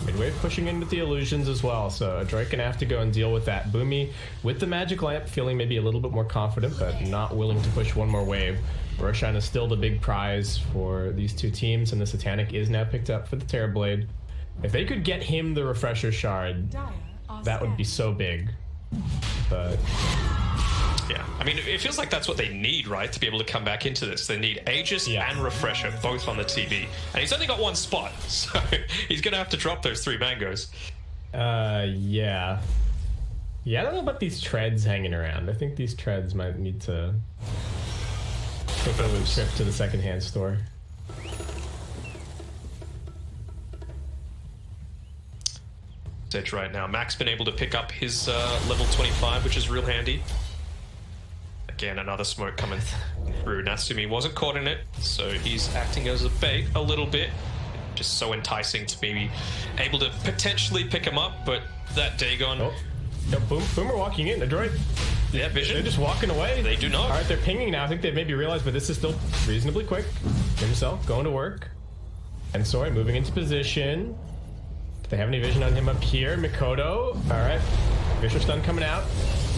I: Midwave pushing in with the illusions as well, so Drake gonna have to go and deal with that. Boomy with the magic lamp, feeling maybe a little bit more confident, but not willing to push one more wave. Roshan is still the big prize for these two teams, and the Satanic is now picked up for the Terrorblade. If they could get him the Refresher Shard, that would be so big. But
E: yeah, I mean, it feels like that's what they need, right? To be able to come back into this. They need Aegis and Refresher, both on the TV. And he's only got one spot, so he's going to have to drop those 3 mangoes.
I: Yeah. Yeah, I don't know about these treads hanging around. I think these treads might need to take a little trip to the secondhand store.
E: Edge right now. Mac's been able to pick up his level 25, which is real handy. Again, another smoke coming through. Natsumi wasn't caught in it, so he's acting as a bait a little bit. Just so enticing to be able to potentially pick him up, but that Dagon...
I: Oh. No, Boomer walking in. Adroit.
E: Yeah, vision.
I: They're just walking away.
E: They do not.
I: All right, they're pinging now. I think they maybe realized, but this is still reasonably quick. Himself going to work. And Soy moving into position. Do they have any vision on him up here? Mikoto. All right. Vicious stun coming out.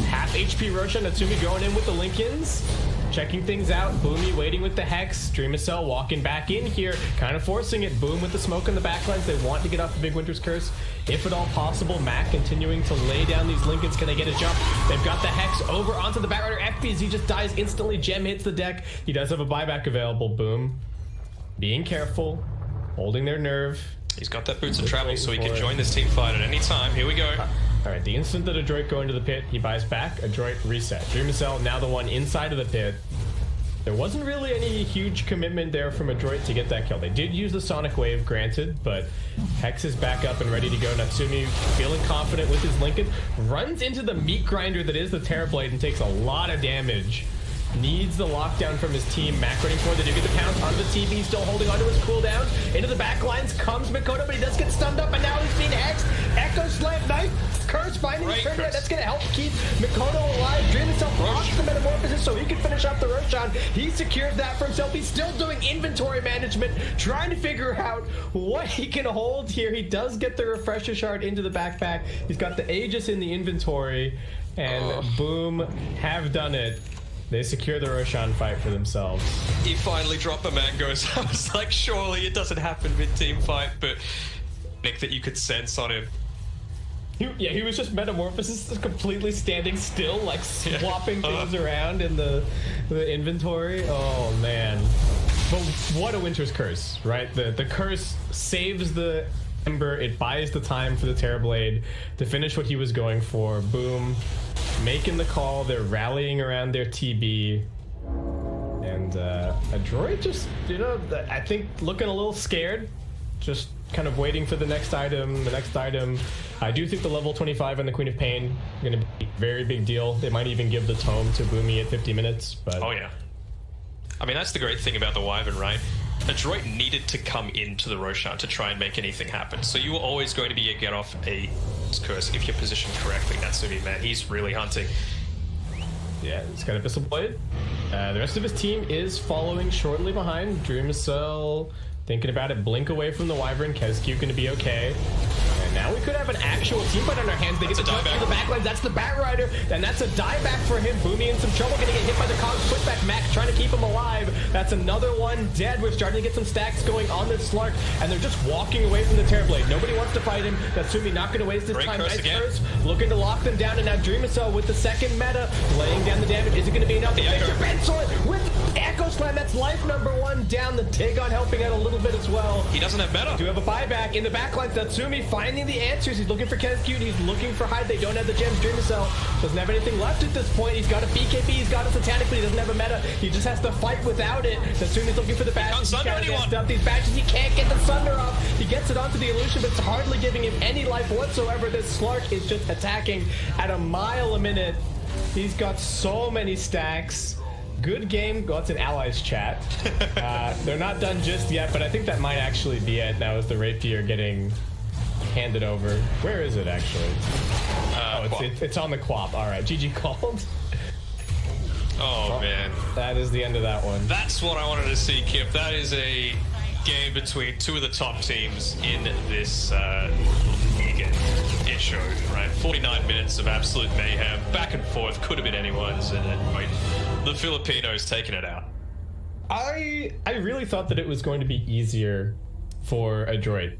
I: Half HP Roshan. Natsumi going in with the Lincolns. Checking things out. Boomy waiting with the Hex. Dreamacell walking back in here. Kind of forcing it. Boom with the smoke in the backlines. They want to get off the Big Winter's Curse if at all possible. Mac continuing to lay down these Lincolns. Can they get a jump? They've got the Hex over onto the Batrider. FBZ just dies instantly. Gem hits the deck. He does have a buyback available. Boom. Being careful. Holding their nerve.
E: He's got that boots of travel, so he can join this team fight at any time. Here we go.
I: All right, the instant that Adroit go into the pit, he buys back. Adroit reset. Dreamacell now the one inside of the pit. There wasn't really any huge commitment there from Adroit to get that kill. They did use the Sonic Wave, granted, but Hex is back up and ready to go. Natsumi feeling confident with his Lincoln. Runs into the meat grinder that is the Terrorblade and takes a lot of damage. Needs the lockdown from his team. Mac running forward. They do get the pounce on the TB, still holding onto his cooldown. Into the back lines comes Mikoto, but he does get stunned up, and now he's being hexed. Echo Slam Knife. Curse finding the trigger. That's going to help keep Mikoto alive. Dream himself blocks the Metamorphosis so he can finish off the Roshan. He secures that for himself. He's still doing inventory management, trying to figure out what he can hold here. He does get the Refresher Shard into the backpack. He's got the Aegis in the inventory, and boom, have done it. They secure the Roshan fight for themselves.
E: He finally dropped the mangoes. I was like, surely it doesn't happen mid-team fight, but Nick, that you could sense on him.
I: He was just Metamorphosis, completely standing still, like swapping things around in the inventory. Oh man. But what a Winter's Curse, right? The curse saves the Ember, it buys the time for the Terrorblade to finish what he was going for. Boom. Making the call, they're rallying around their TB. And Adroit just, I think looking a little scared. Just kind of waiting for the next item, I do think the level 25 and the Queen of Pain are going to be a very big deal. They might even give the tome to Boomy at 50 minutes, but...
E: Oh, yeah. I mean, that's the great thing about the Wyvern, right? Adroit needed to come into the Roshan to try and make anything happen. So you were always going to be a get off a curse if you're positioned correctly. Natsumi, man, he's really hunting.
I: Yeah, he's got Abyssal Blade. The rest of his team is following shortly behind. Dreamacell thinking about it, blink away from the Wyvern. KezQ going to be okay. And now we could have an actual team fight on our hands. They get the jump to the backlines. That's the Batrider, and that's a dieback for him. Boomy in some trouble, gonna get hit by the Cogs. Putback Mac trying to keep him alive. That's another one dead. We're starting to get some stacks going on this Slark, and they're just walking away from the Terrorblade. Nobody wants to fight him. Natsumi not gonna waste his time. Nice curse, looking to lock them down, and now Dreamacell with the second meta, laying down the damage. Is it gonna be enough? The Bensoy with Echo Slam. That's life number one down. The Dagon helping out a little bit as well.
E: He doesn't have meta.
I: Do have a buyback in the backlines. Natsumi finding the answers. He's looking for KezQ. He's looking for Hyde. They don't have the gems. Dreamacell doesn't have anything left at this point. He's got a BKB. He's got a Satanic, but he doesn't have a meta. He just has to fight without it. Natsumi's looking for the badges. He's got to mess up these badges. He can't get the Sunder off. He gets it onto the illusion, but it's hardly giving him any life whatsoever. This Slark is just attacking at a mile a minute. He's got so many stacks. Good game. Well, it's an allies chat. They're not done just yet, but I think that might actually be it. Now is the Rapier getting handed over. Where is it actually? It's on the Quap. All right, GG called.
E: Oh man,
I: that is the end of that one.
E: That's what I wanted to see, Kip. That is a game between two of the top teams in this league. It showed, right? 49 minutes of absolute mayhem, back and forth, could have been anyone's, and then the Filipinos taking it out.
I: I really thought that it was going to be easier for Adroit.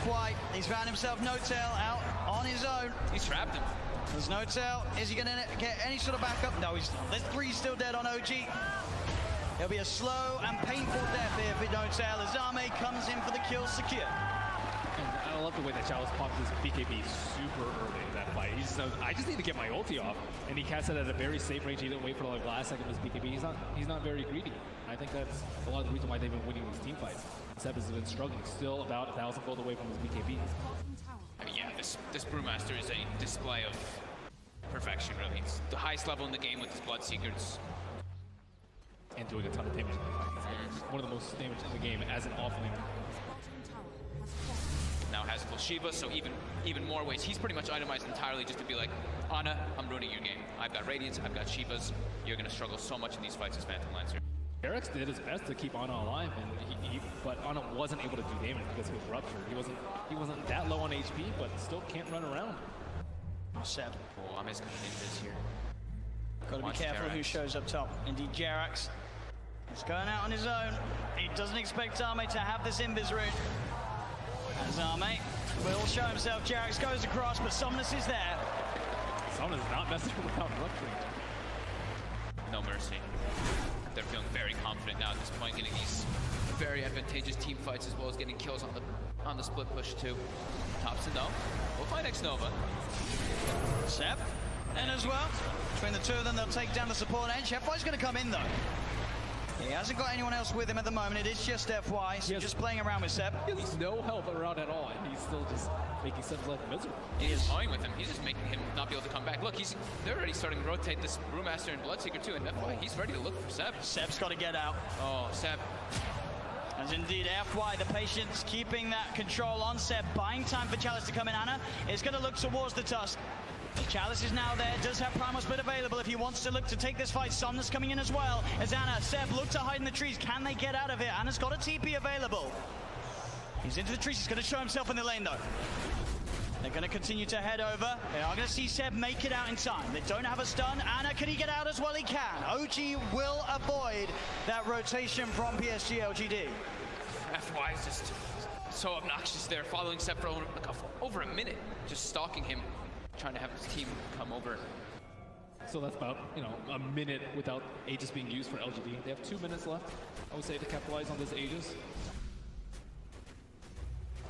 A: FY, he's found himself No Tail out on his own.
B: He's trapped him.
A: There's no tell. Is he going to get any sort of backup? No, he's not. There's 3 still dead on OG. It'll be a slow and painful death here if we don't tell. As Arme comes in for the kill secure.
C: And I love the way that Chalice popped his BKB super early in that fight. He just knows, I just need to get my ulti off. And he cast it at a very safe range. He didn't wait for the last second of his BKB. He's not very greedy. I think that's a lot of the reason why they've been winning these team fights. Seb has been struggling, still about 1,000 gold away from his BKB.
B: I mean, yeah, this Brewmaster is a display of perfection, really. It's the highest level in the game with his Bloodseekers.
C: And doing a ton of damage. He's one of the most damage in the game as an offlaner.
B: Now has full Shiva, so even more ways. He's pretty much itemized entirely just to be like, Ana, I'm ruining your game. I've got Radiance, I've got Shivas. You're gonna struggle so much in these fights as Phantom Lancer.
C: Eric's did his best to keep Ana alive, and but Ana wasn't able to do damage because he was ruptured. He wasn't that low on HP, but still can't run around.
A: Seb.
B: Oh, I'm as coming in this here.
A: Got to be careful who shows up top. Indeed, Jerax. He's going out on his own. He doesn't expect Arme to have this invis route. As Arme will show himself. Jerax goes across, but Somnus is there.
C: Somnus is not messing without rupturing.
B: No mercy. They're feeling very confident now at this point, getting these very advantageous team fights as well as getting kills on the split push too. Thompson though, we'll find X-Nova.
A: Seb, and as well, between the two of them, they'll take down the support edge. FY's going to come in though. He hasn't got anyone else with him at the moment. It is just FY, so just playing around with Seb.
C: He has no help around at all, and he's still just making Seb's life miserable.
B: He's toying with him. He's just making him not be able to come back. Look, they're already starting to rotate this Brewmaster and Bloodseeker too, and FY, he's ready to look for Seb.
A: Seb's got to get out.
B: Oh, Seb.
A: As indeed, FY, the patience, keeping that control on Seb, buying time for Chalice to come in. Ana is going to look towards the Tusk. Chalice is now there, does have Primal Split available if he wants to look to take this fight. Somnus coming in as well. As Ana, Seb look to hide in the trees. Can they get out of it? Ana's got a TP available. He's into the trees. He's going to show himself in the lane though. They're going to continue to head over. They are going to see Seb make it out in time. They don't have a stun. Ana, can he get out as well? He can. OG will avoid that rotation from PSG LGD.
B: FY is just so obnoxious there, following Seb for over a minute, just stalking him, trying to have his team come over.
C: So that's about, a minute without Aegis being used for LGD. They have 2 minutes left, I would say, to capitalize on this Aegis.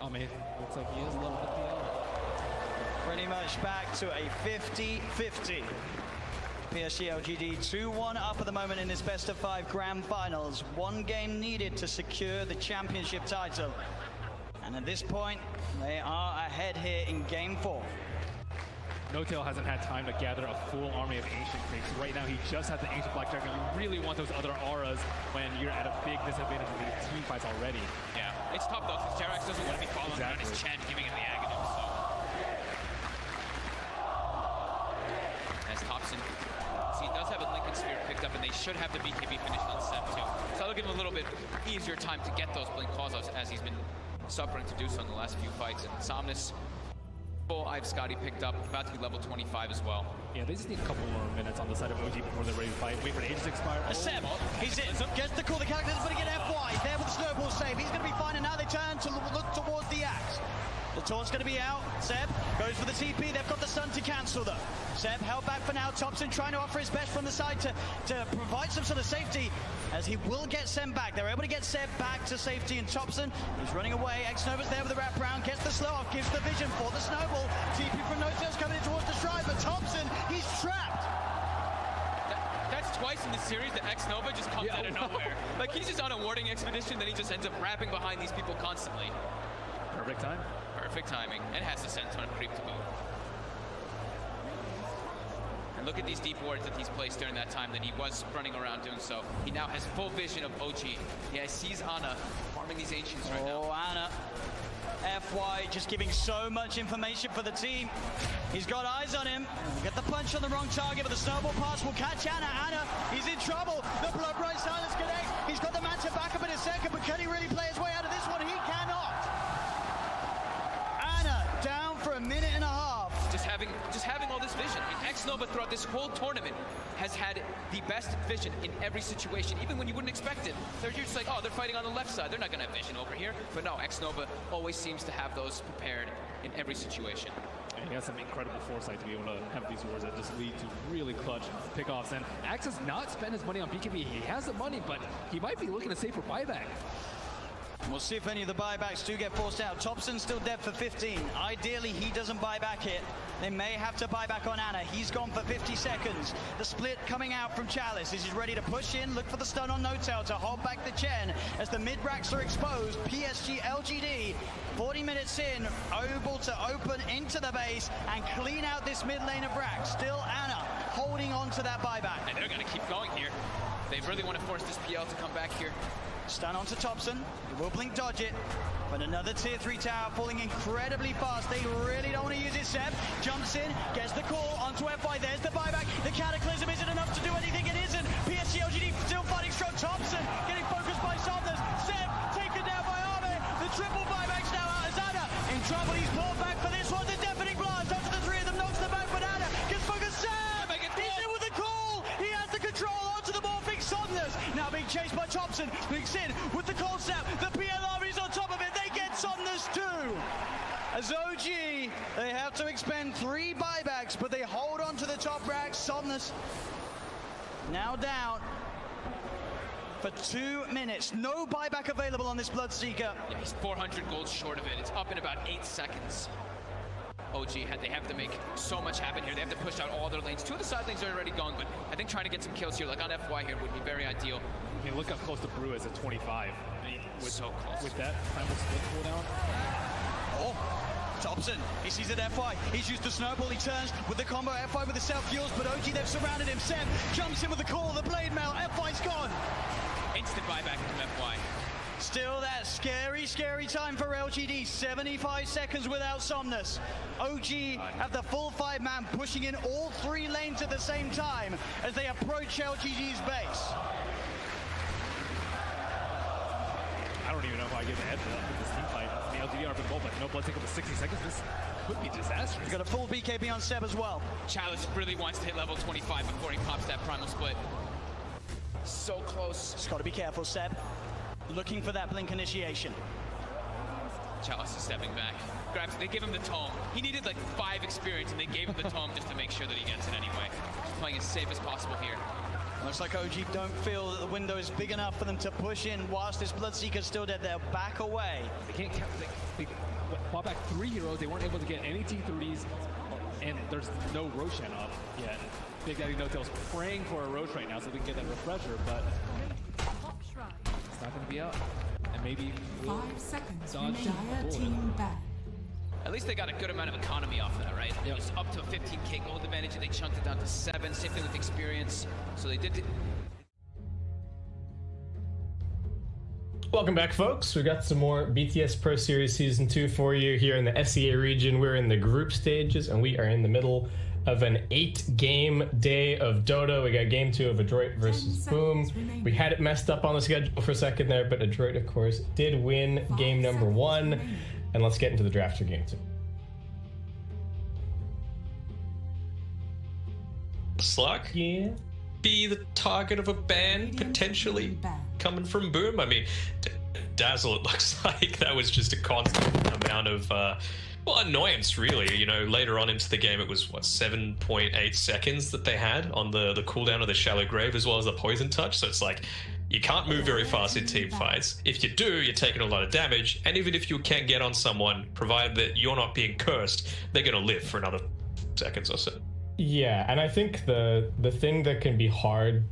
C: Oh man, looks like he is level 50.
A: Pretty much back to a 50-50. PSG LGD 2-1 up at the moment in this best of 5 grand finals. 1 game needed to secure the championship title. And at this point, they are ahead here in game 4.
C: No-Tail hasn't had time to gather a full army of Ancient Creeps. Right now, he just has the Ancient Black Dragon. You really want those other auras when you're at a big disadvantage in these team fights already.
B: Yeah, it's tough though, because Jerax doesn't want to be following around his Chen, giving him the Aghanim, so. As Thompson, see, he does have a Lincoln Sphere picked up, and they should have the BKB finished on Seb too. So that'll give him a little bit easier time to get those Blink Calls as he's been suffering to do so in the last few fights. And Somnus, I've Scotty picked up, about to be level 25 as well.
C: Yeah, they just need a couple more minutes on the side of OG before they're ready to fight. Wait for Aegis to expire.
A: Seb, he's in, gets the call, the character's going to get FY, there with the snowball save. He's going to be fine, and now they turn to look towards the axe. The taunt's going to be out. Seb goes for the TP. They've got the stun to cancel though. Seb held back for now. Thompson trying to offer his best from the side to provide some sort of safety, as he will get Seb back. They're able to get Seb back to safety, and Thompson is running away. X-Nova's there with the wraparound, gets the slow off, gives the vision for the snowball. TP from No-Tail's coming in towards the stride, but Thompson, he's trapped.
B: That's twice in the series that X-Nova just comes out of nowhere. Like, he's just on a warding expedition, then he just ends up wrapping behind these people constantly.
C: Perfect time.
B: Perfect timing, and has the Senton creep to boot. And look at these deep wards that he's placed during that time that he was running around doing so. He now has full vision of OG. Yeah, he sees Ana farming these Ancients right now.
A: Oh, Ana. FY just giving so much information for the team. He's got eyes on him. Get the punch on the wrong target, but the snowball pass will catch Ana. Ana, he's in trouble. The blood bright silence connects. He's got the man to back up in a second, but can he really play his way out of this one? He cannot. Ana down for a minute and a half.
B: Just having all this vision. And X-Nova throughout this whole tournament has had the best vision in every situation, even when you wouldn't expect it. They're just like, oh, they're fighting on the left side. They're not going to have vision over here. But no, X-Nova always seems to have those prepared in every situation.
C: He has some incredible foresight to be able to have these wars that just lead to really clutch pickoffs. And Axe has not spent his money on BKB. He has the money, but he might be looking to save for buyback.
A: We'll see if any of the buybacks do get forced out. Thompson's still dead for 15. Ideally, he doesn't buy back it. They may have to buy back on Ana. He's gone for 50 seconds. The split coming out from Chalice. This is ready to push in. Look for the stun on No-Tail to hold back the Chen as the mid-racks are exposed. PSG LGD, 40 minutes in, able to open into the base and clean out this mid lane of Rack. Still Ana holding on to that buyback.
B: And they're going to keep going here. They really want to force this PL to come back here.
A: Stun onto Thompson. He will blink dodge it. But another tier 3 tower falling incredibly fast. They really don't want to use it. Seb jumps in, gets the call onto FY. There's the buyback. The Cataclysm isn't enough to do anything. It isn't. PSG LGD still fighting strong. Thompson getting focused by Saunders. Seb taken down by Arme. The triple buybacks now out as Ana in trouble. He's pulled back for this one. The deafening blast onto the three of them. Knocks them back, but Ana gets focused. Seb! He's in with the call. He has the control onto the morphing Saunders. Now being chased by Thompson. Blinks in with the cold snap. The PLR is on top of it. They get Saunders too. As OG, they have to expend 3 buybacks, but they hold on to the top rack. Saunders now down for 2 minutes. No buyback available on this Bloodseeker.
B: Yeah, he's 400 gold short of it. It's up in about 8 seconds. OG they have to make so much happen here. They have to push out all their lanes. 2 of the side lanes are already gone, but I think trying to get some kills here, like on FY here, would be very ideal.
C: I mean, look how close the Brew is at 25. I mean,
B: So close.
C: With that primal split cooldown.
A: Oh, Thompson, he sees it FY. He's used the snowball. He turns with the combo FY with the self-fuels, but OG, they've surrounded him. Seb jumps in with the call, the blade mail. FY's gone.
B: Instant buyback from FY.
A: Still that scary, scary time for LGD. 75 seconds without Somnus. OG have the full 5-man pushing in all 3 lanes at the same time as they approach LGD's base.
C: I don't even know if I get the head for that with this team fight. I mean, LGD are up in goal, but no blood take up to 60 seconds. This could be disastrous.
A: He's got a full BKB on Seb as well.
B: Chalice really wants to hit level 25 before he pops that primal split. So close.
A: Just got to be careful, Seb. Looking for that blink initiation.
B: Chalice is stepping back. Grabs, they give him the tome. He needed like 5 experience, and they gave him the tome just to make sure that he gets it anyway. Just playing as safe as possible here.
A: Looks like OG don't feel that the window is big enough for them to push in whilst this Bloodseeker's still dead. They'll back away.
C: They can't count. They bought back 3 heroes. They weren't able to get any T3s, and there's no Roshan up yet. Big Daddy No-Tail's praying for a Roche right now so they can get that refresher, but it's not going to be up. And maybe
D: 5 seconds
C: dodge
D: remaining. Dire
C: bullet.
D: team back.
B: At least they got a good amount of economy off of that, right? It
C: Yep.
B: was up to a 15k gold advantage, and they chunked it down to 7. Same thing with experience. So they did.
I: Welcome back, folks. We've got some more BTS Pro Series Season 2 for you here in the SEA region. We're in the group stages, and we are in the middle of an 8-game day of Dota. We got Game 2 of Adroit versus Boom. We had it messed up on the schedule for a second there, but Adroit, of course, did win game number 1. And let's get into the draft for Game 2.
E: Slug?
I: Yeah.
E: Be the target of a ban potentially coming from Boom. I mean, Dazzle, it looks like that was just a constant amount of annoyance, really. You know, later on into the game, it was what, 7.8 seconds that they had on the cooldown of the Shallow Grave, as well as the Poison Touch. So it's like, you can't move very fast in team fights. If you do, you're taking a lot of damage, and even if you can get on someone, provided that you're not being cursed, they're going to live for another seconds or so.
I: Yeah, and I think the thing that can be hard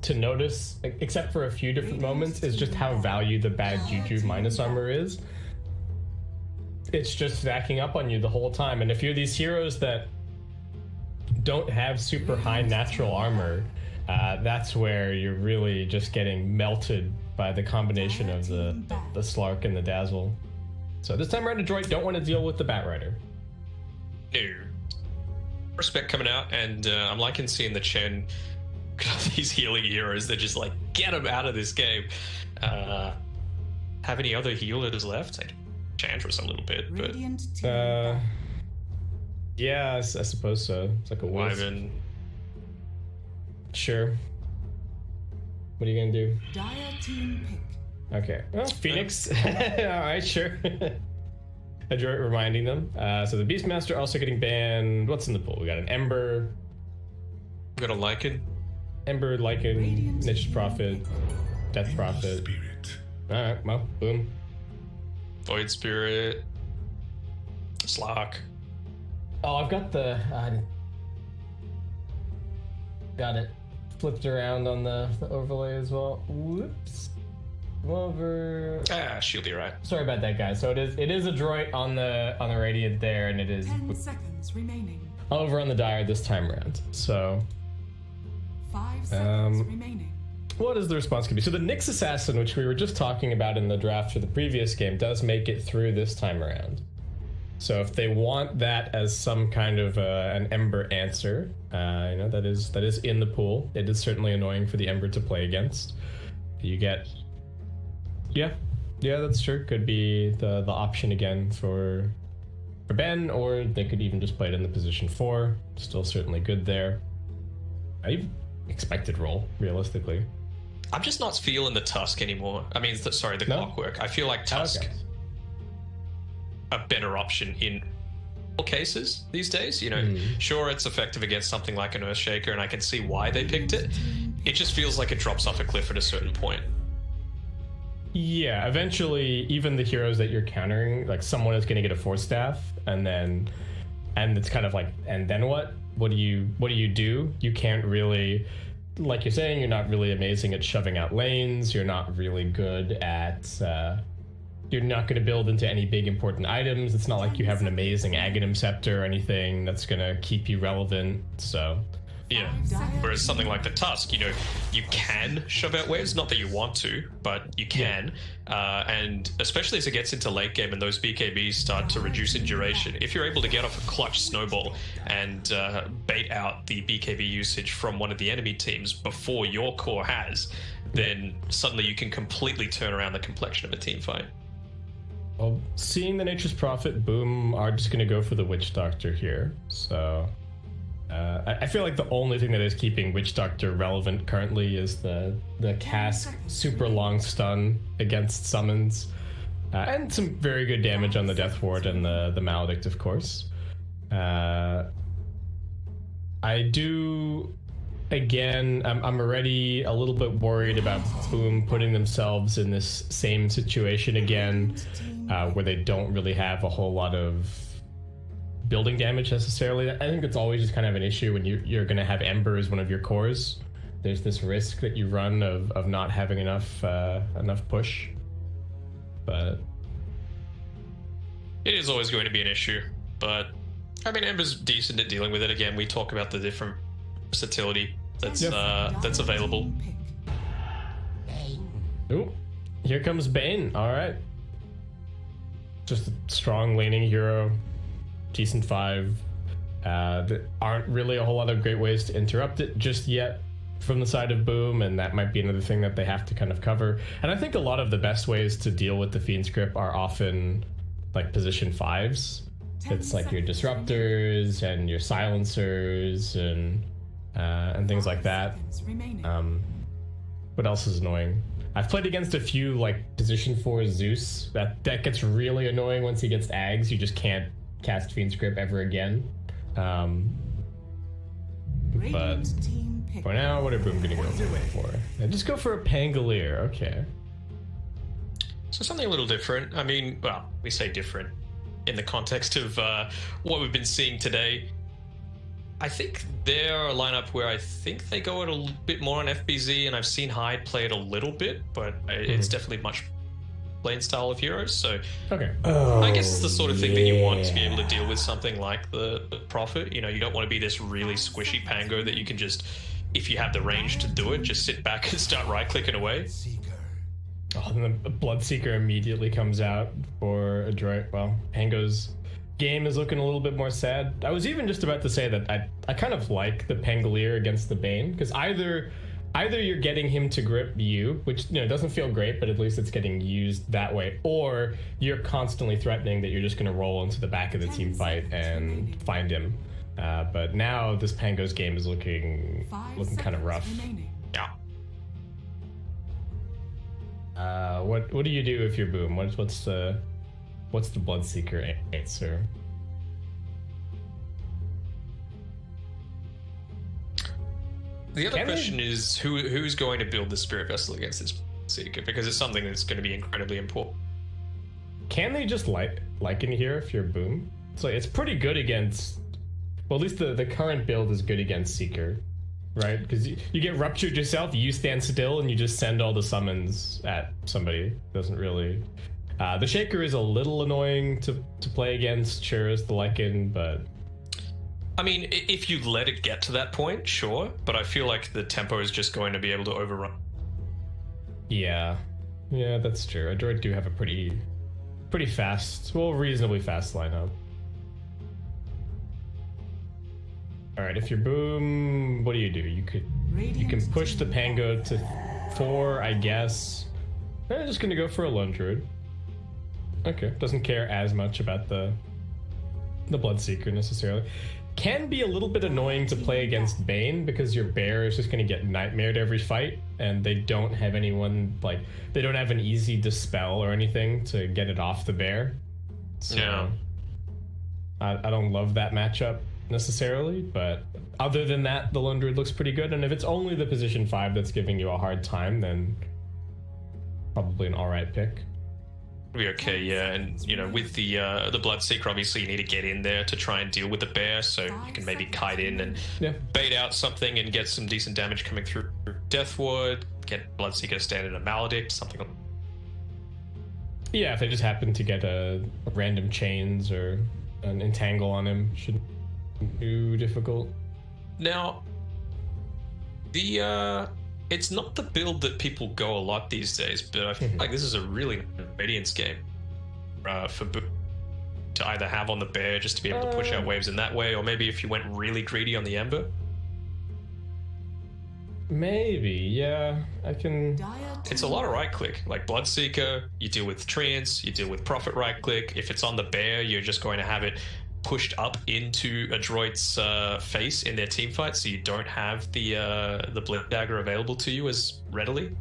I: to notice, except for a few different moments, is just how valued the bad Juju minus armor is. It's just stacking up on you the whole time, and if you're these heroes that don't have super high natural armor, that's where you're really just getting melted by the combination of the Slark and the Dazzle. So this time around, Adroit don't want to deal with the Batrider.
E: No. Respect coming out, and I'm liking seeing the Chen, these healing heroes. They're just like, get them out of this game. Have any other healers left? Like Chantress a little bit, but
I: yeah, I suppose so. It's like a Wyvern. Sure. What are you gonna do?
D: Dire team pick.
I: Okay. Well, Phoenix. All right, sure. Adroit reminding them. So the Beastmaster also getting banned. What's in the pool? We got an Ember.
E: We got a Lycan.
I: Ember, Lycan, Nature's Prophet, Death Prophet.
F: Spirit.
I: Alright, well, boom.
E: Void Spirit. Slark.
I: Oh, I've got the... got it flipped around on the overlay as well. Whoops. Over.
E: She'll be right.
I: Sorry about that, guys. So it is Adroit on the Radiant there, and it is
D: 10 seconds remaining.
I: over on the Dire this time around. So
D: 5 seconds remaining.
I: what is the response going to be? So the Nyx Assassin, which we were just talking about in the draft for the previous game, does make it through this time around. So if they want that as some kind of an Ember answer, that is in the pool. It is certainly annoying for the Ember to play against. You get, yeah, that's true. Could be the option again for Ben, or they could even just play it in the position 4. Still certainly good there. I expected roll realistically.
E: I'm just not feeling the Tusk anymore. I mean, the Clockwork. I feel like Tusk a better option in all cases these days. Sure, it's effective against something like an Earthshaker, and I can see why they picked it. It just feels like it drops off a cliff at a certain point.
I: Yeah, eventually, even the heroes that you're countering, like someone is going to get a Force Staff, and it's kind of like, and then what? What do you do? You can't really, like you're saying, you're not really amazing at shoving out lanes. You're not really good at. You're not going to build into any big important items. It's not like you have an amazing Aghanim Scepter or anything that's going to keep you relevant. So.
E: Yeah. Whereas something like the Tusk, you can shove out waves. Not that you want to, but you can. And especially as it gets into late game and those BKBs start to reduce in duration, if you're able to get off a clutch snowball and bait out the BKB usage from one of the enemy teams before your core has, then suddenly you can completely turn around the complexion of a team fight.
I: Well, seeing the Nature's Prophet, Boom are just going to go for the Witch Doctor here. So I feel like the only thing that is keeping Witch Doctor relevant currently is the Cask super long stun against summons, and some very good damage on the Death Ward and the Maledict, of course. I do. Again, I'm already a little bit worried about Boom putting themselves in this same situation again, where they don't really have a whole lot of building damage necessarily. I think it's always just kind of an issue when you're going to have Ember as one of your cores. There's this risk that you run of not having enough push. But
E: it is always going to be an issue. But I mean, Ember's decent at dealing with it. Again, we talk about the different versatility that's available.
I: Ooh, here comes Bane. All right, just a strong laning hero, decent 5. There aren't really a whole lot of great ways to interrupt it just yet from the side of Boom, and that might be another thing that they have to kind of cover. And I think a lot of the best ways to deal with the Fiend's Grip are often like position 5s. It's like your disruptors and your silencers and things like that. What else is annoying? I've played against a few like position 4 Zeus. That gets really annoying once he gets Ags. You just can't cast Fiend's Grip ever again. But for now, what are Boom gonna go for? Just go for a Pangolier. Okay.
E: So something a little different. I mean, well, we say different in the context of what we've been seeing today. I think they're a lineup where I think they go it a bit more on FBZ, and I've seen Hyde play it a little bit, but it's definitely much playing style of heroes. So
I: okay.
E: I guess it's the sort of thing that you want to be able to deal with something like the Prophet. You don't want to be this really squishy Pango that you can just, if you have the range to do it, just sit back and start right-clicking away.
I: Oh, and the Bloodseeker immediately comes out for Adroit. Well, Pango's game is looking a little bit more sad. I was even just about to say that I kind of like the Pangolier against the Bane, because either you're getting him to grip you, which doesn't feel great, but at least it's getting used that way, or you're constantly threatening that you're just going to roll into the back of the team fight and find him. But now this Pango's game is looking kind of rough.
E: Yeah.
I: What do you do if you're Boom? What's the what's the Bloodseeker answer?
E: The other question is who's going to build the Spirit Vessel against this Seeker, because it's something that's going to be incredibly important.
I: Can they just Lycan here if you're Boom? So it's pretty good against, well, at least the current build is good against Seeker, right? Because you get ruptured yourself, you stand still, and you just send all the summons at somebody. Doesn't really... the Shaker is a little annoying to play against, sure, as the Lycan, but...
E: I mean, if you let it get to that point, sure, but I feel like the tempo is just going to be able to overrun.
I: Yeah, that's true. Adroit do have a pretty fast, well, reasonably fast lineup. All right, if you're Boom, what do? You can push the Pango to 4, I guess. I'm just gonna go for a Lone Druid. Okay, doesn't care as much about the Bloodseeker necessarily. Can be a little bit annoying to play against Bane because your bear is just going to get nightmared every fight, and they don't have anyone, like, they don't have an easy dispel or anything to get it off the bear. So
E: yeah.
I: I don't love that matchup necessarily, but other than that, the Lone Druid looks pretty good, and if it's only the position 5 that's giving you a hard time, then probably an alright pick.
E: Be okay, yeah, and you know, with the Bloodseeker, obviously you need to get in there to try and deal with the bear, so you can maybe kite in and bait out something and get some decent damage coming through Deathward, get Bloodseeker to stand in a Maledict, something.
I: Yeah, if they just happen to get a random chains or an entangle on him, shouldn't be too difficult. Now,
E: it's not the build that people go a lot these days, but I feel like this is a really Radiance game for Boom to either have on the bear just to be able to push out waves in that way, or maybe if you went really greedy on the Ember.
I: Maybe, yeah, I can...
E: It's a lot of right-click. Like Bloodseeker, you deal with Treants, you deal with Prophet right-click. If it's on the bear, you're just going to have it pushed up into Adroit's face in their team fight, so you don't have the Blink Dagger available to you as readily.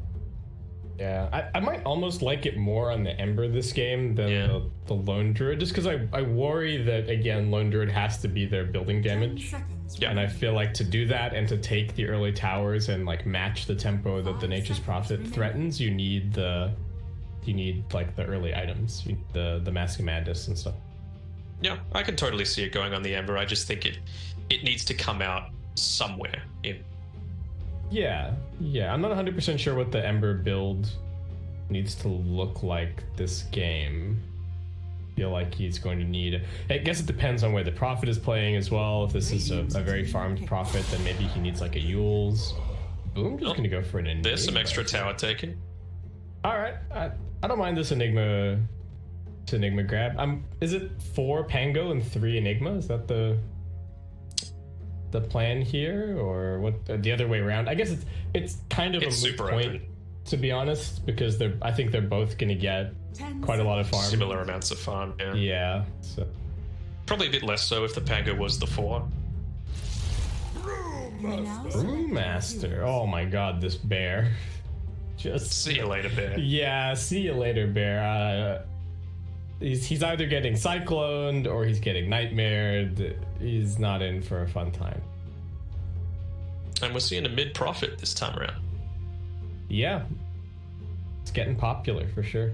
I: Yeah, I might almost like it more on the Ember this game than the Lone Druid, just because I worry that, again, Lone Druid has to be their building damage. Yeah. And I feel like to do that and to take the early towers and like match the tempo that the Nature's Prophet threatens, you need like the early items, you need the Mask of Madness and stuff.
E: Yeah, I can totally see it going on the Ember. I just think it needs to come out somewhere in. Yeah, I'm not 100% sure what the Ember build needs to look like this game. I feel like he's going to need... I guess it depends on where the Prophet is playing as well. If this is a very farmed Prophet, then maybe he needs like a Yule's. Boom, just gonna go for an Enigma. There's some extra tower taken.
I: Alright, I don't mind this Enigma grab. Is it 4 Pango and 3 Enigma? Is that the plan here, or what? The other way around? I guess it's kind of a moot point, to be honest, because I think they're both going to get quite a lot of farm.
E: Similar amounts of farm, yeah.
I: Yeah. So.
E: Probably a bit less so if the Pango was the 4.
I: Brewmaster. Oh my god, this bear. Just
E: see you later, bear.
I: Yeah, see you later, bear. He's either getting cycloned or he's getting nightmared. He's not in for a fun time.
E: And we're seeing a mid-Prophet this time around.
I: Yeah. It's getting popular for sure.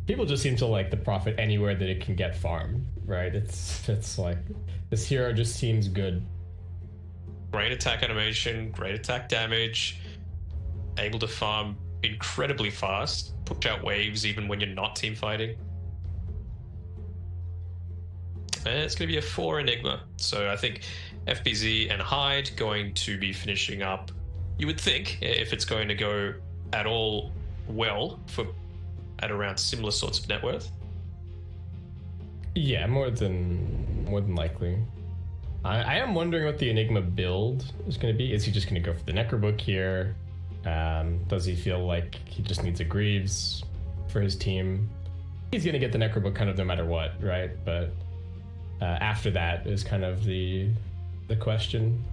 I: People just seem to like the Prophet anywhere that it can get farmed, right? It's like this hero just seems good.
E: Great attack animation, great attack damage, able to farm incredibly fast, push out waves even when you're not team fighting. And it's going to be a 4 Enigma. So I think FBZ and Hyde going to be finishing up, you would think, if it's going to go at all well at around similar sorts of net worth.
I: Yeah, more than likely. I am wondering what the Enigma build is going to be. Is he just going to go for the Necrobook here? Does he feel like he just needs a Greaves for his team? He's going to get the Necrobook kind of no matter what, right? But after that is kind of the question.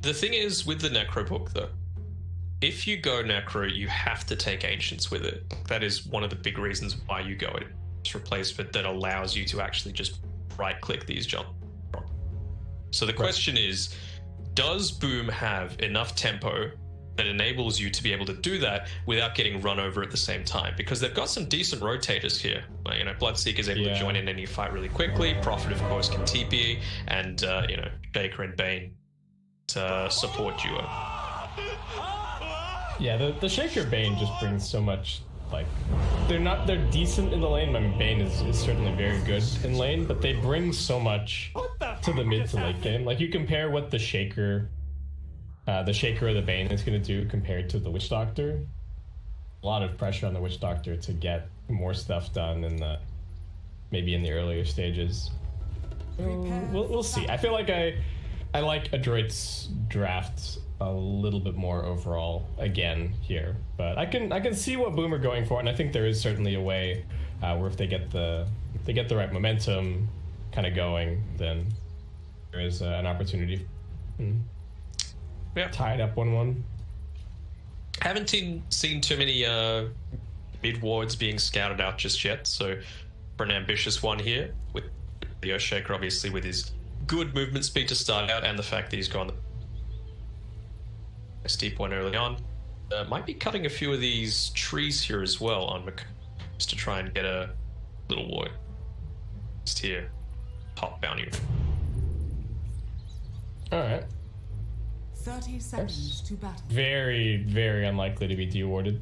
E: The thing is with the Necrobook, though, if you go Necro, you have to take Ancients with it. That is one of the big reasons why you go it. It's replacement that allows you to actually just right-click these jump. So the question is, does Boom have enough tempo that enables you to be able to do that without getting run over at the same time? Because they've got some decent rotators here. Like, you know, Bloodseeker's able to join in any fight really quickly. Prophet, of course, can TP, and you know, Shaker and Bane to support duo.
I: Yeah, the Shaker Bane just brings so much. Like, they're decent in the lane. I mean, Bane is certainly very good in lane, but they bring so much to the mid to late game. Like, you compare what the Shaker or the Bane is going to do compared to the Witch Doctor. A lot of pressure on the Witch Doctor to get more stuff done in the maybe in the earlier stages. We'll see. I feel like I like Adroit's draft a little bit more overall again here, but I can see what Boom are going for, and I think there is certainly a way where if they get the right momentum kind of going, then there is an opportunity.
E: Yeah,
I: tied up 1-1.
E: Haven't seen too many mid wards being scouted out just yet, so for an ambitious one here with the Shaker, obviously with his good movement speed to start out, and the fact that he's gone the SD point early on, might be cutting a few of these trees here as well on just to try and get a little ward. Just here, top bounty.
I: All right.
D: 30 seconds to battle.
I: Very, very unlikely to be dewarded.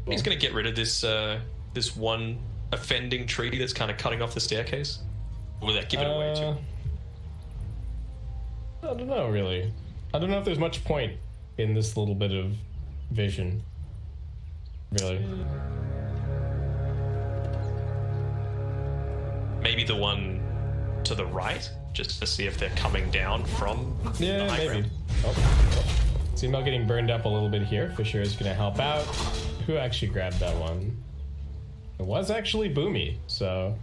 E: He's going to get rid of this this one offending tree that's kind of cutting off the staircase. Or will that give it away too?
I: I don't know, really. I don't know if there's much point in this little bit of vision. Really.
E: Maybe the one to the right, just to see if they're coming down from the high
I: maybe.
E: ground.
I: See Mel getting burned up a little bit here. Fisher is going to help out. Who actually grabbed that one? It was actually Boomy. So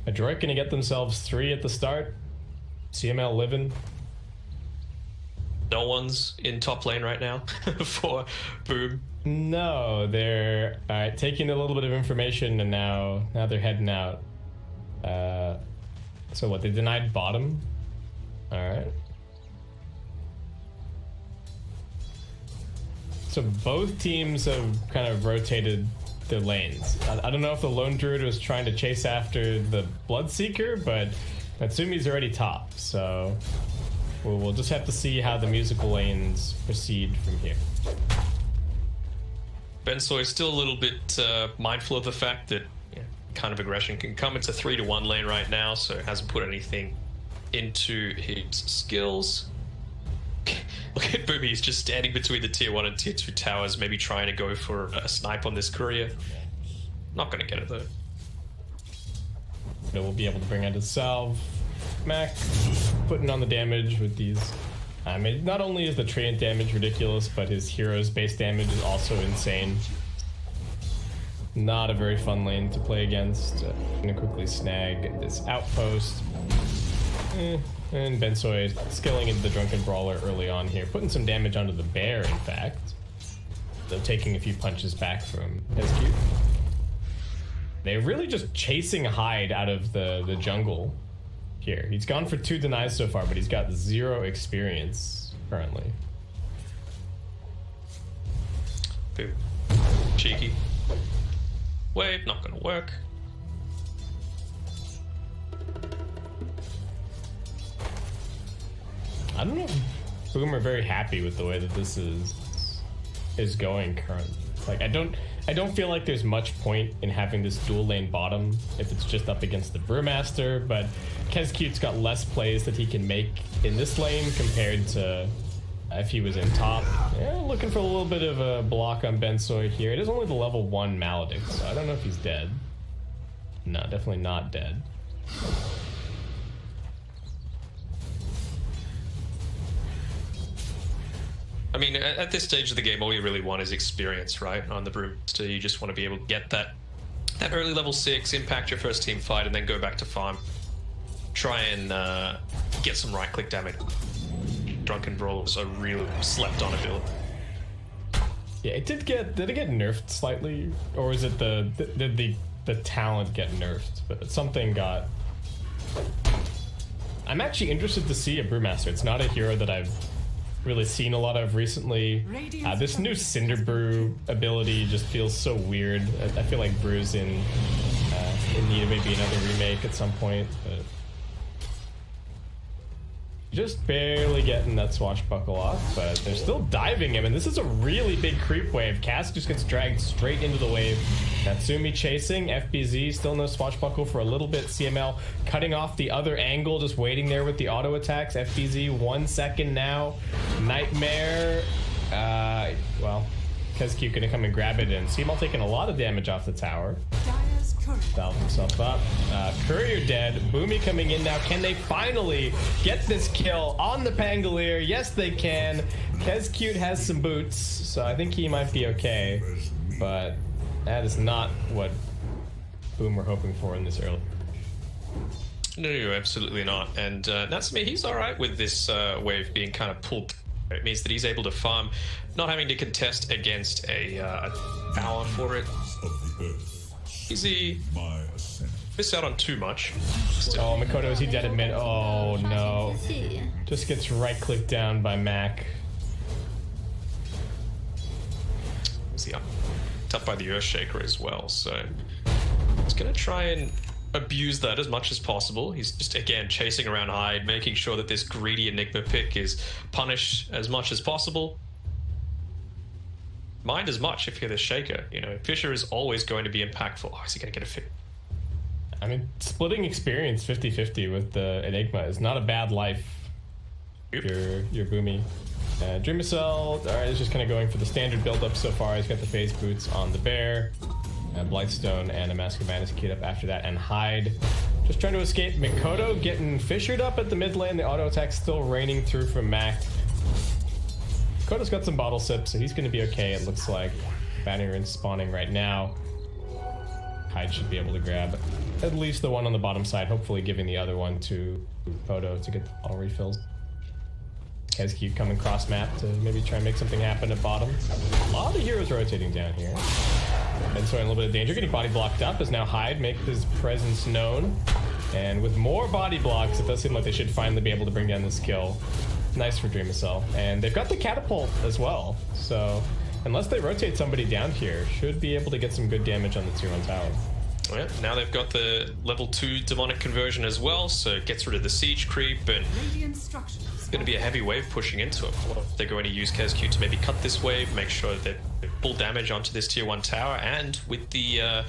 I: Adroit going to get themselves 3 at the start. CML living.
E: No one's in top lane right now for Boom.
I: No, they're taking a little bit of information, and now they're heading out. So what, they denied bottom? Alright. So both teams have kind of rotated their lanes. I don't know if the Lone Druid was trying to chase after the Bloodseeker, but Natsumi's already top, so we'll just have to see how the musical lanes proceed from here.
E: Bensoy is still a little bit mindful of the fact that kind of aggression can come. It's a 3-1 lane right now, so hasn't put anything into his skills. Look at Boomy, he's just standing between the tier 1 and tier 2 towers, maybe trying to go for a snipe on this courier. Not gonna get it though.
I: We'll be able to bring out his salve. Mac putting on the damage with these. I mean, not only is the treant damage ridiculous, but his hero's base damage is also insane. Not a very fun lane to play against. Gonna quickly snag this outpost. And Bensoy skilling into the Drunken Brawler early on here, putting some damage onto the bear, in fact. Though taking a few punches back from SQ. They're really just chasing Hyde out of the jungle here. He's gone for 2 denies so far, but he's got 0 experience currently.
E: Boom. Cheeky. Wait, not gonna work.
I: I don't know if Boom are very happy with the way that this is going currently. Like, I don't feel like there's much point in having this dual lane bottom if it's just up against the Brewmaster, but Kezcute's got less plays that he can make in this lane compared to if he was in top. Yeah, looking for a little bit of a block on Bensoy here. It is only the level 1 Maledict, so I don't know if he's dead. No, definitely not dead.
E: I mean, at this stage of the game, all you really want is experience, right? On the Brewmaster, you just want to be able to get that early level 6, impact your first team fight, and then go back to farm. Try and get some right-click damage. Drunken Brawlers are real slept-on ability.
I: Yeah, it did it get nerfed slightly, or is it the talent get nerfed? But something got. I'm actually interested to see a Brewmaster. It's not a hero that I've really seen a lot of recently. This new Cinder Brew ability just feels so weird. I feel like Brew's in need of maybe another remake at some point, but just barely getting that swashbuckle off, but they're still diving him, and this is a really big creep wave. Cass just gets dragged straight into the wave. Natsumi chasing, FBZ still no swashbuckle for a little bit. CML cutting off the other angle, just waiting there with the auto attacks. FBZ 1 second now. Nightmare, well, Kezcute gonna come and grab it, and CML taking a lot of damage off the tower. Dialed himself up. Courier dead. Boomy coming in now. Can they finally get this kill on the Pangolier? Yes, they can. Kezcute has some boots, so I think he might be okay. But that is not what Boom were hoping for in this early.
E: No, absolutely not. And Natsumi, he's all right with this wave being kind of pulled. It means that he's able to farm, not having to contest against a power for it. Easy. Miss out on too much.
I: Oh, Mikoto, is he dead at mid? Oh no. Just gets right clicked down by Mac.
E: Yeah, toughed by the Earthshaker as well, so he's gonna try and abuse that as much as possible. He's just again chasing around Hyde, making sure that this greedy Enigma pick is punished as much as possible. Mind as much if you're the Shaker. You know, Fisher is always going to be impactful. Oh, is he going to get a fit?
I: I mean, splitting experience 50-50 with the Enigma is not a bad life.
E: Yep.
I: You're Boomy. Dreamcell, alright, is just kind of going for the standard build-up so far. He's got the phase boots on the Bear, Blightstone, and a Mask of Madness queued up after that, and Hyde just trying to escape. Mikoto getting fissured up at the mid lane. The auto attack still raining through from Mac. Kota's got some bottle sips, so he's going to be okay, it looks like. Bannerin spawning right now. Hyde should be able to grab at least the one on the bottom side, hopefully giving the other one to Photo to get all refills. Kezcute coming cross map to maybe try and make something happen at bottom. A lot of heroes rotating down here. And so in a little bit of danger, getting body blocked up as now Hyde make his presence known. And with more body blocks, it does seem like they should finally be able to bring down this kill. Nice for Dreamcell. And they've got the catapult as well, so unless they rotate somebody down here, should be able to get some good damage on the tier 1 tower.
E: Well, now they've got the level 2 demonic conversion as well, so it gets rid of the siege creep, and it's going to be a heavy wave pushing into it. They're going to use Kezcute to maybe cut this wave, make sure that they pull damage onto this tier 1 tower, and with the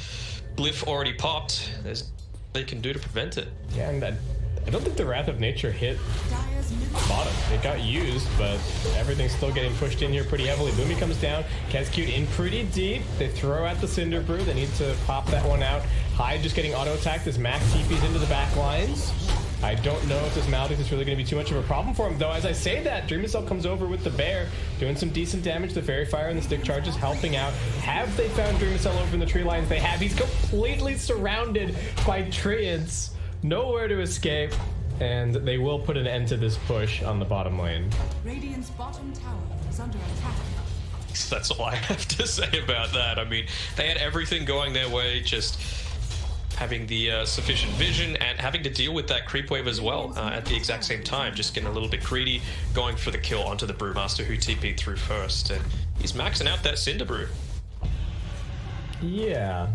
E: glyph already popped, there's they can do to prevent it.
I: Yeah, and I don't think the Wrath of Nature hit bottom. It got used, but everything's still getting pushed in here pretty heavily. Boomy comes down. Kezcute in pretty deep. They throw out the Cinder Brew. They need to pop that one out. Hyde just getting auto-attacked as Mac TP's into the back lines. I don't know if this Maldic is really going to be too much of a problem for him, though. As I say that, Dreamcell comes over with the Bear, doing some decent damage. The Fairy Fire and the Stick Charges helping out. Have they found Dreamcell over in the tree lines? They have. He's completely surrounded by Treants. Nowhere to escape, and they will put an end to this push on the bottom lane.
D: Radiant's bottom tower is under attack.
E: That's all I have to say about that. I mean, they had everything going their way, just having the sufficient vision and having to deal with that creep wave as well at the exact same time, just getting a little bit greedy, going for the kill onto the Brewmaster who TP'd through first, and he's maxing out that Cinder Brew.
I: Yeah.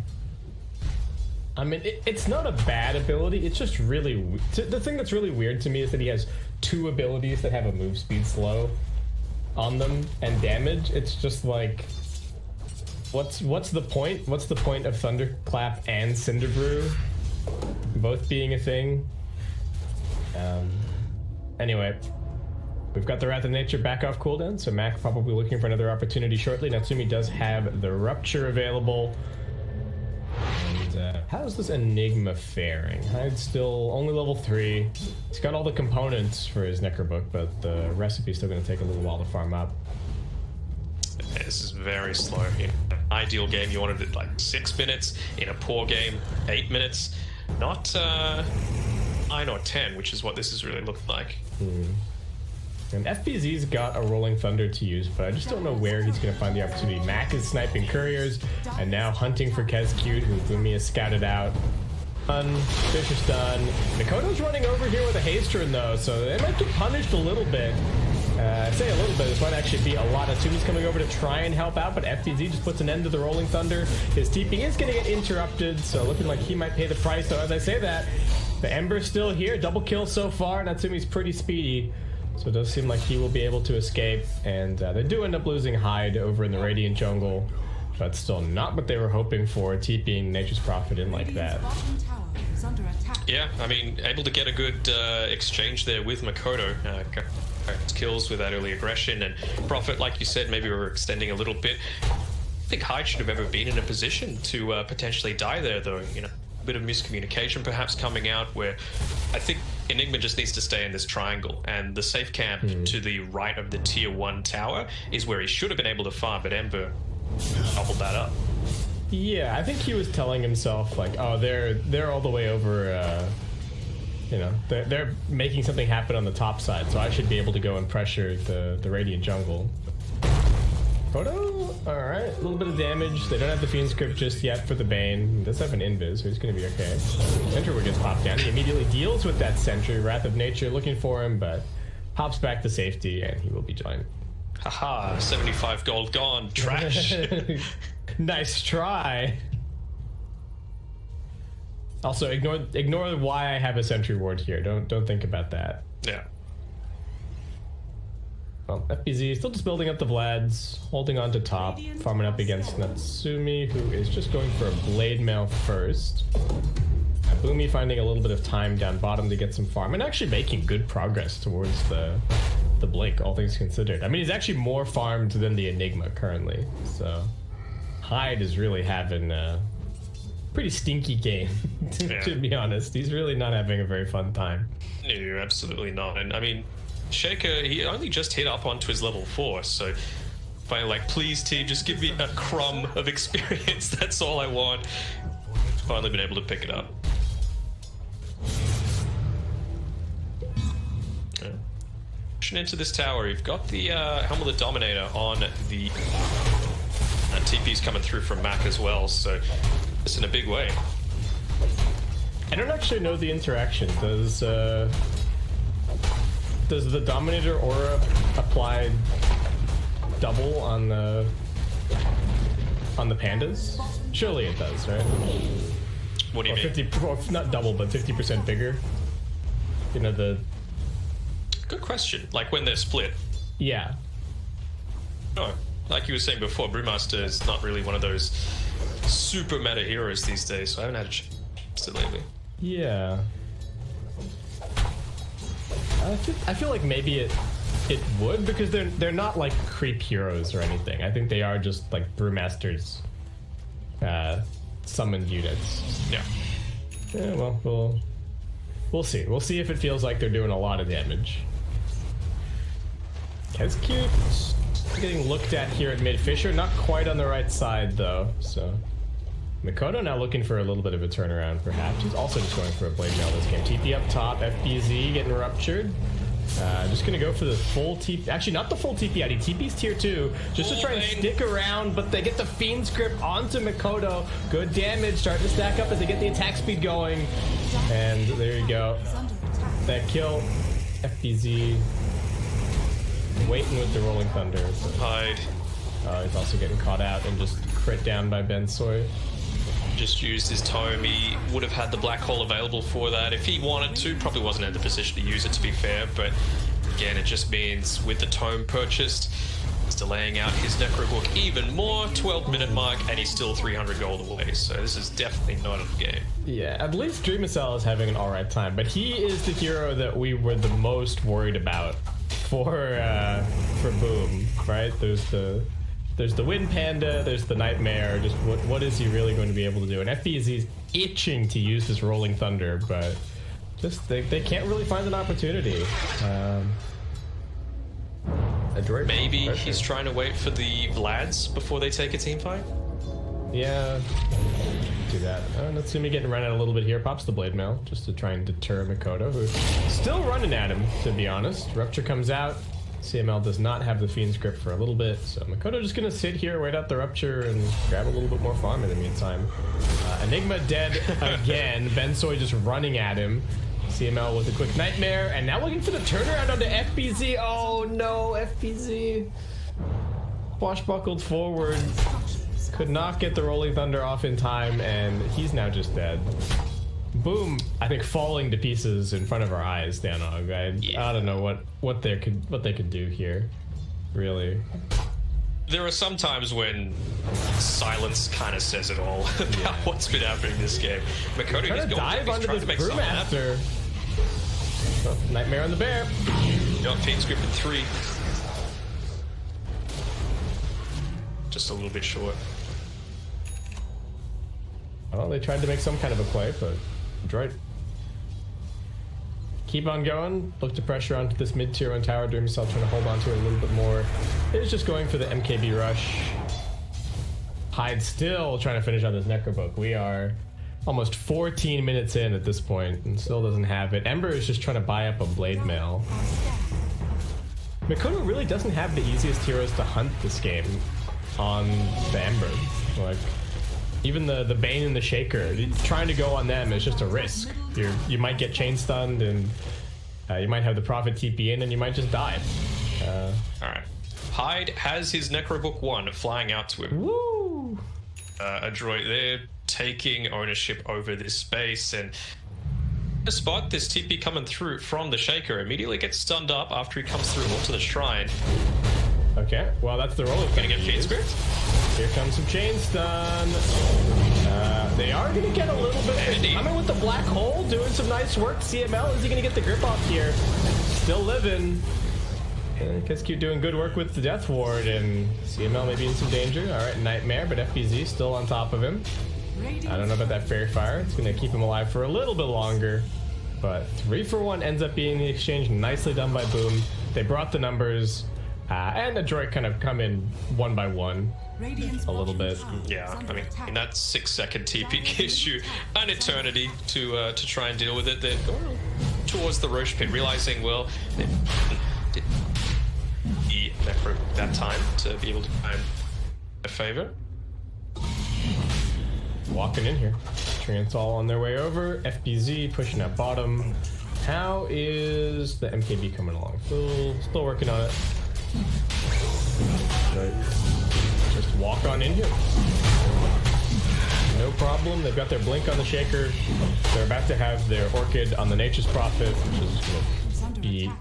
I: I mean, it's not a bad ability, it's just really... The thing that's really weird to me is that he has 2 abilities that have a move speed slow on them and damage. It's just like... What's the point? What's the point of Thunderclap and Cinder Brew both being a thing? Anyway, we've got the Wrath of Nature back off cooldown, so Mac probably looking for another opportunity shortly. Natsumi does have the Rupture available. And how's this Enigma faring? Hyde's still only level 3. He's got all the components for his Necrobook, but the recipe's still going to take a little while to farm up.
E: Yeah, this is very slow. In an ideal game, you wanted it like 6 minutes. In a poor game, 8 minutes. Not 9 or 10, which is what this has really looked like.
I: And FBZ's got a Rolling Thunder to use, but I just don't know where he's going to find the opportunity. Mac is sniping couriers, and now hunting for Kezcute, who Boomy has scouted out. Fisher's done. Mikoto's running over here with a Haster though, so they might get punished a little bit. I say a little bit, this might actually be a lot. Atsumi's coming over to try and help out, but FTZ just puts an end to the Rolling Thunder. His TP is going to get interrupted, so looking like he might pay the price. So as I say that, the Ember's still here. Double kill so far. Natsumi's pretty speedy, so it does seem like he will be able to escape. And they do end up losing Hyde over in the Radiant jungle, but still not what they were hoping for, TPing Nature's Prophet in like that.
E: Yeah, I mean, able to get a good exchange there with Mikoto. Kills with that early aggression, and Prophet, like you said, maybe we're extending a little bit. I think Hyde should have ever been in a position to potentially die there, though. You know, a bit of miscommunication perhaps coming out, where I think Enigma just needs to stay in this triangle, and the safe camp to the right of the tier 1 tower is where he should have been able to farm, but Ember gobbled that up.
I: Yeah, I think he was telling himself like, oh, they're all the way over, you know, they're making something happen on the top side, so I should be able to go and pressure the Radiant jungle. Photo? Alright, a little bit of damage. They don't have the Fiend script just yet for the Bane. He does have an invis, so he's gonna be okay. Sentry Ward gets popped down. He immediately deals with that Sentry. Wrath of Nature looking for him, but pops back to safety, and he will be joined.
E: Haha, 75 gold gone. Trash.
I: Nice try. Also, ignore why I have a Sentry Ward here. Don't think about that.
E: Yeah.
I: Well, FBZ still just building up the Vlads, holding on to top, farming up against Natsumi, who is just going for a Blade Mail first. Boomy finding a little bit of time down bottom to get some farm, and actually making good progress towards the Blink, all things considered. I mean, he's actually more farmed than the Enigma currently, so Hyde is really having a pretty stinky game, to be honest. He's really not having a very fun time.
E: No, absolutely not. And I mean, Shaker, he only just hit up onto his level 4, so finally, like, please team, just give me a crumb of experience. That's all I want. Finally been able to pick it up. Pushing into this tower, you've got the Helm of the Dominator on the... And TP's coming through from Mac as well, so it's in a big way.
I: I don't actually know the interaction. Does the Dominator aura apply double on the pandas? Surely it does, right?
E: What do you mean?
I: 50, or not double, but 50% bigger. You know, the...
E: Good question. Like when they're split?
I: Yeah.
E: No. Like you were saying before, Brewmaster is not really one of those super meta heroes these days, so I haven't had a chance to lately.
I: Yeah. I feel like maybe it would, because they're not like creep heroes or anything. I think they are just like Brewmaster's summoned units.
E: Yeah.
I: Yeah, well, we'll see. We'll see if it feels like they're doing a lot of damage. Kezcute getting looked at here at mid. Fisher not quite on the right side though, so Mikoto now looking for a little bit of a turnaround perhaps. He's also just going for a Blade Mail this game. TP up top, FBZ getting ruptured. Just gonna go for the full TP, actually not the full TP ID, TP's tier 2, just to try and stick around, but they get the Fiend script onto Mikoto. Good damage, starting to stack up as they get the attack speed going. And there you go. That kill, FBZ waiting with the Rolling Thunder.
E: Hyde.
I: He's also getting caught out and just crit down by Ben Soy.
E: Just used his tome. He would have had the black hole available for that if he wanted to. Probably wasn't in the position to use it, to be fair, but again, it just means with the tome purchased, he's delaying out his Necrobook even more. 12-minute mark, and he's still 300 gold away, so this is definitely not a game.
I: Yeah, at least Dreamcell is having an alright time, but he is the hero that we were the most worried about for Boom, right? There's the Wind Panda, there's the Nightmare. Just what is he really going to be able to do? And FBZ's itching to use this Rolling Thunder, but just they can't really find an opportunity.
E: Maybe he's trying to wait for the Vlads before they take a team fight?
I: Yeah, do that. Natsumi getting run out a little bit here. Pops the Blade Mail just to try and deter Mikoto, who's still running at him, to be honest. Rupture comes out. CML does not have the Fiend's Grip for a little bit, so Mikoto just gonna sit here, wait out the Rupture, and grab a little bit more farm in the meantime. Enigma dead again. Bensoy just running at him. CML with a quick Nightmare, and now looking for the turnaround onto FBZ. Oh no, FBZ. Swashbuckled forward. Could not get the Rolling Thunder off in time, and he's now just dead. Boom, I think falling to pieces in front of our eyes, Danog. I don't know what they could do here, really.
E: There are some times when silence kind of says it all about what's been happening in this game. Mikoto is going
I: dive onto this Brewmaster. Oh, Nightmare on the bear.
E: Got Fiend's Grip in 3. Just a little bit short.
I: Well, they tried to make some kind of a play, but Droid. Keep on going. Look to pressure onto this mid-tier 1 tower. Doom himself trying to hold on to it a little bit more. He's just going for the MKB rush. Hyde still trying to finish on this Necrobook. We are almost 14 minutes in at this point and still doesn't have it. Ember is just trying to buy up a Blade Mail. Mikoto really doesn't have the easiest heroes to hunt this game on the Ember. Like, even the Bane and the Shaker, trying to go on them is just a risk. You might get chain stunned, and you might have the Prophet TP in, and you might just die.
E: Alright. Hyde has his Necrobook 1 flying out to him.
I: Woo!
E: A droid there taking ownership over this space, and a spot this TP coming through from the Shaker immediately gets stunned up after he comes through onto the Shrine.
I: Okay, well that's the roller.
E: Gonna get Fiend's Grip.
I: Here comes some chain stun. They are gonna get a little bit. Coming with the black hole, doing some nice work. CML, is he gonna get the grip off here? Still living. Kescu doing good work with the Death Ward, and CML may be in some danger. All right, Nightmare, but FBZ still on top of him. I don't know about that Fairy Fire. It's gonna keep him alive for a little bit longer. But 3 for 1 ends up being the exchange. Nicely done by Boom. They brought the numbers. And the droid kind of come in 1 by 1 a little bit.
E: Yeah, I mean, in that 6-second TP gives you an eternity to try and deal with it. They're going towards the Roche pit, realizing, well, they didn't need that time to be able to find a favor.
I: Walking in here. Trance all on their way over. FBZ pushing at bottom. How is the MKB coming along? Still working on it. Right. Just walk on in here. No problem. They've got their blink on the Shaker. They're about to have their Orchid on the Nature's Prophet, which is going to be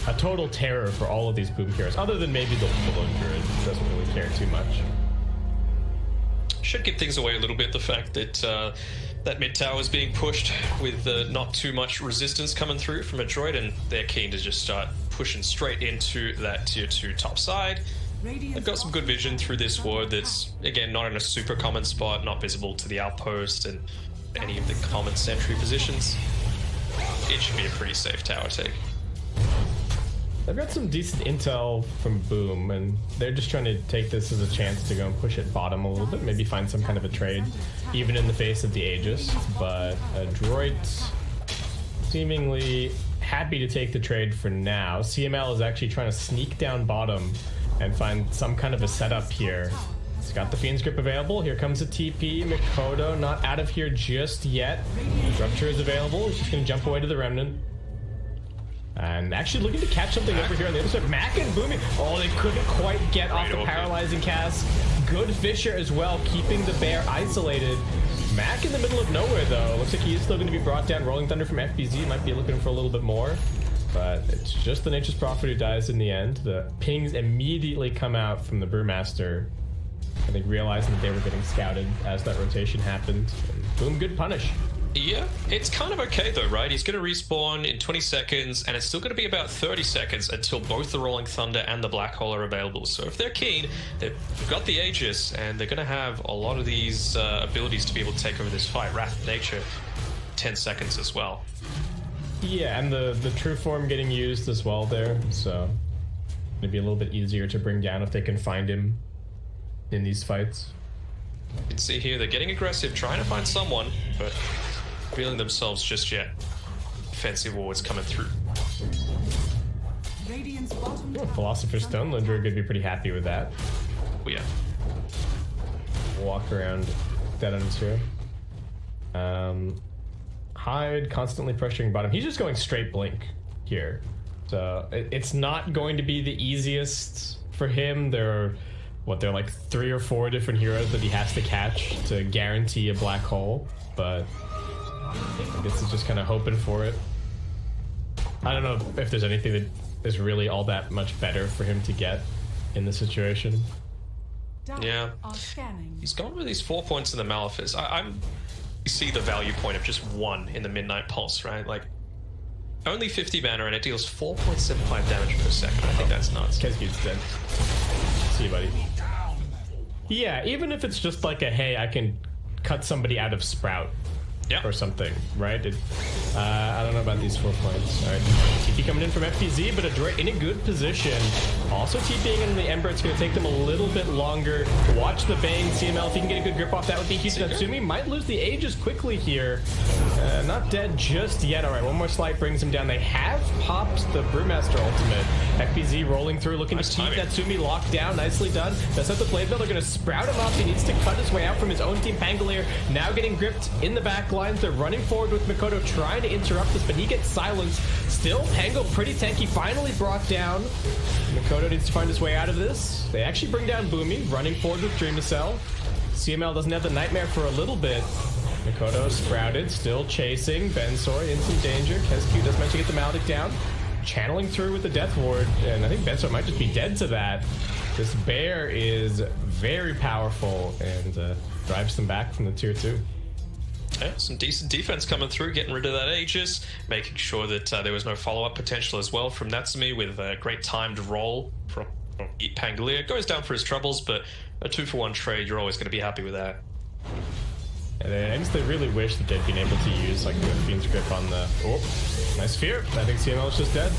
I: a total terror for all of these Boom heroes, other than maybe the Willow Druid, who doesn't really care too much.
E: Should give things away a little bit, the fact that that mid tower is being pushed with not too much resistance coming through from a droid, and they're keen to just start pushing straight into that tier 2 top side. They've got some good vision through this ward that's, again, not in a super common spot, not visible to the outpost and any of the common sentry positions. It should be a pretty safe tower take.
I: They've got some decent intel from Boom, and they're just trying to take this as a chance to go and push it bottom a little bit, maybe find some kind of a trade, even in the face of the Aegis. But Droid seemingly happy to take the trade for now. CML is actually trying to sneak down bottom and find some kind of a setup here. He's got the Fiend's Grip available. Here comes a TP. Mikoto not out of here just yet. Rupture is available. He's just going to jump away to the Remnant. And actually looking to catch something over here on the other side. Mac and Boomy. Oh, they couldn't quite get off the paralyzing cast. Good Fisher as well, keeping the bear isolated. Mac in the middle of nowhere, though. Looks like he is still going to be brought down. Rolling Thunder from FBZ might be looking for a little bit more. But it's just the Nature's Prophet who dies in the end. The pings immediately come out from the Brewmaster. I think realizing that they were getting scouted as that rotation happened. And boom, good punish.
E: Yeah, it's kind of okay though, right? He's going to respawn in 20 seconds, and it's still going to be about 30 seconds until both the Rolling Thunder and the Black Hole are available. So if they're keen, they've got the Aegis, and they're going to have a lot of these abilities to be able to take over this fight. Wrath of Nature, 10 seconds as well.
I: Yeah, and the True Form getting used as well there, so maybe a little bit easier to bring down if they can find him in these fights.
E: You can see here they're getting aggressive, trying to find someone, but revealing themselves just yet. Offensive wards coming through.
D: bottom tower
I: Philosopher's
D: is
I: Stone.
D: under
I: Lindra
D: attack.
I: could be pretty happy with that.
E: Oh, yeah.
I: Walk around dead on his hero. Hyde constantly pressuring bottom. He's just going straight blink here. So it's not going to be the easiest for him. There are, there are like 3 or 4 different heroes that he has to catch to guarantee a black hole. But I guess he's just kind of hoping for it. I don't know if there's anything that is really all that much better for him to get in this situation.
D: Dire
E: Yeah.
D: are scanning.
E: He's gone with these 4 points in the Malefice. You see the value point of just 1 in the Midnight Pulse, right? Like, only 50 mana and it deals 4.75 damage per second. I think that's nuts.
I: Kesky's dead. See you, buddy. Yeah, even if it's just like a, hey, I can cut somebody out of Sprout.
E: Yeah.
I: Or something, right? I don't know about these 4 points. All right, TP coming in from FPZ, but Adroit in a good position. Also TPing in the Ember. It's going to take them a little bit longer. Watch the bang, CML. If he can get a good grip off, that would be huge. Natsumi might lose the Aegis quickly here. Not dead just yet. All right, one more slight brings him down. They have popped the Brewmaster ultimate. FPZ rolling through, looking to keep Natsumi locked down. Nicely done. That's not the play build. They're going to sprout him up. He needs to cut his way out from his own team. Pangolier now getting gripped in the back line. They're running forward with Mikoto trying to interrupt this, but he gets silenced. Still, Pango pretty tanky, finally brought down. Mikoto needs to find his way out of this. They actually bring down Boomy, running forward with Dreamacell. CML doesn't have the Nightmare for a little bit. Mikoto sprouted, still chasing. Bensor in some danger. Kesku does manage to get the Maledict down. Channeling through with the Death Ward, and I think Bensor might just be dead to that. This bear is very powerful and drives them back from the tier 2.
E: Yeah, some decent defense coming through, getting rid of that Aegis, making sure that there was no follow-up potential as well from Natsumi with a great timed roll from Pangolier. Goes down for his troubles, but a 2-for-1 trade, you're always going to be happy with that.
I: And I guess they really wish that they'd been able to use like the Fiend's Grip on the... Oh, nice fear. I think CML is just dead.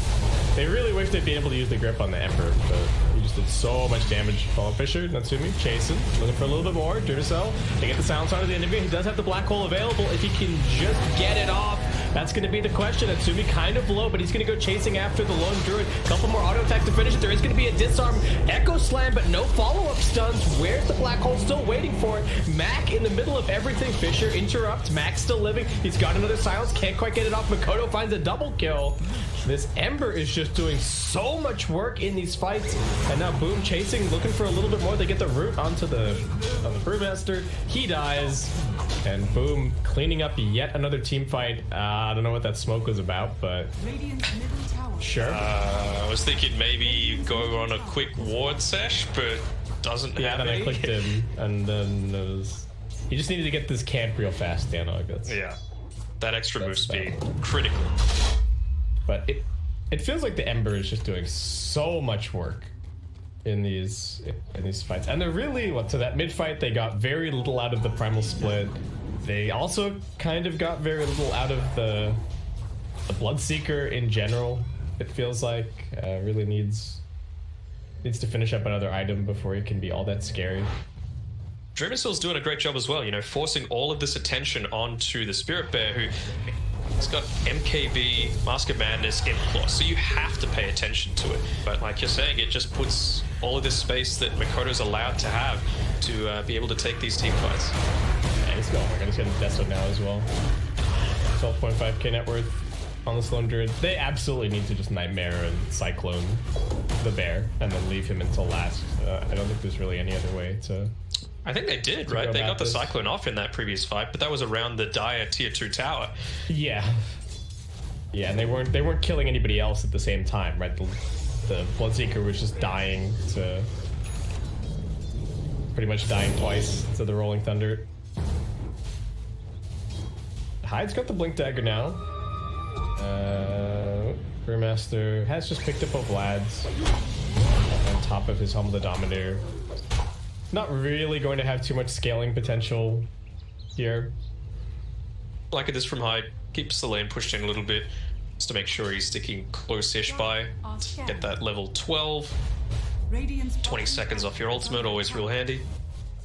I: They really wish they'd been able to use the grip on the Emperor, but he just did so much damage. Fallen Fisher, Natsumi, chasing, looking for a little bit more. Duracell, they get the silence onto the enemy. He does have the black hole available. If he can just get it off, that's going to be the question. Natsumi kind of low, but he's going to go chasing after the Lone Druid. Couple more auto attack to finish it. There is going to be a disarm. Echo Slam, but no follow-up stuns. Where's the black hole? Still waiting for it. Mac in the middle of everything. Fisher interrupts. Mac still living. He's got another silence. Can't quite get it off. Mikoto finds a double kill. This Ember is just doing so much work in these fights. And now Boom chasing, looking for a little bit more. They get the root onto the Brewmaster. He dies. And Boom cleaning up yet another team fight. I don't know what that smoke was about, but
D: Radiant's middle tower.
I: sure.
E: I was thinking maybe go on a quick ward sesh, but doesn't
I: Yeah,
E: have
I: then I
E: any.
I: clicked him, and then it was... He just needed to get this camp real fast, Danog.
E: Yeah, that extra move
I: That's
E: speed,
I: bad.
E: critical.
I: But it feels like the Ember is just doing so much work in these fights, and they're really to that mid fight. They got very little out of the Primal Split. They also kind of got very little out of the Bloodseeker in general. It feels like really needs to finish up another item before he can be all that scary.
E: Dreamacell's doing a great job as well, you know, forcing all of this attention onto the Spirit Bear, who has got MKB, Mask of Madness, Implore, so you have to pay attention to it. But like you're saying, it just puts all of this space that Mikoto's allowed to have to be able to take these team fights.
I: Yeah, he's going. We're gonna get Desto now as well. 12.5k net worth on the Slum Druid. They absolutely need to just Nightmare and Cyclone the bear and then leave him until last. I don't think there's really any other way to...
E: I think they did, right? They got the Cyclone off in that previous fight, but that was around the Dire tier 2 tower.
I: Yeah. Yeah, and they weren't killing anybody else at the same time, right? The Bloodseeker was just dying to... Pretty much dying twice to the Rolling Thunder. Hyde's got the Blink Dagger now. Brewmaster has just picked up a Vlad's on top of his Helm of the Dominator. Not really going to have too much scaling potential here.
E: Like it is from Hyde, keeps the lane pushed in a little bit just to make sure he's sticking close-ish by. Get that level 12. 20 seconds off your ultimate, always real handy.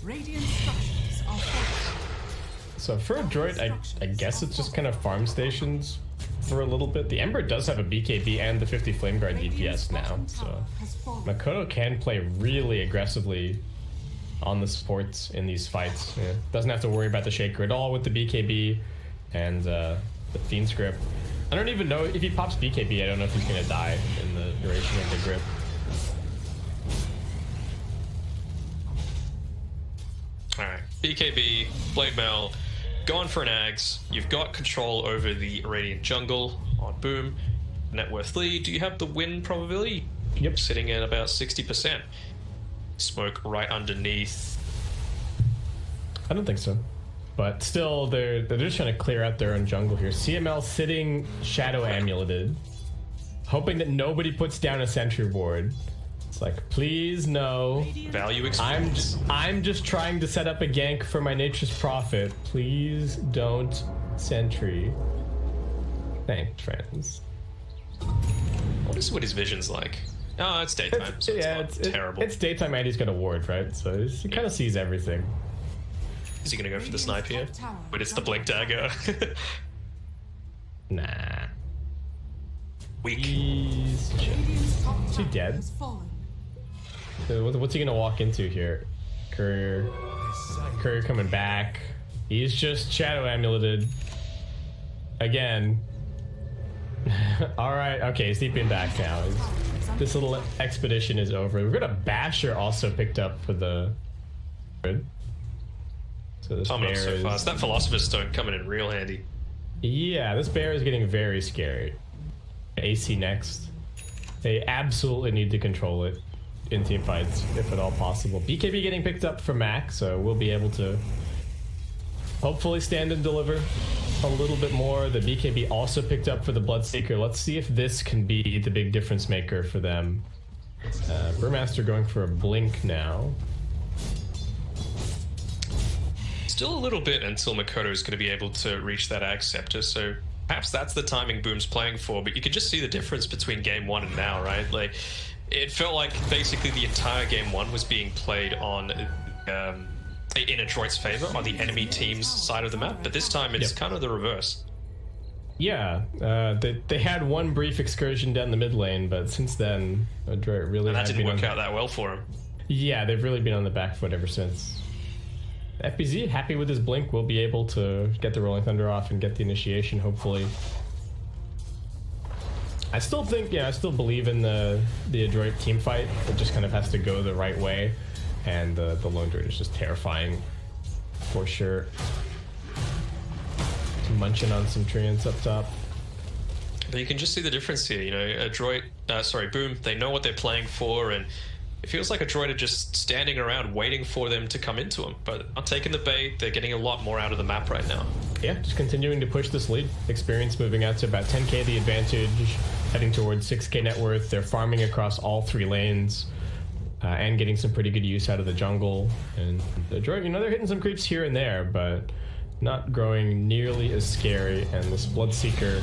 D: Radiant structures are fortified.
I: So for a droid, I guess it's just kind of farm stations for a little bit. The Ember does have a BKB and the 50 Flame Guard DPS now, so Makoto can play really aggressively on the supports in these fights. Yeah. Doesn't have to worry about the Shaker at all with the BKB and the Fiend Script. I don't even know if he pops BKB, I don't know if he's gonna die in the duration of the grip.
E: Alright, BKB, Blade Mail, going for an Ags. You've got control over the Radiant jungle on Boom. Net worth lead. Do you have the win probability?
I: Yep.
E: Sitting at about 60%. Smoke right underneath.
I: I don't think so. But still, they're just trying to clear out their own jungle here. CML sitting Shadow Amuleted, hoping that nobody puts down a sentry ward. It's like, please no.
E: Value experience.
I: I'm just trying to set up a gank for my Nature's Prophet. Please don't sentry. Thanks, friends.
E: What is what his vision's like? Oh, it's daytime. So it's terrible.
I: It's daytime and he's got a ward, right? So he kind of sees everything.
E: Is he gonna go for the snipe here? But it's the Blink Dagger.
I: Nah.
E: Weak.
I: Is he dead? What's he gonna walk into here? Courier coming back. He's just Shadow Amuleted. Again. Alright, okay, he's deeping back now. This little expedition is over. We've got a Basher also picked up for the... So this
E: Coming up
I: bear
E: so fast. That Philosopher's Stone coming in real handy.
I: Yeah, this bear is getting very scary. AC next. They absolutely need to control it in team fights, if at all possible. BKB getting picked up for Mac, so we'll be able to hopefully stand and deliver a little bit more. The BKB also picked up for the Bloodseeker. Let's see if this can be the big difference maker for them. Brewmaster going for a blink now.
E: Still a little bit until Makoto is going to be able to reach that Ag Scepter, so perhaps that's the timing Boom's playing for, but you can just see the difference between game one and now, right? Like, it felt like basically the entire game one was being played on in Adroit's favor, on the enemy team's side of the map, but this time it's kind of the reverse.
I: Yeah, they had one brief excursion down the mid lane, but since then, Adroit really...
E: And that didn't work out that well for him.
I: Yeah, they've really been on the back foot ever since. FBZ, happy with his blink, will be able to get the Rolling Thunder off and get the initiation, hopefully. I still think, I still believe in the Adroit team fight. It just kind of has to go the right way, and the Lone Druid is just terrifying, for sure. Munching on some treants up top.
E: But you can just see the difference here, you know, Adroit, Boom, they know what they're playing for, and it feels like Adroit are just standing around waiting for them to come into them, but not taking the bait. They're getting a lot more out of the map right now.
I: Yeah, just continuing to push this lead. Experience moving out to about 10k the advantage, heading towards 6k net worth. They're farming across all three lanes and getting some pretty good use out of the jungle. And Adroit, they're hitting some creeps here and there, but not growing nearly as scary. And this Bloodseeker,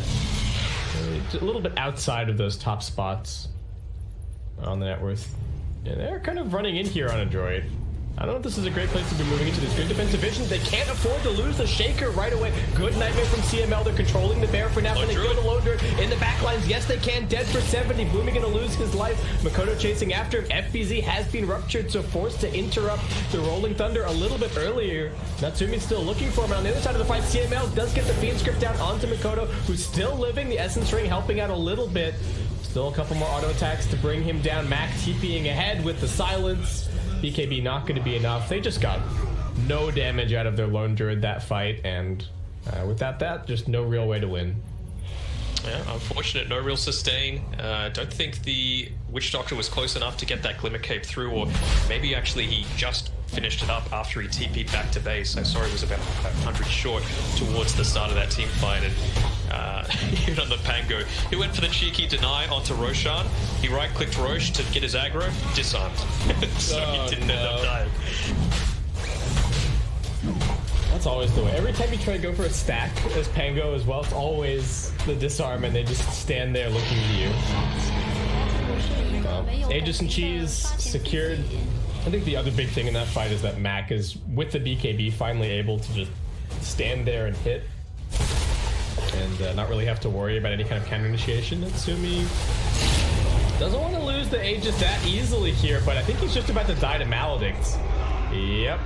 I: a little bit outside of those top spots on the net worth. Yeah, they're kind of running in here on Adroit. I don't know if this is a great place to be moving into this good defensive vision. They can't afford to lose the Shaker right away. Good nightmare from CML. They're controlling the bear for now. Can they kill the Lone Druid in the backlines? Yes, they can. Dead for 70. Boomy gonna lose his life. Makoto chasing after him. FBZ has been ruptured, so forced to interrupt the Rolling Thunder a little bit earlier. Natsumi's still looking for him. And on the other side of the fight, CML does get the Fiend Script down onto Makoto, who's still living. The Essence Ring helping out a little bit. Still a couple more auto attacks to bring him down. Mac TPing ahead with the silence. BKB not going to be enough. They just got no damage out of their Lone Druid that fight, and without that, just no real way to win.
E: Yeah, unfortunate, no real sustain. Don't think the Witch Doctor was close enough to get that Glimmer Cape through, or maybe actually he just finished it up after he TP'd back to base. I saw he was about 100 short towards the start of that team fight, and even on the Pango, he went for the cheeky deny onto Roshan. He right-clicked Roche to get his aggro, disarmed. So he didn't end up dying.
I: That's always the way. Every time you try to go for a stack as Pango as well, it's always the disarm and they just stand there looking at you. Aegis and Cheese secured. I think the other big thing in that fight is that Mac is, with the BKB, finally able to just stand there and hit. and not really have to worry about any kind of counter initiation. Natsumi doesn't want to lose the Aegis that easily here, but I think he's just about to die to Maledicts. Yep.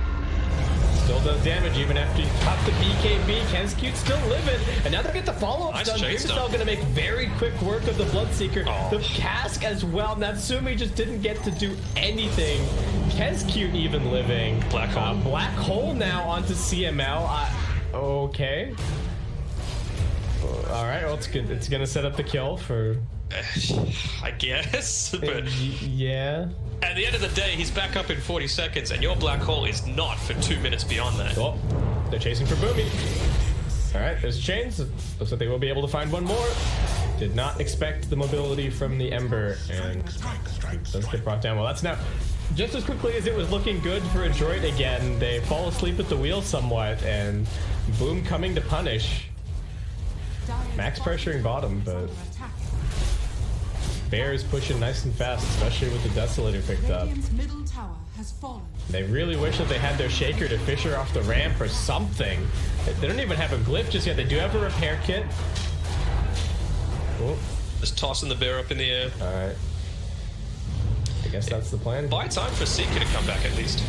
I: Still does damage even after you pop the BKB. Kenscute still living. And now they get the follow-up
E: Nice
I: stun.
E: chase
I: Beercell going to make very quick work of the Bloodseeker. The cask as well. Natsumi just didn't get to do anything. Kenscute even living.
E: Black hole.
I: Black hole now onto CML. Okay. All right. Well, it's good. It's going to set up the kill for...
E: I guess, but
I: yeah.
E: At the end of the day, he's back up in 40 seconds, and your black hole is not for 2 minutes beyond that.
I: Oh, they're chasing for Boomy. All right, there's chains. Looks like they will be able to find one more. Did not expect the mobility from the Ember, and does get brought down. Well, that's now just as quickly as it was looking good for a droid again. They fall asleep at the wheel somewhat, and Boom coming to punish. Max pressuring bottom, but Bear is pushing nice and fast, especially with the Desolator picked up.
D: Middle tower has fallen.
I: They really wish that they had their Shaker to fish her off the ramp or something. They don't even have a glyph just yet. They do have a repair kit. Oh.
E: Just tossing the Bear up in the air.
I: All right. I guess that's the plan.
E: Buy time for Seeker to come back at least.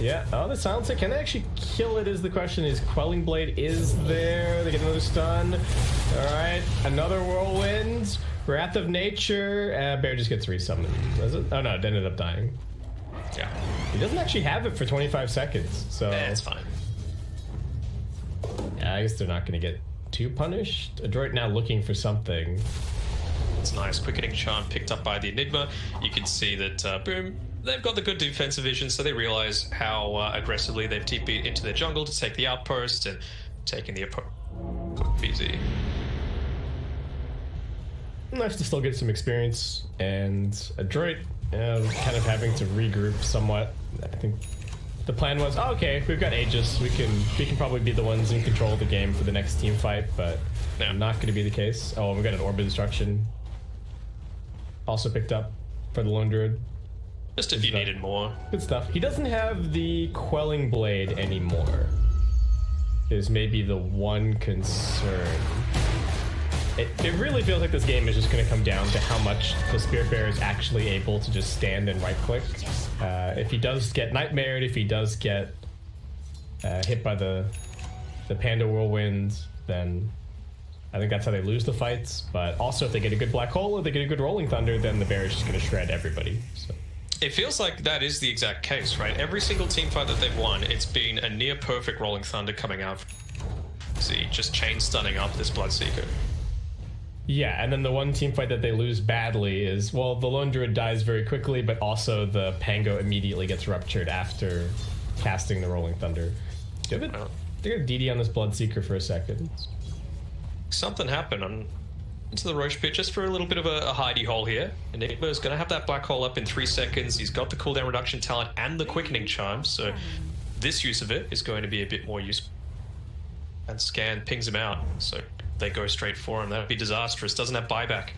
I: Yeah. Oh, the silencer. Can they actually kill it is the question. Is Quelling Blade is there? They get another stun. All right. Another whirlwind. Wrath of Nature. Bear just gets resummoned. Does it? Oh no, it ended up dying.
E: Yeah.
I: He doesn't actually have it for 25 seconds, so...
E: It's fine.
I: Yeah, I guess they're not going to get too punished. A droid now looking for something.
E: It's nice. Quickening Charm picked up by the Enigma. You can see that, boom, they've got the good defensive vision, so they realize how aggressively they've TP'd into their jungle to take the outpost and taking the VZ.
I: Nice to still get some experience, and a droid kind of having to regroup somewhat. I think the plan was, oh, okay, we've got Aegis, we can probably be the ones in control of the game for the next team fight, but not going to be the case. Oh, we got an Orb of Destruction also picked up for the Lone Druid.
E: Just if you needed more.
I: Good stuff. He doesn't have the Quelling Blade anymore. Is maybe the one concern. It really feels like this game is just going to come down to how much the Spirit Bearer is actually able to just stand and right-click. If he does get Nightmared, if he does get hit by the Panda Whirlwind, then I think that's how they lose the fights. But also, if they get a good Black Hole or they get a good Rolling Thunder, then the Bear is just going to shred everybody. So.
E: It feels like that is the exact case, right? Every single team fight that they've won, it's been a near-perfect Rolling Thunder coming out. See, just chain stunning up this Bloodseeker.
I: Yeah, and then the one team fight that they lose badly is, well, the Lone Druid dies very quickly, but also the Pango immediately gets ruptured after casting the Rolling Thunder. Give it. They're gonna DD on this Bloodseeker for a second.
E: Something happened on into the Roche pit just for a little bit of a hidey hole here. Enigma is gonna have that Black Hole up in 3 seconds. He's got the cooldown reduction talent and the Quickening Charm, so this use of it is going to be a bit more useful. And Scan pings him out, so they go straight for him. That would be disastrous. Doesn't have buyback.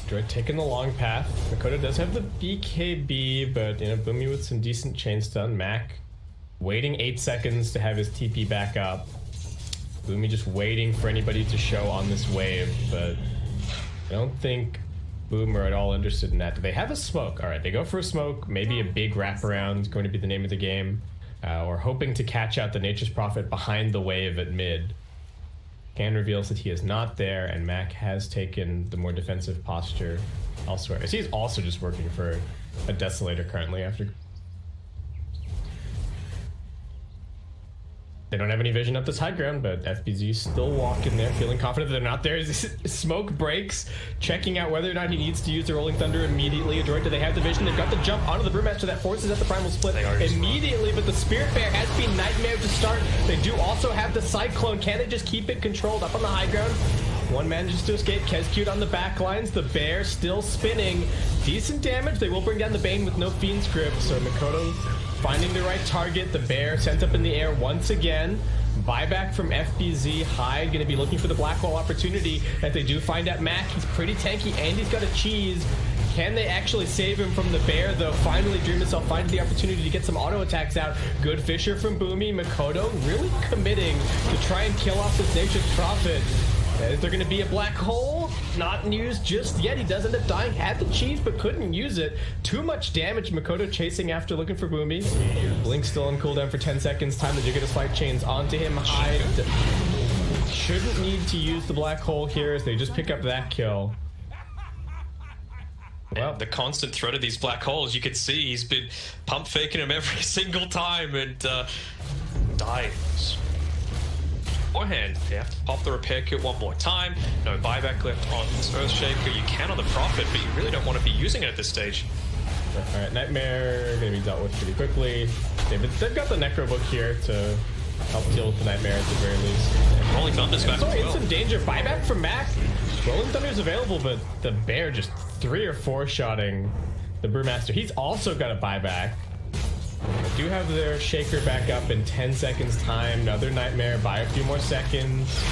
I: Droid taking the long path. Makoto does have the BKB, but you know, Boomy with some decent chain stun. Mac waiting 8 seconds to have his TP back up. Boomy just waiting for anybody to show on this wave, but I don't think Boom are at all interested in that. Do they have a smoke? All right, they go for a smoke. Maybe a big wraparound going to be the name of the game. Or hoping to catch out the Nature's Prophet behind the wave at mid. Can reveals that he is not there, and Mac has taken the more defensive posture elsewhere. He's also just working for a Desolator currently after... They don't have any vision up this high ground, but FBZ still walking there, feeling confident that they're not there. Smoke breaks, checking out whether or not he needs to use the Rolling Thunder immediately. A droid, do they have the vision? They've got the jump onto the Brewmaster that forces at the Primal Split immediately, but the Spirit Bear has been Nightmare to start. They do also have the Cyclone. Can they just keep it controlled up on the high ground? One manages to escape. Kenscute on the back lines. The Bear still spinning. Decent damage. They will bring down the Bane with no Fiend's Grip, so Makoto finding the right target. The Bear sent up in the air once again. Buyback from FBZ. Hyde going to be looking for the black hole opportunity. If they do find out Mac, he's pretty tanky and he's got a cheese. Can they actually save him from the bear, though? Finally, Dream itself finds the opportunity to get some auto attacks out. Good Fisher from Boomy. Makoto really committing to try and kill off this Nature's Prophet. Is there going to be a black hole? Not in use just yet. He does end up dying. Had the cheese, but couldn't use it. Too much damage. Makoto chasing after, looking for Boomy. Blink still on cooldown for 10 seconds. Time to get a slight chains onto him. Hyde shouldn't need to use the black hole here as they just pick up that kill.
E: Well, the constant threat of these black holes, you can see he's been pump faking him every single time and dies. Beforehand, you have to pop the repair kit one more time. No buyback left on this Earthshaker. You can on the Prophet, but you really don't want to be using it at this stage.
I: Alright, Nightmare gonna be dealt with pretty quickly. They've got the Necro Book here to help deal with the Nightmare at the very least.
E: And Rolling Thunder's back as well.
I: In some danger. Buyback from Mac. Rolling Thunder's available, but the Bear just 3 or 4-shotting the Brewmaster. He's also got a buyback. They do have their Shaker back up in 10 seconds time. Another Nightmare. Buy a few more seconds.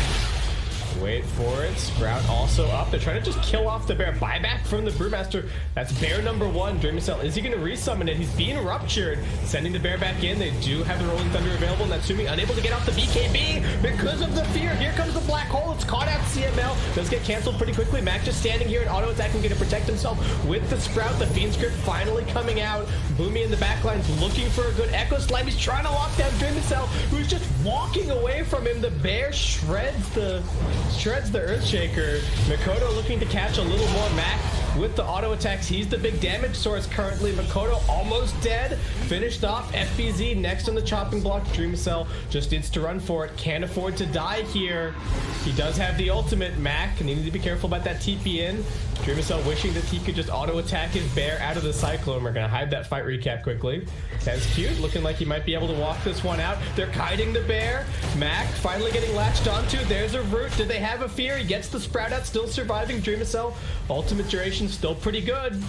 I: Wait for it. Sprout also up. They're trying to just kill off the Bear. Buyback from the Brewmaster. That's Bear number 1. Dreamcell. Is he going to resummon it? He's being ruptured. Sending the Bear back in. They do have the Rolling Thunder available. Natsumi unable to get off the BKB because of the fear. Here comes the black hole. It's caught out CML. Does get canceled pretty quickly. Mac just standing here and auto attacking, going to protect himself with the Sprout. The Fiend Script finally coming out. Boomy in the backline's looking for a good Echo Slam. He's trying to lock down Dreamcell, who's just walking away from him. The Bear shreds the Earthshaker. Makoto looking to catch a little more. Mac with the auto attacks. He's the big damage source currently. Makoto almost dead. Finished off. FBZ next on the chopping block. Dreamcell just needs to run for it. Can't afford to die here. He does have the ultimate. Mac needing to be careful about that TP in. Dreamcell wishing that he could just auto attack his Bear out of the Cyclone. We're going to hide that fight recap quickly. That's cute. Looking like he might be able to walk this one out. They're kiting the Bear. Mac finally getting latched onto. There's a root. Did they have a fear? He gets the Sprout out. Still surviving. Dreamcell. Ultimate duration still pretty good.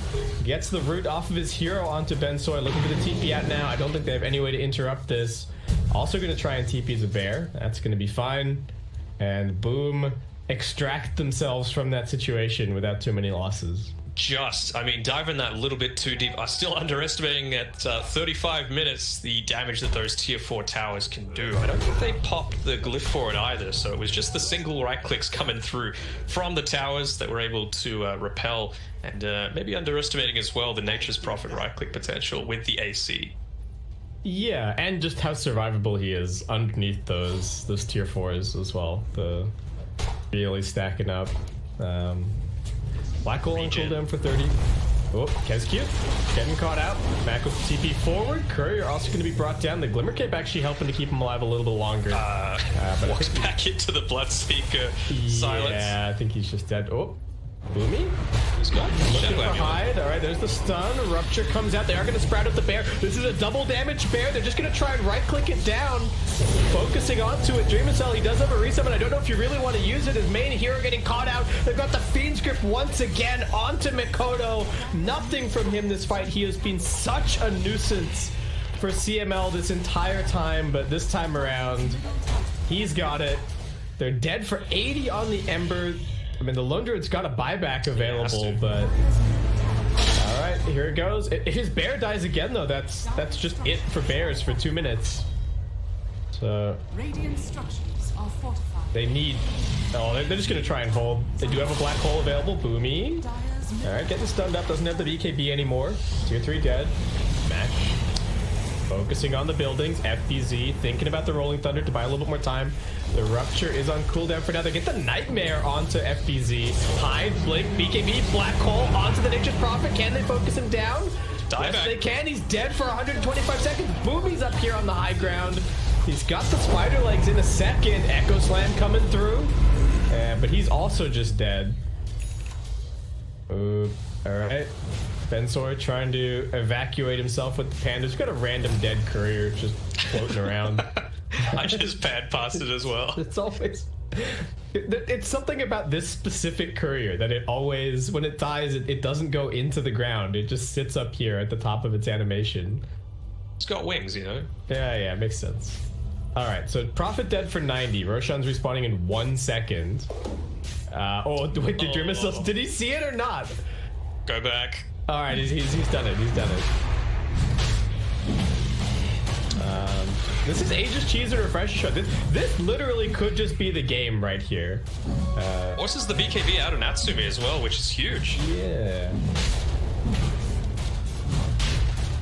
I: Gets the root off of his hero onto Bensoy. Looking for the TP out now. I don't think they have any way to interrupt this. Also going to try and TP the Bear. That's going to be fine. And boom. Extract themselves from that situation without too many losses.
E: I mean, diving that little bit too deep. I'm still underestimating at 35 minutes the damage that those tier 4 towers can do. I don't think they popped the glyph for it either, so it was just the single right clicks coming through from the towers that were able to repel, and maybe underestimating as well the Nature's Prophet right click potential with the AC.
I: Yeah, and just how survivable he is underneath those tier 4s as well. The really stacking up. Black hole on cooldown for 30. Oh, Kezcute getting caught out. Mac with TP forward. Courier also going to be brought down. The Glimmer Cape actually helping to keep him alive a little bit longer.
E: But walks back into the Bloodseeker. Silence.
I: Yeah, I think he's just dead. Oh, Boomy.
E: He's got
I: Looking for Hyde. All right, there's the stun. Rupture comes out. They are going to sprout up the Bear. This is a double damage Bear. They're just going to try and right-click it down. Focusing onto it. Dreamcell, he does have a resummon. I don't know if you really want to use it. His main hero getting caught out. They've got the Fiend Script once again onto Makoto. Nothing from him this fight. He has been such a nuisance for CML this entire time, but this time around, he's got it. They're dead for 80 on the Ember. I mean, the Lone Druid's got a buyback available, but... All right, here it goes. If his Bear dies again, though, that's just it for Bears for 2 minutes. So...
D: Radiant structures are fortified.
I: They need... Oh, they're just going to try and hold. They do have a black hole available. Boomy. All right, getting stunned up. Doesn't have the BKB anymore. Tier 3 dead. Mac. Focusing on the buildings. FBZ thinking about the Rolling Thunder to buy a little bit more time. The Rupture is on cooldown for now. They get the Nightmare onto FBZ. Hyde, Blink, BKB, Black Hole onto the Nature's Prophet. Can they focus him down? Yes, they can. He's dead for 125 seconds. Boomy's up here on the high ground. He's got the spider legs in a second. Echo Slam coming through. But he's also just dead. All right. Bensoy trying to evacuate himself with the Panda. He's got a random dead courier just floating around.
E: I just pad passed it as well.
I: It's always... It's something about this specific courier that it always, when it dies, it doesn't go into the ground. It just sits up here at the top of its animation.
E: It's got wings, you know?
I: Yeah, makes sense. All right, so Prophet dead for 90. Roshan's respawning in 1 second. Oh, wait, did Grimace, did he see it or not?
E: Go back.
I: All right, he's done it. He's done it. This is Aegis Cheese and Refresher Shot. This literally could just be the game right here.
E: Also, is the BKB out of Natsumi as well, which is huge.
I: Yeah.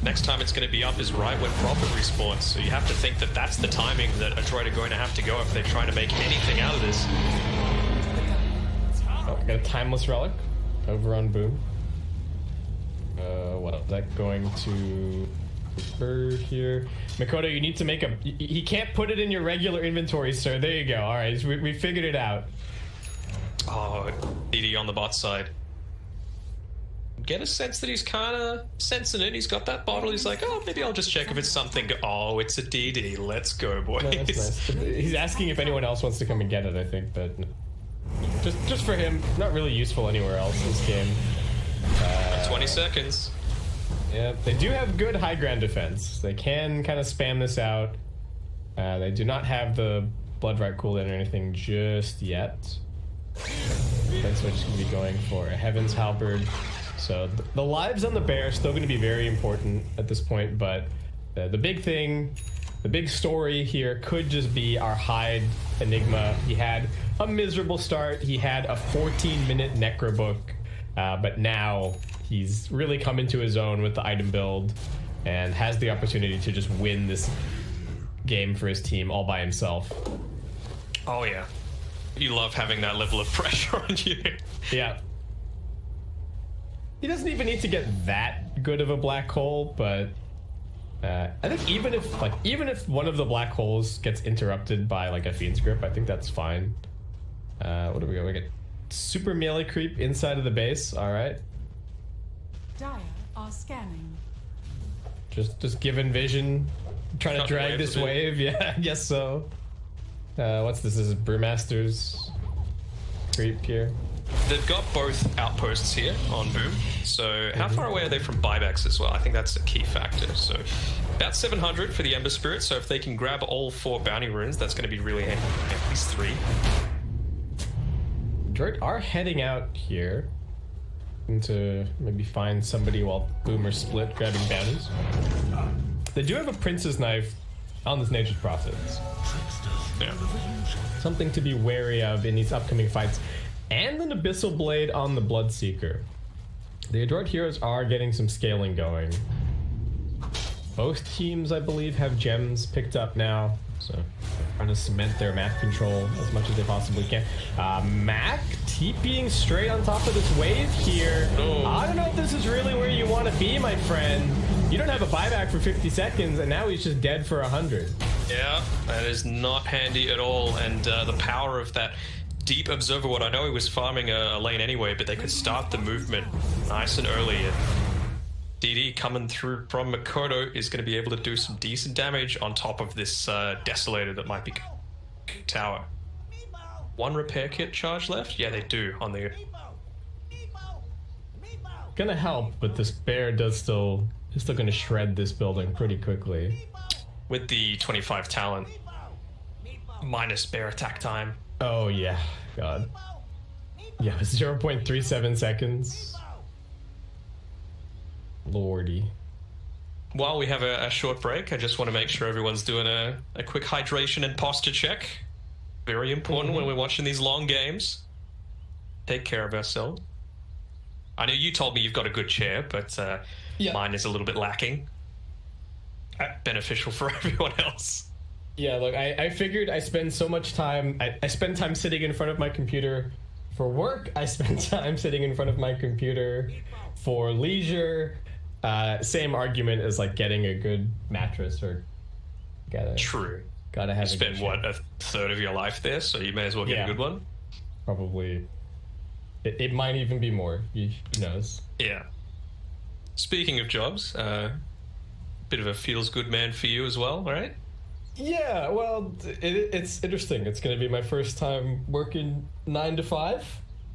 E: Next time it's going to be up is right when Prophet respawns, so you have to think that that's the timing that Adroit are going to have to go if they're trying to make anything out of this.
I: Oh, I got a Timeless Relic over on Boom. What is that going to her here? Makoto, you need to make a... He can't put it in your regular inventory, sir. There you go. All right, we figured it out.
E: Oh, DD on the bot side. Get a sense that he's kind of sensing it. He's got that bottle. He's like, oh, maybe I'll just check if it's something. Oh, it's a DD. Let's go, boys.
I: No, that's nice. He's asking if anyone else wants to come and get it, I think, but just for him, not really useful anywhere else in this game.
E: 20 seconds.
I: Yeah, they do have good high ground defense. They can kind of spam this out. They do not have the Blood Right cooldown or anything just yet. That's what just going to be going for a Heaven's Halberd. So the lives on the bear are still going to be very important at this point, but the big thing, the big story here could just be our Hyde Enigma. He had a miserable start. He had a 14-minute Necro book, but now he's really come into his own with the item build and has the opportunity to just win this game for his team all by himself.
E: Oh, yeah. You love having that level of pressure on you.
I: Yeah. He doesn't even need to get that good of a black hole, but I think even if one of the black holes gets interrupted by like a Fiend's Grip, I think that's fine. What do we got? We get super melee creep inside of the base. All right.
D: Dire are scanning.
I: Just given vision, trying to drag this wave. Yeah, I guess so. What's this? This is Brewmaster's creep here.
E: They've got both outposts here on Boom. So how far away are they from buybacks as well? I think that's a key factor. So about 700 for the Ember Spirit. So if they can grab all 4 bounty runes, that's going to be really handy. At least 3.
I: Droid are heading out here to maybe find somebody while Boomer split grabbing bounties. They do have a Prince's Knife on this Nature's Prophets.
E: Yeah.
I: Something to be wary of in these upcoming fights. And an Abyssal Blade on the Bloodseeker. The Adroit Heroes are getting some scaling going. Both teams, I believe, have gems picked up now. So trying to cement their map control as much as they possibly can. Mac TPing straight on top of this wave here.
E: Oh.
I: I don't know if this is really where you want to be, my friend. You don't have a buyback for 50 seconds, and now he's just dead for 100.
E: Yeah, that is not handy at all. And the power of that deep observer ward. I know he was farming a lane anyway, but they could start the movement nice and early. And DD coming through from Makoto is going to be able to do some decent damage on top of this Desolator that might be tower. 1 repair kit charge left? Yeah, they do on the...
I: Gonna help, but this bear is still gonna shred this building pretty quickly.
E: With the 25 talent, minus bear attack time.
I: Oh yeah, God. Yeah, 0.37 seconds. Lordy.
E: While we have a short break, I just want to make sure everyone's doing a quick hydration and posture check. Very important when we're watching these long games. Take care of ourselves. I know you told me you've got a good chair, but mine is a little bit lacking. Beneficial for everyone else.
I: Yeah, look, I figured I spend so much time... I spend time sitting in front of my computer for work. I spend time sitting in front of my computer for leisure. Same argument as like getting a good mattress or...
E: True.
I: Gotta have
E: you spend, what, a third of your life there, so you may as well get a good one?
I: Probably. It might even be more. Who knows?
E: Yeah. Speaking of jobs, bit of a feels-good man for you as well, right?
I: Yeah, well, it's interesting. It's going to be my first time working 9 to 5.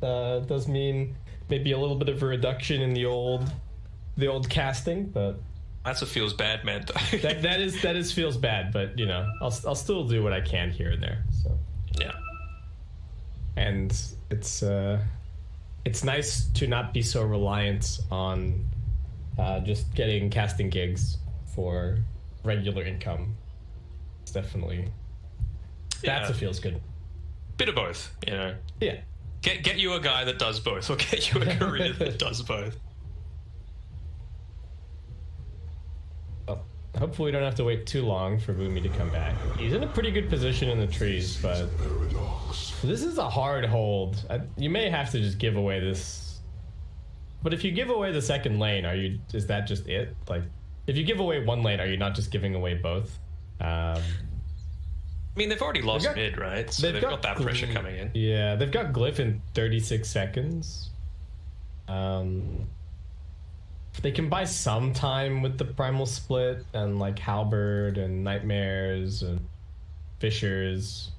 I: Does mean maybe a little bit of a reduction in the old casting, but
E: That's a feels bad, man.
I: that is feels bad, but you know, I'll still do what I can here and there. So
E: yeah,
I: and it's nice to not be so reliant on just getting casting gigs for regular income. It's definitely that's a feels good.
E: Bit of both, you know.
I: Yeah.
E: Get you a guy that does both, or get you a career that does both.
I: Well, hopefully we don't have to wait too long for Boomy to come back. He's in a pretty good position in the trees, but this is a hard hold. You may have to just give away this. But if you give away the second lane, is that just it? Like, if you give away one lane, are you not just giving away both? I
E: mean, they've already lost mid, right? So they've got that pressure coming in.
I: Yeah, they've got Glyph in 36 seconds. They can buy some time with the Primal Split and like Halberd and Nightmares and Fissures.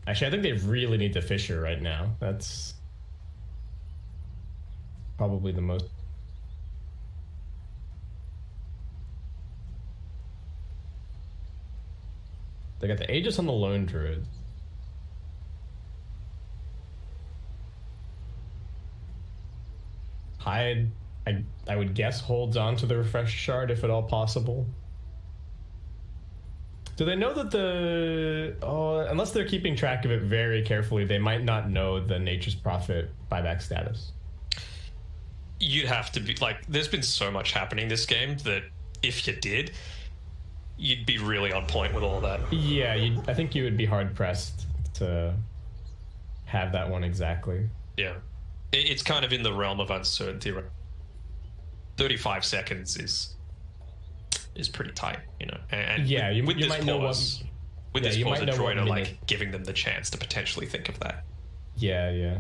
I: Actually, I think they really need the Fissure right now. That's probably the most. They got the Aegis on the Lone Druid. Hyde, I would guess, holds on to the Refresh Shard if at all possible. Do they know that unless they're keeping track of it very carefully, they might not know the Nature's Prophet buyback status.
E: You'd have to be, like, there's been so much happening this game that if you did, you'd be really on point with all that. Yeah,
I: I think you would be hard-pressed to have that one exactly.
E: Yeah. It's kind of in the realm of uncertainty. 35 seconds is pretty tight, you know. And
I: yeah, you
E: with this
I: might
E: pause,
I: know what.
E: With this pause, Droider like giving them the chance to potentially think of that.
I: Yeah.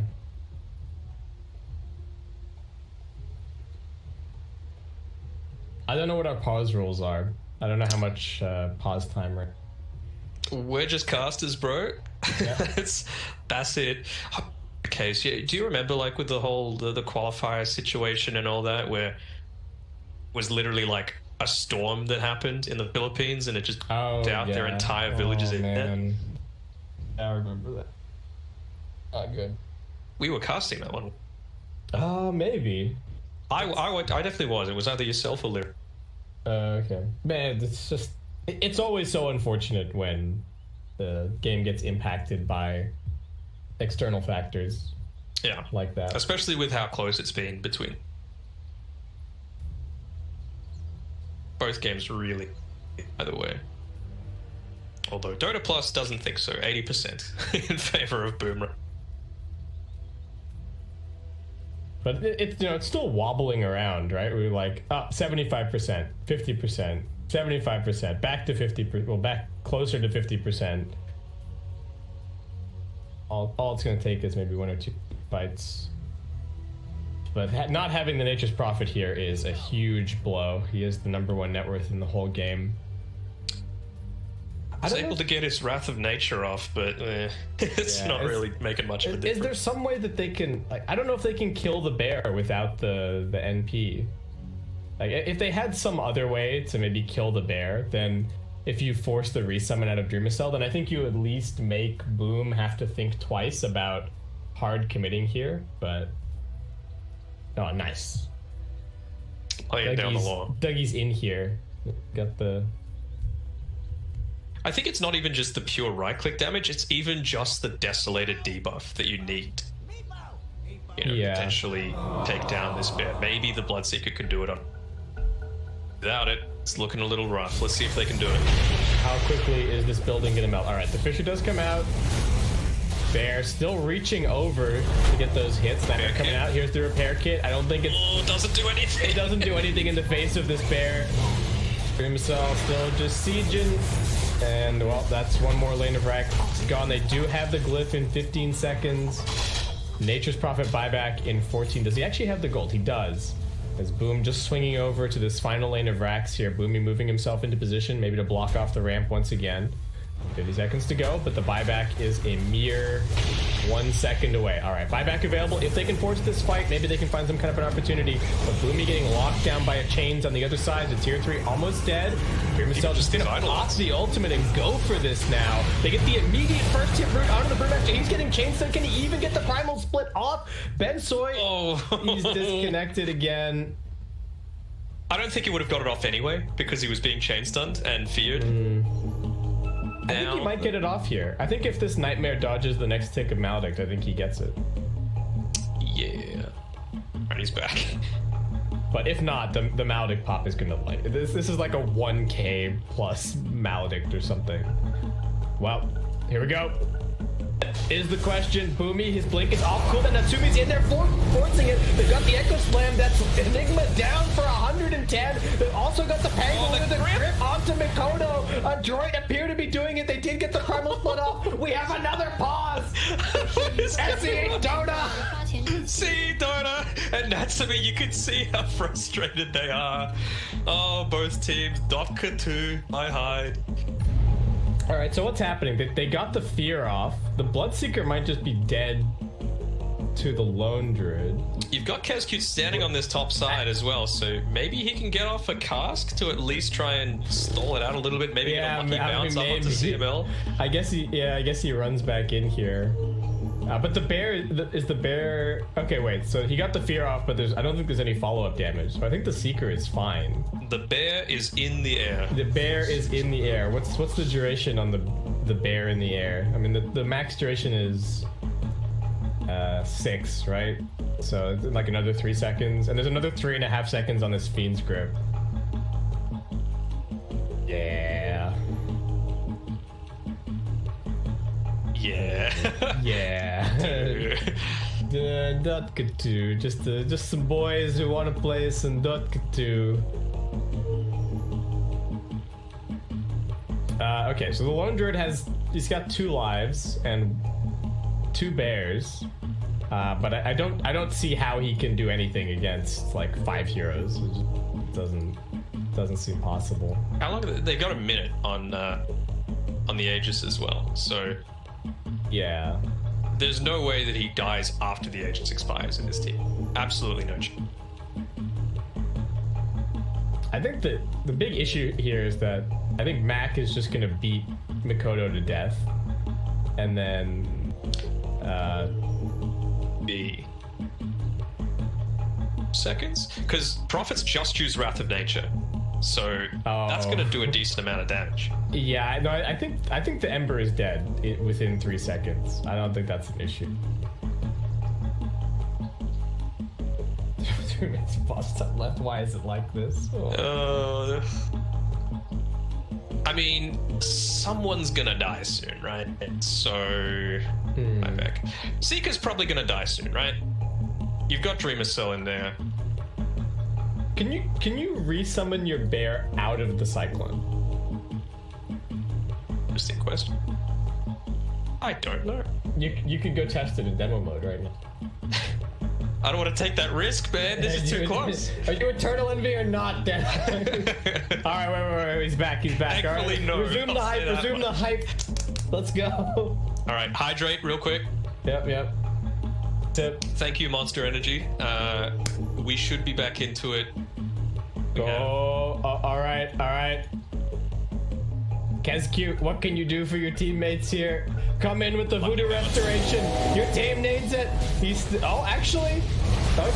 I: I don't know what our pause rules are. I don't know how much pause time
E: we're just casters, bro.
I: Yeah.
E: That's it. Okay, so do you remember, like, with the whole the qualifier situation and all that, where it was literally like a storm that happened in the Philippines and it just out their entire villages in there?
I: I remember that. Oh, good.
E: We were casting that one.
I: Maybe.
E: I definitely was. It was either yourself or Lyr.
I: Okay. Man, it's always so unfortunate when the game gets impacted by external factors.
E: Yeah.
I: Like that.
E: Especially with how close it's been between both games, really, by the way. Although Dota Plus doesn't think so. 80% in favor of Boomer.
I: But it's still wobbling around, right? We're like, 75%, 50%, 75%, back to 50%, well, back closer to 50%. All it's going to take is maybe 1 or 2 fights. But not having the Nature's Prophet here is a huge blow. He is the #1 net worth in the whole game.
E: I was able to get his Wrath of Nature off, but it's not really making much of a difference.
I: Is there some way that they can... Like, I don't know if they can kill the bear without the NP. Like, if they had some other way to maybe kill the bear, then if you force the resummon out of Dreamacell, then I think you at least make Boom have to think twice about hard committing here, but... Oh, nice.
E: Laying down the law.
I: Dougie's in here. Got the...
E: I think it's not even just the pure right-click damage, it's even just the Desolated debuff that you need. Potentially take down this bear. Maybe the Bloodseeker could do it on... Without it, it's looking a little rough. Let's see if they can do it.
I: How quickly is this building gonna melt? Alright, the Fissure does come out. Bear still reaching over to get those hits. Nightmare coming out. Here's the repair kit. I don't think it's...
E: Oh, it doesn't do anything.
I: It doesn't do anything in the face of this bear. Dreamacell still just sieging. And, well, that's one more lane of rack gone. They do have the glyph in 15 seconds. Nature's Prophet buyback in 14. Does he actually have the gold? He does. As Boom just swinging over to this final lane of racks here. Boomy moving himself into position, maybe to block off the ramp once again. 50 seconds to go, but the buyback is a mere 1 second away. All right, buyback available. If they can force this fight, maybe they can find some kind of an opportunity. But Boomy getting locked down by a chains on the other side. The tier 3 almost dead. Fearmacell just gonna pop the ultimate and go for this now. They get the immediate first hit route onto the Brewmaster. He's getting chains, so can he even get the primal split off? Ben Soy, he's disconnected again.
E: I don't think he would have got it off anyway because he was being chain stunned and feared.
I: I think he might get it off here. I think if this Nightmare dodges the next tick of Maledict, I think he gets it.
E: Yeah. Alright, he's back.
I: But if not, the Maledict pop is gonna light. This is like a 1k plus Maledict or something. Well, here we go. Is the question. Boomy, his blink is off cooldown. Natsumi's in there forcing it. They've got the Echo Slam. That's Enigma down for 110. They've also got the Pangolin with the grip onto Mikoto. A droid appear to be doing it. They did get the primal split off. We have another pause. SCH Dota.
E: See Dota and Natsumi, you can see how frustrated they are. Oh, both teams. Dotka too. I hide.
I: All right, so what's happening? They got the fear off. The Bloodseeker might just be dead to the Lone Druid.
E: You've got Kezcute standing on this top side as well, so maybe he can get off a cask to at least try and stall it out a little bit. Maybe get a lucky bounce up onto CML.
I: I guess he runs back in here. But the bear is the bear. Okay, wait. So he got the fear off, but I don't think there's any follow-up damage. So I think the Seeker is fine.
E: The bear is in the air.
I: The bear is in the air. What's the duration on the bear in the air? I mean, the max duration is 6, right? So it's like another 3 seconds, and there's another 3.5 seconds on this Fiend's grip. Yeah.
E: Yeah.
I: Yeah. Dotka 2. Just some boys who want to play some Dotka 2. Okay, so the Lone Druid he's got 2 lives and 2 bears. But I don't see how he can do anything against like 5 heroes. It doesn't seem possible.
E: How long? They got a minute on the Aegis as well, so
I: yeah.
E: There's no way that he dies after the Aegis expires in this team. Absolutely no chance.
I: I think that the big issue here is that I think Mac is just gonna beat Mikoto to death, and then
E: B seconds, because Prophets just use Wrath of Nature, so that's gonna do a decent amount of damage.
I: Yeah, no, I think the Ember is dead within 3 seconds. I don't think that's an issue. It's boss top left. Why is it like this?
E: I mean, someone's gonna die soon, right? So, right back. Seeker's probably gonna die soon, right? You've got Dreamer Cell in there.
I: Can you resummon your bear out of the Cyclone?
E: Interesting question. I don't know.
I: You could go test it in demo mode right now.
E: I don't want to take that risk, man. This is too close.
I: Are you Eternal Envy or not, Dan? All right, wait. He's back.
E: Thankfully,
I: all right.
E: no.
I: Resume the hype. Let's go.
E: All right, hydrate real quick.
I: Yep. Tip.
E: Thank you, Monster Energy. We should be back into it.
I: All right. Kezcute, what can you do for your teammates here? Come in with the Voodoo Restoration. Your team needs it. Actually,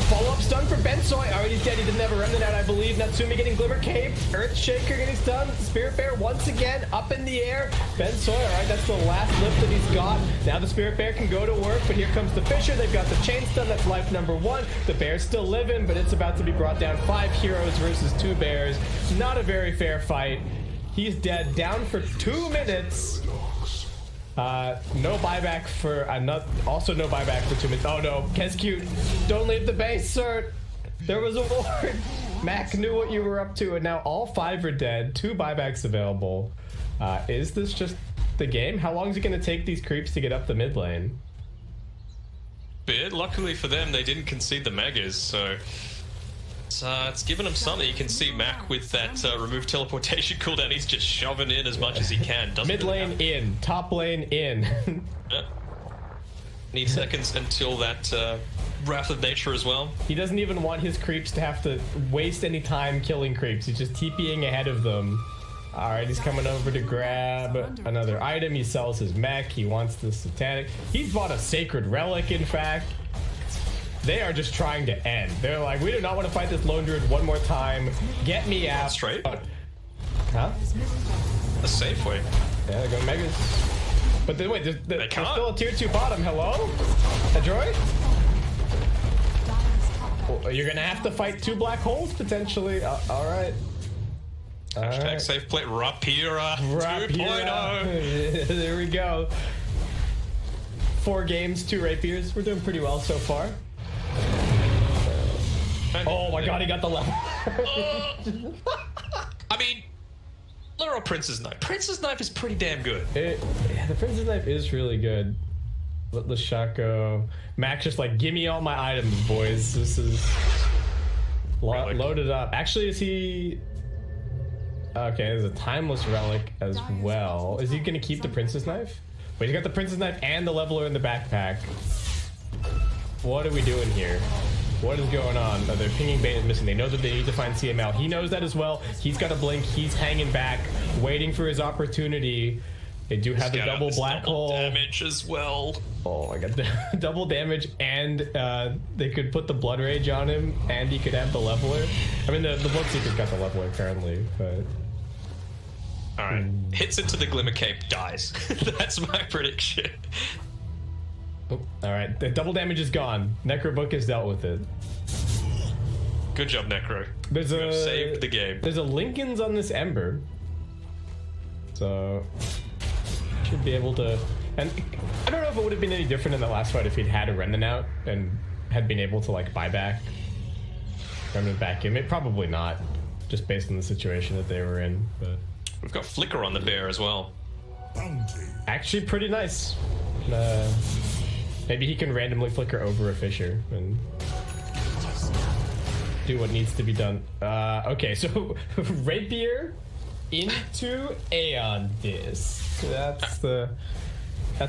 I: follow-up stun for Ben Soy. Oh, he's dead. He didn't have a remnant out, I believe. Natsumi getting Glimmer Cape. Earthshaker getting stunned. Spirit Bear once again up in the air. Ben Soy, all right, that's the last lift that he's got. Now the Spirit Bear can go to work, but here comes the Fisher. They've got the chain stun. That's life number 1. The Bear's still living, but it's about to be brought down. 5 heroes versus 2 bears. Not a very fair fight. He's dead, down for 2 minutes. No buyback for also no buyback for 2 minutes. Oh no, Kezcute, don't leave the base, sir. There was a ward. Mac knew what you were up to, and now all 5 are dead. 2 buybacks available. Is this just the game? How long is it going to take these creeps to get up the mid lane?
E: Bit. Luckily for them, they didn't concede the megas, so It's given him something. You can see Mac with that remove teleportation cooldown. He's just shoving in as much as he can.
I: Mid lane in, top lane in.
E: Yeah. Need seconds until that Wrath of Nature as well.
I: He doesn't even want his creeps to have to waste any time killing creeps. He's just TPing ahead of them. All right, he's coming over to grab another item. He sells his mech. He wants the satanic. He's bought a sacred relic, in fact. They are just trying to end. They're like, we do not want to fight this lone druid one more time. Get me out.
E: Straight?
I: Huh?
E: A safe way.
I: Yeah, they're going Megas. But then, wait, there's still a tier 2 bottom. Hello? A droid? Well, you're gonna have to fight 2 black holes, potentially. Alright.
E: Hashtag safe play. Rapira 2.0.
I: There we go. 4 games, 2 rapiers. We're doing pretty well so far. Oh my god, he got the level.
E: I mean, literal Prince's Knife. Prince's Knife is pretty damn good.
I: Yeah, the Prince's Knife is really good. Let the shot go. Max just like, give me all my items, boys. This is loaded up. Actually, is he... Okay, there's a timeless relic as well. Is he gonna keep the Prince's Knife? Wait, he's got the Prince's Knife and the leveler in the backpack. What are we doing here? What is going on? Their pinging bait is missing. They know that they need to find CML. He knows that as well. He's got a blink. He's hanging back, waiting for his opportunity. They do have the double black hole
E: damage as well.
I: Oh my god, double damage, and they could put the Blood Rage on him, and he could have the leveler. I mean, the Bloodseeker's got the leveler currently, but...
E: Alright, hits into the Glimmer Cape, dies. That's my prediction.
I: Oh, alright, the double damage is gone. Necrobook has dealt with it.
E: Good job, Necro.
I: You have
E: saved the game.
I: There's a Lincoln's on this Ember. So... should be able to... And I don't know if it would have been any different in the last fight if he'd had a Remnant out and had been able to, like, buy back Remnant back in. Probably not, just based on the situation that they were in, but...
E: We've got Flicker on the bear as well.
I: Actually pretty nice. Maybe he can randomly flicker over a Fissure and do what needs to be done. Okay, so Rapier into Aeon Disc. That's the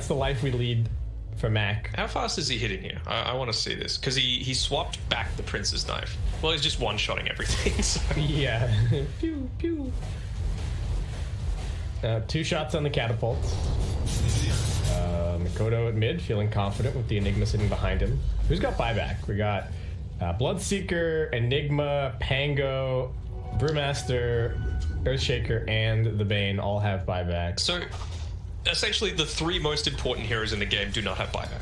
I: life we lead for Mac.
E: How fast is he hitting here? I want to see this because he swapped back the Prince's Knife. Well, he's just one-shotting everything. So.
I: Yeah. Pew pew. 2 shots on the catapults. Mikoto at mid, feeling confident with the Enigma sitting behind him. Who's got buyback? We got Bloodseeker, Enigma, Pango, Brewmaster, Earthshaker, and the Bane all have buyback.
E: So, essentially, the 3 most important heroes in the game do not have buyback.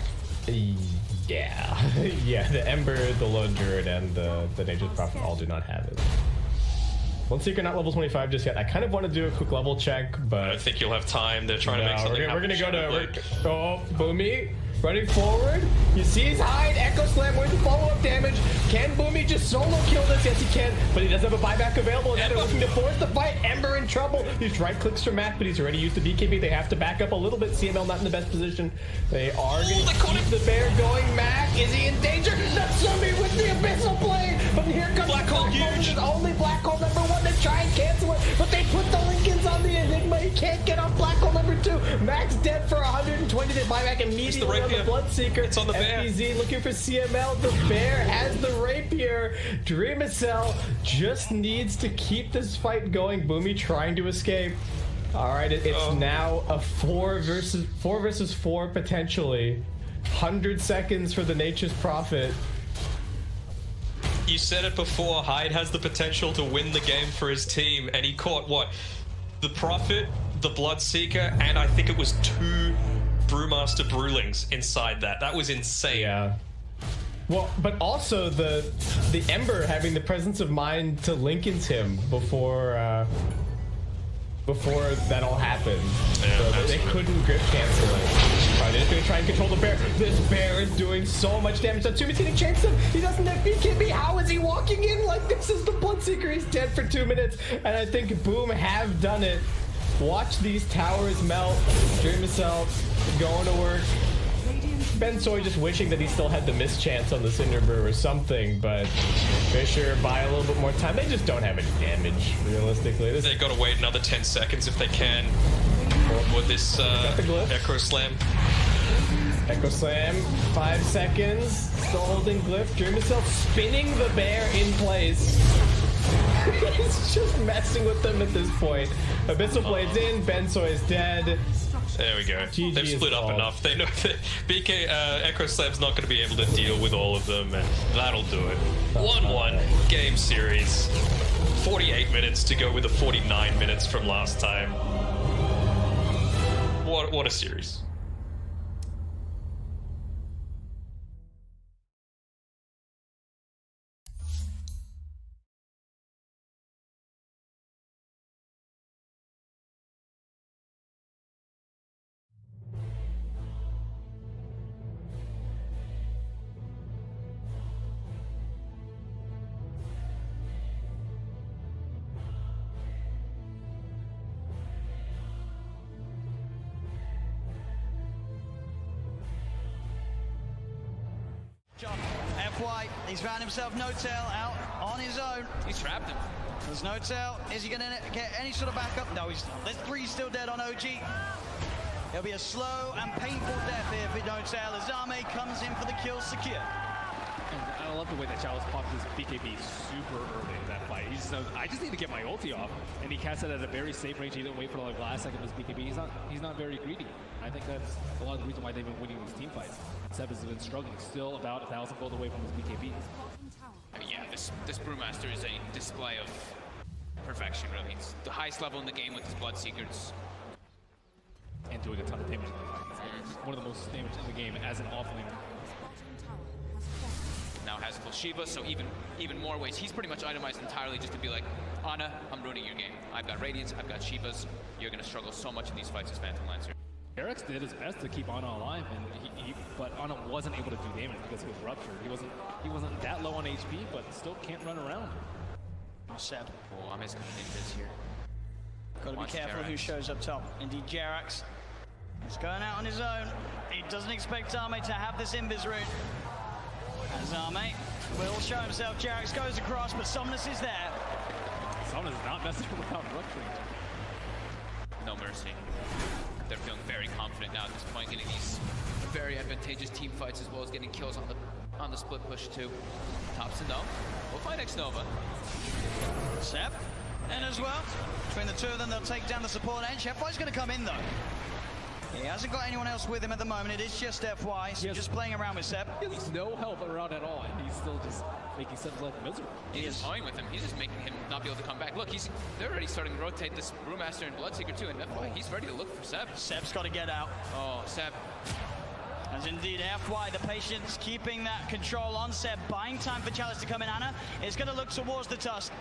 I: Yeah. Yeah, the Ember, the Lone Druid, and the Nature's Prophet all do not have it. Bloodseeker not level 25 just yet. I kind of want to do a quick level check, but...
E: I don't think you'll have time. They're trying to make something happen.
I: We're going to go to... Oh, Boomy. Running forward. You see his hide. Echo Slam with the follow-up damage. Can Boomy just solo kill this? Yes, he can. But he does have a buyback available. And they're looking to force the fight. Ember in trouble. He's right clicks for Matt, but he's already used the BKB. They have to back up a little bit. CML not in the best position. They are going to keep the bear going. Mac, is he in danger? Natsumi with the Abyssal Blade. But here comes
E: Black Hole huge.
I: Only Black Hole number 1 to try and cancel it. But they put the Lincolns on the Enigma. He can't get off Black Hole number 2. Mac's dead for 120. They buy back immediately on the Bloodseeker.
E: It's on the bear.
I: FBZ looking for CML. The bear has the rapier. Dreamacell just needs to keep this fight going. Boomy trying to escape. All right, it's now a 4 versus 4 potentially. 100 seconds for the Nature's Prophet.
E: You said it before, Hyde has the potential to win the game for his team, and he caught what? The Prophet, the Bloodseeker, and I think it was 2 Brewmaster Brewlings inside that. That was insane.
I: Yeah. Well, but also the Ember having the presence of mind to Lincoln's him before that all happened.
E: Yeah,
I: so they couldn't grip cancel it. They're just gonna try and control the bear. This bear is doing so much damage. Natsumi's getting chased him. He doesn't have BKB. How is he walking in like this is the Bloodseeker? He's dead for 2 minutes. And I think Boom have done it. Watch these towers melt. Dreamacell going to work. Ben Soy just wishing that he still had the mischance on the Cinderbrew or something, but Fisher buy a little bit more time. They just don't have any damage, realistically.
E: They've got to wait another 10 seconds if they can. Or this Echo Slam.
I: Echo Slam, 5 seconds. Still holding Glyph. Dream himself spinning the bear in place. He's just messing with them at this point. Abyssal Blade's in. Ben Soy is dead.
E: There we go.
I: GG
E: They've split up
I: called.
E: enough. They know that BK Echo Slam's not going to be able to deal with all of them, and that'll do it. 1-1 game series. 48 minutes to go with the 49 minutes from last time. What a series.
A: FY, he's found himself No-Tail out on his own.
B: He's trapped him.
A: There's No-Tail. Is he going to get any sort of backup? No, he's not. There's 3 still dead on OG. It'll be a slow and painful death here for No-Tail as Zame comes in for the kill secure.
C: And I love the way that Chalice popped his BKB super early in that fight. He just knows, I just need to get my ulti off, and he cast it at a very safe range. He didn't wait for the last second of his BKB. He's not very greedy. I think that's a lot of the reason why they've been winning these team fights. Seb has been struggling, still about 1,000 gold away from his BKB.
B: I mean, yeah, this Brewmaster is a display of perfection, really. It's the highest level in the game with his Bloodseekers.
C: And doing a ton of damage in the fight. It's one of the most damage in the game as an offlaner.
B: Now has full Shiva, so even more ways. He's pretty much itemized entirely just to be like, Ana, I'm ruining your game. I've got Radiance, I've got Shivas. You're going to struggle so much in these fights as Phantom Lancer.
C: Eric's did his best to keep Ana alive, and but Ana wasn't able to do damage because he was ruptured. He wasn't that low on HP, but still can't run around.
A: Seb.
B: Oh, I'm just going to this here.
A: Got to be careful who shows up top. Indeed, Jerax is going out on his own. He doesn't expect Zame to have this invis route. And Zame will show himself. Jerax goes across, but Somnus is there.
C: Somnus is not messing without rupturing.
B: No mercy. They're feeling very confident now at this point, getting these very advantageous team fights as well as getting kills on the split push too. Thompson though, we'll find X-Nova.
A: Seb, and as well. Between the two of them, they'll take down the support edge. FY's going to come in though. He hasn't got anyone else with him at the moment. It is just FY, so just playing around with Seb.
C: He has no help around at all, and he's still just making Seb's life miserable.
B: He's toying with him. He's just making him not be able to come back. Look, they're already starting to rotate this Brewmaster and Bloodseeker too, and FY, he's ready to look for Seb.
A: Seb's got to get out.
B: Oh, Seb.
A: As indeed FY, the patience keeping that control on Seb, buying time for Chalice to come in. Ana is going to look towards the Tusk.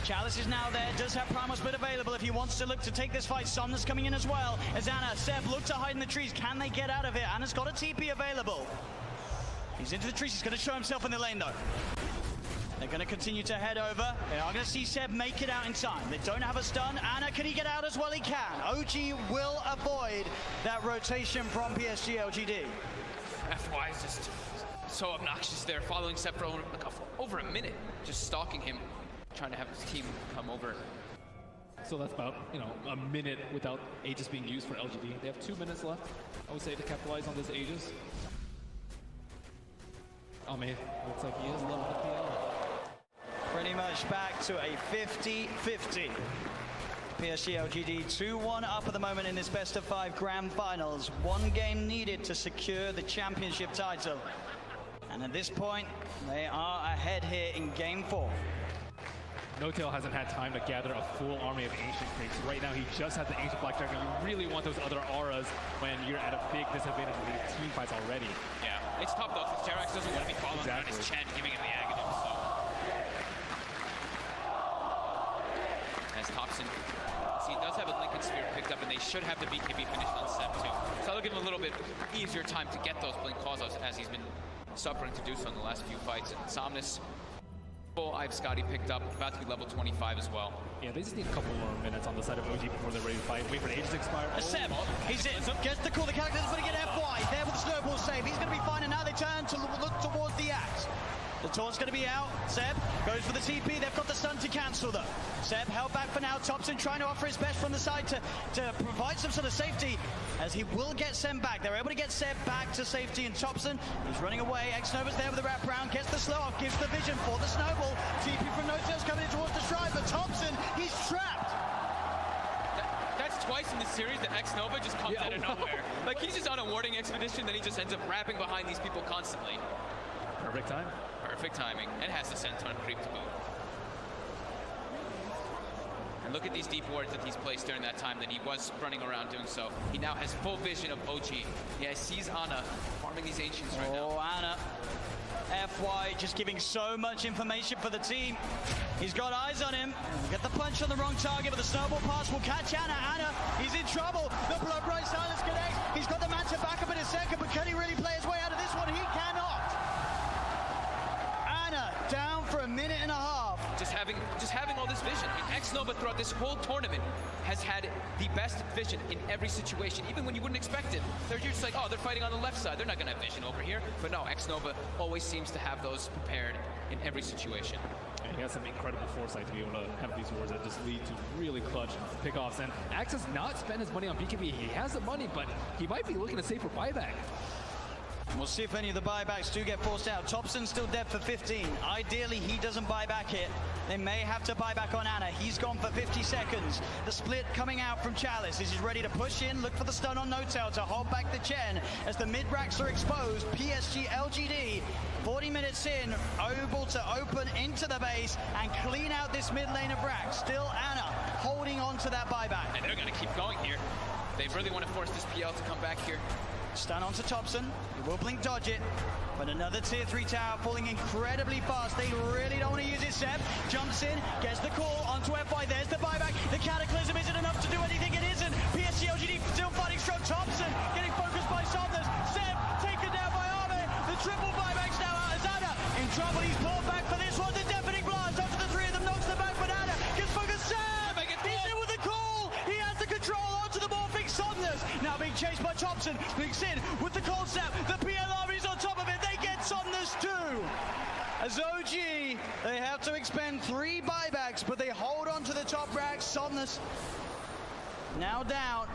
A: Chalice is now there, does have Primal Split available if he wants to look to take this fight. Somnus coming in as well. As Ana, Seb look to hide in the trees. Can they get out of it? Ana's got a TP available. He's into the trees, he's going to show himself in the lane though. They're going to continue to head over. They are going to see Seb make it out in time. They don't have a stun. Ana, can he get out as well? He can. OG will avoid that rotation from PSG LGD.
B: FY is just so obnoxious there, following Seb for over a minute, just stalking him, trying to have his team come over.
C: So that's about, a minute without Aegis being used for LGD. They have 2 minutes left, I would say, to capitalize on this Aegis. Oh man, looks like he is level up the L.
A: Pretty much back to a 50-50. PSG LGD 2-1 up at the moment in this best of 5 grand finals. 1 game needed to secure the championship title. And at this point, they are ahead here in game 4.
C: No-Tail hasn't had time to gather a full army of Ancient Crates. Right now, he just has the Ancient Black Dragon. You really want those other auras when you're at a big disadvantage in these team fights already.
B: Yeah, it's tough though, because Jerax doesn't want to be following around his Chen, giving him the Aghanim, so. As Thompson, he does have a Lincoln Spear picked up, and they should have the BKB finished on Seb too. So that'll give him a little bit easier time to get those Blink Claws as he's been suffering to do so in the last few fights. And Somnus, I have Scotty picked up, about to be level 25 as well.
C: Yeah, they just need a couple more minutes on the side of OG before they're ready to fight. Wait for the Aegis to expire.
A: Seb, he's in, gets the call, the character is going to get FY. There with the snowball save, he's going to be turn to look towards the axe. The taunt's going to be out. Seb goes for the TP. They've got the stun to cancel though. Seb held back for now. Thompson trying to offer his best from the side to provide some sort of safety, as he will get Seb back. They're able to get Seb back to safety, and Thompson is running away. Xnova's there with the wraparound, gets the slow off, gives the vision for the snowball. TP from No-Tails coming in towards the shrine, but Thompson, he's trapped.
B: That's twice in this series that Xnova just comes out of nowhere. Like, he's just on a warding expedition, then he just ends up wrapping behind these people constantly.
C: Perfect time.
B: Perfect timing, and has the senton creep to boot. And look at these deep wards that he's placed during that time that he was running around doing so. He now has full vision of OG. Yeah, he sees Ana farming these Ancients right now.
A: Oh, Ana. FY just giving so much information for the team. He's got eyes on him. Get the punch on the wrong target, but the snowball pass will catch Ana. Ana, he's in trouble. The blood bright silence connects. He's got the man to back up in a second, but can he really play his way out of this one? He cannot. Ana down for a minute and a half.
B: Just having all this vision. I mean, Xnova throughout this whole tournament has had the best vision in every situation, even when you wouldn't expect it. They're just like, oh, they're fighting on the left side. They're not going to have vision over here. But no, Xnova always seems to have those prepared in every situation.
C: And he has some incredible foresight to be able to have these wards that just lead to really clutch pickoffs. And Axe has not spent his money on BKB. He has the money, but he might be looking to save for buyback.
A: We'll see if any of the buybacks do get forced out. Thompson's still dead for 15. Ideally, he doesn't buy back it. They may have to buy back on Ana. He's gone for 50 seconds. The split coming out from Chalice. He's ready to push in, look for the stun on No-Tail to hold back the Chen. As the mid-racks are exposed, PSG LGD, 40 minutes in, able to open into the base and clean out this mid lane of racks. Still Ana holding on to that buyback.
B: And they're going to keep going here. They really want to force this PL to come back here.
A: Stun onto Thompson. He will blink dodge it. But another tier 3 tower falling incredibly fast. They really don't want to use it. Seb jumps in, gets the call onto FY. There's the buyback. The Cataclysm isn't enough to do anything. It isn't. PSG LGD still fighting strong. Thompson getting focused by Somnus. Seb taken down by Arme. The triple buyback's now out as Ana in trouble. He's pulled back for this one. The deafening blast onto the three of them. Knocks them back, but Ana gets focused. Seb! He's in with the call. He has the control onto the morphing Somnus. Now being chased by Thompson. Blinks in with the cold snap. The PL army is on top of it. They get Somnus too. As OG, they have to expend 3 buybacks, but they hold on to the top rack. Somnus now down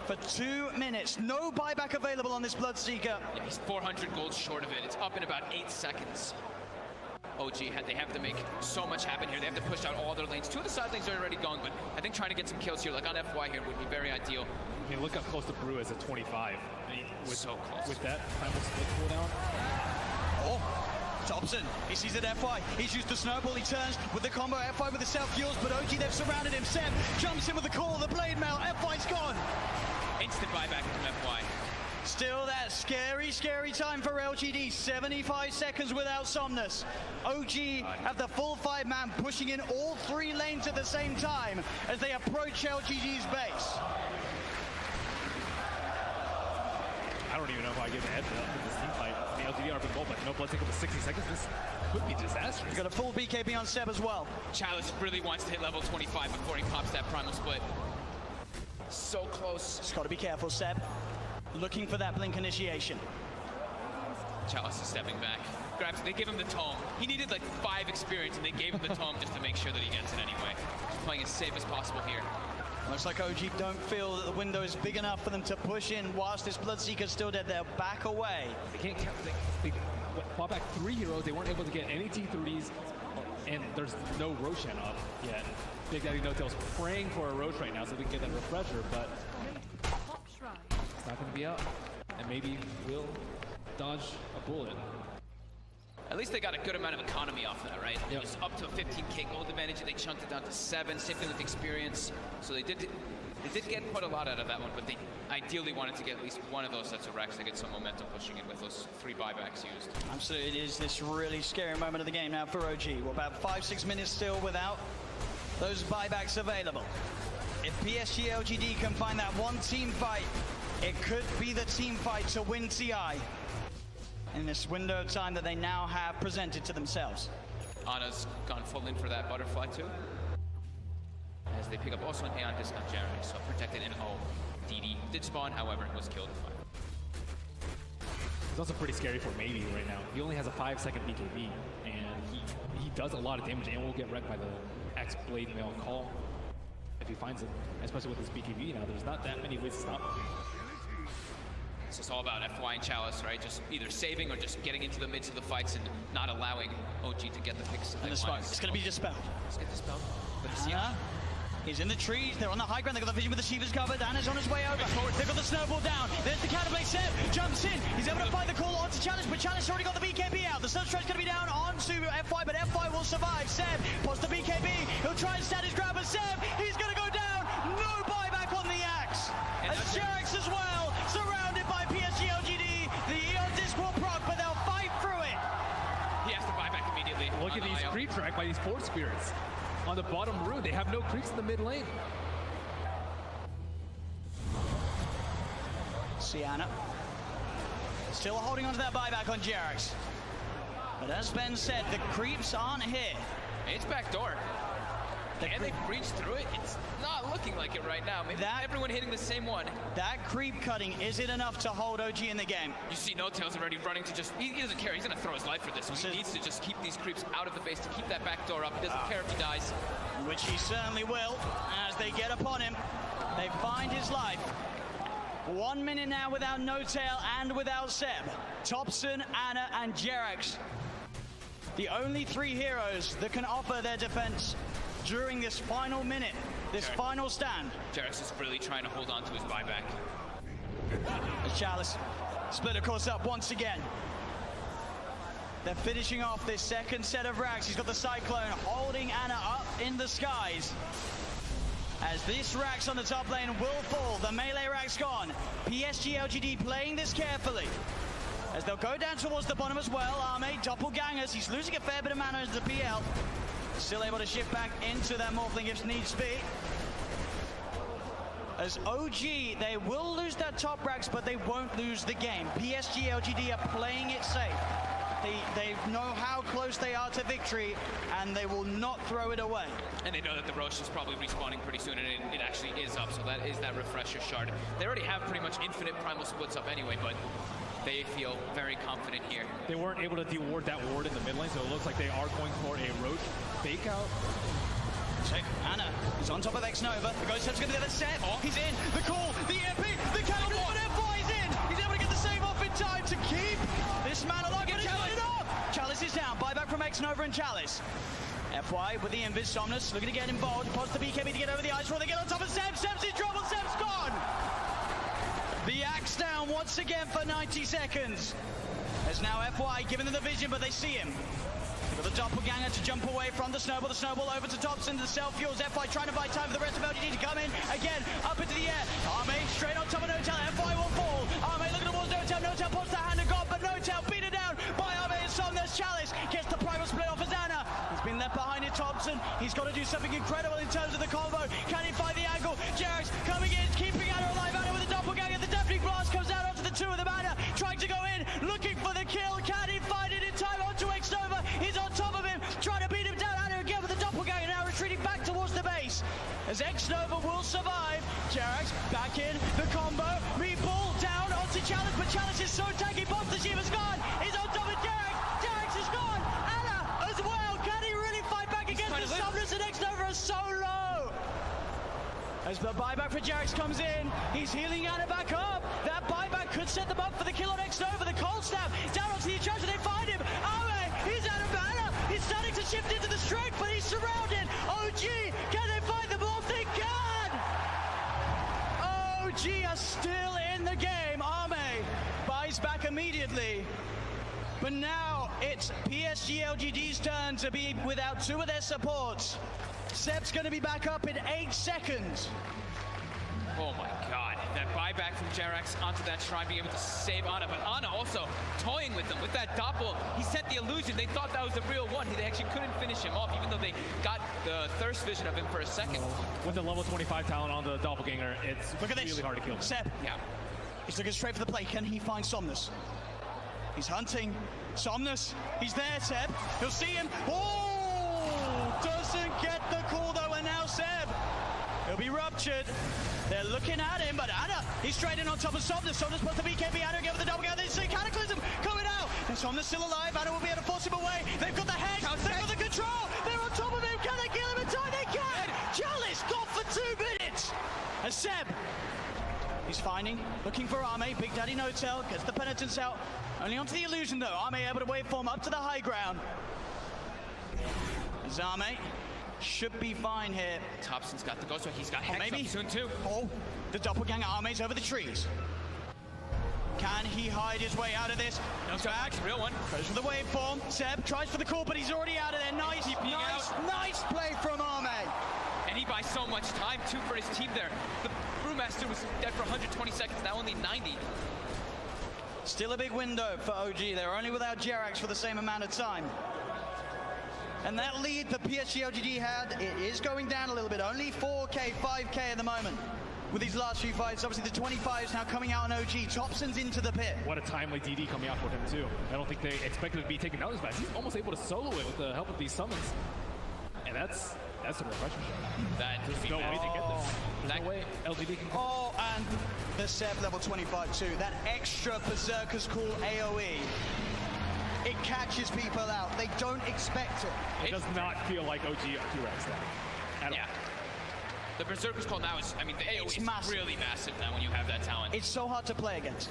A: for 2 minutes. No buyback available on this Bloodseeker.
B: Yeah, he's 400 gold short of it. It's up in about 8 seconds. OG, they have to make so much happen here. They have to push out all their lanes. 2 of the side lanes are already gone, but I think trying to get some kills here, like on FY here, would be very ideal.
C: I mean, look how close the Brew is at 25. I mean,
B: So close.
C: With that primal split cooldown.
A: Oh, Thompson, he sees it FY. He's used the snowball. He turns with the combo FY with the self-fuels, but OG, they've surrounded him. Seb jumps in with the call, the blade mail. FY's gone.
B: Instant buyback from FY.
A: Still that scary, scary time for LGD. 75 seconds without Somnus. OG have the full 5-man pushing in all 3 lanes at the same time as they approach LGD's base.
C: I don't even know if I give a heads up in this team fight. The LGD are been gold, but no blood take up to 60 seconds. This could be disastrous.
A: He's got a full BKB on Seb as well.
B: Chalice really wants to hit level 25 before he pops that primal split. So close.
A: Just got to be careful, Seb. Looking for that blink initiation.
B: Chalice is stepping back. Grabs, they give him the tome. He needed like 5 experience, and they gave him the tome just to make sure that he gets it anyway. Just playing as safe as possible here.
A: Looks like OG don't feel that the window is big enough for them to push in whilst this Bloodseeker's still dead. They'll back away.
C: They can't count. They fought back 3 heroes. They weren't able to get any T3s, and there's no Roshan up yet. Big Daddy No-Tail's praying for a Roche right now so they can get that refresher, but it's not going to be out. And maybe we'll dodge a bullet.
B: At least they got a good amount of economy off of that, right?
C: Yep.
B: It was up to a 15k gold advantage, and they chunked it down to 7. Same thing with experience. So they did get quite a lot out of that one, but they ideally wanted to get at least one of those sets of racks to get some momentum pushing in with those 3 buybacks used.
A: Absolutely, it is this really scary moment of the game now for OG. We're about 5-6 minutes still without those buybacks available. If PSG LGD can find that one team fight, it could be the team fight to win TI in this window of time that they now have presented to themselves.
B: Ana's gone full in for that butterfly too. As they pick up also an Aeon disc on Jeremy, so protected in O. DD did spawn, however, was killed.
C: It's also pretty scary for Maybe right now. He only has a 5-second BKB, and he does a lot of damage and will get wrecked by the X-Blade Mail call if he finds it, especially with his BKB now. There's not that many ways to stop him.
B: So it's all about FY and Chalice, right? Just either saving or just getting into the midst of the fights and not allowing OG to get the picks.
A: And the smoke. It's going to be dispelled.
B: Let's get dispelled. But it's
A: He's in the trees. They're on the high ground. They've got the vision with the Shivas covered. Anna's on his way over. They've got the snowball down. There's the Counterblade. Seb jumps in. He's able to find the call onto Challenge, but Challenge already got the BKB out. The Sunstroke's going to be down onto FY, but FY will survive. Seb posts the BKB. He'll try and stand his ground, but Seb, he's going to go down. No buyback on the axe. And Jerax as well, surrounded by PSG LGD. The Eon Disc will proc, but they'll fight through it.
B: He has to buy back immediately.
C: Look at these creep track by these Force Spirits. On the bottom rune, they have no creeps in the mid lane.
A: Sienna still holding on to that buyback on Jerax. But as Ben said, the creeps aren't here.
B: It's backdoor. And they breached through it. It's not looking like it right now. Maybe everyone hitting the same one.
A: That creep cutting isn't enough to hold OG in the game.
B: You see No Tails already running to just, he doesn't care. He's going to throw his life for this. He needs to just keep these creeps out of the base to keep that back door up. He doesn't care if he dies.
A: Which he certainly will as they get upon him. They find his life. 1 minute now without No Tail and without Seb. Thompson, Anna, and Jerax. The only 3 heroes that can offer their defense during this final minute, this final stand.
B: Jerax is really trying to hold on to his buyback.
A: As Chalice split, of course, up once again. They're finishing off this second set of racks. He's got the Cyclone holding Anna up in the skies. As this Rax on the top lane will fall, the melee Rax gone. PSG LGD playing this carefully. As they'll go down towards the bottom as well. Arme, doppelgangers. He's losing a fair bit of mana as the PL. Still able to shift back into that Morphling if needs be. As OG, they will lose that top Rax, but they won't lose the game. PSG LGD are playing it safe. They know how close they are to victory, and they will not throw it away.
B: And they know that the Roche is probably respawning pretty soon, and it actually is up, so that is that refresher shard. They already have pretty much infinite primal splits up anyway, but they feel very confident here.
C: They weren't able to de-ward that ward in the mid lane, so it looks like they are going for a Roche fake out.
A: Anna is on top of X-Nova. The Ghost Step's going to get the set. He's in. The call, the MP, the Cannibal, but FY is in. He's able to get the save off in time to keep this man alive. But he's got it up. Chalice is down. Buyback from X-Nova and Chalice. FY with the Invis. Somnus looking to get involved. Pods the BKB to get over the ice roll. They get on top of Seb. Seb's in trouble. Seb's gone. The axe down once again for 90 seconds. As now FY giving them the vision, but they see him. They've got the doppelganger to jump away from the snowball. The snowball over to Thompson. The self-fuels. FY trying to buy time for the rest of LGD to come in. Again, up into the air. Arme straight on top of No Tail. FY will fall. Arme looking towards No Tail. No Tail puts the hand of God, but No Tail beat it down by Arme and Somnus. Chalice gets the primal split off as Anna. He's been left behind in Thompson. He's got to do something incredible in terms of the combo. Can he find the angle? Jerax coming in, keeping Anna alive. Anna with the doppelganger. The deafening blast comes out onto the 2 of them. Anna trying to go in, looking for the kill. Can he find it in time onto X-Nova? He's on top of him, trying to beat him down. Anna again with the doppelganger, now retreating back towards the base. As X-Nova will survive. Jerax back in, the combo. Meatball down onto Chalice, but Chalice is so tanky. Bombs the Shiva's gone. He's on top of Jerax. Jerax is gone. Anna as well. Can he really fight back against the Somnus? And X-Nova is so low. As the buyback for Jerax comes in, he's healing Anna back up. That buyback could set them up for the kill on X-Nova. The cold snap down onto the Charger. They find him. Arme, he's out of mana. He's starting to shift into the strength, but he's surrounded. OG, can they find the ball? They can. OG are still in the game. Arme buys back immediately. But now it's PSG LGD's turn to be without 2 of their supports. Seb's going to be back up in 8 seconds.
B: Oh my god, that buyback from Jerax onto that shrine, being able to save Anna, but Anna also toying with them with that doppel. He set the illusion. They thought that was the real one. They actually couldn't finish him off, even though they got the thirst vision of him for a second.
C: With the level 25 talent on the doppelganger, it's really hard to kill him.
A: Seb,
B: Yeah.
A: he's looking straight for the play. Can he find Somnus? He's hunting. Somnus, he's there, Seb. He'll see him. Oh! Doesn't get the call, though, and now Seb. He'll be ruptured. They're looking at him, but Anna, he's straight in on top of Somnus. Somnus puts the BKB. Anna again with the double. They see Cataclysm. Somna's still alive. Anna will be able to force him away. They've got the head. They've got the control. They're on top of him. Can they kill him in time? They can. Chalice got for 2 minutes. As Seb, he's finding, looking for Arme. Big Daddy No-Tail gets the penitence out. Only onto the illusion though. Arme able to waveform up to the high ground. Arme should be fine here.
B: Thompson's got the ghost, he's got
A: Oh,
B: Hex
A: maybe
B: up soon too.
A: Oh, the doppelganger Arme's over the trees. Can he hide his way out of this?
B: No, back, real one.
A: Goes for the waveform. Seb tries for the call, but he's already out of there. Nice, nice play from Arme.
B: And he buys so much time too for his team there. The Brewmaster was dead for 120 seconds, now only 90.
A: Still a big window for OG. They're only without Jerax for the same amount of time. And that lead that PSG LGD had, it is going down a little bit. Only 4K, 5K at the moment. With these last few fights, obviously the 25 is now coming out on OG. Thompson's into the pit.
C: What a timely DD coming out for him too. I don't think they expected to be taken down as fast. He's almost able to solo it with the help of these summons. And that's a refreshing shot. There's no way to get this. There's no way LGD can.
A: Oh, and the Seb level 25 too. That extra Berserker's Call AoE. It catches people out. They don't expect it.
C: It does not feel like OG T-Rex at all.
B: Yeah. The Berserker's Call now is, I mean, the AoE is really massive now when you have that talent.
A: It's so hard to play against.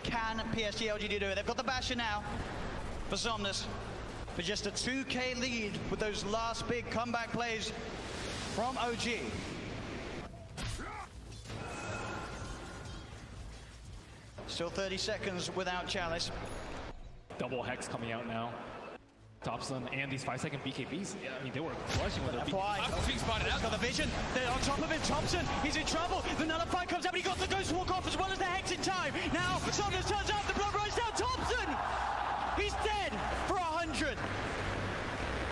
A: Can PSG LGD do it? They've got the Basher now for Somnus. For just a 2K lead with those last big comeback plays from OG. Still 30 seconds without Chalice.
C: Double Hex coming out now. Thompson and these 5-second BKBs, I mean, they were crushing with their BKBs.
B: Being spotted out.
A: He's got the vision. They're on top of him. Thompson, he's in trouble. The Nullify comes up, but he got the Ghost Walk off as well as the Hex in time. Now, Somnus turns up, the blood runs down. Thompson! He's dead for 100.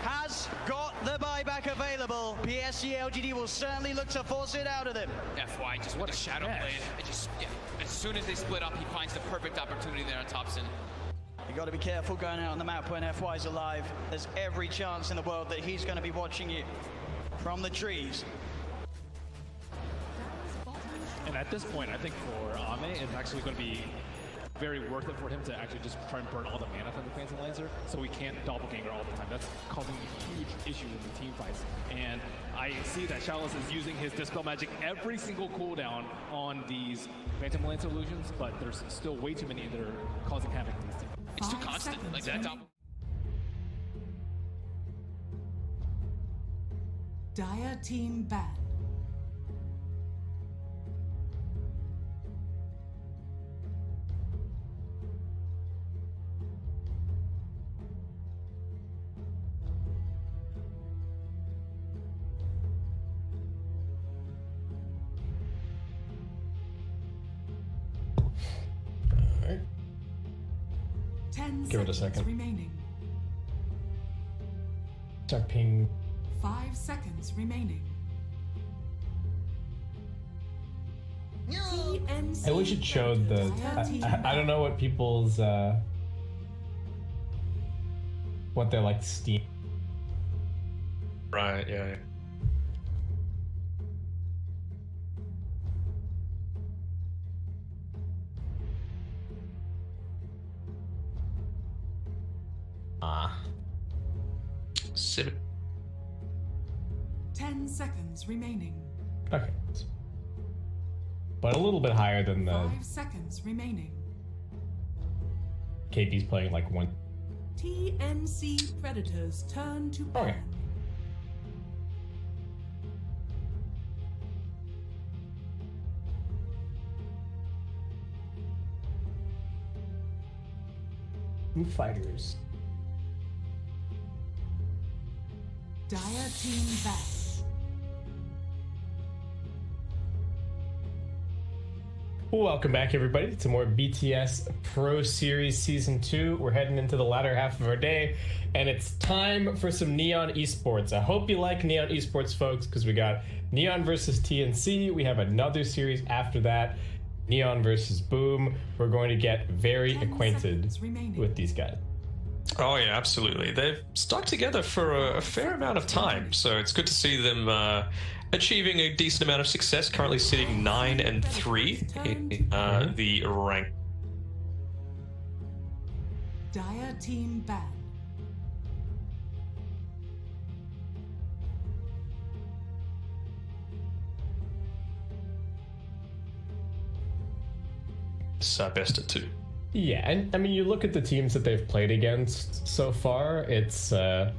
A: Has got the buyback available. PSG LGD will certainly look to force it out of him.
B: FY, just what a shadow blade. It just, yeah, as soon as they split up, he finds the perfect opportunity there on Thompson.
A: You got to be careful going out on the map when FY's alive. There's every chance in the world that he's going to be watching you from the trees.
C: And at this point, I think for Ame, it's actually going to be very worth it for him to actually just try and burn all the mana from the Phantom Lancer, so we can't doppelganger all the time. That's causing a huge issue in the team fights. And I see that Chalice is using his Dispel Magic every single cooldown on these Phantom Lancer illusions, but there's still way too many that are causing havoc in these teams.
B: It's too constant, like that double.
D: Dire team ban.
I: Give it a second.
D: Remaining.
I: Start ping.
D: 5 seconds remaining.
I: I wish it showed the. I don't know what people's. What they're like Steam.
E: Right, yeah.
I: Ah.
D: 10 seconds remaining.
I: Okay. But a little bit higher than the
D: 5 seconds remaining.
I: KP's playing like one.
D: TNC Predators turn to ban.
I: Okay. Foo Fighters.
D: Dire team back.
I: Welcome back, everybody, to more BTS Pro Series Season 2. We're heading into the latter half of our day, and it's time for some Neon Esports. I hope you like Neon Esports, folks, because we got Neon versus TNC. We have another series after that, Neon versus Boom. We're going to get very acquainted with these guys.
E: Oh yeah, absolutely. They've stuck together for a fair amount of time, so it's good to see them achieving a decent amount of success. Currently sitting 9-3 in the rank.
D: Dire team ban.
E: It's best of 2.
I: Yeah, and I mean, you look at the teams that they've played against so far. It's a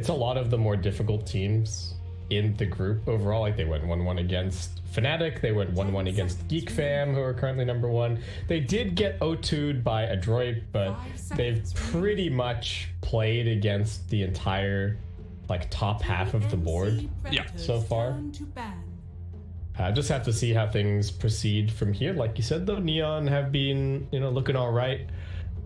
I: lot of the more difficult teams in the group overall. Like they went 1-1 against Fnatic, they went 1-1 against Geek Fam, who are currently number 1. They did get O2'd by Adroit, but they've pretty much played against the entire like top half of the board so far. Just have to see how things proceed from here. Like you said, though, Neon have been, looking all right.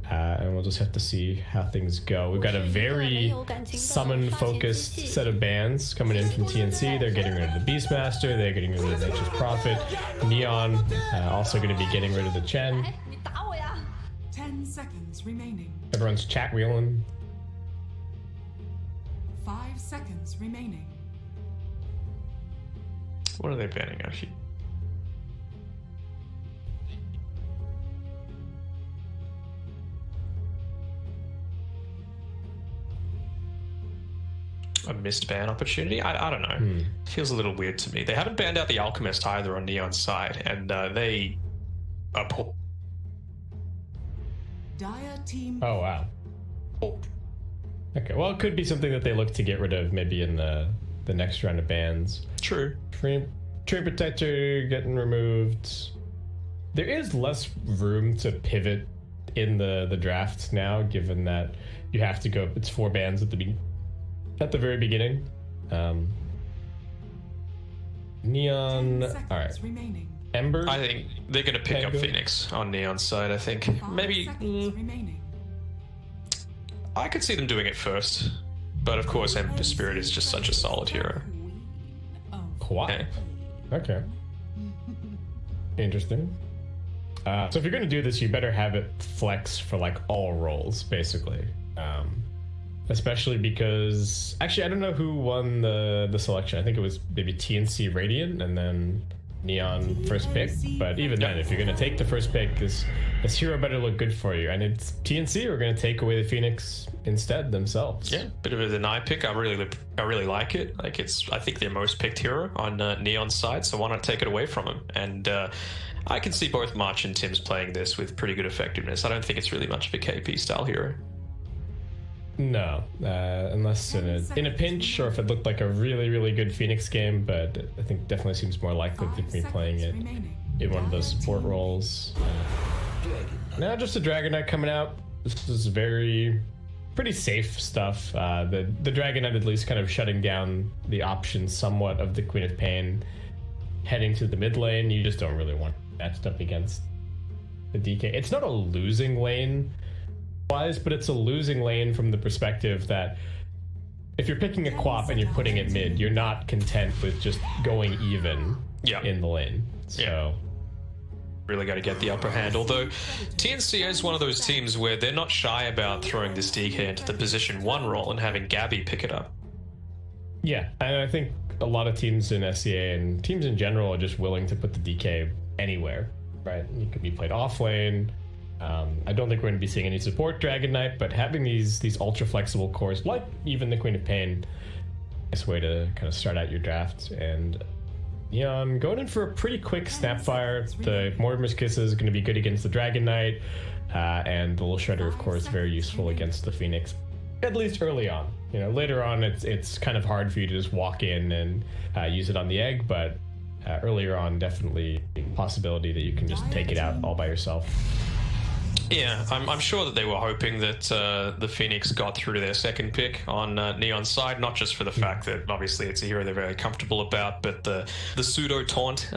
I: And we'll just have to see how things go. We've got a very summon-focused set of bans coming in from TNC. They're getting rid of the Beastmaster. They're getting rid of Nature's Prophet. Neon also going to be getting rid of the Chen.
D: 10 seconds remaining.
I: Everyone's chat wheeling.
D: 5 seconds remaining.
E: What are they banning, actually? A missed ban opportunity? I don't know. Feels a little weird to me. They haven't banned out the Alchemist either on Neon's side, and they are poor.
D: Dire team.
I: Oh, wow. Okay, well, it could be something that they look to get rid of maybe in the next round of bans.
E: True.
I: Tree Protector getting removed. There is less room to pivot in the draft now, given that you have to go. It's 4 bans at the very beginning. Neon. All right.
D: Remaining.
I: Ember.
E: I think they're going to pick up
I: Tango.
E: Phoenix on Neon's side. I think
D: 5
E: maybe
D: seconds remaining.
E: I could see them doing it first, but of course, Ember Spirit is just such a solid hero.
I: Why? Okay. Interesting. So if you're going to do this, you better have it flex for like all roles, basically. Especially because actually, I don't know who won the selection. I think it was maybe TNC Radiant and then Neon first pick. But even then, if you're going to take the first pick, this hero better look good for you. And it's TNC who are going to take away the Phoenix instead themselves.
E: Yeah, bit of a deny pick. I really like it. Like I think their most picked hero on Neon's side. So why not take it away from him? And I can see both March and Tim's playing this with pretty good effectiveness. I don't think it's really much of a KP style hero.
I: No, unless in a pinch or if it looked like a really, really good Phoenix game, but I think definitely seems more likely to me playing it in one of those support roles. Now just a Dragon Knight coming out. This is pretty safe stuff. The Dragon Knight at least kind of shutting down the options somewhat of the Queen of Pain heading to the mid lane. You just don't really want matched up against the DK. It's not a losing lane wise, but it's a losing lane from the perspective that if you're picking a quap and you're putting it mid, you're not content with just going even in the lane. So
E: really got to get the upper hand. Although TNC is one of those teams where they're not shy about throwing this DK into the position 1 role and having Gabby pick it up.
I: Yeah, and I think a lot of teams in SCA and teams in general are just willing to put the DK anywhere, right? It could be played off lane. I don't think we're going to be seeing any support Dragon Knight, but having these ultra flexible cores, like even the Queen of Pain, nice way to kind of start out your draft. And Neon going in for a pretty quick Snapfire. The Mortimer's Kiss is going to be good against the Dragon Knight, and the Little Shredder, of course, very useful against the Phoenix, at least early on. Later on, it's kind of hard for you to just walk in and use it on the egg, but earlier on, definitely a possibility that you can just take it out all by yourself.
E: Yeah, I'm sure that they were hoping that the Phoenix got through to their second pick on Neon's side, not just for the fact that obviously it's a hero they're very comfortable about, but the pseudo taunt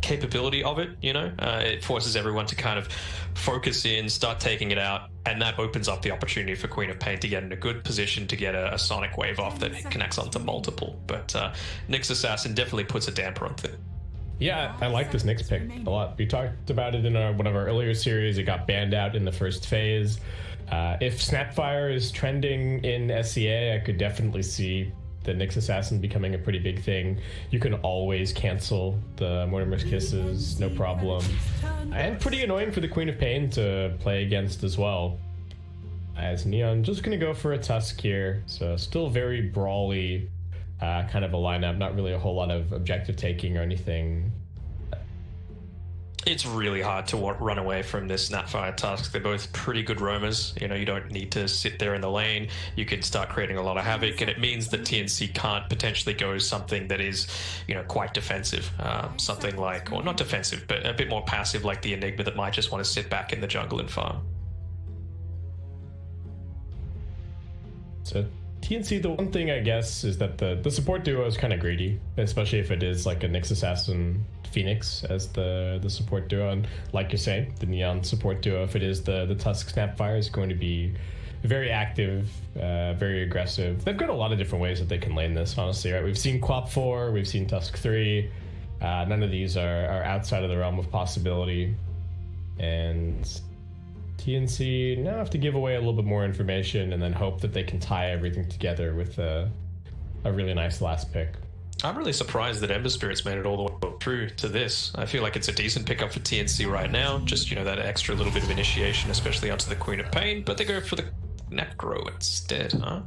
E: capability of it, it forces everyone to kind of focus in, start taking it out, and that opens up the opportunity for Queen of Pain to get in a good position to get a sonic wave off that connects onto multiple. But Nyx Assassin definitely puts a damper on things.
I: Yeah, I like this Nyx pick a lot. We talked about it in one of our earlier series. It got banned out in the first phase. If Snapfire is trending in SCA, I could definitely see the Nyx Assassin becoming a pretty big thing. You can always cancel the Mortimer's Kisses, no problem. And pretty annoying for the Queen of Pain to play against as well. As Neon just going to go for a Tusk here. So still very brawly kind of a lineup. Not really a whole lot of objective taking or anything.
E: It's really hard to run away from this Snapfire Tusk. They're both pretty good roamers. You know, you don't need to sit there in the lane. You can start creating a lot of havoc, and it means that TNC can't potentially go something that is, you know, quite defensive. Something like, or not defensive, but a bit more passive, like the Enigma that might just want to sit back in the jungle and farm.
I: So TNC, the one thing I guess is that the support duo is kind of greedy, especially if it is like a Nyx Assassin Phoenix as the support duo, and like you're saying, the Neon support duo, if it is the Tusk Snapfire, is going to be very active, very aggressive. They've got a lot of different ways that they can lane this, honestly, right? We've seen Quap 4, we've seen Tusk 3. None of these are outside of the realm of possibility, and TNC now have to give away a little bit more information and then hope that they can tie everything together with a really nice last pick.
E: I'm really surprised that Ember Spirit's made it all the way through to this. I feel like it's a decent pickup for TNC right now. Just, you know, that extra little bit of initiation, especially onto the Queen of Pain, but they go for the Necro instead, huh?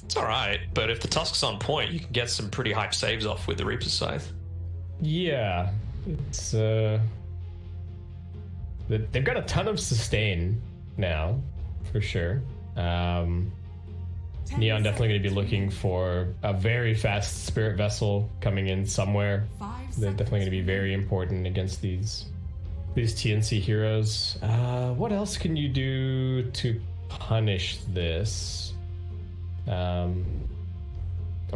E: It's alright, but if the Tusk's on point, you can get some pretty hype saves off with the Reaper's Scythe.
I: Yeah, it's they've got a ton of sustain now, for sure. Neon definitely going to be looking for a very fast Spirit Vessel coming in somewhere. They're definitely going to be very important against these TNC heroes. What else can you do to punish this? I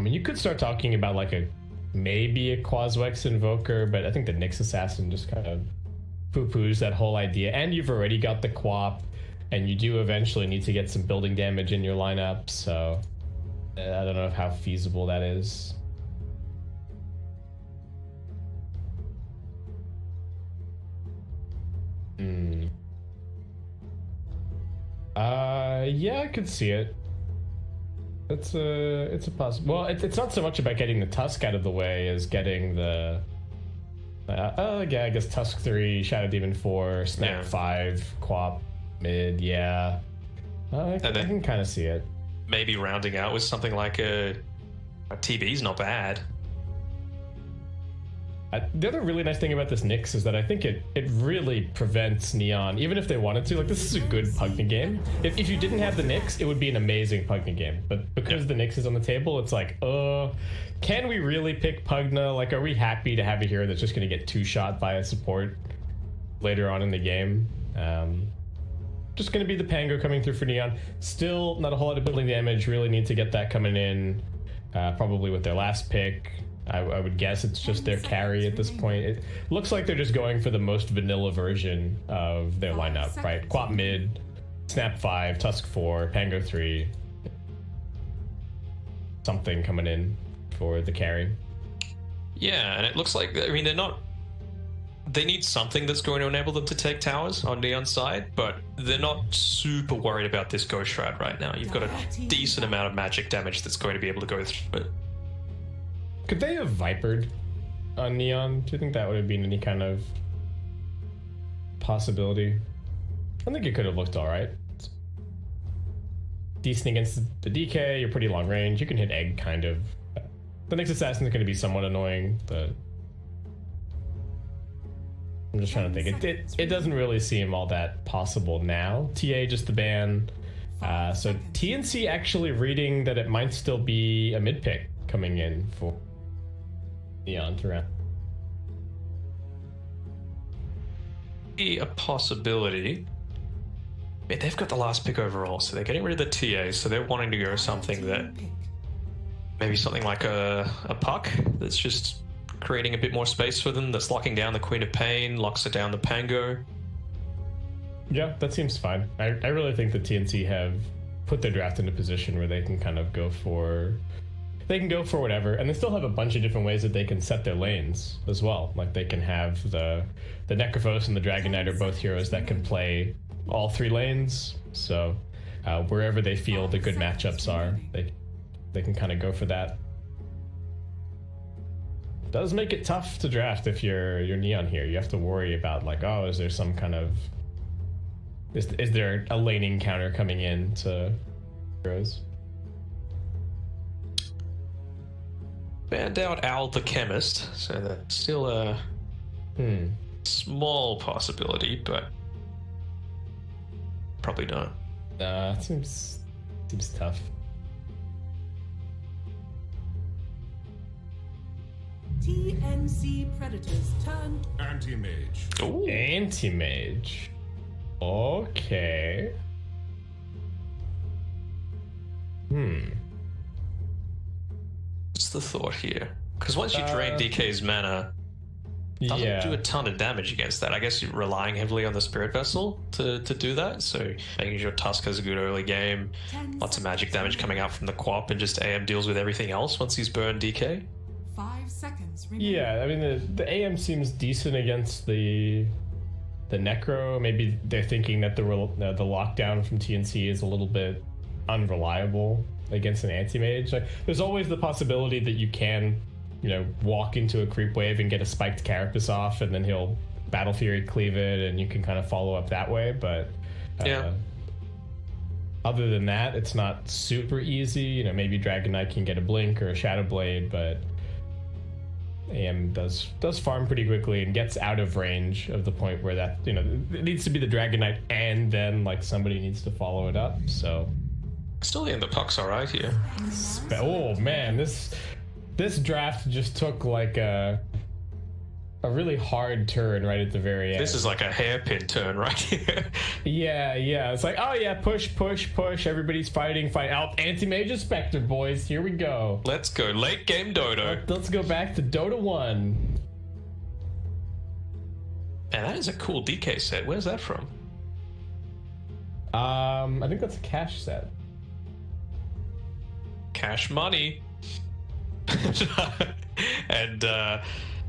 I: mean, you could start talking about like maybe a Quaswex Invoker, but I think the Nyx Assassin just kind of poo-poos that whole idea. And you've already got the Quap, and you do eventually need to get some building damage in your lineup, so I don't know how feasible that is. Yeah, I could see it. It's a possible. Well, it's not so much about getting the Tusk out of the way as getting the yeah, I guess Tusk 3, Shadow Demon 4, Snap 5, Quap mid, yeah. I can kind of see it.
E: Maybe rounding out with something like a TB's not bad.
I: The other really nice thing about this Nyx is that I think it really prevents Neon, even if they wanted to. Like, this is a good Pugna game. If you didn't have the Nyx, it would be an amazing Pugna game. But because the Nyx is on the table, it's like, can we really pick Pugna? Like, are we happy to have a hero that's just going to get two-shot by a support later on in the game? Just going to be the Pango coming through for Neon. Still not a whole lot of building damage. Really need to get that coming in, probably with their last pick. I would guess it's just their carry at this point. It looks like they're just going for the most vanilla version of their lineup, right? Quap mid, Snap 5, Tusk 4, Pango 3. Something coming in for the carry.
E: Yeah, and it looks like, I mean, they need something that's going to enable them to take towers on Neon's side, but they're not super worried about this Ghost Shroud right now. You've got a decent amount of magic damage that's going to be able to go through it.
I: Could they have Vipered on Neon? Do you think that would have been any kind of possibility? I think it could have looked alright. Decent against the DK, you're pretty long range, you can hit Egg kind of. The next assassin is going to be somewhat annoying, but I'm just trying to think. It doesn't really seem all that possible now. TA just the ban. So TNC actually reading that it might still be a mid pick coming in for Neon to round.
E: A possibility. I mean, they've got the last pick overall, so they're getting rid of the TA, so they're wanting to go something that maybe something like a puck that's just creating a bit more space for them, that's locking down the Queen of Pain, locks it down the Pango.
I: Yeah, that seems fine. I really think the TNC have put their draft in a position where they can kind of go for whatever, and they still have a bunch of different ways that they can set their lanes as well. Like, they can have the Necrophos and the Dragon Knight are both heroes that can play all three lanes, so wherever they feel the good matchups are, they can kind of go for that. Does make it tough to draft if you're Neon here. You have to worry about like, oh, is there some kind of is there a laning counter coming in to heroes?
E: Banned out Owl the Chemist, so that's still a small possibility, but probably not.
I: It seems tough.
D: TNC Predators turn.
F: Anti-mage.
E: Ooh.
I: Anti-mage. Okay.
E: What's the thought here? Because once you drain DK's mana, doesn't do a ton of damage against that. I guess you're relying heavily on the Spirit Vessel to do that. So making sure Tusk has a good early game, lots of magic damage coming out from the Quap, and just AM deals with everything else once he's burned DK.
D: 5 seconds remaining.
I: Yeah, I mean the AM seems decent against the Necro. Maybe they're thinking that the lockdown from TNC is a little bit unreliable against an anti-mage. Like, there's always the possibility that you can, walk into a creep wave and get a spiked Carapace off, and then he'll Battle Fury cleave it, and you can kind of follow up that way. But other than that, it's not super easy. Maybe Dragon Knight can get a blink or a Shadow Blade, but AM does farm pretty quickly and gets out of range of the point where that it needs to be the Dragon Knight, and then like somebody needs to follow it up. So
E: Still think the puck's alright here.
I: Oh man, this draft just took like a really hard turn right at the very end.
E: This is like a hairpin turn right here.
I: Yeah. It's like, oh yeah, push. Everybody's fighting. Oh, anti-mage Spectre, boys. Here we go.
E: Let's go. Late game Dodo.
I: Let's go back to Dota 1.
E: Man, that is a cool DK set. Where's that from?
I: I think that's a cash set.
E: Cash money. And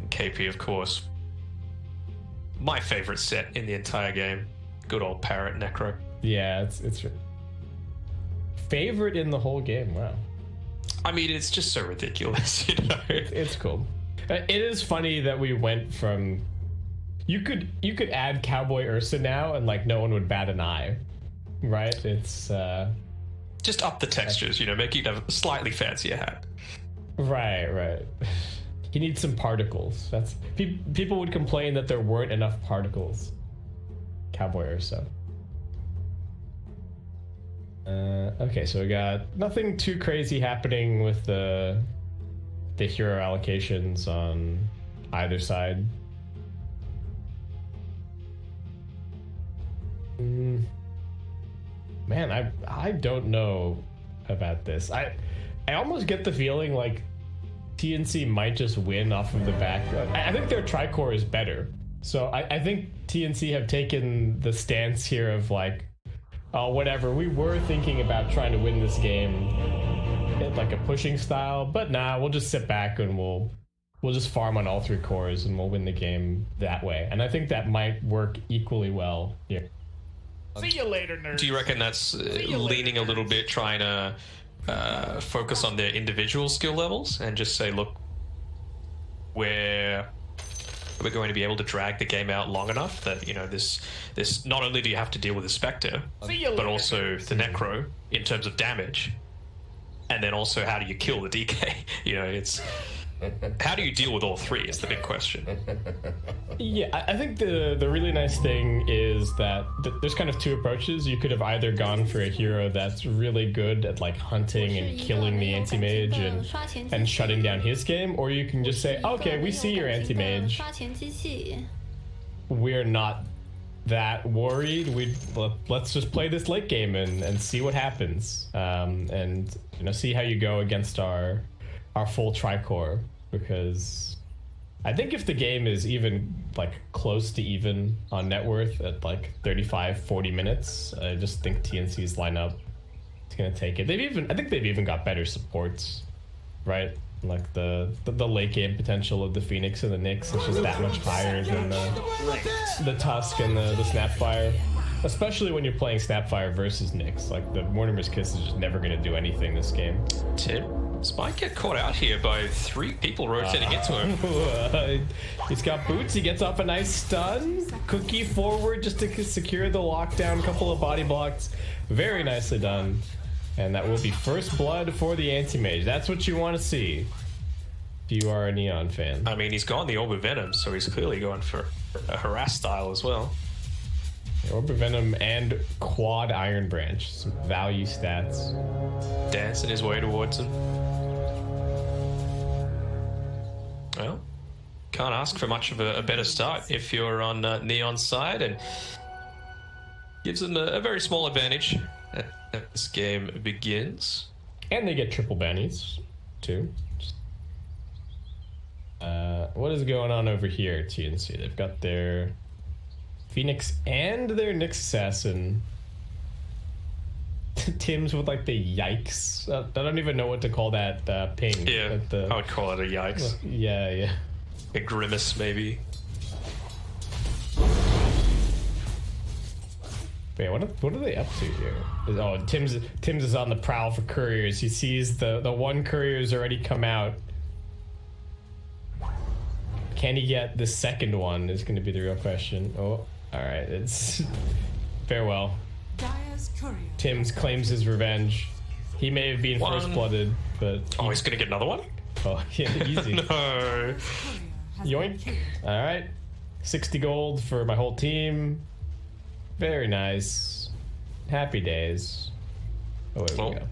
E: KP, of course. My favorite set in the entire game. Good old Parrot Necro.
I: Yeah, it's favorite in the whole game. Wow.
E: I mean, it's just so ridiculous,
I: It's cool. It is funny that we went from you could add Cowboy Ursa now and like no one would bat an eye, right? It's
E: just up the textures, make it a slightly fancier hat.
I: Right. He needs some particles. That's people would complain that there weren't enough particles. Cowboy Ursa. Okay, so we got nothing too crazy happening with the hero allocations on either side. Man, I don't know about this. I almost get the feeling like TNC might just win off of the back. I think their Tricore is better. So I think TNC have taken the stance here of like, oh, whatever. We were thinking about trying to win this game in like a pushing style, but nah, we'll just sit back and we'll just farm on all three cores and we'll win the game that way. And I think that might work equally well here. See you later, nerds.
E: Do you reckon that's leaning a little bit, trying to focus on their individual skill levels and just say, look, we're going to be able to drag the game out long enough that this not only do you have to deal with the Spectre, but also the Necro in terms of damage, and then also how do you kill the DK? It's how do you deal with all three is the big question.
I: Yeah, I think the really nice thing is that there's kind of two approaches. You could have either gone for a hero that's really good at like hunting and killing the anti-mage and shutting down his game, or you can just say, okay, we see your anti-mage. We're not that worried. Let's just play this late game and see what happens, and see how you go against our full Tricore, because I think if the game is even like close to even on net worth at like 35-40 minutes, I just think TNC's lineup is gonna take it. I think they've even got better supports, right? Like the late game potential of the Phoenix and the Nyx is just that much higher than the Tusk and the Snapfire. especially when you're playing Snapfire versus Nyx. Like, the Mortimer's Kiss is just never going to do anything this game.
E: Tims might get caught out here by 3 people rotating into him.
I: He's got boots. He gets off a nice stun. Cookie forward just to secure the lockdown. Couple of body blocks. Very nicely done. And that will be first blood for the anti-mage. That's what you want to see if you are a Neon fan.
E: I mean, he's gone the Orb of Venom, so he's clearly going for a harass style as well.
I: Orb of Venom and Quad Iron Branch. Some value stats.
E: Dancing his way towards him. Well, can't ask for much of a better start if you're on Neon's side, and gives them a very small advantage as this game begins.
I: And they get triple bannies, too. What is going on over here, TNC? They've got their Phoenix and their Nyx Assassin. Tim's with like the yikes. I don't even know what to call that ping.
E: Yeah, I would call it a yikes.
I: Yeah.
E: A grimace, maybe.
I: Wait, what are they up to here? Oh, Tim's is on the prowl for couriers. He sees the one courier's already come out. Can he get the second one is going to be the real question. Oh, all right. It's farewell. Tim's claims his revenge. He may have been first blooded, but
E: he's going to get another one?
I: Oh, yeah, easy.
E: No.
I: Yoink. All right. 60 gold for my whole team. Very nice. Happy days. Oh, there we go.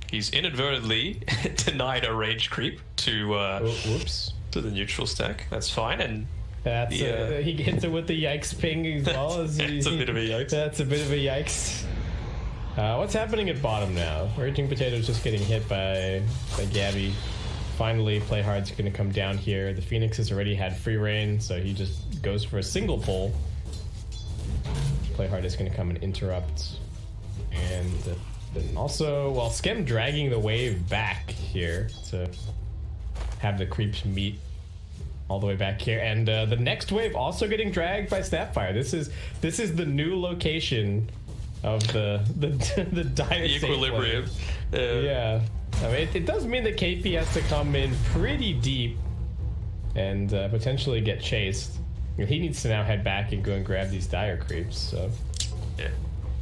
E: He's inadvertently denied a rage creep to
I: whoops.
E: To the neutral stack. That's fine, and
I: that's he hits it with the yikes ping as well. As
E: it's a bit of a yikes.
I: That's a bit of a yikes. What's happening at bottom now? Raging Potato's just getting hit by Gabby. Finally, Playhard's going to come down here. The Phoenix has already had free reign, so he just goes for a single pull. Playhard is going to come and interrupt. And then also, well, Skem dragging the wave back here to have the creeps meet all the way back here. And the next wave also getting dragged by Snapfire. This is the new location of the dire
E: equilibrium.
I: Yeah. I mean, it does mean that KP has to come in pretty deep and potentially get chased. He needs to now head back and go and grab these dire creeps. So
E: yeah,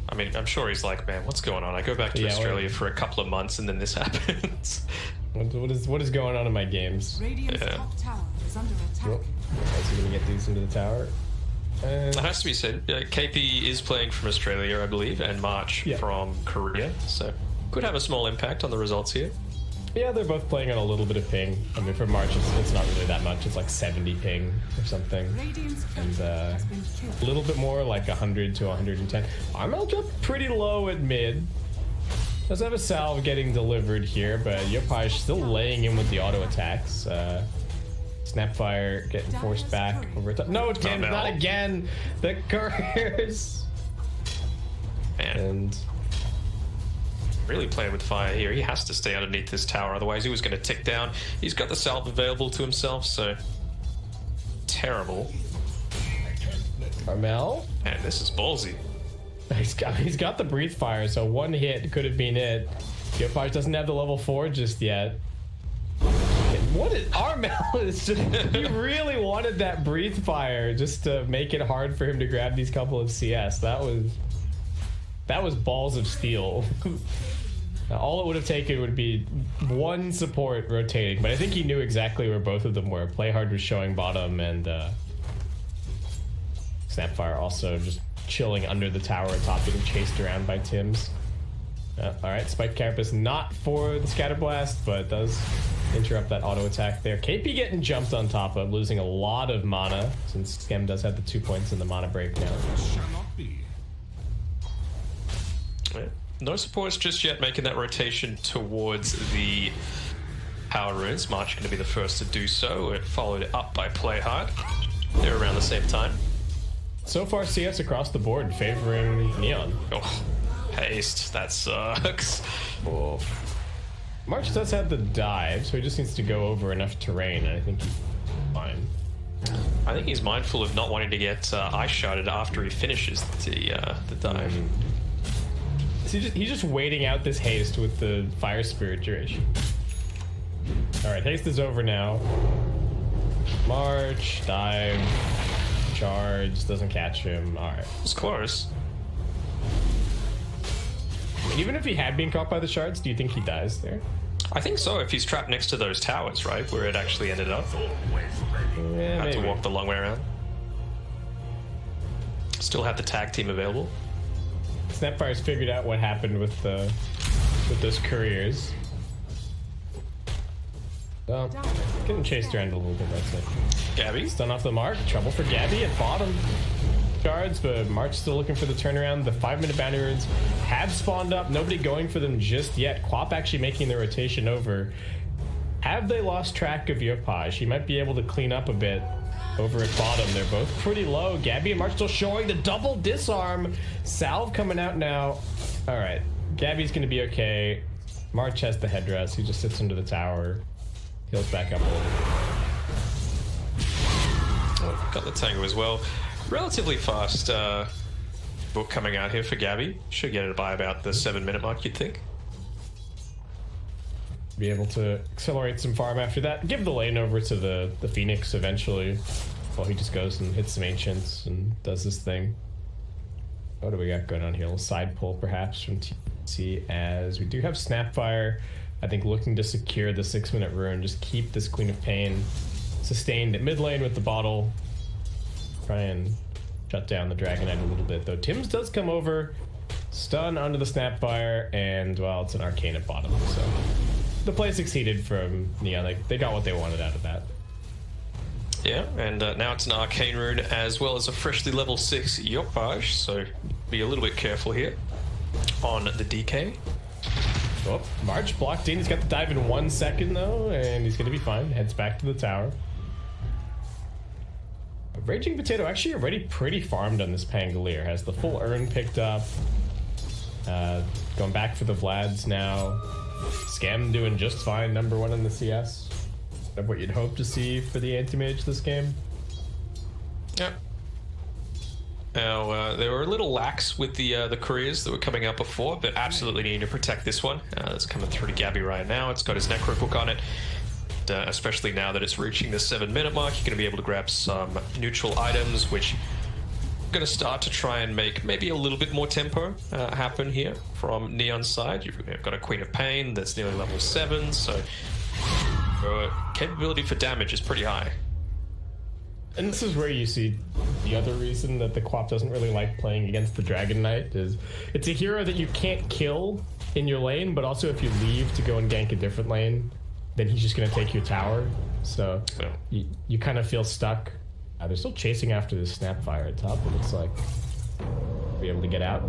E: I mean, I'm sure he's like, man, what's going on? I go back to Australia for a couple of months and then this happens.
I: What is going on in my games?
D: Radiant's top tower is under attack.
I: Is he gonna get these into the tower?
E: It has to be said, KP is playing from Australia, I believe, and March from Korea, so could have a small impact on the results here.
I: Yeah, they're both playing on a little bit of ping. I mean, for March, it's not really that much. It's like 70 ping or something. And a little bit more, like 100 to 110. Armel dropped pretty low at mid. Does have a salve getting delivered here, but Yopai still laying in with the auto attacks. Snapfire getting forced back over top. No, Tim, not again. The couriers.
E: Man.
I: And
E: really playing with fire here. He has to stay underneath this tower, otherwise he was going to tick down. He's got the salve available to himself, so terrible.
I: Armel?
E: And this is ballsy.
I: He's got the breathe fire, so one hit could have been it. Yopai doesn't have the level 4 just yet. What is Armel is just, he really wanted that breathe fire just to make it hard for him to grab these couple of CS. That was balls of steel. All it would have taken would be one support rotating, but I think he knew exactly where both of them were. Playhard was showing bottom, and Snapfire also just chilling under the tower at top, getting chased around by Tims. Alright, Spike Carapace not for the Scatter Blast, but does interrupt that auto attack there. KP getting jumped on top of, losing a lot of mana, since Skem does have the 2 points in the mana break now.
E: No supports just yet making that rotation towards the power runes. March going to be the first to do so. It followed up by Playhard. They're around the same time.
I: So far, CS across the board favoring Neon.
E: Oh, haste. That sucks.
I: Oh. March does have the dive, so he just needs to go over enough terrain, and I think he's fine.
E: I think he's mindful of not wanting to get ice sharded after he finishes the dive.
I: So he's just waiting out this haste with the Fire Spirit duration. Alright, haste is over now. March, dive, charge, doesn't catch him. Alright.
E: It's close.
I: Even if he had been caught by the shards, do you think he dies there?
E: I think so, if he's trapped next to those towers, right? Where it actually ended up.
I: Yeah,
E: Had to
I: maybe.
E: walk the long way around. Still have the tag team available.
I: Snapfire's figured out what happened with those couriers. Well, getting chased around a little bit, that's it.
E: Gabby?
I: Stun off the mark. Trouble for Gabby at bottom. Shards, but March still looking for the turnaround. The 5-minute bounty runes have spawned up. Nobody going for them just yet. Quap actually making the rotation over. Have they lost track of Yopaj? He might be able to clean up a bit over at bottom. They're both pretty low. Gabby and March still showing the double disarm. Salve coming out now. All right, Gabby's going to be okay. March has the headdress. He just sits under the tower. Heals back up a little bit.
E: Oh, got the tango as well. Relatively fast book coming out here for Gabby. Should get it by about the 7-minute mark, you'd think.
I: Be able to accelerate some farm after that. Give the lane over to the Phoenix eventually. Well, he just goes and hits some Ancients and does this thing. What do we got going on here? A little side pull perhaps from TNC as we do have Snapfire. I think looking to secure the 6-minute rune. Just keep this Queen of Pain sustained at mid lane with the bottle. Try and shut down the Dragon Knight a little bit, though. Tim's does come over, stun onto the Snapfire, and, well, it's an Arcane at bottom, so the play succeeded from Neon. They got what they wanted out of that.
E: Yeah, and now it's an Arcane rune as well as a freshly level 6 Yopaj, so be a little bit careful here on the DK.
I: Oh, March blocked in. He's got the dive in 1 second, though, and he's going to be fine. Heads back to the tower. Raging Potato actually already pretty farmed on this Pangolier. Has the full urn picked up. Going back for the Vlads now. Scam doing just fine, #1 in the CS. Of what you'd hope to see for the anti-mage this game.
E: Yep. Now, they were a little lax with the couriers that were coming out before, but absolutely needing to protect this one. That's coming through to Gabby right now. It's got his Necrobook on it. Especially now that it's reaching the 7-minute mark, you're going to be able to grab some neutral items, which are going to start to try and make maybe a little bit more tempo happen here from Neon's side. You've got a Queen of Pain that's nearly level 7, so capability for damage is pretty high.
I: And this is where you see the other reason that the Quap doesn't really like playing against the Dragon Knight is it's a hero that you can't kill in your lane, but also if you leave to go and gank a different lane, then he's just going to take your tower. So you kind of feel stuck. They're still chasing after this Snapfire at top, it looks like. Be able to get out.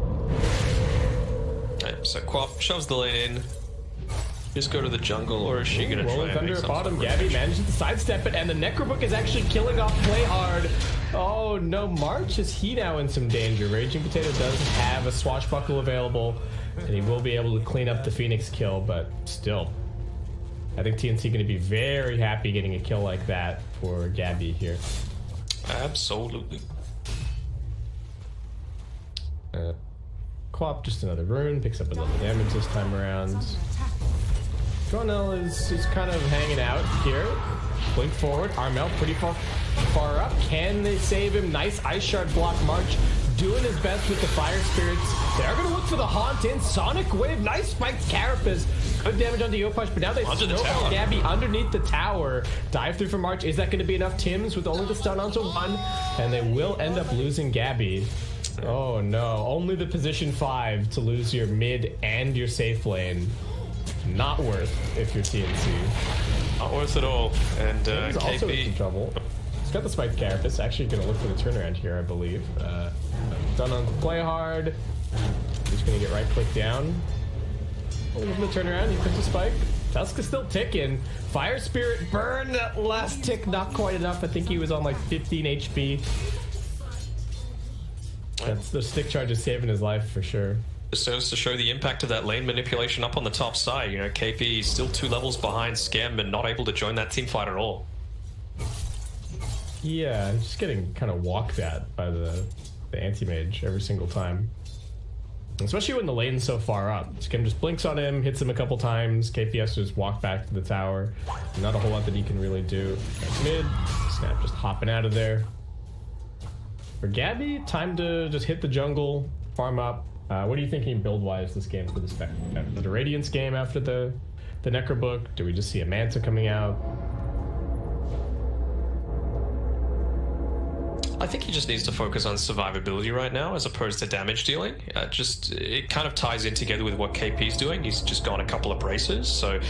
E: So Quap shoves the lane in. Just go to the jungle, or is she going to try and
I: Thunder
E: make
I: at bottom.
E: sort of
I: Gabby
E: rotation?
I: manages to sidestep it, and the Necrobook is actually killing off Play Hard. Oh no, March is he now in some danger. Raging Potato does have a swashbuckle available, and he will be able to clean up the Phoenix kill, but still. I think TNC going to be very happy getting a kill like that for Gabby here.
E: Absolutely.
I: Quap, just another rune, picks up a little damage this time around. Jonel is kind of hanging out here. Blink forward, Armel pretty far up. Can they save him? Nice Ice Shard block. March doing his best with the Fire Spirits. They're going to look for the Haunt in. Sonic Wave, nice spiked Carapace. Good damage onto Yopaj, but now they snowball Gabby underneath the tower. Dive through from March. Is that going to be enough? Tims with only the stun onto 1, and they will end up losing Gabby. Oh no, only the position 5 to lose your mid and your safe lane. Not worth if you're TNC.
E: Not worth at all. And
I: He's also in some
E: KP.
I: trouble. He's got the spiked Carapace. Actually going to look for the turnaround here, I believe. Done on the Play Hard. He's going to get right click down. Looking for the turnaround. He puts the spike. Tusk is still ticking. Fire Spirit burn. That last tick, not quite enough. I think he was on like 15 HP. That's the stick charge is saving his life for sure.
E: Just serves to show the impact of that lane manipulation up on the top side. You know, KP is still 2 levels behind Scam and not able to join that team fight at all.
I: Yeah, just getting kind of walked at by the anti-mage every single time. Especially when the lane's so far up. Skim just blinks on him, hits him a couple times, KPS just walk back to the tower. Not a whole lot that he can really do. Mid, Snap just hopping out of there. For Gabby, time to just hit the jungle, farm up. What are you thinking build-wise this game for the Spectre? Is it a Radiance game after the Necrobook? Do we just see a Manta coming out?
E: I think he just needs to focus on survivability right now as opposed to damage dealing. It kind of ties in together with what KP's doing. He's just gone a couple of braces, so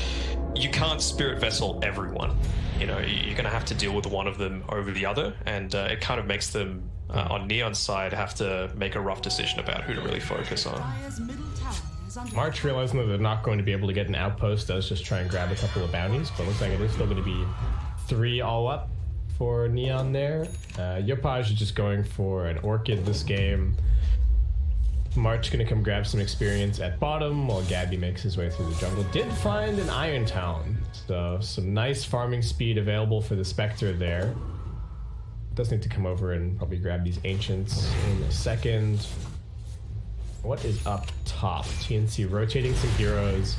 E: you can't Spirit Vessel everyone. You know, you're going to have to deal with one of them over the other, and it kind of makes them, on Neon's side, have to make a rough decision about who to really focus on.
I: March realizing that they're not going to be able to get an outpost does just try and grab a couple of bounties, but looks like it is still going to be 3 all up for Neon there. Yopaj is just going for an Orchid this game. March gonna come grab some experience at bottom while Gabby makes his way through the jungle. Did find an Iron Talon, so some nice farming speed available for the Spectre there. Does need to come over and probably grab these Ancients in a second. What is up top? TNC rotating some heroes.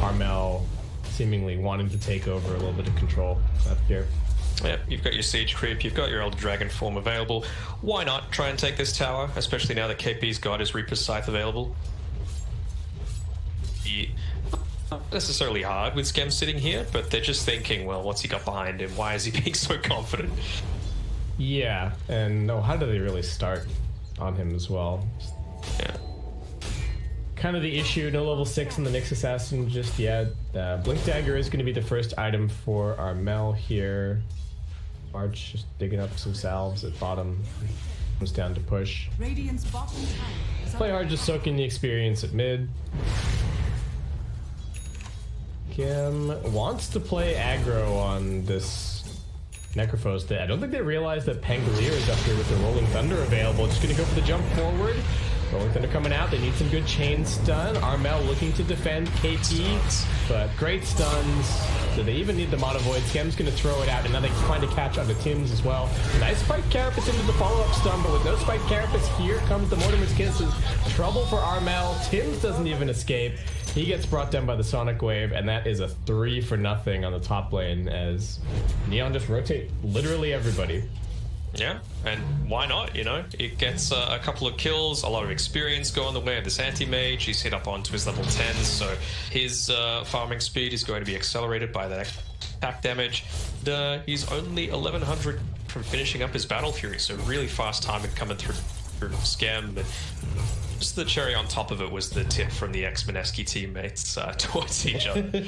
I: Armel seemingly wanting to take over a little bit of control up here.
E: Yeah, you've got your Siege Creep, you've got your Elder Dragon form available. Why not try and take this tower, especially now that KP's got his Reaper's Scythe available? Not necessarily hard with Skem sitting here, but they're just thinking, well, what's he got behind him? Why is he being so confident?
I: Yeah, and no, how do they really start on him as well?
E: Yeah.
I: Kind of the issue, no level 6 in the Nyx Assassin just yet. Blink Dagger is going to be the first item for Armel here. March just digging up some salves at bottom. Comes down to push. Play hard, just soaking the experience at mid. Kim wants to play aggro on this Necrophos. I don't think they realize that Pangolier is up here with the Rolling Thunder available. Just going to go for the jump forward. Rolling Thunder coming out. They need some good chain stun. Armel looking to defend KP, but great stuns. So they even need the Mono Void. Skem's going to throw it out, and now they can find a catch onto Tim's as well. Nice Spike Carapace into the follow-up stun, but with no Spike Carapace, here comes the Mortimer's Kisses. Trouble for Armel. Tim's doesn't even escape. He gets brought down by the Sonic Wave, and that is a 3-for-0 on the top lane as Neon just rotate literally everybody.
E: Yeah, and why not, you know? It gets a couple of kills, a lot of experience going the way of this anti-mage. He's hit up onto his level 10, so his farming speed is going to be accelerated by that attack damage. He's only 1100 from finishing up his Battle Fury, so really fast timing coming through Skem. But just the cherry on top of it was the tip from the ex-Mineski teammates towards each other.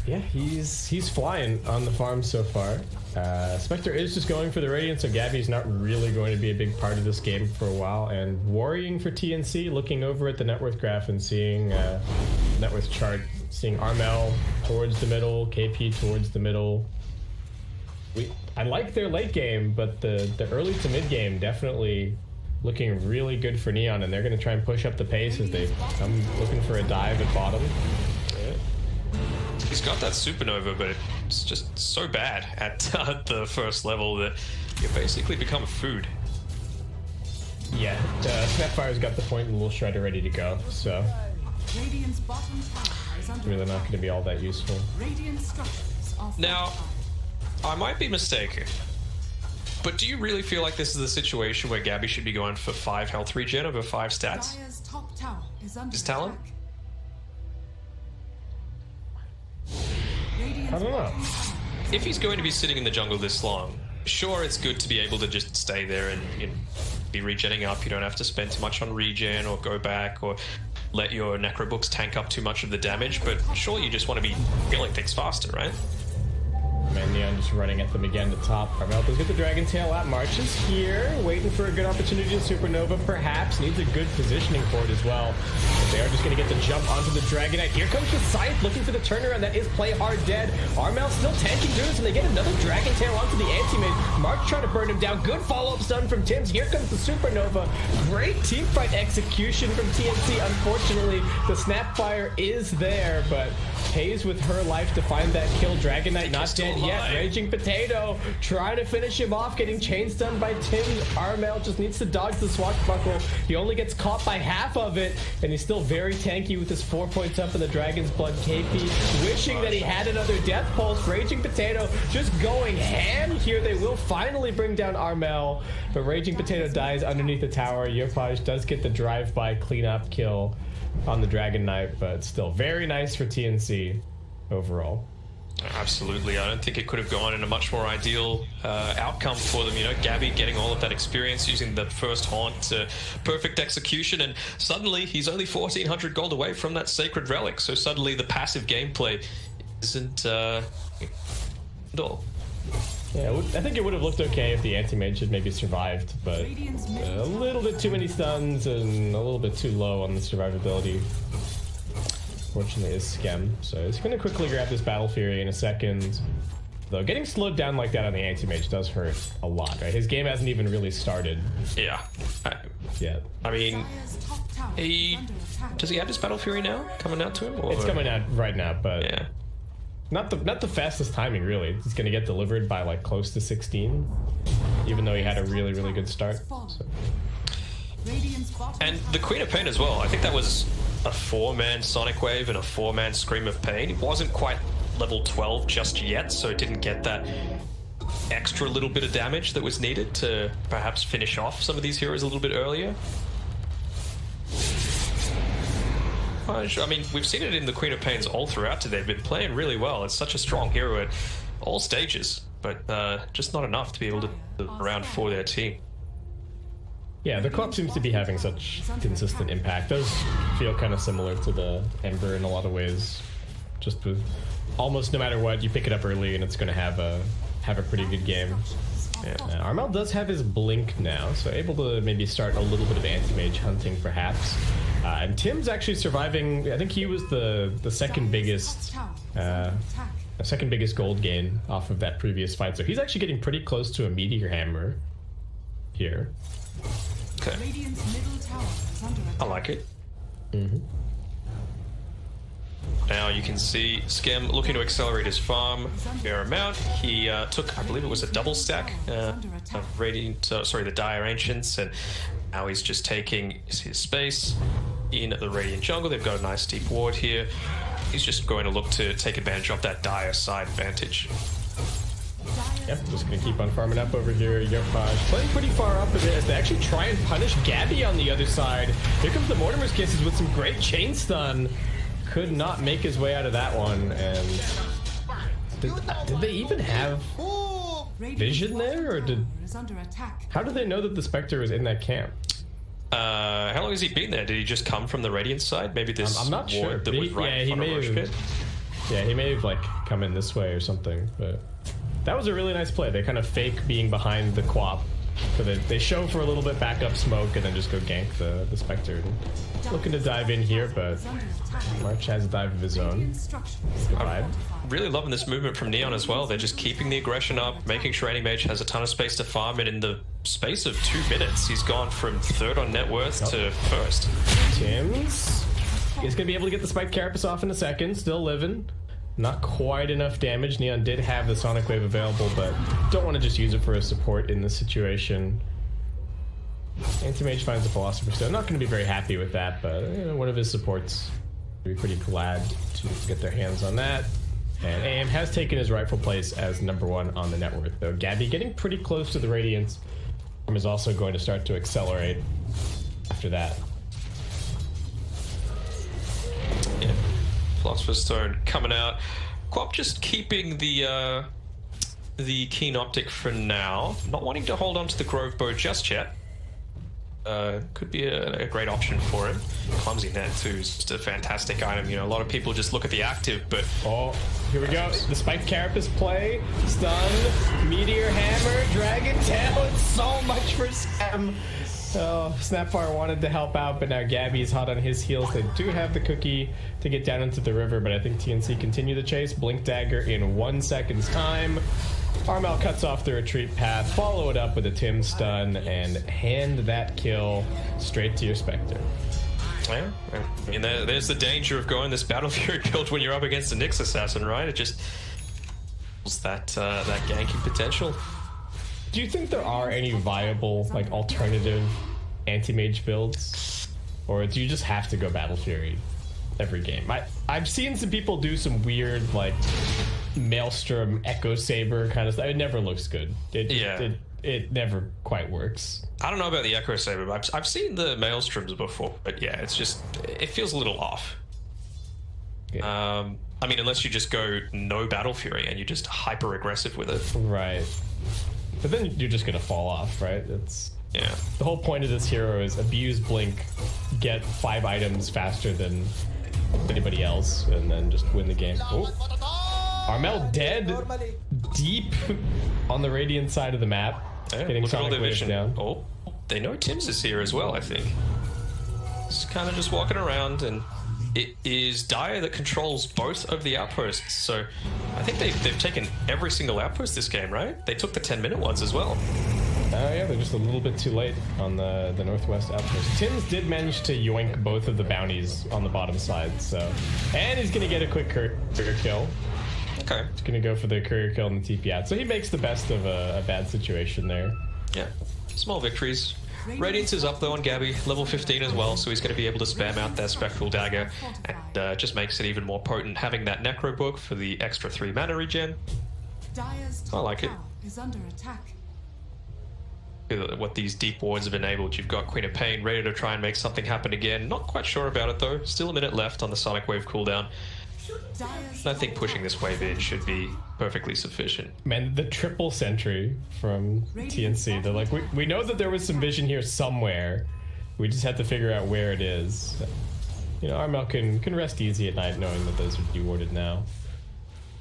I: Yeah, he's flying on the farm so far. Spectre is just going for the Radiant, so Gabby's not really going to be a big part of this game for a while. And worrying for TNC, looking over at the net worth graph and seeing net worth chart, seeing Armel towards the middle, KP towards the middle. I like their late game, but the early to mid game definitely looking really good for Neon, and they're going to try and push up the pace as they come looking for a dive at bottom.
E: He's got that Supernova, but it's just so bad at the first level that you basically become food.
I: Yeah, Snapfire's got the point and Little Shredder ready to go, so it's really not going to be all that useful.
E: Now, I might be mistaken, but do you really feel like this is a situation where Gabby should be going for 5 health regen over 5 stats? His talent?
I: I don't know.
E: If he's going to be sitting in the jungle this long, sure, it's good to be able to just stay there and, you know, be regenning up. You don't have to spend too much on regen or go back or let your Necrobooks tank up too much of the damage, but sure, you just want to be killing things faster, right?
I: Man, Neon just running at them again to top. Armel does get the Dragon Tail out. March is here, waiting for a good opportunity to Supernova, perhaps. Needs a good positioning for it as well. But they are just going to get the jump onto the Dragonite. Here comes the Scythe, looking for the turnaround. That is Play Hard dead. Armel still tanking through this, and they get another Dragon Tail onto the anti-mage. March trying to burn him down. Good follow-up stun from Tim's. Here comes the Supernova. Great teamfight execution from TNC. Unfortunately, the Snapfire is there, but pays with her life to find that kill. Dragon Knight not dead yet. Raging Potato trying to finish him off, getting chain stunned by Tim. Armel just needs to dodge the swashbuckle. He only gets caught by half of it, and he's still very tanky with his 4 points up in the Dragon's Blood KP, wishing that he had another death pulse. Raging Potato just going ham here. They will finally bring down Armel, but Raging Potato dies underneath the tower. Yopaj does get the drive-by cleanup kill on the Dragon Knight, but still very nice for TNC overall.
E: Absolutely. I don't think it could have gone in a much more ideal outcome for them. You know, Gabby getting all of that experience using the first haunt to perfect execution, and suddenly he's only 1,400 gold away from that Sacred Relic. So suddenly the passive gameplay isn't at all.
I: Yeah, I think it would have looked okay if the anti-mage had maybe survived, but a little bit too many stuns and a little bit too low on the survivability. Fortunately, is Skem, so he's going to quickly grab this Battle Fury in a second. Though getting slowed down like that on the anti-mage does hurt a lot, right? His game hasn't even really started.
E: Yeah.
I: Yet.
E: I mean, does he have his Battle Fury now coming out to him? Or?
I: It's coming out right now, but
E: yeah.
I: Not the fastest timing, really. He's going to get delivered by like close to 16, even though he had a really, really good start. So.
E: And the Queen of Pain as well. I think that was a 4-man Sonic Wave and a 4-man Scream of Pain. It wasn't quite level 12 just yet, so it didn't get that extra little bit of damage that was needed to perhaps finish off some of these heroes a little bit earlier. I mean, we've seen it in the Queen of Pains all throughout today. They've been playing really well. It's such a strong hero at all stages, but just not enough to be able to around for their team.
I: Yeah, the co-op seems to be having such consistent impact. Does feel kind of similar to the Ember in a lot of ways. Just with almost no matter what, you pick it up early and it's going to have a pretty good game. Yeah. Armel does have his blink now, so able to maybe start a little bit of anti-mage hunting perhaps. And Tim's actually surviving. I think he was the second biggest gold gain off of that previous fight. So he's actually getting pretty close to a Meteor Hammer here.
E: Okay. I like it.
I: Mm-hmm.
E: Now you can see Skem looking to accelerate his farm a fair amount. He took, I believe it was a double stack of the Dire Ancients, and now he's just taking his space in the Radiant jungle. They've got a nice deep ward here. He's just going to look to take advantage of that Dire side advantage.
I: Yep, just gonna keep on farming up over here. Yopaj playing pretty far up with it as they actually try and punish Gabby on the other side. Here comes the Mortimer's Kisses with some great chain stun. Could not make his way out of that one, and did they even have vision there, or how did they know that the Spectre was in that camp?
E: How long has he been there? Did he just come from the Radiant side? Maybe this
I: I'm not sure.
E: That was right in front of Roche Pit?
I: Yeah, he may have like come in this way or something, but that was a really nice play. They kind of fake being behind the Quap, so they show for a little bit, back up smoke, and then just go gank the Spectre. Looking to dive in here, but March has a dive of his own.
E: I'm really loving this movement from Neon as well. They're just keeping the aggression up, making sure Anti-Mage has a ton of space to farm, and in the space of 2 minutes, he's gone from 3rd on net worth to 1st.
I: Tim's is going to be able to get the Spiked Carapace off in a second, still living. Not quite enough damage. Neon did have the Sonic Wave available, but don't want to just use it for a support in this situation. Anti-Mage finds the Philosopher's Stone. Not going to be very happy with that, but you know, one of his supports would be pretty glad to get their hands on that. And AM has taken his rightful place as #1 on the net worth, though. Gabby getting pretty close to the Radiance is also going to start to accelerate after that.
E: Yeah. Philosopher's Stone coming out. Quap just keeping the Keen Optic for now. Not wanting to hold on to the Grove Bow just yet. Could be a great option for him. Clumsy Net too is just a fantastic item. You know, a lot of people just look at the active, but
I: oh, here we go. The Spiked Carapace play, stun, Meteor Hammer, Dragon Tail. It's so much for Sam. Oh, Snapfire wanted to help out, but now Gabby's hot on his heels. They do have the cookie to get down into the river, but I think TNC continue the chase. Blink Dagger in 1 second's time. Armel cuts off the retreat path, follow it up with a Tim stun, and hand that kill straight to your Spectre.
E: Yeah, I mean, there's the danger of going this Battle Fury build when you're up against a Nyx assassin, right? It just that ganking potential.
I: Do you think there are any viable, like, alternative anti-mage builds? Or do you just have to go Battle Fury every game? I've seen some people do some weird, like, Maelstrom Echo Saber kind of stuff. It never looks good. It never quite works.
E: I don't know about the Echo Saber, but I've seen the Maelstroms before, but yeah, it's just, it feels a little off.
I: Yeah.
E: I mean, unless you just go no Battle Fury and you're just hyper aggressive with it.
I: Right. But then you're just gonna fall off, right? It's
E: Yeah.
I: the whole point of this hero is abuse Blink, get 5 items faster than anybody else, and then just win the game. Oh. Armel dead deep on the Radiant side of the map.
E: Yeah,
I: Getting
E: look at all
I: Sonic
E: their
I: Waves
E: vision.
I: down.
E: Oh, they know Tim's is here as well, I think. He's kind of just walking around, and it is Dire that controls both of the outposts. So I think they've taken every single outpost this game, right? They took the 10-minute ones as well.
I: Yeah, they're just a little bit too late on the northwest outpost. Tim's did manage to yoink both of the bounties on the bottom side, so... And he's gonna get a quick courier kill.
E: Okay.
I: He's gonna go for the courier kill and the TP out. So he makes the best of a bad situation there.
E: Yeah, small victories. Radiance is up though on Gabby, level 15 as well, so he's going to be able to spam out that Spectral Dagger, and just makes it even more potent having that Necro Book for the extra 3 mana regen. I like it.
D: Is under attack.
E: What these deep wards have enabled. You've got Queen of Pain ready to try and make something happen again. Not quite sure about it though. Still a minute left on the Sonic Wave cooldown. I think pushing this wave in should be perfectly sufficient.
I: Man, the triple sentry from TNC. They're like, we know that there was some vision here somewhere. We just have to figure out where it is. You know, Armel can rest easy at night knowing that those are dewarded now.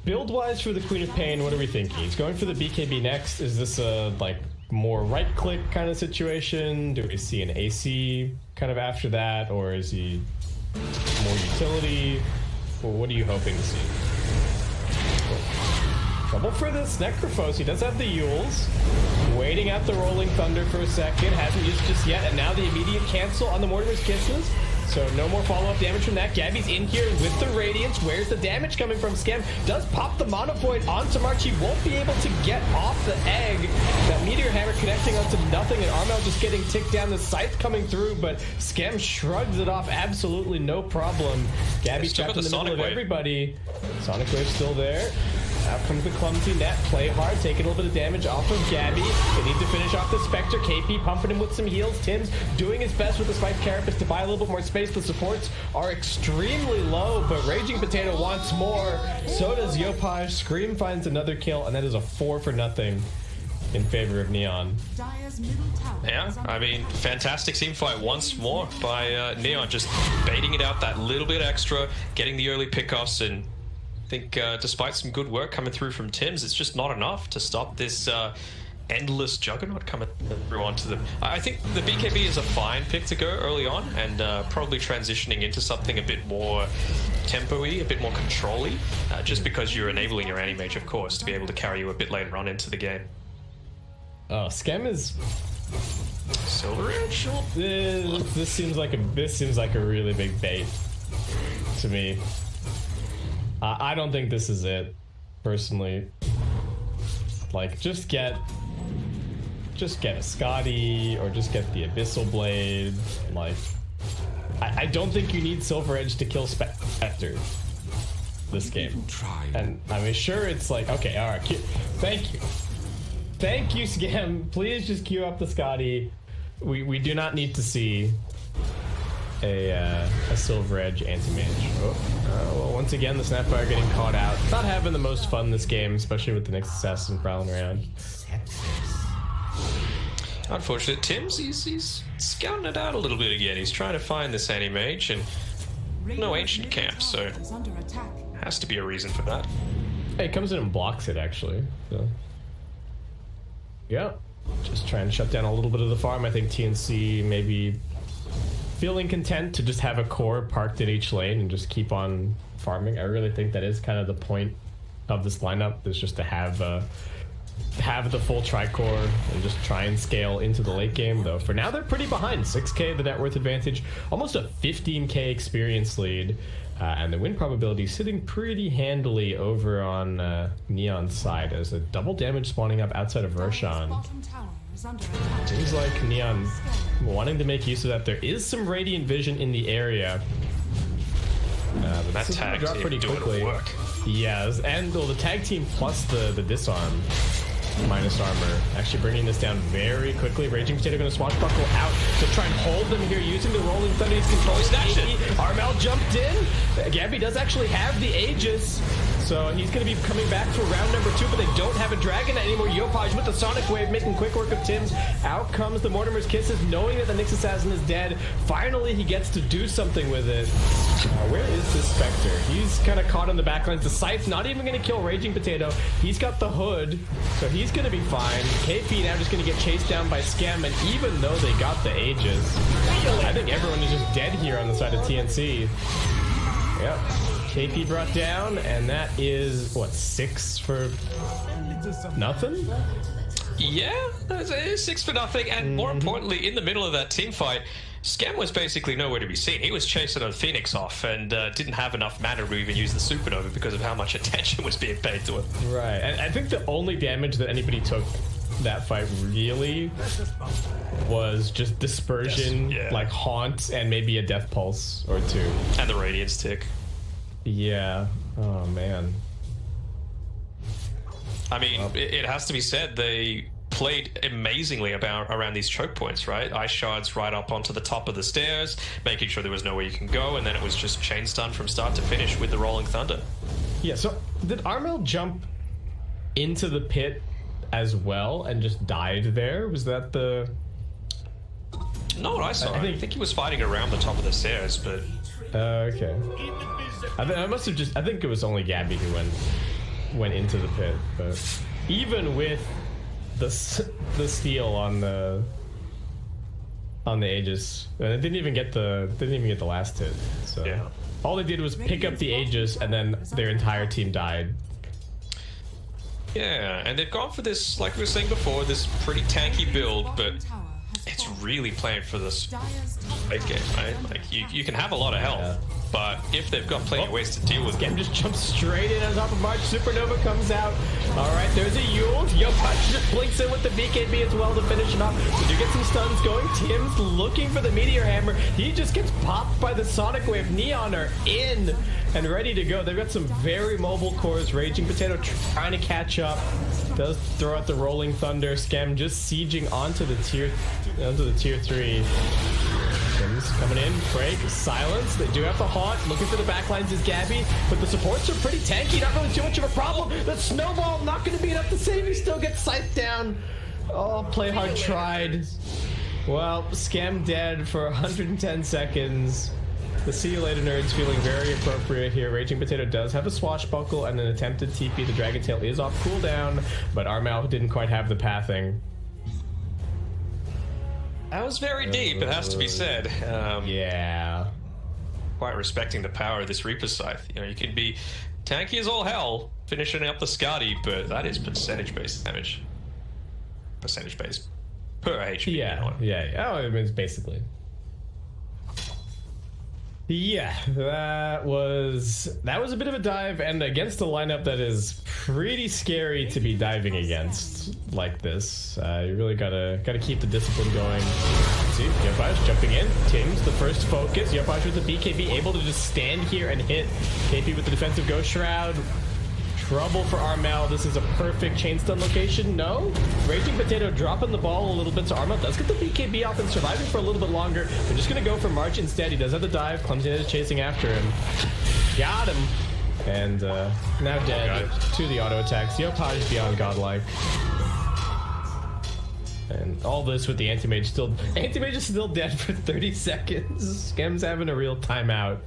I: Build-wise for the Queen of Pain, what are we thinking? He's going for the BKB next. Is this a, like, more right-click kind of situation? Do we see an AC kind of after that? Or is he more utility? Well, what are you hoping to see? Trouble for this Necrophos. He does have the Yules. Waiting out the Rolling Thunder for a second. Hasn't used just yet. And now the immediate cancel on the Mortimer's Kisses. So no more follow-up damage from that. Gabby's in here with the Radiance. Where's the damage coming from? Scam does pop the Mana Void onto March. He won't be able to get off the egg. That Meteor Hammer connecting onto nothing, and Armel just getting ticked down. The Scythe coming through, but Scam shrugs it off. Absolutely no problem. Gabby's trapped in the middle of everybody. Sonic Wave still there. Out comes the clumsy net. Play hard, taking a little bit of damage off of Gabby. They need to finish off the Spectre. KP pumping him with some heals. Tim's doing his best with the Spike Carapace to buy a little bit more space. The supports are extremely low, but Raging Potato wants more. So does Yopaj. Scream finds another kill, and that is a 4-0 in favor of Neon.
E: Yeah, I mean, fantastic team fight once more by Neon, just baiting it out that little bit extra, getting the early pickoffs, and I think despite some good work coming through from Tim's, it's just not enough to stop this endless juggernaut coming through onto them. I think the BKB is a fine pick to go early on, and probably transitioning into something a bit more tempo-y, a bit more control-y, just because you're enabling your anti-mage, of course, to be able to carry you a bit later on into the game.
I: Oh, Scam is
E: Silver Edge?
I: this seems like a really big bait to me. I don't think this is it, personally. Like, just get a Scotty, or just get the Abyssal Blade. Like, I don't think you need Silver Edge to kill Spectre this game. And I mean, sure, it's like, okay, all right, thank you, Scam. Please just queue up the Scotty. We do not need to see a Silver Edge anti-mage. Well, once again, the Snapfire getting caught out. Not having the most fun this game, especially with the next assassin prowling around.
E: Unfortunate. Tim's, he's scouting it out a little bit again. He's trying to find this anti-mage, and no ancient camp, so has to be a reason for that.
I: Hey, it comes in and blocks it, actually. So. Yeah, just trying to shut down a little bit of the farm. I think TNC maybe feeling content to just have a core parked in each lane and just keep on farming. I really think that is kind of the point of this lineup, is just to have have the full tricore and just try and scale into the late game, though for now they're pretty behind. 6k the net worth advantage, almost a 15k experience lead, and the win probability sitting pretty handily over on Neon's side as a double damage spawning up outside of Roshan. Seems like Neon wanting to make use of that. There is some Radiant Vision in the area. But
E: That tag
I: drop
E: team
I: pretty
E: doing
I: quickly.
E: work.
I: Yes, and well, the tag team plus the disarm minus armor actually bringing this down very quickly. Raging Potato going to swashbuckle out to try and hold them here using the rolling thunder. He's controlling
E: Snatched it.
I: Armel jumped in. Gabby does actually have the Aegis, so he's going to be coming back for round number 2, but they don't have a Dragon anymore. Yopaj with the Sonic Wave making quick work of Tim's. Out comes the Mortimer's Kisses, knowing that the Nyx Assassin is dead. Finally, he gets to do something with it. Where is this Spectre? He's kind of caught on the backlines. The Scythe not even going to kill Raging Potato. He's got the Hood, so he's going to be fine. KP now just going to get chased down by Scam, and even though they got the Aegis, I think everyone is just dead here on the side of TNC. Yep. KP brought down, and that is, what, 6 for nothing?
E: Yeah, it's 6 for nothing, and more importantly, in the middle of that team fight, Scam was basically nowhere to be seen. He was chasing a Phoenix off and didn't have enough mana to even use the Supernova because of how much attention was being paid to him.
I: Right, and I think the only damage that anybody took that fight really was just dispersion,
E: Yes, yeah.
I: like Haunt, and maybe a Death Pulse or 2.
E: And the Radiance tick.
I: Yeah. Oh, man.
E: I mean, it has to be said, they played amazingly around these choke points, right? Ice shards right up onto the top of the stairs, making sure there was nowhere you can go, and then it was just chain stun from start to finish with the Rolling Thunder.
I: Yeah, so did Armel jump into the pit as well and just died there? Was that the...
E: Not what I saw. I think he was fighting around the top of the stairs, but...
I: okay. I must have just... I think it was only Gabby who went into the pit, but even with the steal on the Aegis, and it didn't even get the last hit. So
E: yeah.
I: All they did was pick up the Aegis, and then their entire team died.
E: Yeah, and they've gone for this, like we were saying before, this pretty tanky build, but it's really playing for this late game, right? Like, you can have a lot of health, but if they've got plenty of ways to deal with
I: Scam just jumps straight in on top of March. Supernova comes out. All right, there's a Yule. Yopaj just blinks in with the BKB as well to finish it off. So do get some stuns going. Tim's looking for the Meteor Hammer. He just gets popped by the Sonic Wave. Neon are in and ready to go. They've got some very mobile cores. Raging Potato trying to catch up. Does throw out the Rolling Thunder. Scam just sieging onto the tier 3. Tim's coming in. Break. Silence. They do have the Haunt. Looking for the backlines is Gabby, but the supports are pretty tanky. Not really too much of a problem. The Snowball not going to be enough to save. He still gets scythed down. Oh, Play Hard tried. Well, Scam dead for 110 seconds. The See You Later Nerds feeling very appropriate here. Raging Potato does have a swashbuckle and an attempted TP. The Dragon Tail is off cooldown, but Armel didn't quite have the pathing.
E: That was very deep, it has to be said.
I: Yeah.
E: Quite respecting the power of this Reaper Scythe. You know, you can be tanky as all hell, finishing up the Skadi, but that is percentage-based damage. Percentage-based per HP.
I: Yeah, yeah. Oh, I mean, it's basically. Yeah, that was a bit of a dive, and against a lineup that is pretty scary to be diving against like this. You really gotta keep the discipline going. See, Yopaj jumping in. Tim's the first focus. Yopaj with the BKB, able to just stand here and hit KP with the defensive Ghost Shroud. Trouble for Armel. This is a perfect chain stun location. No. Raging Potato dropping the ball a little bit, so Armel does get the BKB off and surviving for a little bit longer. They're just going to go for March instead. He does have the dive. Clumsiness is chasing after him. Got him. And now dead to the auto attacks. Yopaj beyond godlike. And all this with the Anti-Mage still... Anti-Mage is still dead for 30 seconds. Scam's having a real timeout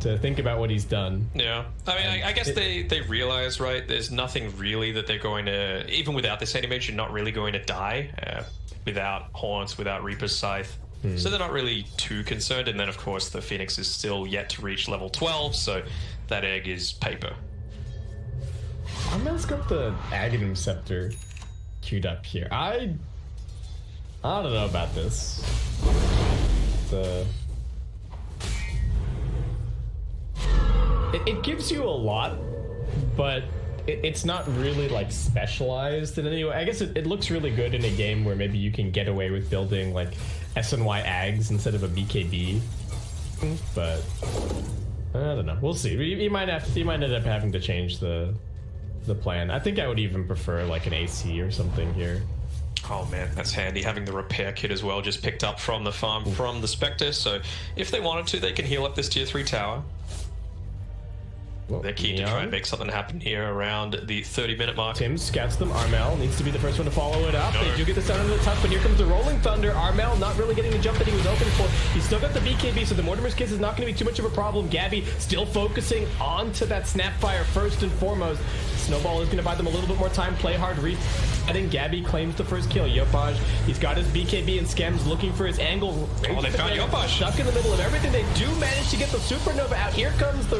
I: to think about what he's done.
E: Yeah, I mean, I guess they realize, right, there's nothing really that they're going to, even without this Anti-Mage, you're not really going to die without Haunts, without Reaper's Scythe. So they're not really too concerned. And then, of course, the Phoenix is still yet to reach level 12, so that egg is paper.
I: Armel's got the Aghanim Scepter queued up here. I don't know about this. It gives you a lot, but it's not really like specialized in any way. I guess it looks really good in a game where maybe you can get away with building like SNY Ags instead of a BKB. But I don't know. We'll see. You might end up having to change the plan. I think I would even prefer like an AC or something here.
E: Oh man, that's handy. Having the repair kit as well, just picked up from the farm from the Spectre. So if they wanted to, they can heal up this tier 3 tower. They're keen to try and make something happen here around the 30-minute mark.
I: Tim scouts them. Armel needs to be the first one to follow it up. They do get the sound of the touch, but here comes the Rolling Thunder. Armel not really getting the jump that he was hoping for. He's still got the BKB, so the Mortimer's Kiss is not going to be too much of a problem. Gabby still focusing onto that Snapfire first and foremost. Snowball is going to buy them a little bit more time. Play hard, resetting. Gabby claims the first kill. Yopaj, he's got his BKB and Skem's looking for his angle.
E: Oh, they found Yopaj.
I: Stuck in the middle of everything. They do manage to get the Supernova out. Here comes the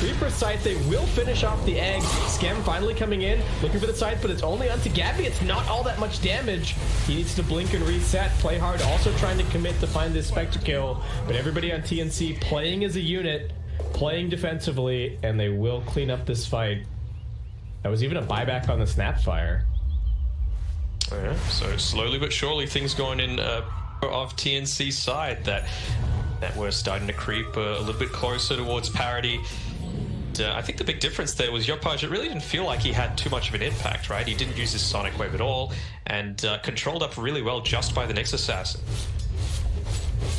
I: Reaper Scythe. They will finish off the egg. Skem finally coming in, looking for the Scythe, but it's only onto Gabby. It's not all that much damage. He needs to blink and reset. Play hard, also trying to commit to find this Spectre kill, but everybody on TNC playing as a unit, playing defensively, and they will clean up this fight. That was even a buyback on the Snapfire.
E: Yeah, so slowly but surely things going in of TNC's side that we're starting to creep a little bit closer towards parity. I think the big difference there was Yopaj. It really didn't feel like he had too much of an impact, right? He didn't use his Sonic Wave at all, and controlled up really well just by the Nyx Assassin.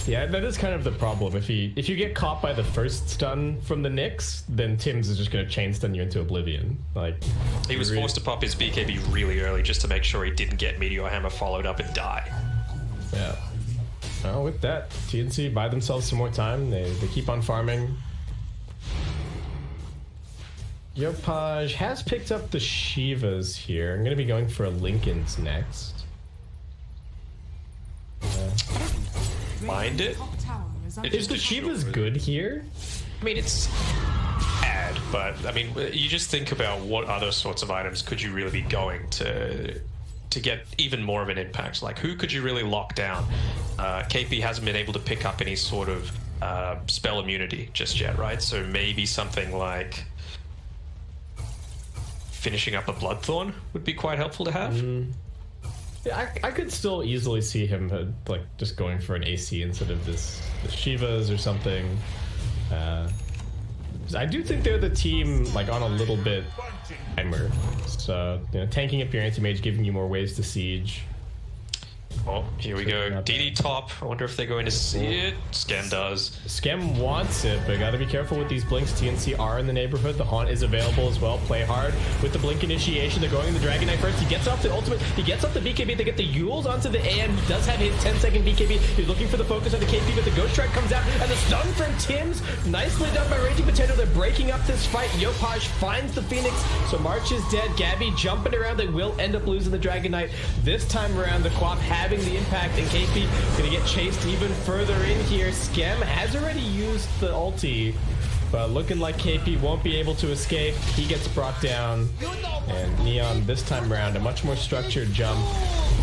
I: Yeah, that is kind of the problem. If you get caught by the first stun from the Nyx, then Tim's is just going to chain stun you into oblivion. Like
E: he was forced to pop his BKB really early just to make sure he didn't get Meteor Hammer followed up and die.
I: Yeah. Oh, with that, TNC buy themselves some more time. They keep on farming. Yopaj has picked up the Shivas here. I'm going to be going for a Lincoln's next.
E: Mind it?
I: Is the Shiva's good here?
E: I mean, it's bad, but I mean, you just think about what other sorts of items could you really be going to get even more of an impact. Like, who could you really lock down? KP hasn't been able to pick up any sort of spell immunity just yet, right? So maybe something like finishing up a Bloodthorn would be quite helpful to have.
I: Yeah, I could still easily see him like just going for an AC instead of the Shivas or something. I do think they're the team like on a little bit timer. So tanking up your anti-mage, giving you more ways to siege.
E: Oh, here we go. DD top. I wonder if they're going to see it. Skem does.
I: Skem wants it, but gotta be careful with these blinks. TNC are in the neighborhood. The Haunt is available as well. Play hard with the blink initiation. They're going in the Dragon Knight first. He gets off the ultimate. He gets off the BKB. They get the Yules onto the AM. He does have his 10-second BKB. He's looking for the focus on the KP, but the Ghost Strike comes out. And the stun from Tim's. Nicely done by Raging Potato. They're breaking up this fight. Yopaj finds the Phoenix. So March is dead. Gabby jumping around. They will end up losing the Dragon Knight. This time around, the Quap having the impact, and KP gonna get chased even further in here. Skem has already used the ulti, but looking like KP won't be able to escape. He gets brought down, and Neon this time around a much more structured jump,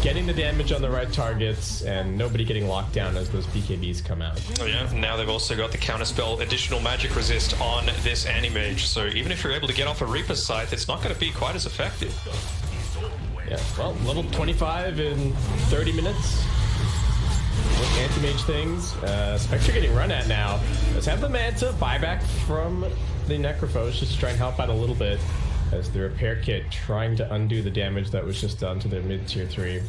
I: getting the damage on the right targets, and nobody getting locked down as those BKBs come out.
E: Oh yeah, now they've also got the counterspell additional magic resist on this Anti-Mage, so even if you're able to get off a Reaper Scythe, it's not going to be quite as effective.
I: Yeah, well, level 25 in 30 minutes. With anti-mage things. Spectre getting run at now. Let's have the Manta buyback from the Necrophos just to try and help out a little bit as the repair kit trying to undo the damage that was just done to their mid-tier 3.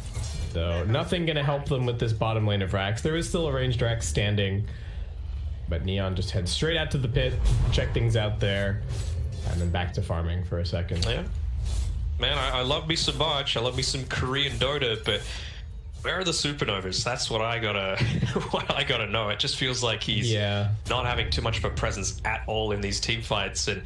I: Though nothing gonna help them with this bottom lane of Rax. There is still a ranged Rax standing, but Neon just heads straight out to the pit, check things out there, and then back to farming for a second.
E: Yeah. Man, I love me some March, I love me some Korean Dota, but where are the Supernovas? That's what I gotta know. It just feels like he's not having too much of a presence at all in these team fights, and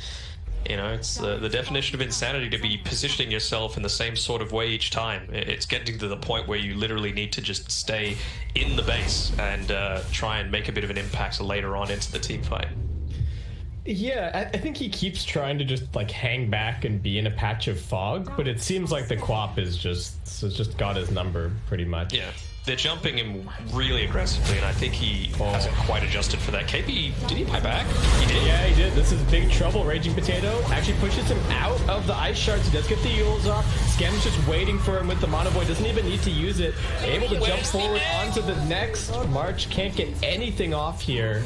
E: it's the definition of insanity to be positioning yourself in the same sort of way each time. It's getting to the point where you literally need to just stay in the base and try and make a bit of an impact later on into the team fight.
I: Yeah, I think he keeps trying to just like hang back and be in a patch of fog, but it seems like the Quap is just got his number pretty much.
E: Yeah, they're jumping him really aggressively, and I think he hasn't quite adjusted for that. KP, did he buy back? He did.
I: Yeah, he did. This is big trouble. Raging Potato actually pushes him out of the ice shards. He does get the Yules off. Skem's just waiting for him with the Mono Void. Doesn't even need to use it. Able to jump forward onto the next. March can't get anything off here.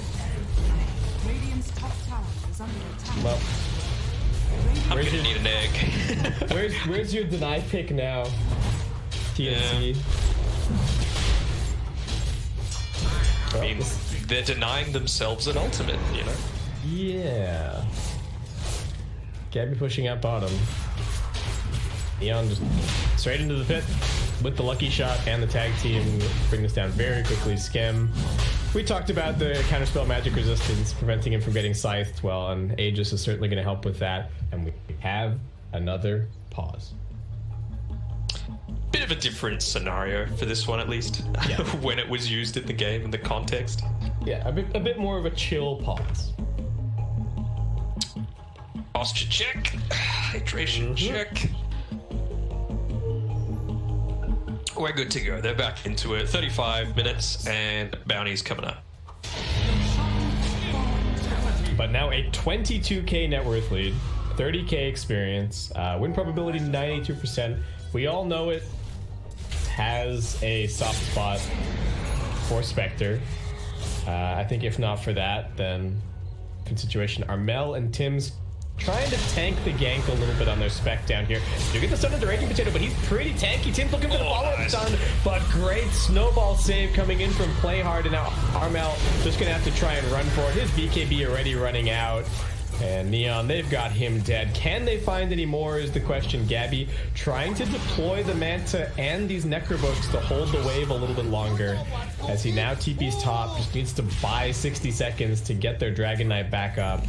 D: Radiant's top tower is under attack.
I: Well,
E: I'm gonna need an egg.
I: where's your deny pick now? TNC.
E: Yeah. I mean, they're denying themselves an ultimate, you know?
I: Yeah. Gabby pushing out bottom. Neon just straight into the pit with the lucky shot and the tag team. Bring this down very quickly. Skem. We talked about the counterspell magic resistance preventing him from getting scythed well, and Aegis is certainly going to help with that. And we have another pause.
E: Bit of a different scenario for this one, at least.
I: Yeah.
E: When it was used in the game and the context.
I: Yeah, a bit more of a chill pause.
E: Posture check. Hydration check. We're good to go. They're back into it. 35 minutes and bounty's coming up.
I: But now a 22k net worth lead, 30k experience, win probability 92%. We all know it has a soft spot for Spectre. I think if not for that, then different situation. Armel and Tim's trying to tank the gank a little bit on their spec down here. You get the stun of the Raging Potato, but he's pretty tanky. Tim's looking for the follow-up stun, but great snowball save coming in from Play Hard, and now Armel just gonna have to try and run for it. His BKB already running out. And Neon, they've got him dead. Can they find any more is the question. Gabby trying to deploy the Manta and these Necrobooks to hold the wave a little bit longer as he now TP's top. Just needs to buy 60 seconds to get their Dragon Knight back up.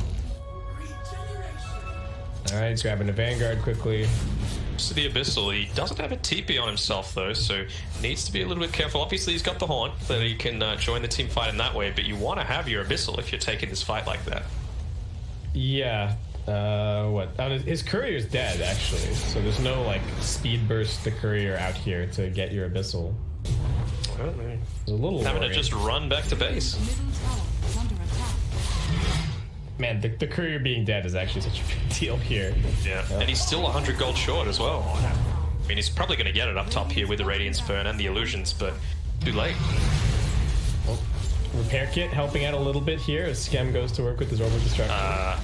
I: Alright, grabbing a Vanguard quickly.
E: So the Abyssal, he doesn't have a TP on himself though, so needs to be a little bit careful. Obviously he's got the Haunt, that he can join the team fight in that way, but you want to have your Abyssal if you're taking this fight like that.
I: Yeah, what? His courier's dead, actually. So there's no, like, speed burst the courier out here to get your Abyssal.
E: Well,
I: It's a little
E: having to
I: worried.
E: just run back to base.
D: Middle tower is under attack.
I: Man, the courier being dead is actually such a big deal here.
E: Yeah, and he's still 100 gold short as well. I mean, he's probably going to get it up top here with the Radiant Spurn and the Illusions, but too late.
I: Repair kit helping out a little bit here as Skem goes to work with his Orbital Destruction.
E: I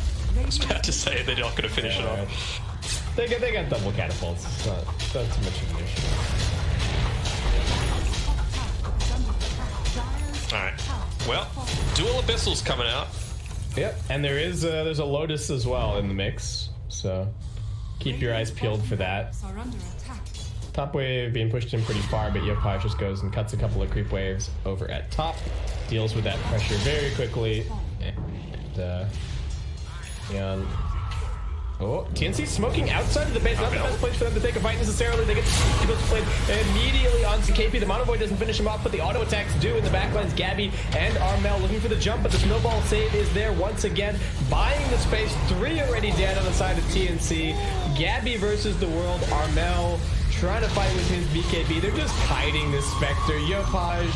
E: was about to say they're not going to finish it
I: Alright.
E: off.
I: They got double catapults. It's not too much of an issue.
E: Alright, well, dual Abyssals coming out.
I: Yep, and there's a Lotus as well in the mix, so keep your eyes peeled for that.
D: Are under attack.
I: Top wave being pushed in pretty far, but Yopaj just goes and cuts a couple of creep waves over at top. Deals with that pressure very quickly. And, Neon. Oh, TNC smoking outside of the base. Not the best place for them to take a fight necessarily. They get the played immediately onto KP. The Mono Void doesn't finish him off, but the auto attacks do in the backlines. Gabby and Armel looking for the jump, but the snowball save is there once again. Buying the space. 3 already dead on the side of TNC. Gabby versus the world. Armel trying to fight with his BKB. They're just hiding this Spectre. Yopaj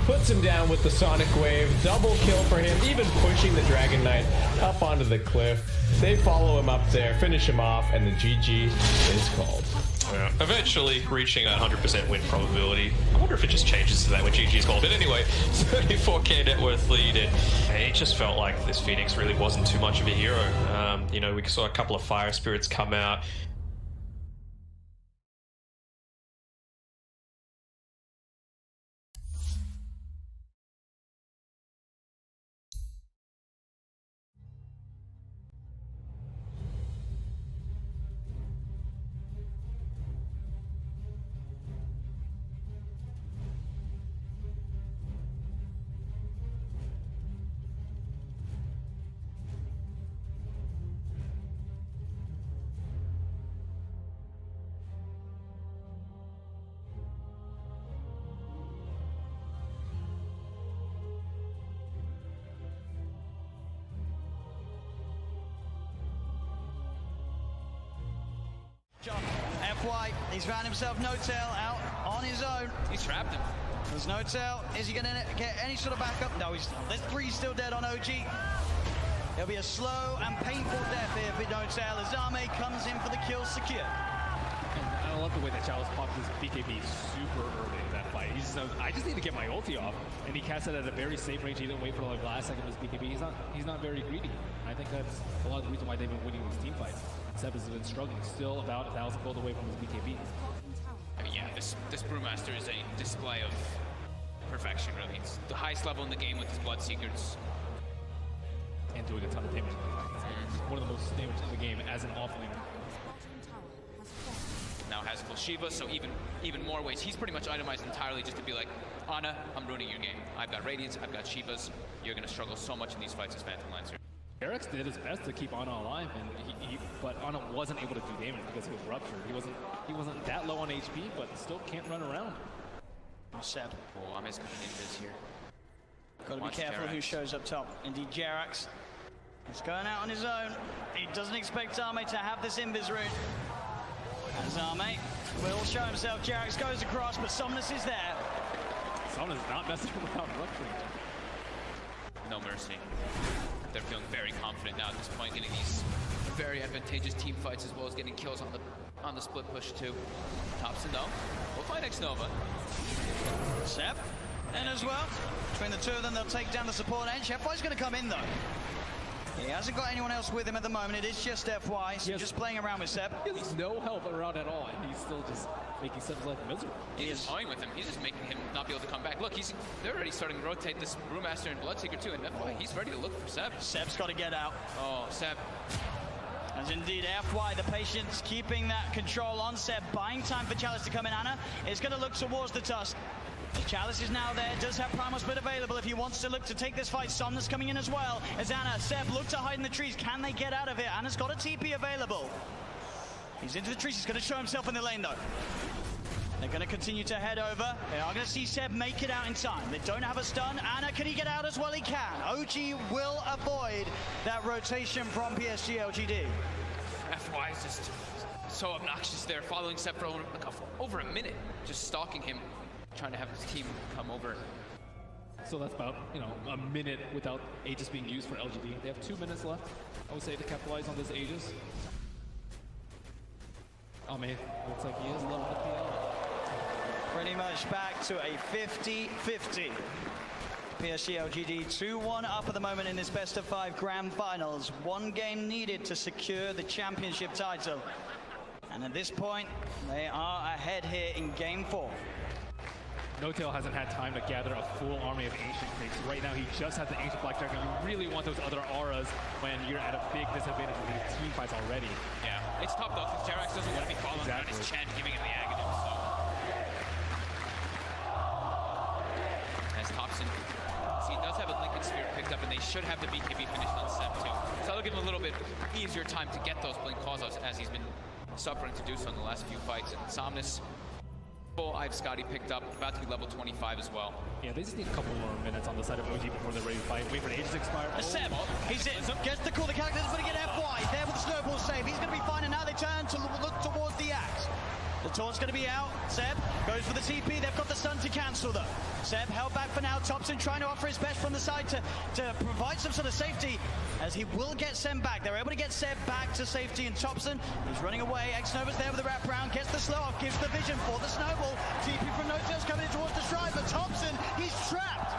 I: puts him down with the Sonic Wave. Double kill for him, even pushing the Dragon Knight up onto the cliff. They follow him up there, finish him off, and the GG is called.
E: Yeah, eventually reaching that 100% win probability. I wonder if it just changes to that when GG's called. But anyway, 34k net worth lead, and it just felt like this Phoenix really wasn't too much of a hero. You know, we saw a couple of Fire Spirits come out.
A: FY. He's found himself No-Tail out on his own.
B: He's trapped him.
A: There's No-Tail. Is he going to get any sort of backup? No, he's not. There's 3 still dead on OG. It'll be a slow and painful death here for No-Tail as Zame comes in for the kill secure.
C: And I love the way that Chalice popped his BKB super early in that fight. He just knows, I just need to get my ulti off. And he cast it at a very safe range. He didn't wait for the last second of his BKB. He's not very greedy. I think that's a lot of the reason why they've been winning these team fights. Seb has been struggling, still about 1,000 gold away from his BKB.
B: I mean, yeah, this Brewmaster is a display of perfection, really. It's the highest level in the game with his Bloodseekers.
C: And doing a ton of damage. It's one of the most damage in the game as an offlaner.
B: Now has full Shiva, so even more ways. He's pretty much itemized entirely just to be like, Ana, I'm ruining your game. I've got Radiance, I've got Shivas. You're going to struggle so much in these fights as Phantom Lancer.
C: Eric's did his best to keep Ana alive, and but Ana wasn't able to do damage because he was ruptured. He wasn't that low on HP, but still can't run around.
A: Seb.
B: Oh, I'm just cooking invis here.
A: Got to be careful
B: Jerax.
A: who shows up top. Indeed, Jerax. He's going out on his own. He doesn't expect Zame to have this invis rune. And Zame will show himself. Jerax goes across, but Somnus is there.
C: Somnus is not messing around rupturing.
B: No mercy. They're feeling very confident now at this point, getting these very advantageous team fights as well as getting kills on the split push too. Thompson though, we'll find X-Nova.
A: Seb, and as well. Between the two of them, they'll take down the support edge. FY's going to come in though. He hasn't got anyone else with him at the moment. It is just FY, so just playing around with Seb.
C: He has no help around at all, and he's still just making Seb's life miserable.
B: He's just toying with him. He's just making him not be able to come back. Look, they're already starting to rotate this Brewmaster and Bloodseeker too, and FY, he's ready to look for Seb.
A: Seb's got to get out.
B: Oh, Seb.
A: As indeed FY, the patience keeping that control on Seb, buying time for Chalice to come in. Ana is going to look towards the Tusk. Chalice is now there, does have Primal Split available if he wants to look to take this fight. Somnus coming in as well. As Ana, Seb look to hide in the trees. Can they get out of it? Ana's got a TP available. He's into the trees. He's going to show himself in the lane though. They're going to continue to head over. They are going to see Seb make it out in time. They don't have a stun. Ana, can he get out as well? He can. OG will avoid that rotation from PSG LGD.
B: FY is just so obnoxious there, following Seb for over a minute, just stalking him, trying to have his team come over.
C: So that's about, a minute without Aegis being used for LGD. They have 2 minutes left, I would say, to capitalize on this Aegis. Oh man, looks like he is level up the L.
A: Pretty much back to a 50-50. PSG LGD 2-1 up at the moment in this best of 5 grand finals. 1 game needed to secure the championship title. And at this point, they are ahead here in game 4.
C: No-Tail hasn't had time to gather a full army of Ancient Creeks. Right now, he just has the Ancient Black Dragon. You really want those other auras when you're at a big disadvantage in these team fights already.
B: Yeah, it's tough though, because Jerax doesn't want to be following around his Chen, giving him the Aghanim, so. As Thompson, he does have a Lincoln Sphere picked up, and they should have the BKB finished on Seb too. So that'll give him a little bit easier time to get those Blink Cause-outs as he's been suffering to do so in the last few fights. And Somnus, I've Scotty picked up, about to be level 25 as well.
C: Yeah, they just need a couple more minutes on the side of OG before they're ready to fight. Wait for the Aegis to expire.
A: Seb, he's in, gets the call, the character's going to get FY. There with the snowball save. He's going to be fine, and now they turn to look towards the axe. The taunt's going to be out. Seb goes for the TP. They've got the stun to cancel though. Seb held back for now. Thompson trying to offer his best from the side to provide some sort of safety, as he will get Seb back. They're able to get Seb back to safety, and Thompson, he's running away. X-Nova's there with the wraparound, gets the slow off, gives the vision for the snowball. TP from No-Tail's coming in towards the shrine, but Thompson, he's trapped.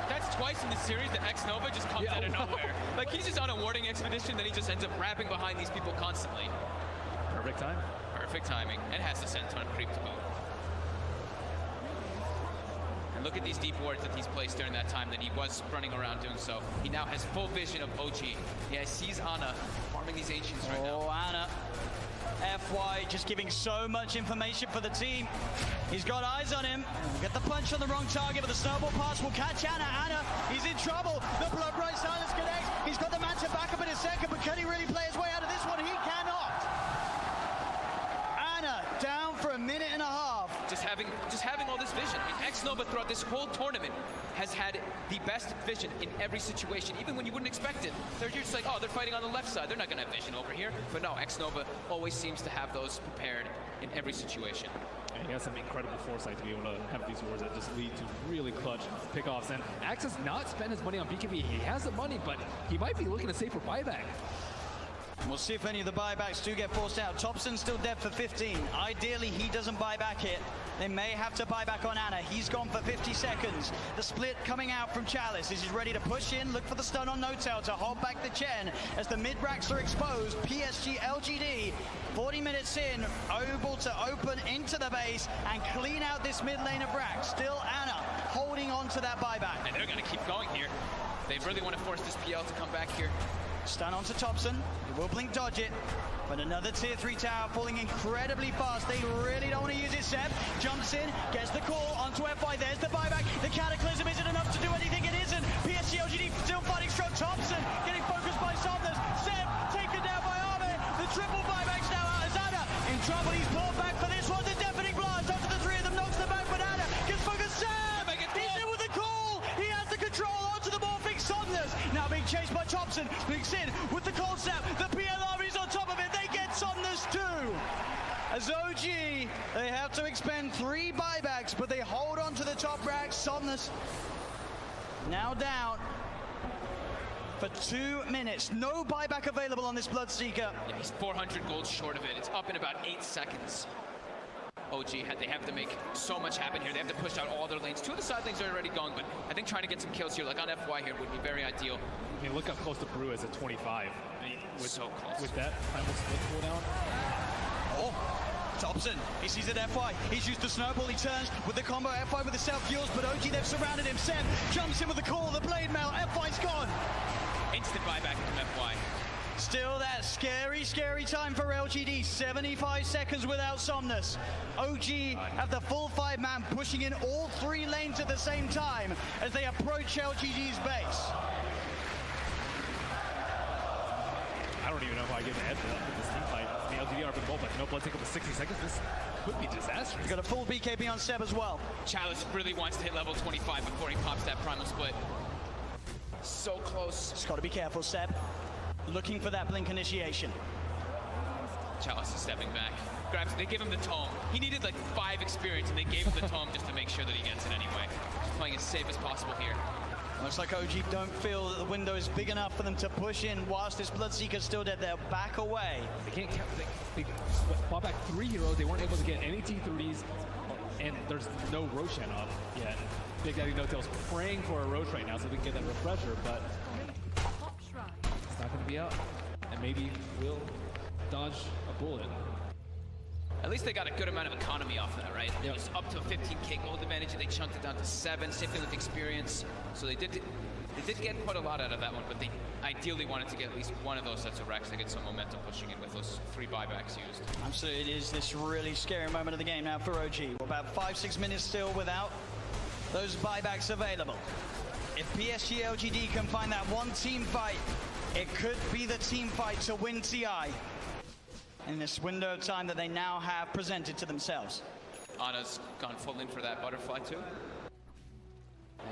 B: That's twice in this series that X-Nova just comes out of nowhere. Like, he's just on a warding expedition, then he just ends up wrapping behind these people constantly.
C: Perfect time.
B: Perfect timing, and has the Senton creep to boot. And look at these deep wards that he's placed during that time that he was running around doing so. He now has full vision of OG. Yeah, he sees Ana farming these Ancients right now.
A: Oh, Ana. FY just giving so much information for the team. He's got eyes on him. Get the punch on the wrong target, but the snowball pass will catch Ana. Ana, he's in trouble. The blood bright silence connects. He's got the man to back up in a second, but can he really play his way out of this one? He cannot. Ana down for a minute and a half.
B: just having all this vision. I mean, X-Nova throughout this whole tournament has had the best vision in every situation, even when you wouldn't expect it. They're just like, oh, they're fighting on the left side. They're not going to have vision over here. But no, X-Nova always seems to have those prepared in every situation.
C: And he has some incredible foresight to be able to have these wars that just lead to really clutch pickoffs. And Axe has not spent his money on BKB. He has the money, but he might be looking to save for buyback.
A: We'll see if any of the buybacks do get forced out. Thompson's still dead for 15. Ideally, he doesn't buy back it. They may have to buy back on Ana. He's gone for 50 seconds. The split coming out from Chalice. Is he ready to push in? Look for the stun on No-Tail to hold back the Chen. As the mid-racks are exposed, PSG LGD, 40 minutes in, able to open into the base and clean out this mid lane of Rack. Still Ana holding on to that buyback.
B: And they're going to keep going here. They really want to force this PL to come back here.
A: Stun onto Thompson. He will blink dodge it. But another tier 3 tower falling incredibly fast. They really don't want to use it. Seb jumps in, gets the call onto FY. There's the buyback. The Cataclysm, is it enough to do anything? It isn't. PSG LGD still fighting strong. Thompson getting focused by Somnus. Seb taken down by Arme. The triple buybacks now out as Ana in trouble. He's pulled back for this one. The deafening blast onto the three of them, knocks them back, but Ana gets focused. Seb! He's in with the call. He has the control onto the morphing Somnus. Now being chased by Thompson. Blinks in with the cold snap. The PL army is on top of it. They get Somnus too. As OG, they have to expend 3 buybacks, but they hold on to the top rack. Somnus now down for 2 minutes. No buyback available on this Bloodseeker.
B: Yeah, he's 400 gold short of it. It's up in about 8 seconds. OG, they have to make so much happen here. They have to push out all their lanes. 2 of the side lanes are already gone, but I think trying to get some kills here, like on FY here, would be very ideal.
C: I mean, look how close the Brew is at 25. I mean,
B: So close.
C: With that primal split cooldown.
A: Oh, Thompson, he sees it FY. He's used the snowball. He turns with the combo FY with the self-fuels, but OG, they've surrounded him. Seb jumps in with the call, the blade mail. FY's gone.
B: Instant buyback from FY.
A: Still that scary, scary time for LGD. 75 seconds without Somnus. OG have the full 5-man pushing in all 3 lanes at the same time as they approach LGD's base.
C: I don't even know if I get an edge with this team fight. The LGD are for the goal, but no blood take up to 60 seconds. This could be disastrous.
A: He's got a full BKB on Seb as well.
B: Chalice really wants to hit level 25 before he pops that primal split. So close.
A: Just got to be careful, Seb. Looking for that blink initiation.
B: Chalice is stepping back. Grabs, they give him the tome. He needed like 5 experience, and they gave him the tome just to make sure that he gets it anyway. Just playing as safe as possible here.
A: Looks like OG don't feel that the window is big enough for them to push in whilst this Bloodseeker's still dead. They'll back away.
C: They can't count. They fought back 3 heroes. They weren't able to get any T3s, and there's no Roshan up yet. Big Daddy No-Tail's praying for a Roche right now so they can get that refresher, but it's not going to be out. And maybe we'll dodge a bullet.
B: At least they got a good amount of economy off that, right? It was up to a 15k gold advantage, and they chunked it down to 7. Same thing with experience. So they did get quite a lot out of that one, but they ideally wanted to get at least one of those sets of racks to get some momentum pushing in with those 3 buybacks used.
A: Absolutely, it is this really scary moment of the game now for OG. We're about 5-6 minutes still without those buybacks available. If PSG LGD can find that one team fight, it could be the team fight to win TI in this window of time that they now have presented to themselves.
B: Ana's gone full in for that butterfly too.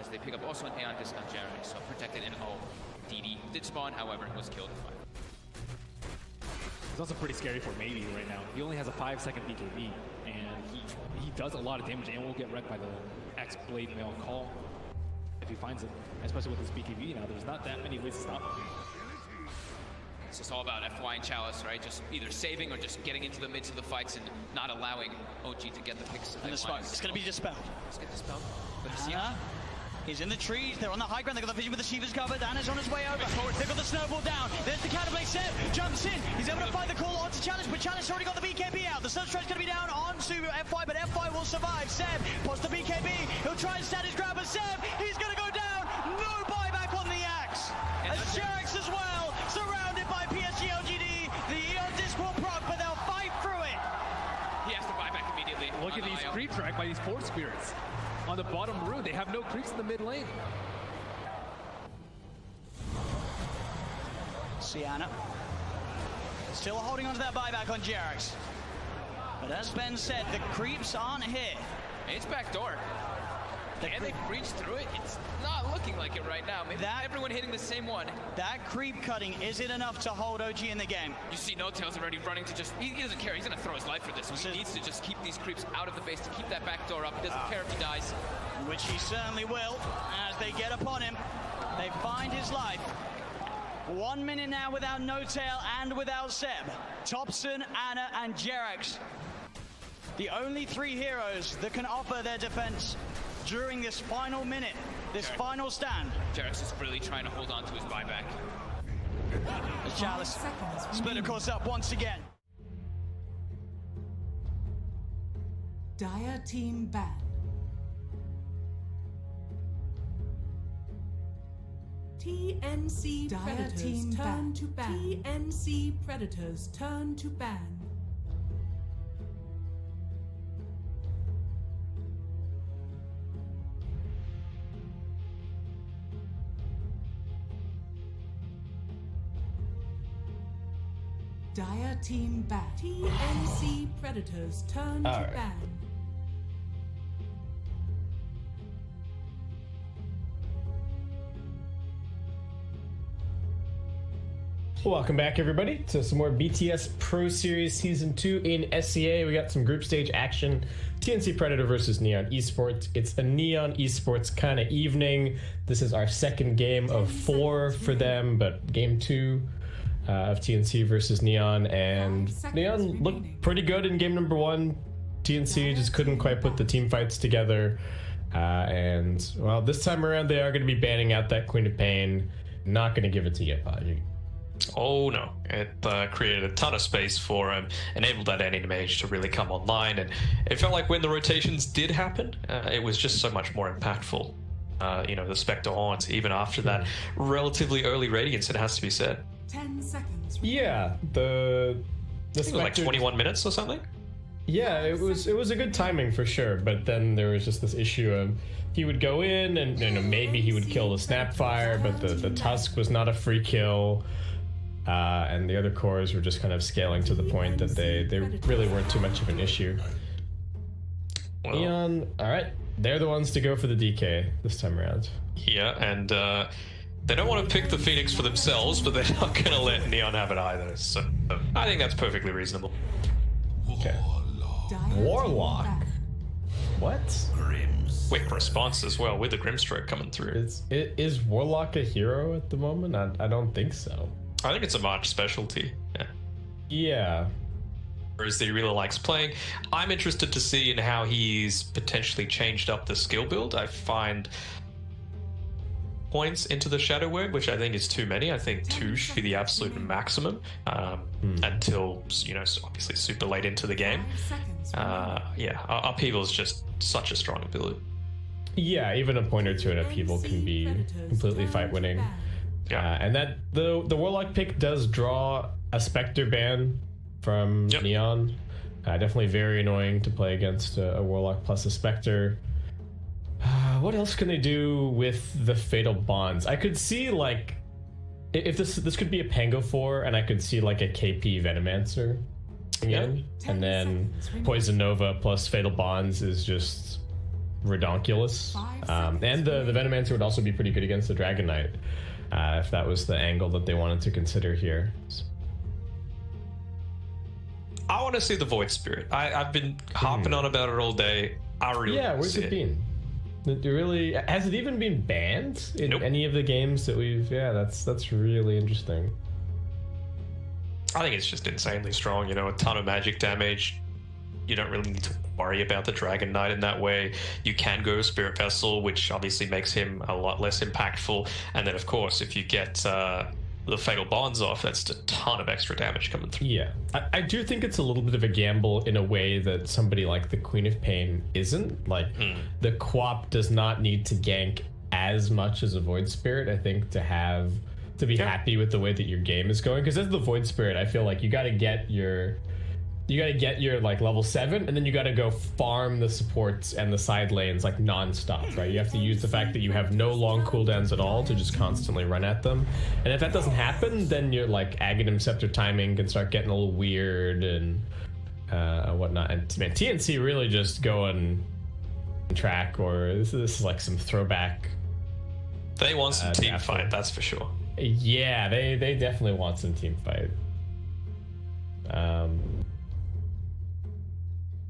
B: As they pick up also an Aeon disc on Jarek, so protected in O. DD did spawn, however, was killed in 5.
C: It's also pretty scary for Maybe right now. He only has a 5-second BKB, and he does a lot of damage and will get wrecked by the X-Blade mail call if he finds it, especially with his BKB now. There's not that many ways to stop him.
B: It's just all about FY and Chalice, right? Just either saving or just getting into the midst of the fights and not allowing OG to get the picks.
A: And the smoke, it's going to be dispelled.
B: Let's get dispelled.
A: He's in the trees. They're on the high ground. They've got the vision with the Shiva's covered. Ana's on his way over. They've got the snowball down. There's the Catapult. Seb jumps in. He's able to find the call onto Challenge, but Challenge already got the BKB out. The Sunstride's going to be down onto FY, but FY will survive. Seb posts the BKB. He'll try and stand his ground, but Seb, he's going to go down. No buyback on the axe. As Jarex as well, surrounded by PSG LGD. The Eon Disc will proc, but they'll fight through it.
B: He has to buy back immediately.
C: Look at these creep track by these Force Spirits. On the bottom room, they have no creeps in the mid lane.
A: Sienna still holding on to that buyback on Jarex. But as Ben said, the creeps aren't here.
B: It's backdoor. Can they breach through it? It's not looking like it right now. Maybe everyone hitting the same one.
A: That creep cutting isn't enough to hold OG in the game.
B: You see No Tails already running to just, he doesn't care. He's going to throw his life for this. He needs to just keep these creeps out of the base to keep that back door up. He doesn't care if he dies.
A: Which he certainly will as they get upon him. They find his life. 1 minute now without No Tail and without Seb. Topson, Anna, and Jerax. The only 3 heroes that can offer their defense during this final minute, this final stand.
B: Jerax is really trying to hold on to his buyback.
A: As Chalice split a course up once again.
D: Dire team ban. TNC Predators turn to ban. TNC Predators turn to ban. Dire team ban. TNC Predators turn to ban.
I: Welcome back, everybody, to some more BTS Pro Series Season 2 in SCA. We got some group stage action. TNC Predator versus Neon Esports. It's a Neon Esports kind of evening. This is our second game of 4 for them, but game 2 of TNC versus Neon. And Neon looked pretty good in game number 1. TNC just couldn't quite put the team fights together. And, well, this time around, they are going to be banning out that Queen of Pain. Not going to give it to Yepaji.
E: Oh no, it created a ton of space for him, enabled that anti-mage to really come online, and it felt like when the rotations did happen, it was just so much more impactful. You know, the Spectre Haunt, even after that relatively early Radiance, it has to be said.
D: 10 seconds.
I: Yeah, the
E: I think it was like 21 minutes or something?
I: Yeah, it was a good timing for sure, but then there was just this issue of he would go in and, you know, maybe he would kill the Snapfire, but the Tusk was not a free kill. And the other cores were just kind of scaling to the point that they really weren't too much of an issue. Well, Neon, all right, they're the ones to go for the DK this time around.
E: Yeah, and they don't want to pick the Phoenix for themselves, but they're not going to let Neon have it either. So I think that's perfectly reasonable.
I: Okay. Warlock. What?
E: Quick response as well with the Grimstroke coming through.
I: Is Warlock a hero at the moment? I don't think so.
E: I think it's a March specialty. Yeah.
I: Yeah.
E: Whereas he really likes playing. I'm interested to see in how he's potentially changed up the skill build. I find points into the Shadow Word, which I think is too many. I think 2 should be the absolute maximum until, you know, obviously super late into the game. Yeah, Upheaval is just such a strong ability.
I: Yeah, even a point or 2 in Upheaval can be completely fight winning.
E: Yeah,
I: and that the Warlock pick does draw a Spectre ban from Neon. Definitely very annoying to play against a Warlock plus a Spectre. What else can they do with the Fatal Bonds? I could see, like, if this could be a Pango 4, and I could see like a KP Venomancer again, and then Poison Nova plus Fatal Bonds is just redonkulous. And the Venomancer would also be pretty good against the Dragon Knight. If that was the angle that they wanted to consider here.
E: I want to see the Void Spirit. I've been harping on about it all day. I really want to
I: where's
E: see
I: it been? Has it even been banned in any of the games that we've? Yeah, that's really interesting.
E: I think it's just insanely strong. You know, a ton of magic damage. You don't really need to worry about the Dragon Knight in that way. You can go Spirit Vessel, which obviously makes him a lot less impactful. And then, of course, if you get the Fatal Bonds off, that's a ton of extra damage coming through.
I: Yeah, I do think it's a little bit of a gamble in a way that somebody like the Queen of Pain isn't. Like, the Quap does not need to gank as much as a Void Spirit, I think, to be happy with the way that your game is going. Because as the Void Spirit, I feel like you got to get your like level 7, and then you got to go farm the supports and the side lanes like non-stop, right? You have to use the fact that you have no long cooldowns at all to just constantly run at them. And if that doesn't happen, then you're like Aghanim Scepter timing can start getting a little weird, and whatnot. And man, TNC really just going track, or this is like some throwback.
E: They want some team fight, that's for sure.
I: Yeah, they definitely want some team fight.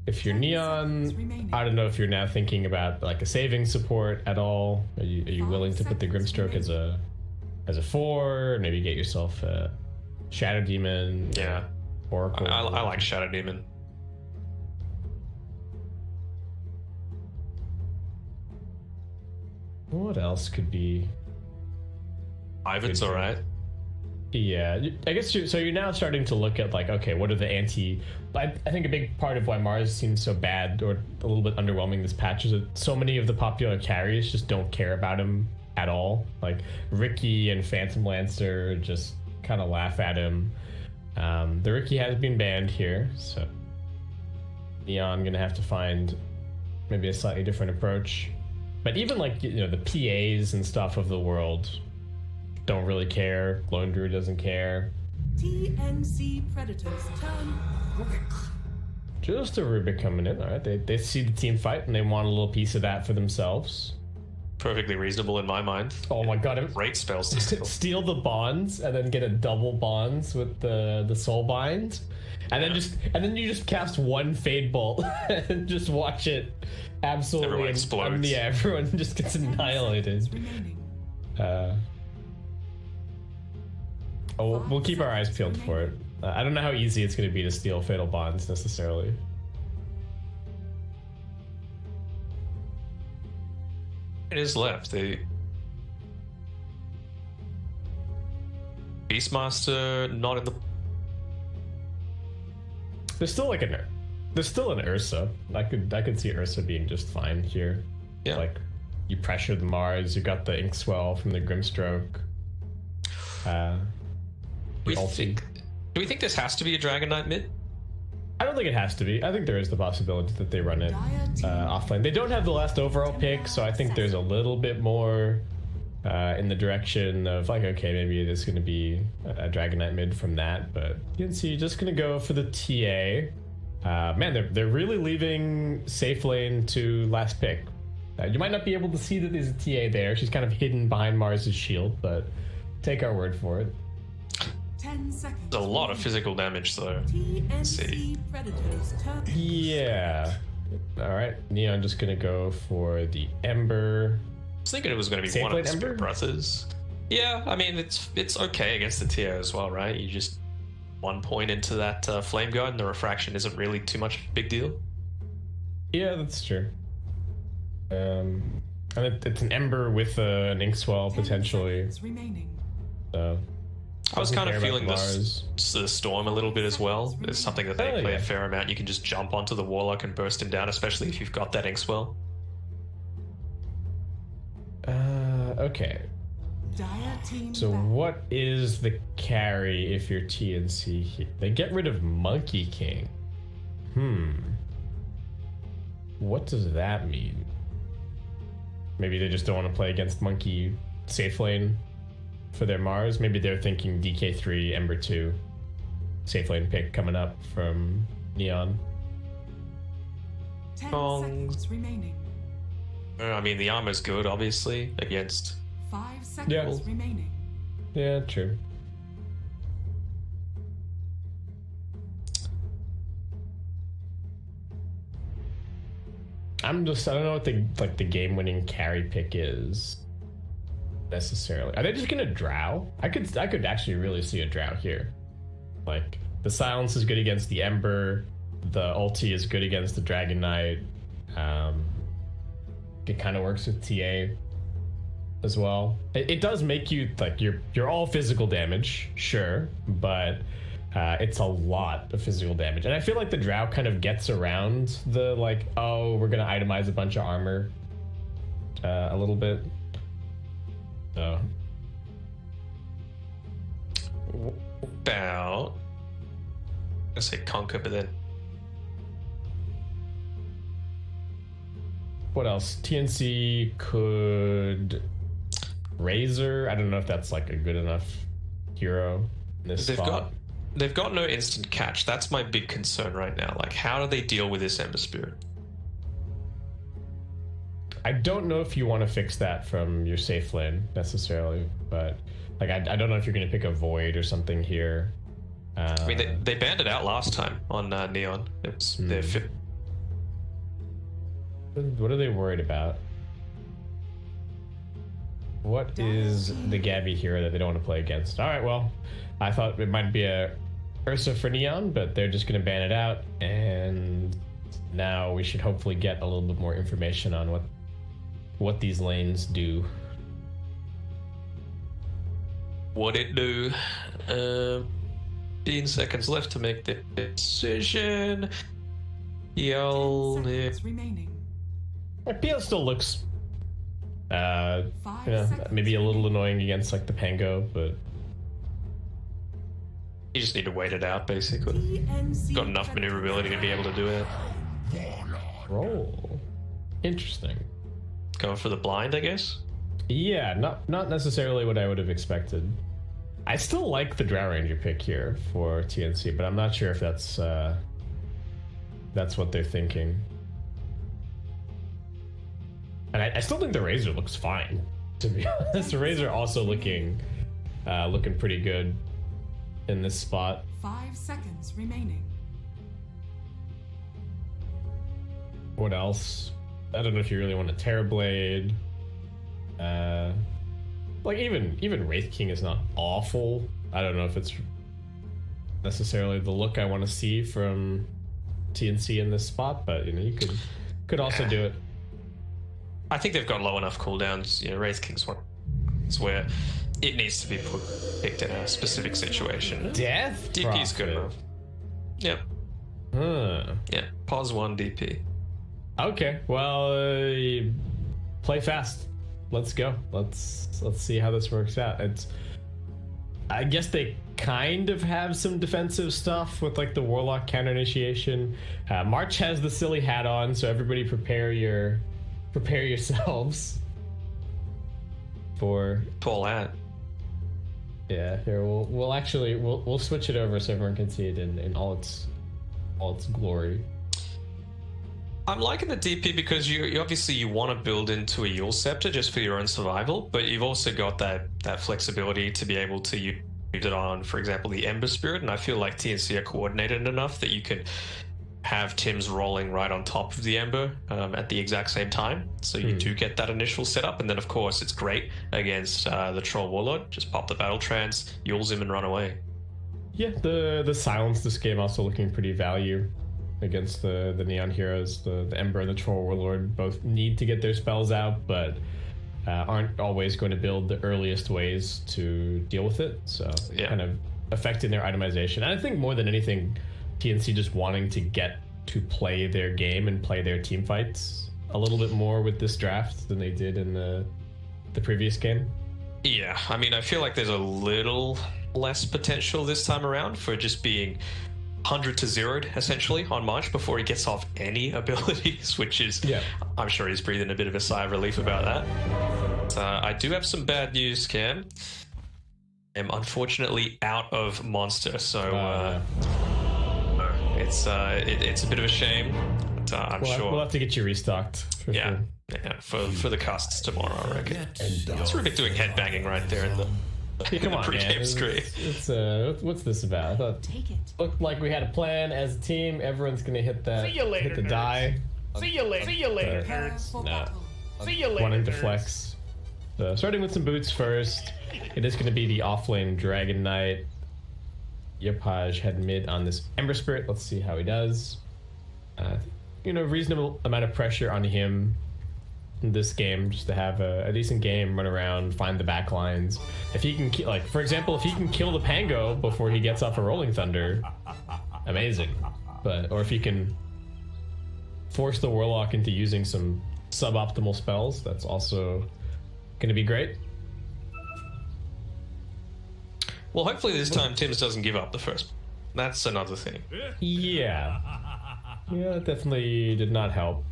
I: If you're Neon, I don't know if you're now thinking about like a saving support at all. Are you willing to put the Grimstroke as a 4? Maybe get yourself a Shadow Demon.
E: Yeah,
I: Oracle.
E: I like Shadow Demon.
I: What else could be?
E: Ivan's alright.
I: Yeah, I guess you're now starting to look at like, okay, what are the I think a big part of why Mars seems so bad or a little bit underwhelming this patch is that so many of the popular carries just don't care about him at all. Like Ricky and Phantom Lancer just kind of laugh at him. The Ricky has been banned here, so Neon gonna have to find maybe a slightly different approach. But even like, you know, the PAs and stuff of the world don't really care. Lone Druid doesn't care.
D: TNC Predators turn.
I: Just a Rubik coming in. All right, they see the team fight and they want a little piece of that for themselves.
E: Perfectly reasonable in my mind.
I: Oh my god!
E: Great spells to steal.
I: Steal the bonds and then get a double bonds with the soul bind, and then you just cast one Fade Bolt and just watch it absolutely
E: Everyone explodes.
I: Yeah, everyone just gets annihilated. We'll keep our eyes peeled for it. I don't know how easy it's going to be to steal Fatal Bonds necessarily.
E: It is left. The Beastmaster not in the.
I: There's still like there's still an Ursa. I could see Ursa being just fine here.
E: Yeah.
I: Like you pressure the Mars, you got the Inkswell from the Grimstroke.
E: Do we think this has to be a Dragon Knight mid?
I: I don't think it has to be. I think there is the possibility that they run it offlane. They don't have the last overall pick, so I think there's a little bit more in the direction of like, okay, maybe it is going to be a Dragon Knight mid from that, but you can see just going to go for the TA. Man, they're really leaving safe lane to last pick. You might not be able to see that there's a TA there. She's kind of hidden behind Mars's shield, but take our word for it.
D: 10 seconds.
E: There's a lot of physical damage though.
D: TNC Predators turn.
I: Yeah. All right, Neon just gonna go for the Ember.
E: I was thinking it was going to be
I: Safe
E: one of
I: lane
E: the Spirit
I: Ember?
E: Brothers. Yeah, I mean it's okay against the tier as well, right? You just 1 point into that Flame Guard and the refraction isn't really too much of a big deal.
I: Yeah, that's true. And it's an Ember with an Inkswell potentially.
D: Remaining.
I: So
E: I was kind of feeling
I: this
E: the Storm a little bit as well. It's something that they play
I: yeah.
E: a fair amount. You can just jump onto the Warlock and burst him down, especially if you've got that Inkswell.
I: Okay.
D: Dire team
I: So
D: back.
I: what is the carry if you're TNC here? They get rid of Monkey King. What does that mean? Maybe they just don't want to play against Monkey safe lane for their Mars. Maybe they're thinking DK3, Ember 2 safe lane pick coming up from Neon.
D: 10
E: Bongs.
D: seconds remaining.
E: I mean, the armor's good, obviously, against...
D: 5 seconds
I: Yeah.
D: remaining.
I: Yeah, true. I don't know what the game-winning carry pick is necessarily. Are they just gonna drow? I could actually really see a drow here. Like the silence is good against the Ember, the ulti is good against the Dragon Knight. It kind of works with TA as well. It does make you like you're all physical damage, sure, but it's a lot of physical damage, and I feel like the drow kind of gets around the like, oh, we're gonna itemize a bunch of armor a little bit. So
E: About... I say Conquer, but then...
I: what else? TNC could Razor. I don't know if that's like a good enough hero in this
E: They've
I: spot.
E: got they've got no instant catch. That's my big concern right now. Like, how do they deal with this Ember Spirit?
I: I don't know if you want to fix that from your safe lane necessarily, but like I don't know if you're going to pick a Void or something here.
E: I mean, they banned it out last time on Neon. It's their fit.
I: What are they worried about? What is the Gabby hero that they don't want to play against? All right, well, I thought it might be a Ursa for Neon, but they're just going to ban it out, and now we should hopefully get a little bit more information on what these lanes do.
E: What it do? 15 seconds left to make the decision. Yell.
D: Remaining.
I: PL still looks maybe a little annoying against like the Pango, but
E: you just need to wait it out basically. Got enough maneuverability to be able to do it.
I: Roll. Interesting.
E: Going for the blind, I guess? Yeah,
I: not necessarily what I would have expected. I still like the Drow Ranger pick here for TNC, but I'm not sure if that's what they're thinking. And I still think the Razor looks fine, to be honest. The Razor also looking pretty good in this spot.
D: 5 seconds remaining.
I: What else? I don't know if you really want a Terrorblade. Like even Wraith King is not awful. I don't know if it's necessarily the look I want to see from TNC in this spot, but you know, you could also do it.
E: I think they've got low enough cooldowns. You know, Wraith King's one. It's where it needs to be picked in a specific situation.
I: Death
E: DP's good enough. Yep. Yeah. Pause 1 DP.
I: Okay. Well, play fast. Let's go. Let's see how this works out. I guess they kind of have some defensive stuff with like the Warlock counter initiation. March has the silly hat on, so everybody prepare yourselves for
E: Paul hat.
I: Yeah, here we'll switch it over so everyone can see it in all its glory.
E: I'm liking the DP because you obviously you want to build into a Yule Scepter just for your own survival, but you've also got that flexibility to be able to use it on, for example, the Ember Spirit, and I feel like TNC are coordinated enough that you can have Tim's rolling right on top of the Ember at the exact same time, so you do get that initial setup, and then of course it's great against the Troll Warlord. Just pop the Battle Trance, Yules him and run away. Yeah, the silence this game also looking pretty value against the Neon heroes. The Ember and the Troll Warlord both need to get their spells out, but aren't always going to build the earliest ways to deal with it, so kind of affecting their itemization. And I think more than anything, TNC just wanting to get to play their game and play their team fights a little bit more with this draft than they did in the previous game. Yeah, I mean, I feel like there's a little less potential this time around for just being 100 to 0'd essentially on March before he gets off any abilities, which is, I'm sure he's breathing a bit of a sigh of relief about that. I do have some bad news, Cam. I'm unfortunately out of Monster, so it's a bit of a shame, but I'm sure we'll have to get you restocked. For the casts tomorrow, I reckon. It's Rubik doing headbanging right there in the come on, man. Screen. It's what's this about? I thought looked like we had a plan as a team. Everyone's gonna hit that. Hit the die. See you later. See you later. No. See you later. Wanting to flex. So starting with some boots first. It is going to be the offlane Dragon Knight. Yopaj head mid on this Ember Spirit. Let's see how he does. Reasonable amount of pressure on him in this game, just to have a decent game, run around, find the back lines. If he can, like for example, if he can kill the Pango before he gets off a Rolling Thunder, amazing. Or if he can force the Warlock into using some suboptimal spells, that's also going to be great. Well, hopefully this time Tim's doesn't give up the first. That's another thing. Yeah, that definitely did not help.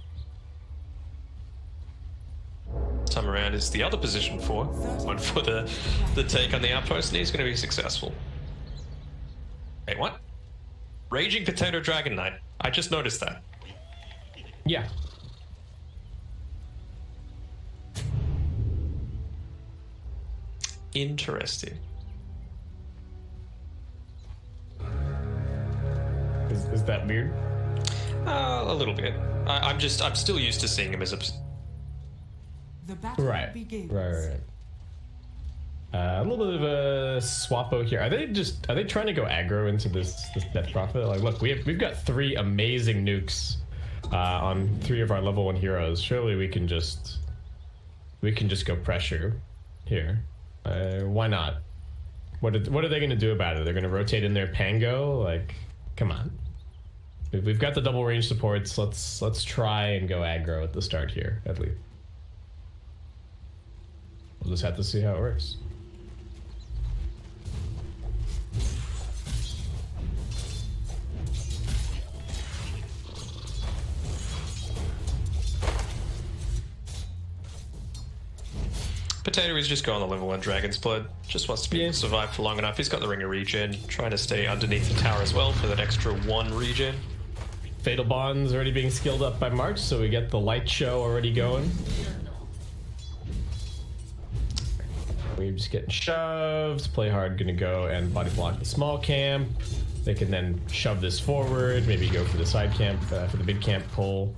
E: Time around is the other position for the take on the outpost, and he's going to be successful. Wait, what? Raging Potato Dragon Knight. I just noticed that.
I: Yeah.
E: Interesting.
I: Is that weird?
E: A little bit. I'm still used to seeing him as a...
D: The battle
I: Right.
D: begins.
I: Right. A little bit of a swappo here. Are they trying to go aggro into this Death Prophet? Like, look, we've got 3 amazing nukes on 3 of our level 1 heroes. Surely we can just go pressure here. Why not? What are they going to do about it? They're going to rotate in their Pango? Like, come on. We've got the double range supports. Let's try and go aggro at the start here, at least. We'll just have to see how it works.
E: Potato is just going on the level 1 Dragon's Blood. Just wants to be able to survive for long enough. He's got the Ring of Regen, trying to stay underneath the tower as well for that extra 1 regen.
I: Fatal Bond's already being skilled up by March, so we get the light show already going. We're just getting shoved. Play hard gonna go and body block the small camp. They can then shove this forward, maybe go for the side camp, for the mid camp pull.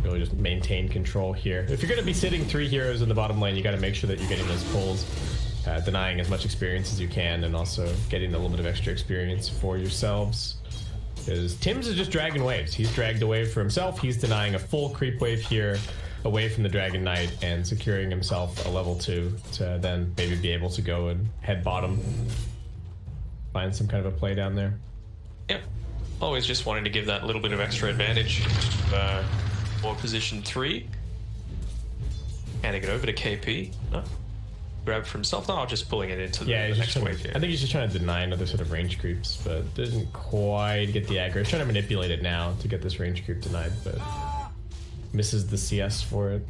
I: Really just maintain control here. If you're going to be sitting 3 heroes in the bottom lane, you got to make sure that you're getting those pulls, denying as much experience as you can, and also getting a little bit of extra experience for yourselves. Because Tim's is just dragging waves. He's dragged a wave for himself. He's denying a full creep wave here away from the Dragon Knight and securing himself a level 2 to then maybe be able to go and head bottom. Find some kind of a play down there.
E: Yep. Always just wanting to give that little bit of extra advantage. For position 3. Handing it over to KP. No. Grab for himself. No, just pulling it into the next wave here.
I: I think he's just trying to deny another sort of range creeps, but didn't quite get the aggro. He's trying to manipulate it now to get this range creep denied, but misses the CS for it.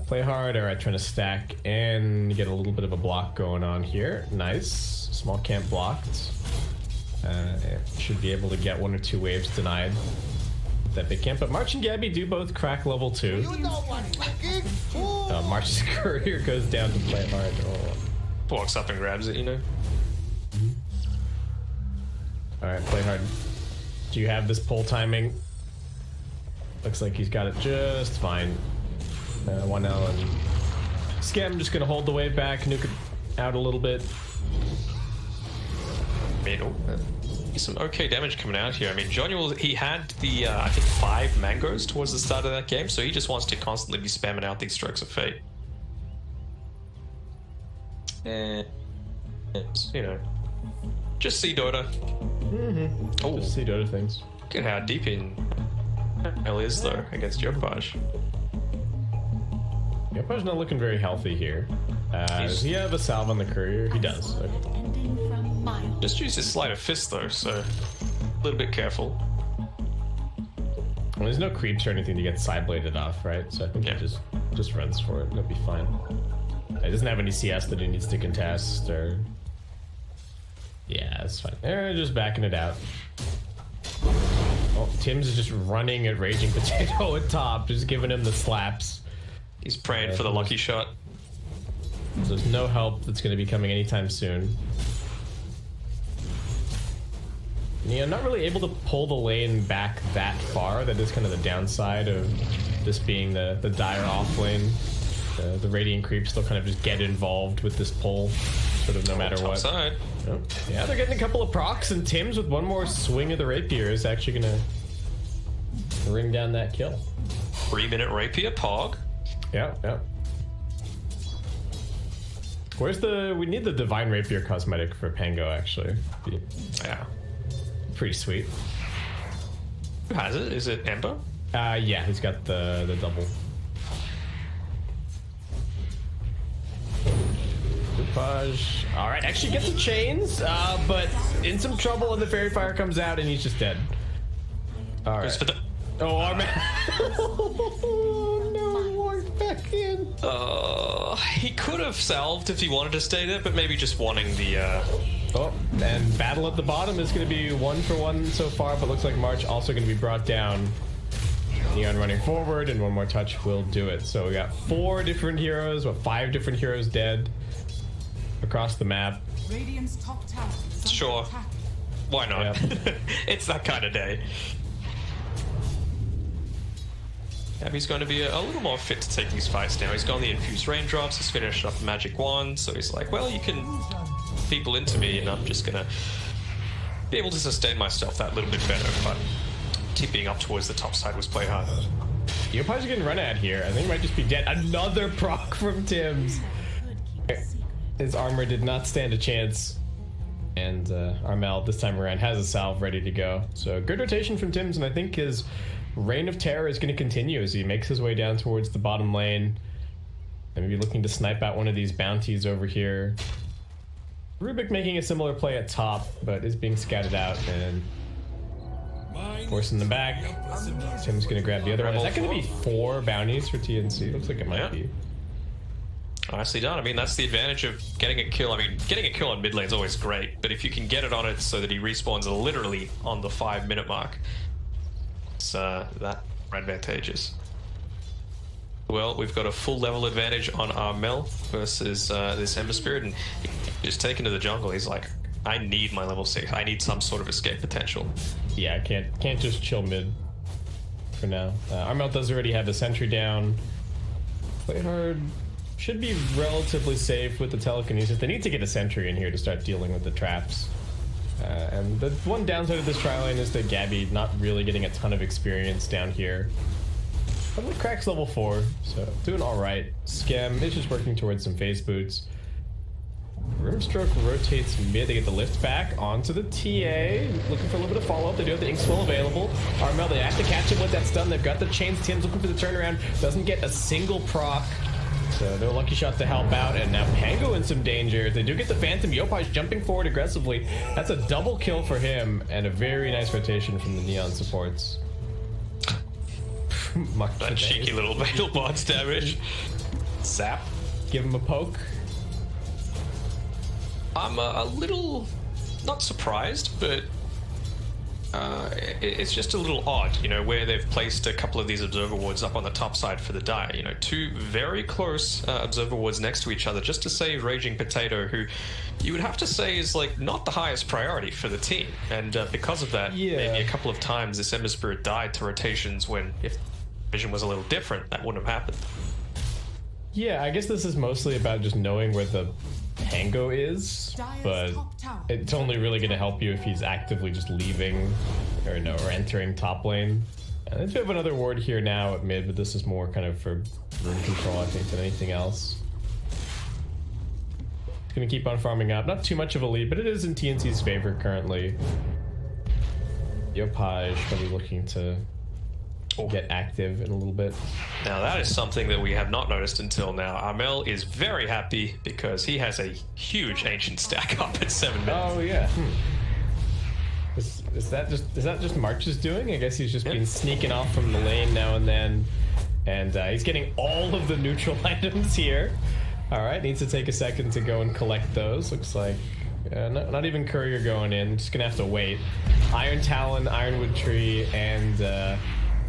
I: Play hard. Alright, trying to stack and get a little bit of a block going on here. Nice. Small camp blocked. Should be able to get 1 or 2 waves denied. That big camp, but March and Gabby do both crack level 2. March's courier goes down to play hard.
E: Walks up and grabs it, you know.
I: Alright, play hard. Do you have this pull timing? Looks like he's got it just fine. 1L and Scam just gonna hold the wave back, nuke it out a little bit.
E: Some okay damage coming out here. I mean, Jonuel, he had the, I think 5 mangoes towards the start of that game, so he just wants to constantly be spamming out these strokes of fate. And, you know, just see Dota. Oh,
I: Just see Dota things.
E: look at how deep in L is, though, against Yopaj.
I: Yopaj's not looking very healthy here. Does he have a salve on the courier? He does. Okay.
E: Just use his sleight of fist, though, so a little bit careful.
I: Well, there's no creeps or anything to get side-bladed off, right? So I think he just runs for it. It'll be fine. He doesn't have any CS that he needs to contest, or... Yeah, that's fine. They're just backing it out. Oh, Tim's is just running at Raging Potato at top, just giving him the slaps.
E: He's praying for the lucky shot.
I: So there's no help that's going to be coming anytime soon. Yeah, I'm not really able to pull the lane back that far. That is kind of the downside of this being the dire off lane. The Radiant creeps still kind of just get involved with this pull, sort of no matter what.
E: Side.
I: Oh, yeah, they're getting a couple of procs, and Tim's with one more swing of the rapier is actually gonna ring down that kill.
E: 3-minute rapier, Pog.
I: Yeah. Where's we need the Divine Rapier cosmetic for Pango, actually.
E: Yeah.
I: Pretty sweet.
E: Who has it? Is it Ember?
I: Yeah, he's got the double. Liquipedia. All right, actually gets the chains, but in some trouble, and the Fairy Fire comes out, and he's just dead. All right. Oh, our man. Oh, no, walk back in.
E: He could have salved if he wanted to stay there, but maybe just wanting the
I: Oh, and battle at the bottom is going to be 1-for-1 so far, but looks like March also going to be brought down. Neon running forward, and one more touch will do it. So we got 4 different heroes, 5 different heroes dead across the map.
D: Radiant's top tower is under
E: Sure.
D: attack.
E: Why not?
I: Yep.
E: It's that kind of day. He's going to be a little more fit to take these fights now. He's got the infused raindrops, he's finished up the magic wand, so he's like, well, you can people into me and I'm just gonna be able to sustain myself that little bit better, but tipping up towards the top side was play hard.
I: Yopi's getting run at here. I think he might just be dead. Another proc from Tim's. His armor did not stand a chance. And Armel this time around has a salve ready to go. So good rotation from Tim's, and I think his reign of terror is going to continue as he makes his way down towards the bottom lane. And maybe looking to snipe out one of these bounties over here. Rubik making a similar play at top, but is being scattered out and forcing them back. Tim's going to grab the other one. Is that going to be 4 bounties for TNC? Looks like it might be.
E: Nicely done. I mean, that's the advantage of getting a kill. I mean, getting a kill on mid lane is always great, but if you can get it on it so that he respawns literally on the 5-minute mark, it's that advantageous. Well, we've got a full level advantage on Armel versus this Ember Spirit, and he's taken to the jungle. He's like, I need my level 6. I need some sort of escape potential.
I: Yeah, I can't just chill mid for now. Armel does already have a sentry down. Play hard. Should be relatively safe with the telekinesis. They need to get a sentry in here to start dealing with the traps. And the one downside of this tri lane is that Gabby not really getting a ton of experience down here. But the Crack's level 4, so doing alright. Scam is just working towards some phase boots. Rimstroke rotates mid. They get the lift back onto the TA. Looking for a little bit of follow-up. They do have the ink swell available. Armel, they have to catch him with that stun. They've got the chains. Tim's looking for the turnaround. Doesn't get a single proc. So no lucky shot to help out, and now Pango in some danger. They do get the Phantom. Yopi's jumping forward aggressively. That's a double kill for him, and a very nice rotation from the Neon supports.
E: That cheeky little Fatal Bots damage. Zap.
I: Give him a poke.
E: I'm a little not surprised, but it's just a little odd, you know, where they've placed a couple of these observer wards up on the top side for the Dire. You know, 2 very close observer wards next to each other just to save Raging Potato, who you would have to say is like not the highest priority for the team. And because of that, maybe a couple of times this Ember Spirit died to rotations when, if vision was a little different, that wouldn't have happened.
I: Yeah, I guess this is mostly about just knowing where the Pango is, but it's only really going to help you if he's actively just leaving or entering top lane. And we have another ward here now at mid, but this is more kind of for room control, I think, than anything else. Going to keep on farming up. Not too much of a lead, but it is in TNC's favor currently. Yopai is probably looking to get active in a little bit.
E: Now that is something that we have not noticed until now. Armel is very happy because he has a huge ancient stack up at 7 minutes.
I: Oh yeah. Is that just March's doing? I guess he's just been sneaking off from the lane now and then, and he's getting all of the neutral items here. All right, needs to take a second to go and collect those. Looks like not even courier going in. Just gonna have to wait. Iron Talon, Ironwood Tree, and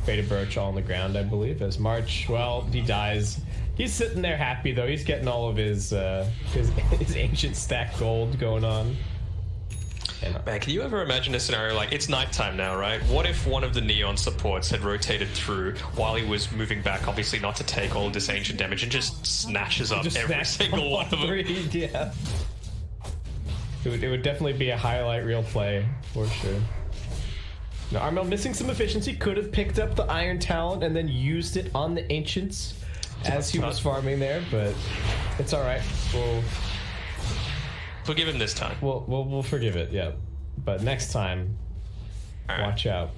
I: Faded Birch all on the ground, I believe, as March, well, he dies. He's sitting there happy, though. He's getting all of his ancient stack gold going on.
E: Man, can you ever imagine a scenario like, it's nighttime now, right? What if one of the Neon supports had rotated through while he was moving back, obviously not to take all of this ancient damage, and just snatches up every single one of them?
I: Yeah. It would definitely be a highlight reel play, for sure. Now, Armel missing some efficiency, could have picked up the Iron Talent and then used it on the Ancients as he was farming there, but it's alright. We'll
E: forgive him this time.
I: We'll forgive it, yeah. But next time, watch out.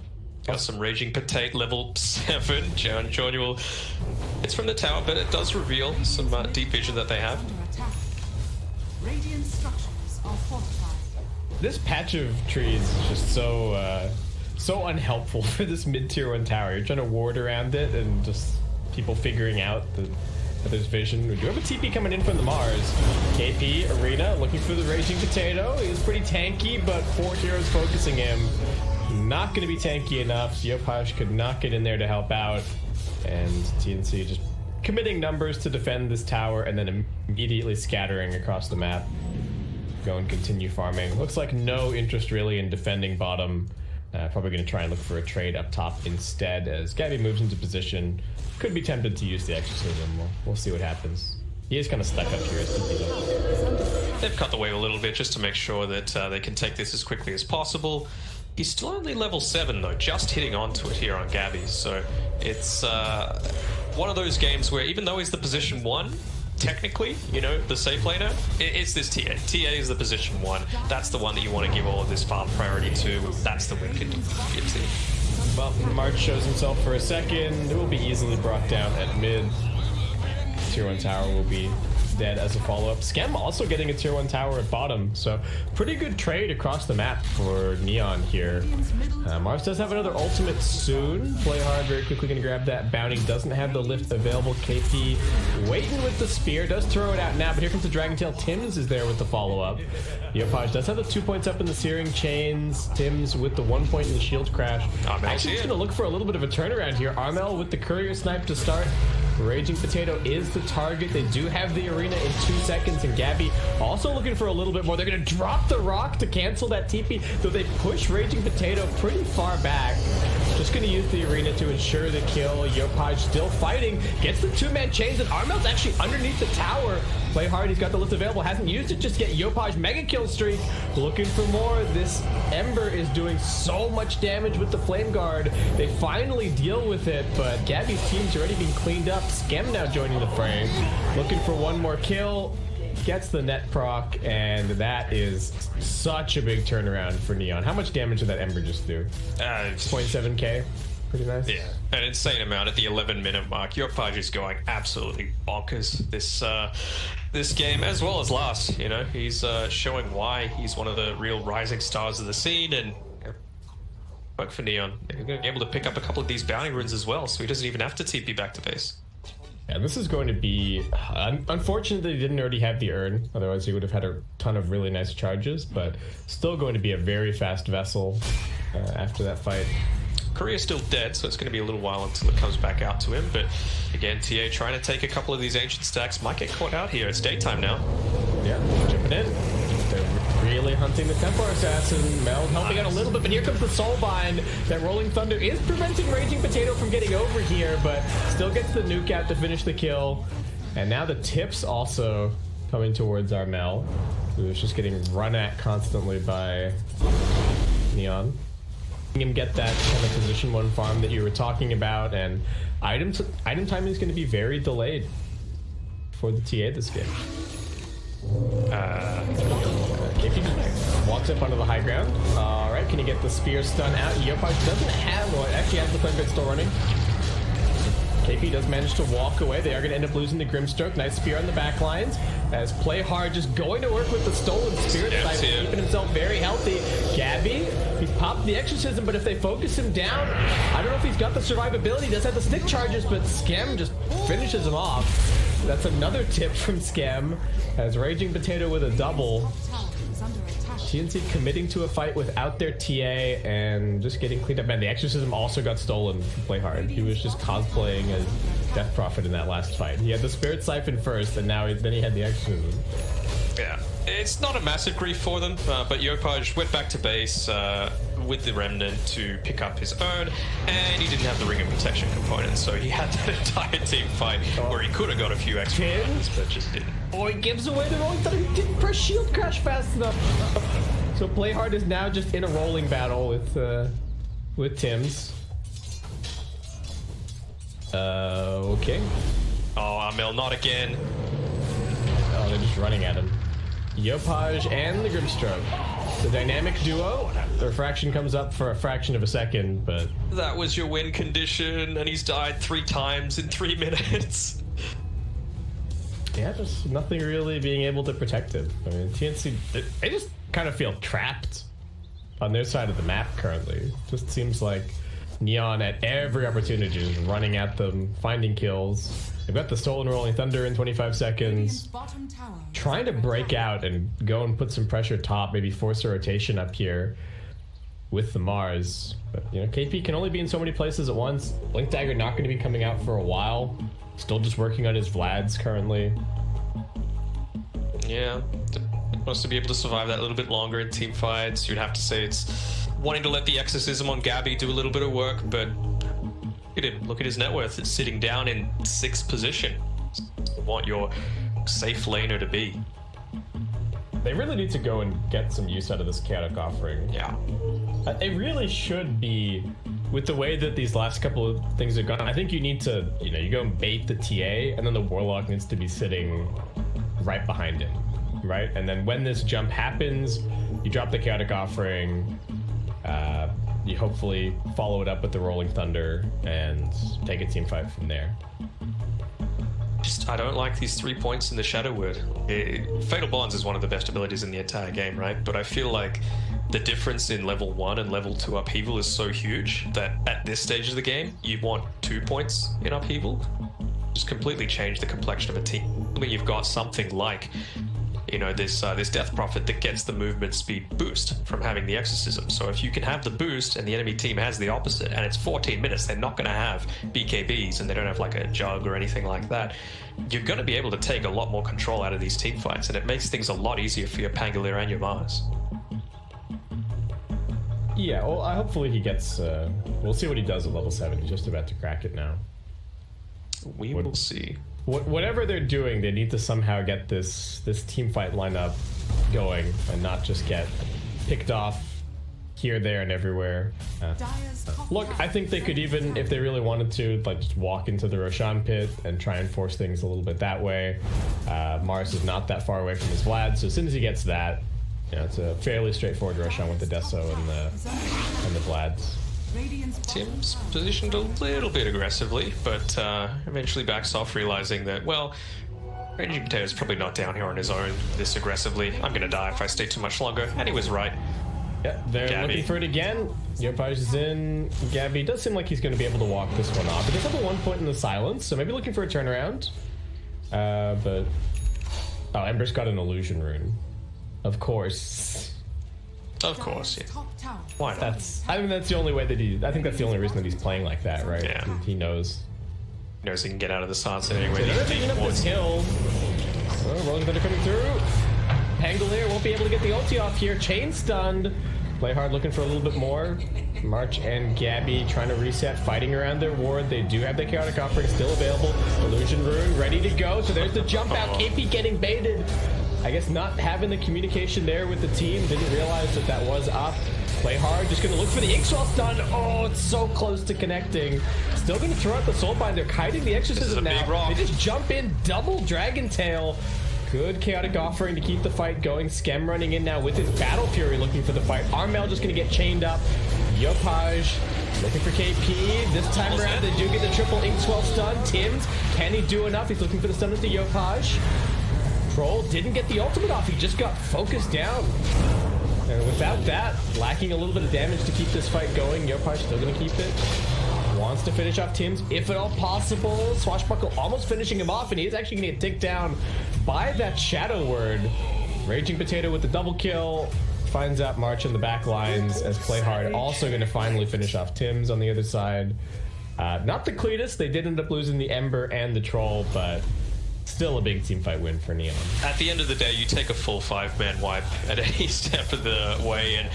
E: Got some Raging Potato level 7. John will... It's from the tower, but it does reveal some deep vision that they have.
D: Radiant structures are fortified.
I: This patch of trees is just so unhelpful for this mid-tier 1 tower. You're trying to ward around it and just people figuring out that But there's vision. We do have a TP coming in from the Mars. KP, Arena, looking for the Raging Potato. He's pretty tanky, but 4 heroes focusing him. Not going to be tanky enough. Yopaj could not get in there to help out. And TNC just committing numbers to defend this tower and then immediately scattering across the map. Go and continue farming. Looks like no interest really in defending bottom. Probably going to try and look for a trade up top instead as Gabby moves into position. Could be tempted to use the Exorcism. We'll see what happens. He is kind of stuck up here as TP.
E: They've cut the wave a little bit just to make sure that they can take this as quickly as possible. He's still only level 7 though, just hitting onto it here on Gabby. So it's one of those games where even though he's the position 1, technically, you know, the safe laner, it's this TA. TA is the position 1. That's the one that you want to give all of this farm priority to. That's the win gives the.
I: Well, March shows himself for a second. It will be easily brought down at mid. Tier 1 tower will be dead as a follow-up. Skem also getting a tier 1 tower at bottom, so pretty good trade across the map for Neon here. Mars does have another ultimate soon. Play hard, very quickly gonna grab that bounty. Doesn't have the lift available. KP waiting with the spear, does throw it out now, but here comes the Dragon Tail. Tims is there with the follow-up. Yopaj does have the 2 points up in the Searing Chains. Tims with the 1 point in the shield crash. Actually just gonna look for a little bit of a turnaround here. Armel with the courier snipe to start. Raging Potato is the target. They do have the arena in 2 seconds, and Gabby also looking for a little bit more. They're going to drop the rock to cancel that TP, though they push Raging Potato pretty far back. Just going to use the arena to ensure the kill. Yopaj still fighting, gets the 2-man chains, and Armel's actually underneath the tower. Play hard, he's got the lift available, hasn't used it just yet. Yopaj mega kill streak, looking for more. This Ember is doing so much damage with the Flame Guard. They finally deal with it, but Gabby's team's already been cleaned up. Skem now joining the fray, looking for one more kill. Gets the net proc, and that is such a big turnaround for Neon. How much damage did that Ember just do? 0.7k. Pretty nice.
E: Yeah, an insane amount at the 11-minute mark. Yopaj is going absolutely bonkers this game, as well as last. You know, he's showing why he's one of the real rising stars of the scene, and work for Neon. They're going to be able to pick up a couple of these bounty runes as well, so he doesn't even have to TP back to base.
I: Yeah, this is going to be unfortunate that he didn't already have the urn, otherwise he would have had a ton of really nice charges, but still going to be a very fast vessel after that fight.
E: Korea's still dead, so it's going to be a little while until it comes back out to him, but again, TA trying to take a couple of these ancient stacks, might get caught out here. It's daytime now.
I: Yeah, jumping in. They're really hunting the Templar Assassin. Mel helping out a little bit, but here comes the Soulbind. That Rolling Thunder is preventing Raging Potato from getting over here, but still gets the nuke out to finish the kill. And now the tips also coming towards our Mel, who is just getting run at constantly by Neon. Him get that kind of position 1 farm that you were talking about, and item timing is going to be very delayed for the TA this game. KP walks up onto the high ground. All right, can he get the spear stun out? Yopaj doesn't have one. Actually has the flame grid still running. KP does manage to walk away. They are going to end up losing the Grimstroke. Nice spear on the back lines. As Play Hard just going to work with the stolen spirit side, keeping himself very healthy. Gabby, he's popped the Exorcism, but if they focus him down, I don't know if he's got the survivability. He does have the stick charges, but Skem just finishes him off. That's another tip from Skem, as Raging Potato with a double. TNC committing to a fight without their TA and just getting cleaned up. Man, the Exorcism also got stolen from Play Hard. He was just cosplaying as Death Prophet in that last fight. He had the Spirit Siphon first, and now then he had the Exorcism.
E: Yeah, it's not a massive grief for them, but Yopaj went back to base with the Remnant to pick up his own, and he didn't have the Ring of Protection component, so he had that entire team fight where he could have got a few extra points, but just didn't.
I: Oh, he gives away the Rolling Thunder. He didn't press shield crash fast enough. So Play Hard is now just in a rolling battle with Tims. Okay.
E: Oh, Amel, not again.
I: Oh, they're just running at him. Yopaj and the Grimstroke. The dynamic duo. The refraction comes up for a fraction of a second, but...
E: That was your win condition, and he's died 3 times in 3 minutes.
I: Yeah, just nothing really being able to protect him. I mean, TNC, they just kind of feel trapped on their side of the map currently. Just seems like Neon at every opportunity is running at them, finding kills. They've got the Stolen Rolling Thunder in 25 seconds.
D: Bottom tower.
I: Trying to break out and go and put some pressure top, maybe force a rotation up here with the Mars. But, you know, KP can only be in so many places at once. Blink Dagger not going to be coming out for a while. Still just working on his Vlads currently.
E: Yeah, wants to be able to survive that a little bit longer in team fights. You'd have to say it's wanting to let the Exorcism on Gabby do a little bit of work, but look at him. Look at his net worth. It's sitting down in 6th position. You want your safe laner to be.
I: They really need to go and get some use out of this Chaotic Offering.
E: Yeah.
I: It really should be, with the way that these last couple of things have gone, I think you need to, you know, you go and bait the TA, and then the Warlock needs to be sitting right behind him, right? And then when this jump happens, you drop the Chaotic Offering, you hopefully follow it up with the Rolling Thunder, and take a team fight from there.
E: I don't like these 3 points in the Shadow Word. Fatal Bonds is one of the best abilities in the entire game, right? But I feel like the difference in level 1 and level 2 upheaval is so huge that at this stage of the game, you want 2 points in upheaval. Just completely change the complexion of a team. When you've got something like, you know, this Death Prophet that gets the movement speed boost from having the Exorcism. So if you can have the boost and the enemy team has the opposite, and it's 14 minutes, they're not going to have BKBs and they don't have like a jug or anything like that, you're going to be able to take a lot more control out of these team fights, and it makes things a lot easier for your Pangolier and your Mars.
I: Yeah, well, hopefully he gets, we'll see what he does at level 7. He's just about to crack it now.
E: We will see.
I: Whatever they're doing, they need to somehow get this team fight lineup going and not just get picked off here, there, and everywhere. Look, I think they could even, if they really wanted to, like just walk into the Roshan pit and try and force things a little bit that way. Mars is not that far away from his Vlad, so as soon as he gets that, you know, it's a fairly straightforward Roshan with the Deso and the Vlads.
E: Tim's positioned a little bit aggressively, but eventually backs off, realizing that, well, Raging Potato's probably not down here on his own this aggressively. I'm gonna die if I stay too much longer. And he was right.
I: Yeah, they're
E: Gabby.
I: looking for it again. Yopaj is in. Gabby does seem like he's going to be able to walk this one off. He does have a 1 point in the silence, so maybe looking for a turnaround. But... Oh, Ember's got an illusion rune. Of course.
E: Of course, yeah. Why not?
I: I think that's the only way that I think that's the only reason that he's playing like that, right?
E: Yeah.
I: He knows.
E: He knows he can get out of the stance in any way.
I: So they're picking up this hill. Oh, Rolling Thunder coming through. Pangolier won't be able to get the ulti off here. Chain stunned. Play hard looking for a little bit more. March and Gabby trying to reset, fighting around their ward. They do have the Chaotic Offering still available. Illusion Rune ready to go. So there's the jump out. KP getting baited. I guess not having the communication there with the team. Didn't realize that that was up. Play hard. Just going to look for the Inkswell stun. Oh, it's so close to connecting. Still going to throw out the Soulbind. They're kiting the Exorcism now. They just jump in. Double Dragon Tail. Good Chaotic Offering to keep the fight going. Skem running in now with his Battle Fury looking for the fight. Armel just going to get chained up. Yopaj looking for KP. This time around, they do get the triple Inkswell stun. Tims, can he do enough? He's looking for the stun with the Yopaj. Troll didn't get the ultimate off. He just got focused down. And without that, lacking a little bit of damage to keep this fight going. Yopaj still going to keep it. Wants to finish off Tims, if at all possible. Swashbuckle almost finishing him off, and he's actually going to get ticked down by that Shadow Word. Raging Potato with the double kill. Finds out March in the back lines as Play Hard also going to finally finish off Tims on the other side. Not the Cletus. They did end up losing the Ember and the Troll, but still a big team fight win for Neon.
E: At the end of the day, you take a full 5-man wipe at any step of the way, and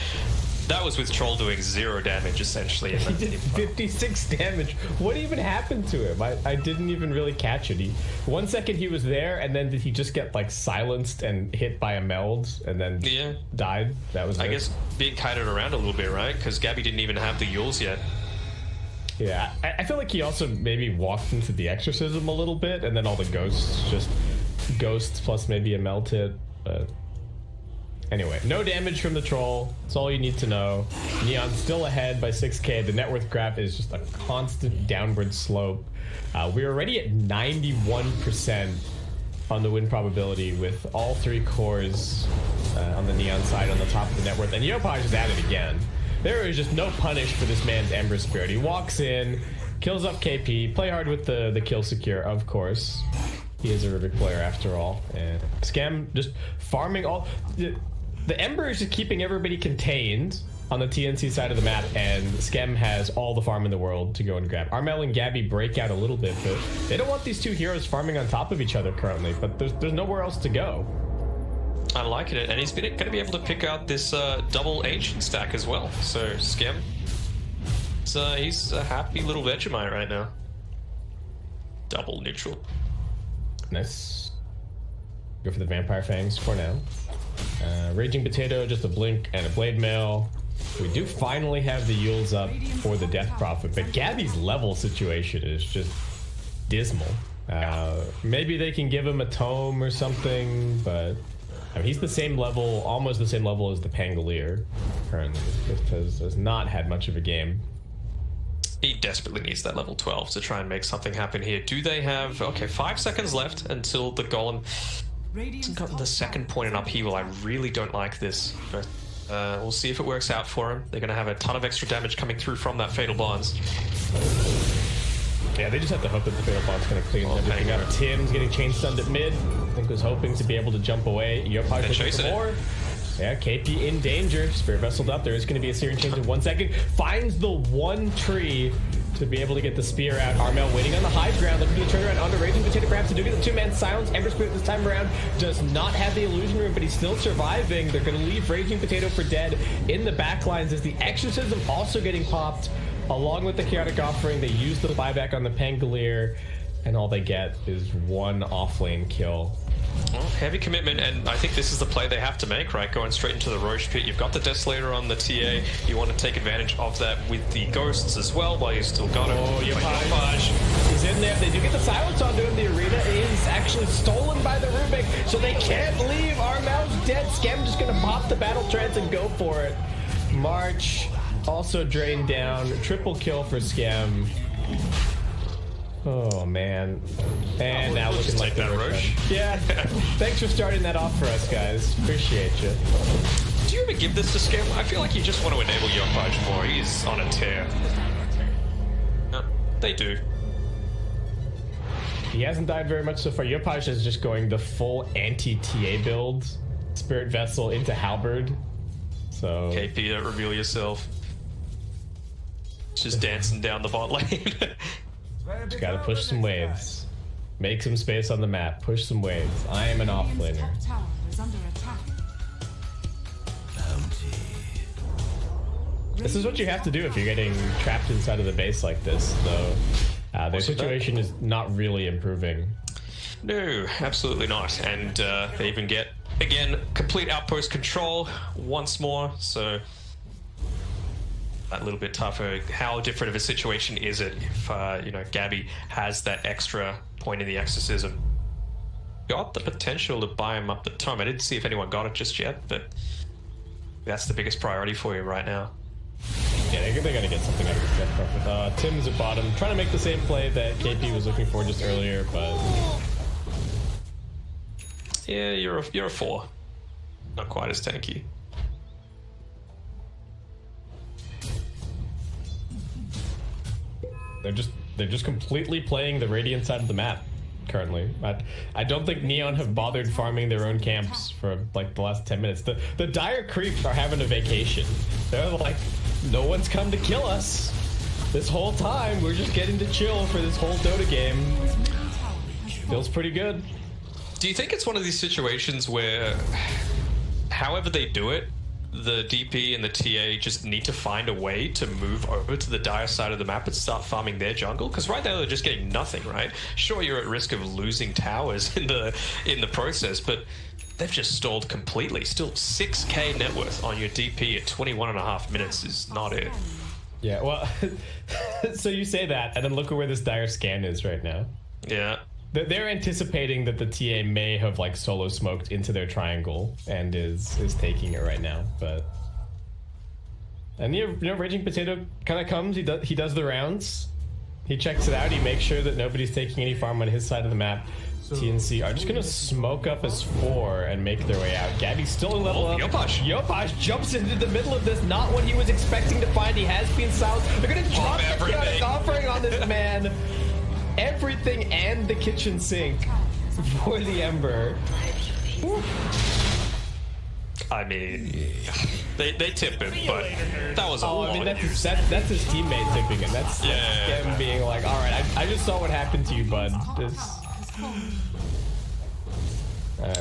E: that was with Troll doing 0 damage, essentially.
I: He did 56 damage. What even happened to him? I didn't even really catch it. 1 second he was there, and then did he just get, like, silenced and hit by a meld, and then died? That was
E: I
I: it.
E: guess being kited around a little bit, right? Because Gabby didn't even have the Yules yet.
I: Yeah, I feel like he also maybe walked into the Exorcism a little bit, and then all the ghosts, just ghosts plus maybe a melt hit, but... Anyway, no damage from the Troll. That's all you need to know. Neon still ahead by 6k. The net worth graph is just a constant downward slope. We're already at 91% on the win probability with all 3 cores on the Neon side on the top of the net worth. And Yopaj is at it again. There is just no punish for this man's Ember Spirit. He walks in, kills up KP. Play hard with the kill secure, of course. He is a Rubik player after all. And Scam just farming all... The Ember is just keeping everybody contained on the TNC side of the map, and Scam has all the farm in the world to go and grab. Armel and Gabby break out a little bit, but they don't want these two heroes farming on top of each other currently, but there's nowhere else to go.
E: I'm liking it, and he's going to be able to pick out this double ancient stack as well. So Scam, he's a happy little Vegemite right now. Double neutral.
I: Nice. Go for the Vampire Fangs for now. Raging Potato, just a Blink and a Blade Mail. We do finally have the Yules up for the Death Prophet, but Gabby's level situation is just dismal. Maybe they can give him a tome or something, but I mean, he's the same level, almost the same level as the Pangolier currently. Just has not had much of a game.
E: He desperately needs that level 12 to try and make something happen here. Do they have... Okay, 5 seconds left until the Golem hasn't gotten the second point in upheaval. I really don't like this, but we'll see if it works out for him. They're going to have a ton of extra damage coming through from that Fatal Bonds.
I: Yeah, they just have to hope that the Fatal Bond's going to clean everything up. Tim's getting chain stunned at mid. I think was hoping to be able to jump away. Yopaj looking for more. Yeah, KP in danger. Spirit Vesseled up. There is going to be a Searing Change in 1 second. Finds the one tree to be able to get the spear out. Armel waiting on the high ground, looking to turn around onto Raging Potato, perhaps to do get the two-man silence. Ember Spirit this time around does not have the illusion room, but he's still surviving. They're going to leave Raging Potato for dead in the backlines as the Exorcism also getting popped along with the Chaotic Offering. They use the buyback on the Pangolier, and all they get is one offlane kill.
E: Well, heavy commitment, and I think this is the play they have to make, right? Going straight into the Roche Pit. You've got the Desolator on the TA. You want to take advantage of that with the Ghosts as well, while you still got it.
I: Oh, Yopaj is in there. They do get the silence onto him. The arena is actually stolen by the Rubik, so they can't leave. Armel's dead. Scam just going to pop the Battle Trance and go for it. March also drained down. Triple kill for Scam. Oh man, and now looking like that Roche. Yeah, thanks for starting that off for us, guys. Appreciate you.
E: Do you ever give this to Scam? I feel like you just want to enable Yopaj more. He's on a tear. No, they do.
I: He hasn't died very much so far. Yopaj is just going the full anti-TA build. Spirit Vessel into Halberd. So
E: KP, reveal yourself. Just dancing down the bot lane.
I: Just gotta push some waves. Make some space on the map. Push some waves. I am an offlaner. This is what you have to do if you're getting trapped inside of the base like this, though. Their situation is not really improving.
E: No, absolutely not. And they even get, again, complete outpost control once more, so a little bit tougher. How different of a situation is it if you know, Gabby has that extra point in the Exorcism? Got the potential to buy him up the tome. I didn't see if anyone got it just yet, but that's the biggest priority for you right now.
I: Yeah, they're gonna get something out of this Death Prophet. Tim's at bottom, trying to make the same play that KP was looking for just earlier, but
E: yeah, you're a 4. Not quite as tanky.
I: They're just completely playing the Radiant side of the map currently. I don't think Neon have bothered farming their own camps for like the last 10 minutes. The Dire Creeps are having a vacation. They're like, no one's come to kill us this whole time. We're just getting to chill for this whole Dota game. Feels pretty good.
E: Do you think it's one of these situations where, however they do it, the DP and the TA just need to find a way to move over to the Dire side of the map and start farming their jungle? Because right now they're just getting nothing, right? Sure, you're at risk of losing towers in the process, but they've just stalled completely. Still 6k net worth on your DP at 21.5 minutes is not it.
I: Yeah, well, so you say that, and then look at where this Dire scan is right now.
E: Yeah.
I: They're anticipating that the TA may have like solo smoked into their triangle and is taking it right now, but and you know Raging Potato kind of comes. He does the rounds. He checks it out. He makes sure that nobody's taking any farm on his side of the map. TNC are just gonna smoke up as 4 and make their way out. Gabby's still in level up. Yopaj jumps into the middle of this, not what he was expecting to find. He has been silenced. They're gonna drop the chaotic offering on this man. Everything and the kitchen sink for the Ember.
E: I mean, they tip him, but that was a lot.
I: I mean, that's his teammate tipping him. That's him being like, all right, I just saw what happened to you, bud.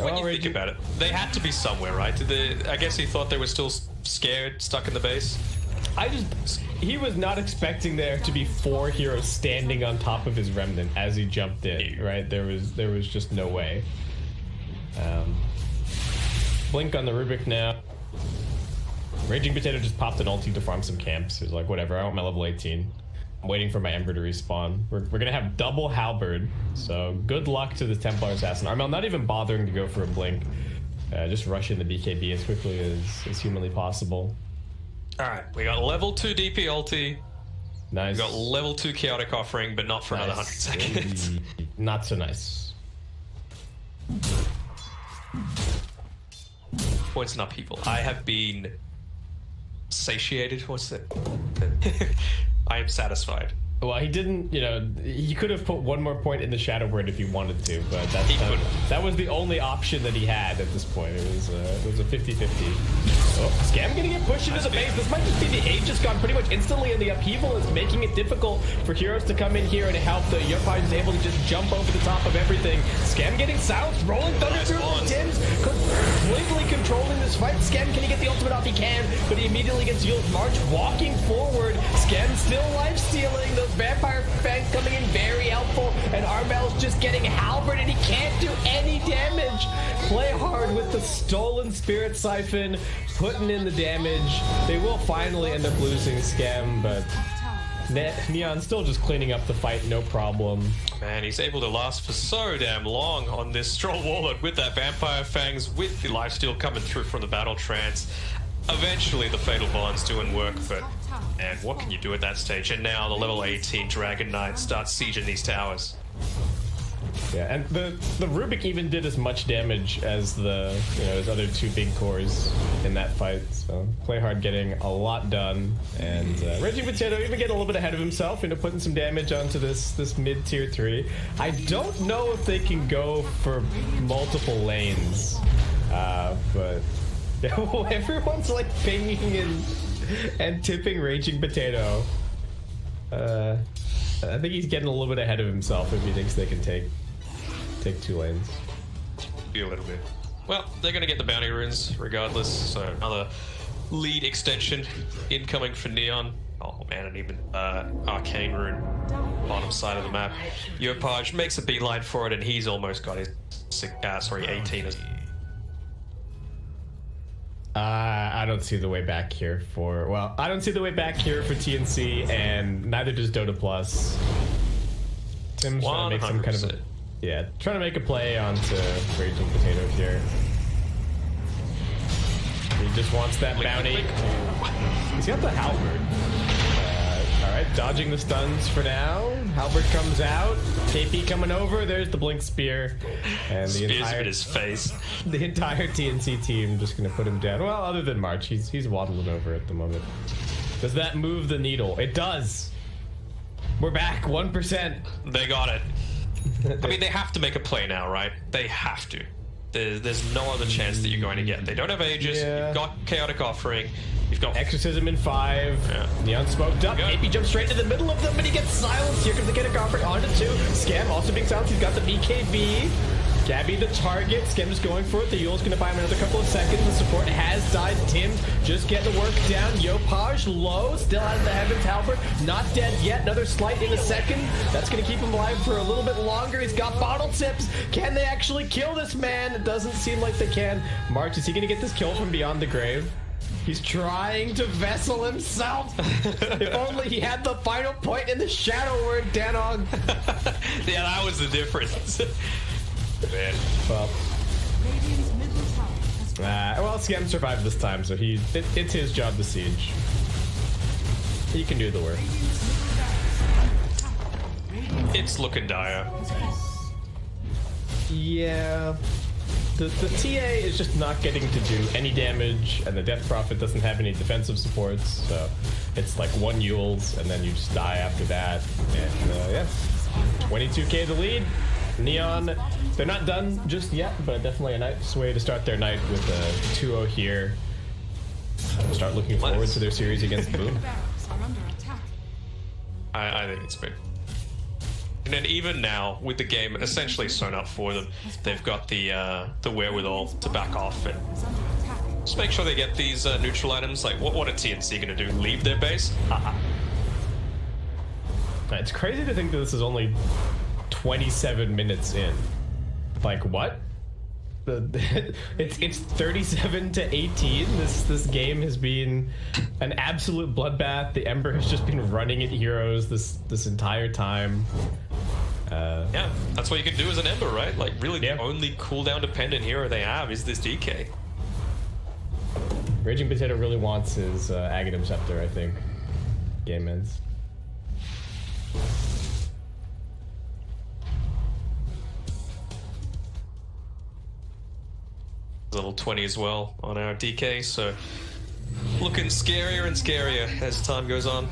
E: When you think about it, they had to be somewhere, right? I guess he thought they were still scared, stuck in the base.
I: He was not expecting there to be 4 heroes standing on top of his remnant as he jumped in, right? There was just no way. Blink on the Rubik now. Raging Potato just popped an ulti to farm some camps. He's like, whatever, I want my level 18. I'm waiting for my Ember to respawn. We're gonna have double Halberd, so good luck to the Templar Assassin. Armel not even bothering to go for a Blink. Just rushing the BKB as quickly as humanly possible.
E: Alright, we got level 2 DP ulti.
I: Nice.
E: We got level 2 chaotic offering, but not for another 100 seconds.
I: Not so nice.
E: Points and upheaval. I have been satiated. What's that? I am satisfied.
I: Well, he didn't, he could have put one more point in the Shadow Word if he wanted to, but that was the only option that he had at this point. It was a 50-50. Oh, Scam gonna get pushed into the base. This might just be the Aegis gone pretty much instantly, and the upheaval is making it difficult for heroes to come in here and help. The Yopaj is able to just jump over the top of everything. Scam getting silenced, rolling thunder through from Tim's, completely controlling this fight. Scam, can he get the ultimate off? He can, but he immediately gets healed. March walking forward. Scam still life stealing. Those Vampire Fangs coming in very helpful, and Armel's just getting Halberd, and he can't do any damage. Play hard with the stolen Spirit Siphon, putting in the damage. They will finally end up losing Scam, but Neon still just cleaning up the fight, no problem.
E: Man, he's able to last for so damn long on this Strong Warlord with that Vampire Fangs, with the lifesteal coming through from the Battle Trance. Eventually the Fatal Bond's doing work, but and what can you do at that stage? And now the level 18 Dragon Knight starts sieging these towers.
I: Yeah, and the Rubik even did as much damage as his other 2 big cores in that fight. So Play Hard getting a lot done, and Raging Potato even getting a little bit ahead of himself, putting some damage onto this mid tier 3. I don't know if they can go for multiple lanes, but everyone's like pinging and tipping Raging Potato. I think he's getting a little bit ahead of himself if he thinks they can take 2 lanes.
E: Be a little bit. Well, they're going to get the bounty runes regardless, so another lead extension incoming for Neon. Oh man, and even Arcane rune, bottom side of the map. Yopaj makes a beeline for it, and he's almost got his 18 as
I: I don't see the way back here for TNC, and neither does Dota Plus. Tim's trying to make some kind of trying to make a play onto Raging Potato here. He just wants that bounty. He's got the Halberd. Alright, dodging the stuns for now. Halberd comes out. KP coming over. There's the Blink Spear. And the entire
E: his face.
I: The entire TNC team just gonna put him down. Well, other than March, he's waddling over at the moment. Does that move the needle? It does. We're back 1%.
E: They got it. I mean, they have to make a play now, right? They have to. There's no other chance that you're going to get. They don't have Aegis.
I: Yeah.
E: You've got Chaotic Offering. You've got
I: Exorcism in 5.
E: Yeah.
I: Neon smoked up. AP jumps straight into the middle of them, but he gets silenced. Here comes the Chaotic Offering onto 2. Scam also being silenced. He's got the BKB. Gabby the target. Scam just going for it. The Yule's gonna buy him another couple of seconds. The support has died. Tim just getting the work down. Yopaj low. Still has the Heaven's Halberd. Not dead yet. Another slight in a second. That's gonna keep him alive for a little bit longer. He's got bottle tips. Can they actually kill this man? It doesn't seem like they can. March, is he gonna get this kill from beyond the grave? He's trying to vessel himself. If only he had the final point in the Shadow Word, Danog.
E: Yeah, that was the difference. Man.
I: Well, Scam survived this time, so it's his job to siege. He can do the work.
E: It's looking dire.
I: Yeah. The TA is just not getting to do any damage, and the Death Prophet doesn't have any defensive supports, so it's like 1 Yules, and then you just die after that. And yeah, 22k the lead. Neon, they're not done just yet, but definitely a nice way to start their night with a 2-0 here. Start looking forward to their series against Boom.
E: I think it's big. And then even now, with the game essentially sewn up for them, they've got the wherewithal to back off and just make sure they get these neutral items. Like, what are TNC going to do? Leave their base?
I: It's crazy to think that this is only 27 minutes in. Like, what? It's 37 to 18. This game has been an absolute bloodbath. The Ember has just been running at heroes this entire time.
E: Yeah, that's what you can do as an Ember, right? Like, really, the only cooldown dependent hero they have is this DK.
I: Raging Potato really wants his Aghanim Scepter, I think. Game ends.
E: Level 20 as well on our DK, so looking scarier and scarier as time goes on.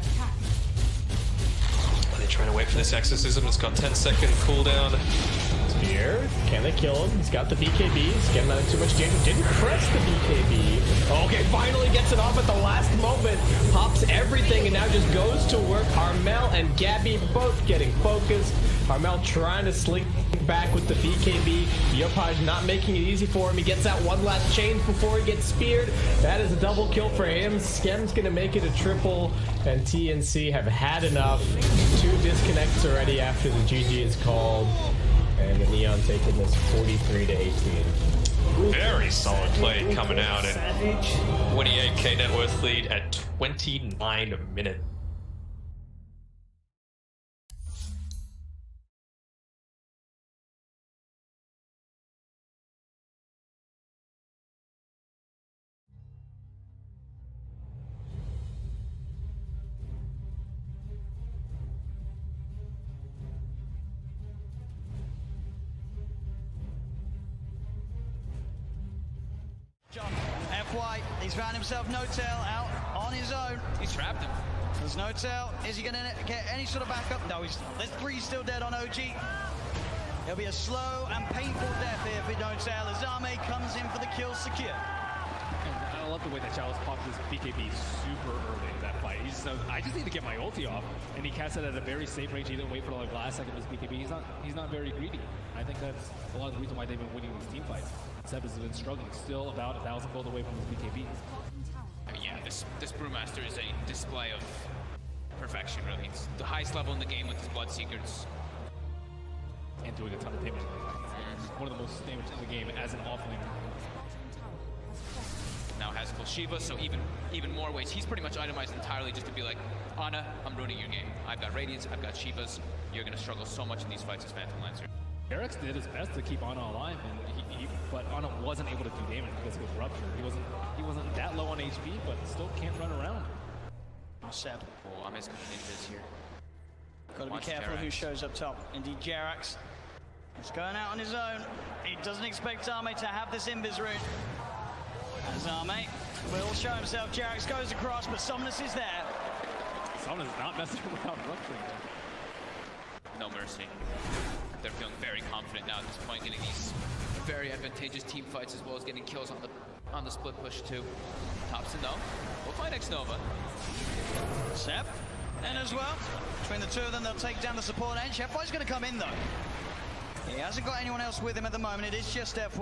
E: They're trying to wait for this exorcism. It's got 10-second cooldown.
I: Spear, can they kill him? He's got the BKB. He's getting not too much damage. Didn't press the BKB. Okay, finally gets it off at the last moment. Pops everything and now just goes to work. Armel and Gabby both getting focused. Armel trying to slink back with the BKB. Yopaj not making it easy for him. He gets that one last change before he gets speared. That is a double kill for him. Skem's gonna make it a triple, and TNC have had enough. 2 disconnects already after the GG is called, and the Neon taking this 43 to 18.
E: Very solid play coming out, and 28k net worth lead at 29 minutes.
A: FY, he's found himself No-Tail out on his own.
B: He's trapped him.
A: There's No-Tail. Is he going to get any sort of backup? No, there's 3 still dead on OG. It'll be a slow and painful death here for No-Tail as Zame comes in for the kill secure.
C: I love the way that Chalice popped his BKB super early in that fight. He just knows, I just need to get my ulti off, and he cast it at a very safe range. He didn't wait for the last second of his BKB. He's not very greedy. I think that's a lot of the reason why they've been winning these team fights. Seb has been struggling, still about 1,000 gold away from his BKB.
B: Yeah, this Brewmaster is a display of perfection, really. It's the highest level in the game with his Bloodseekers.
C: And doing a ton of damage. One of the most damage in the game as an offlaner.
B: Now has full Shiva, so even more ways. He's pretty much itemized entirely just to be like, Ana, I'm ruining your game. I've got Radiance, I've got Shivas. You're going to struggle so much in these fights as Phantom Lancer.
C: Eric's did his best to keep Ana alive, and but Ana wasn't able to do damage because of his rupture. He wasn't that low on HP, but still can't run around.
A: Seb.
B: Oh, I'm asking ninjas here.
A: Got to be careful who shows up top. Indeed, Jerax. He's going out on his own. He doesn't expect Zame to have this invis rune. And Zame will show himself. Jerax goes across, but Somnus is there.
C: Somnus is not messing around rupturing.
B: No mercy. They're feeling very confident now at this point, getting these very advantageous team fights as well as getting kills on the split push too. Thompson though, we'll find X-Nova.
A: Seb, and as well. Between the two of them, they'll take down the support edge. FY's going to come in though. He hasn't got anyone else with him at the moment. It is just FY.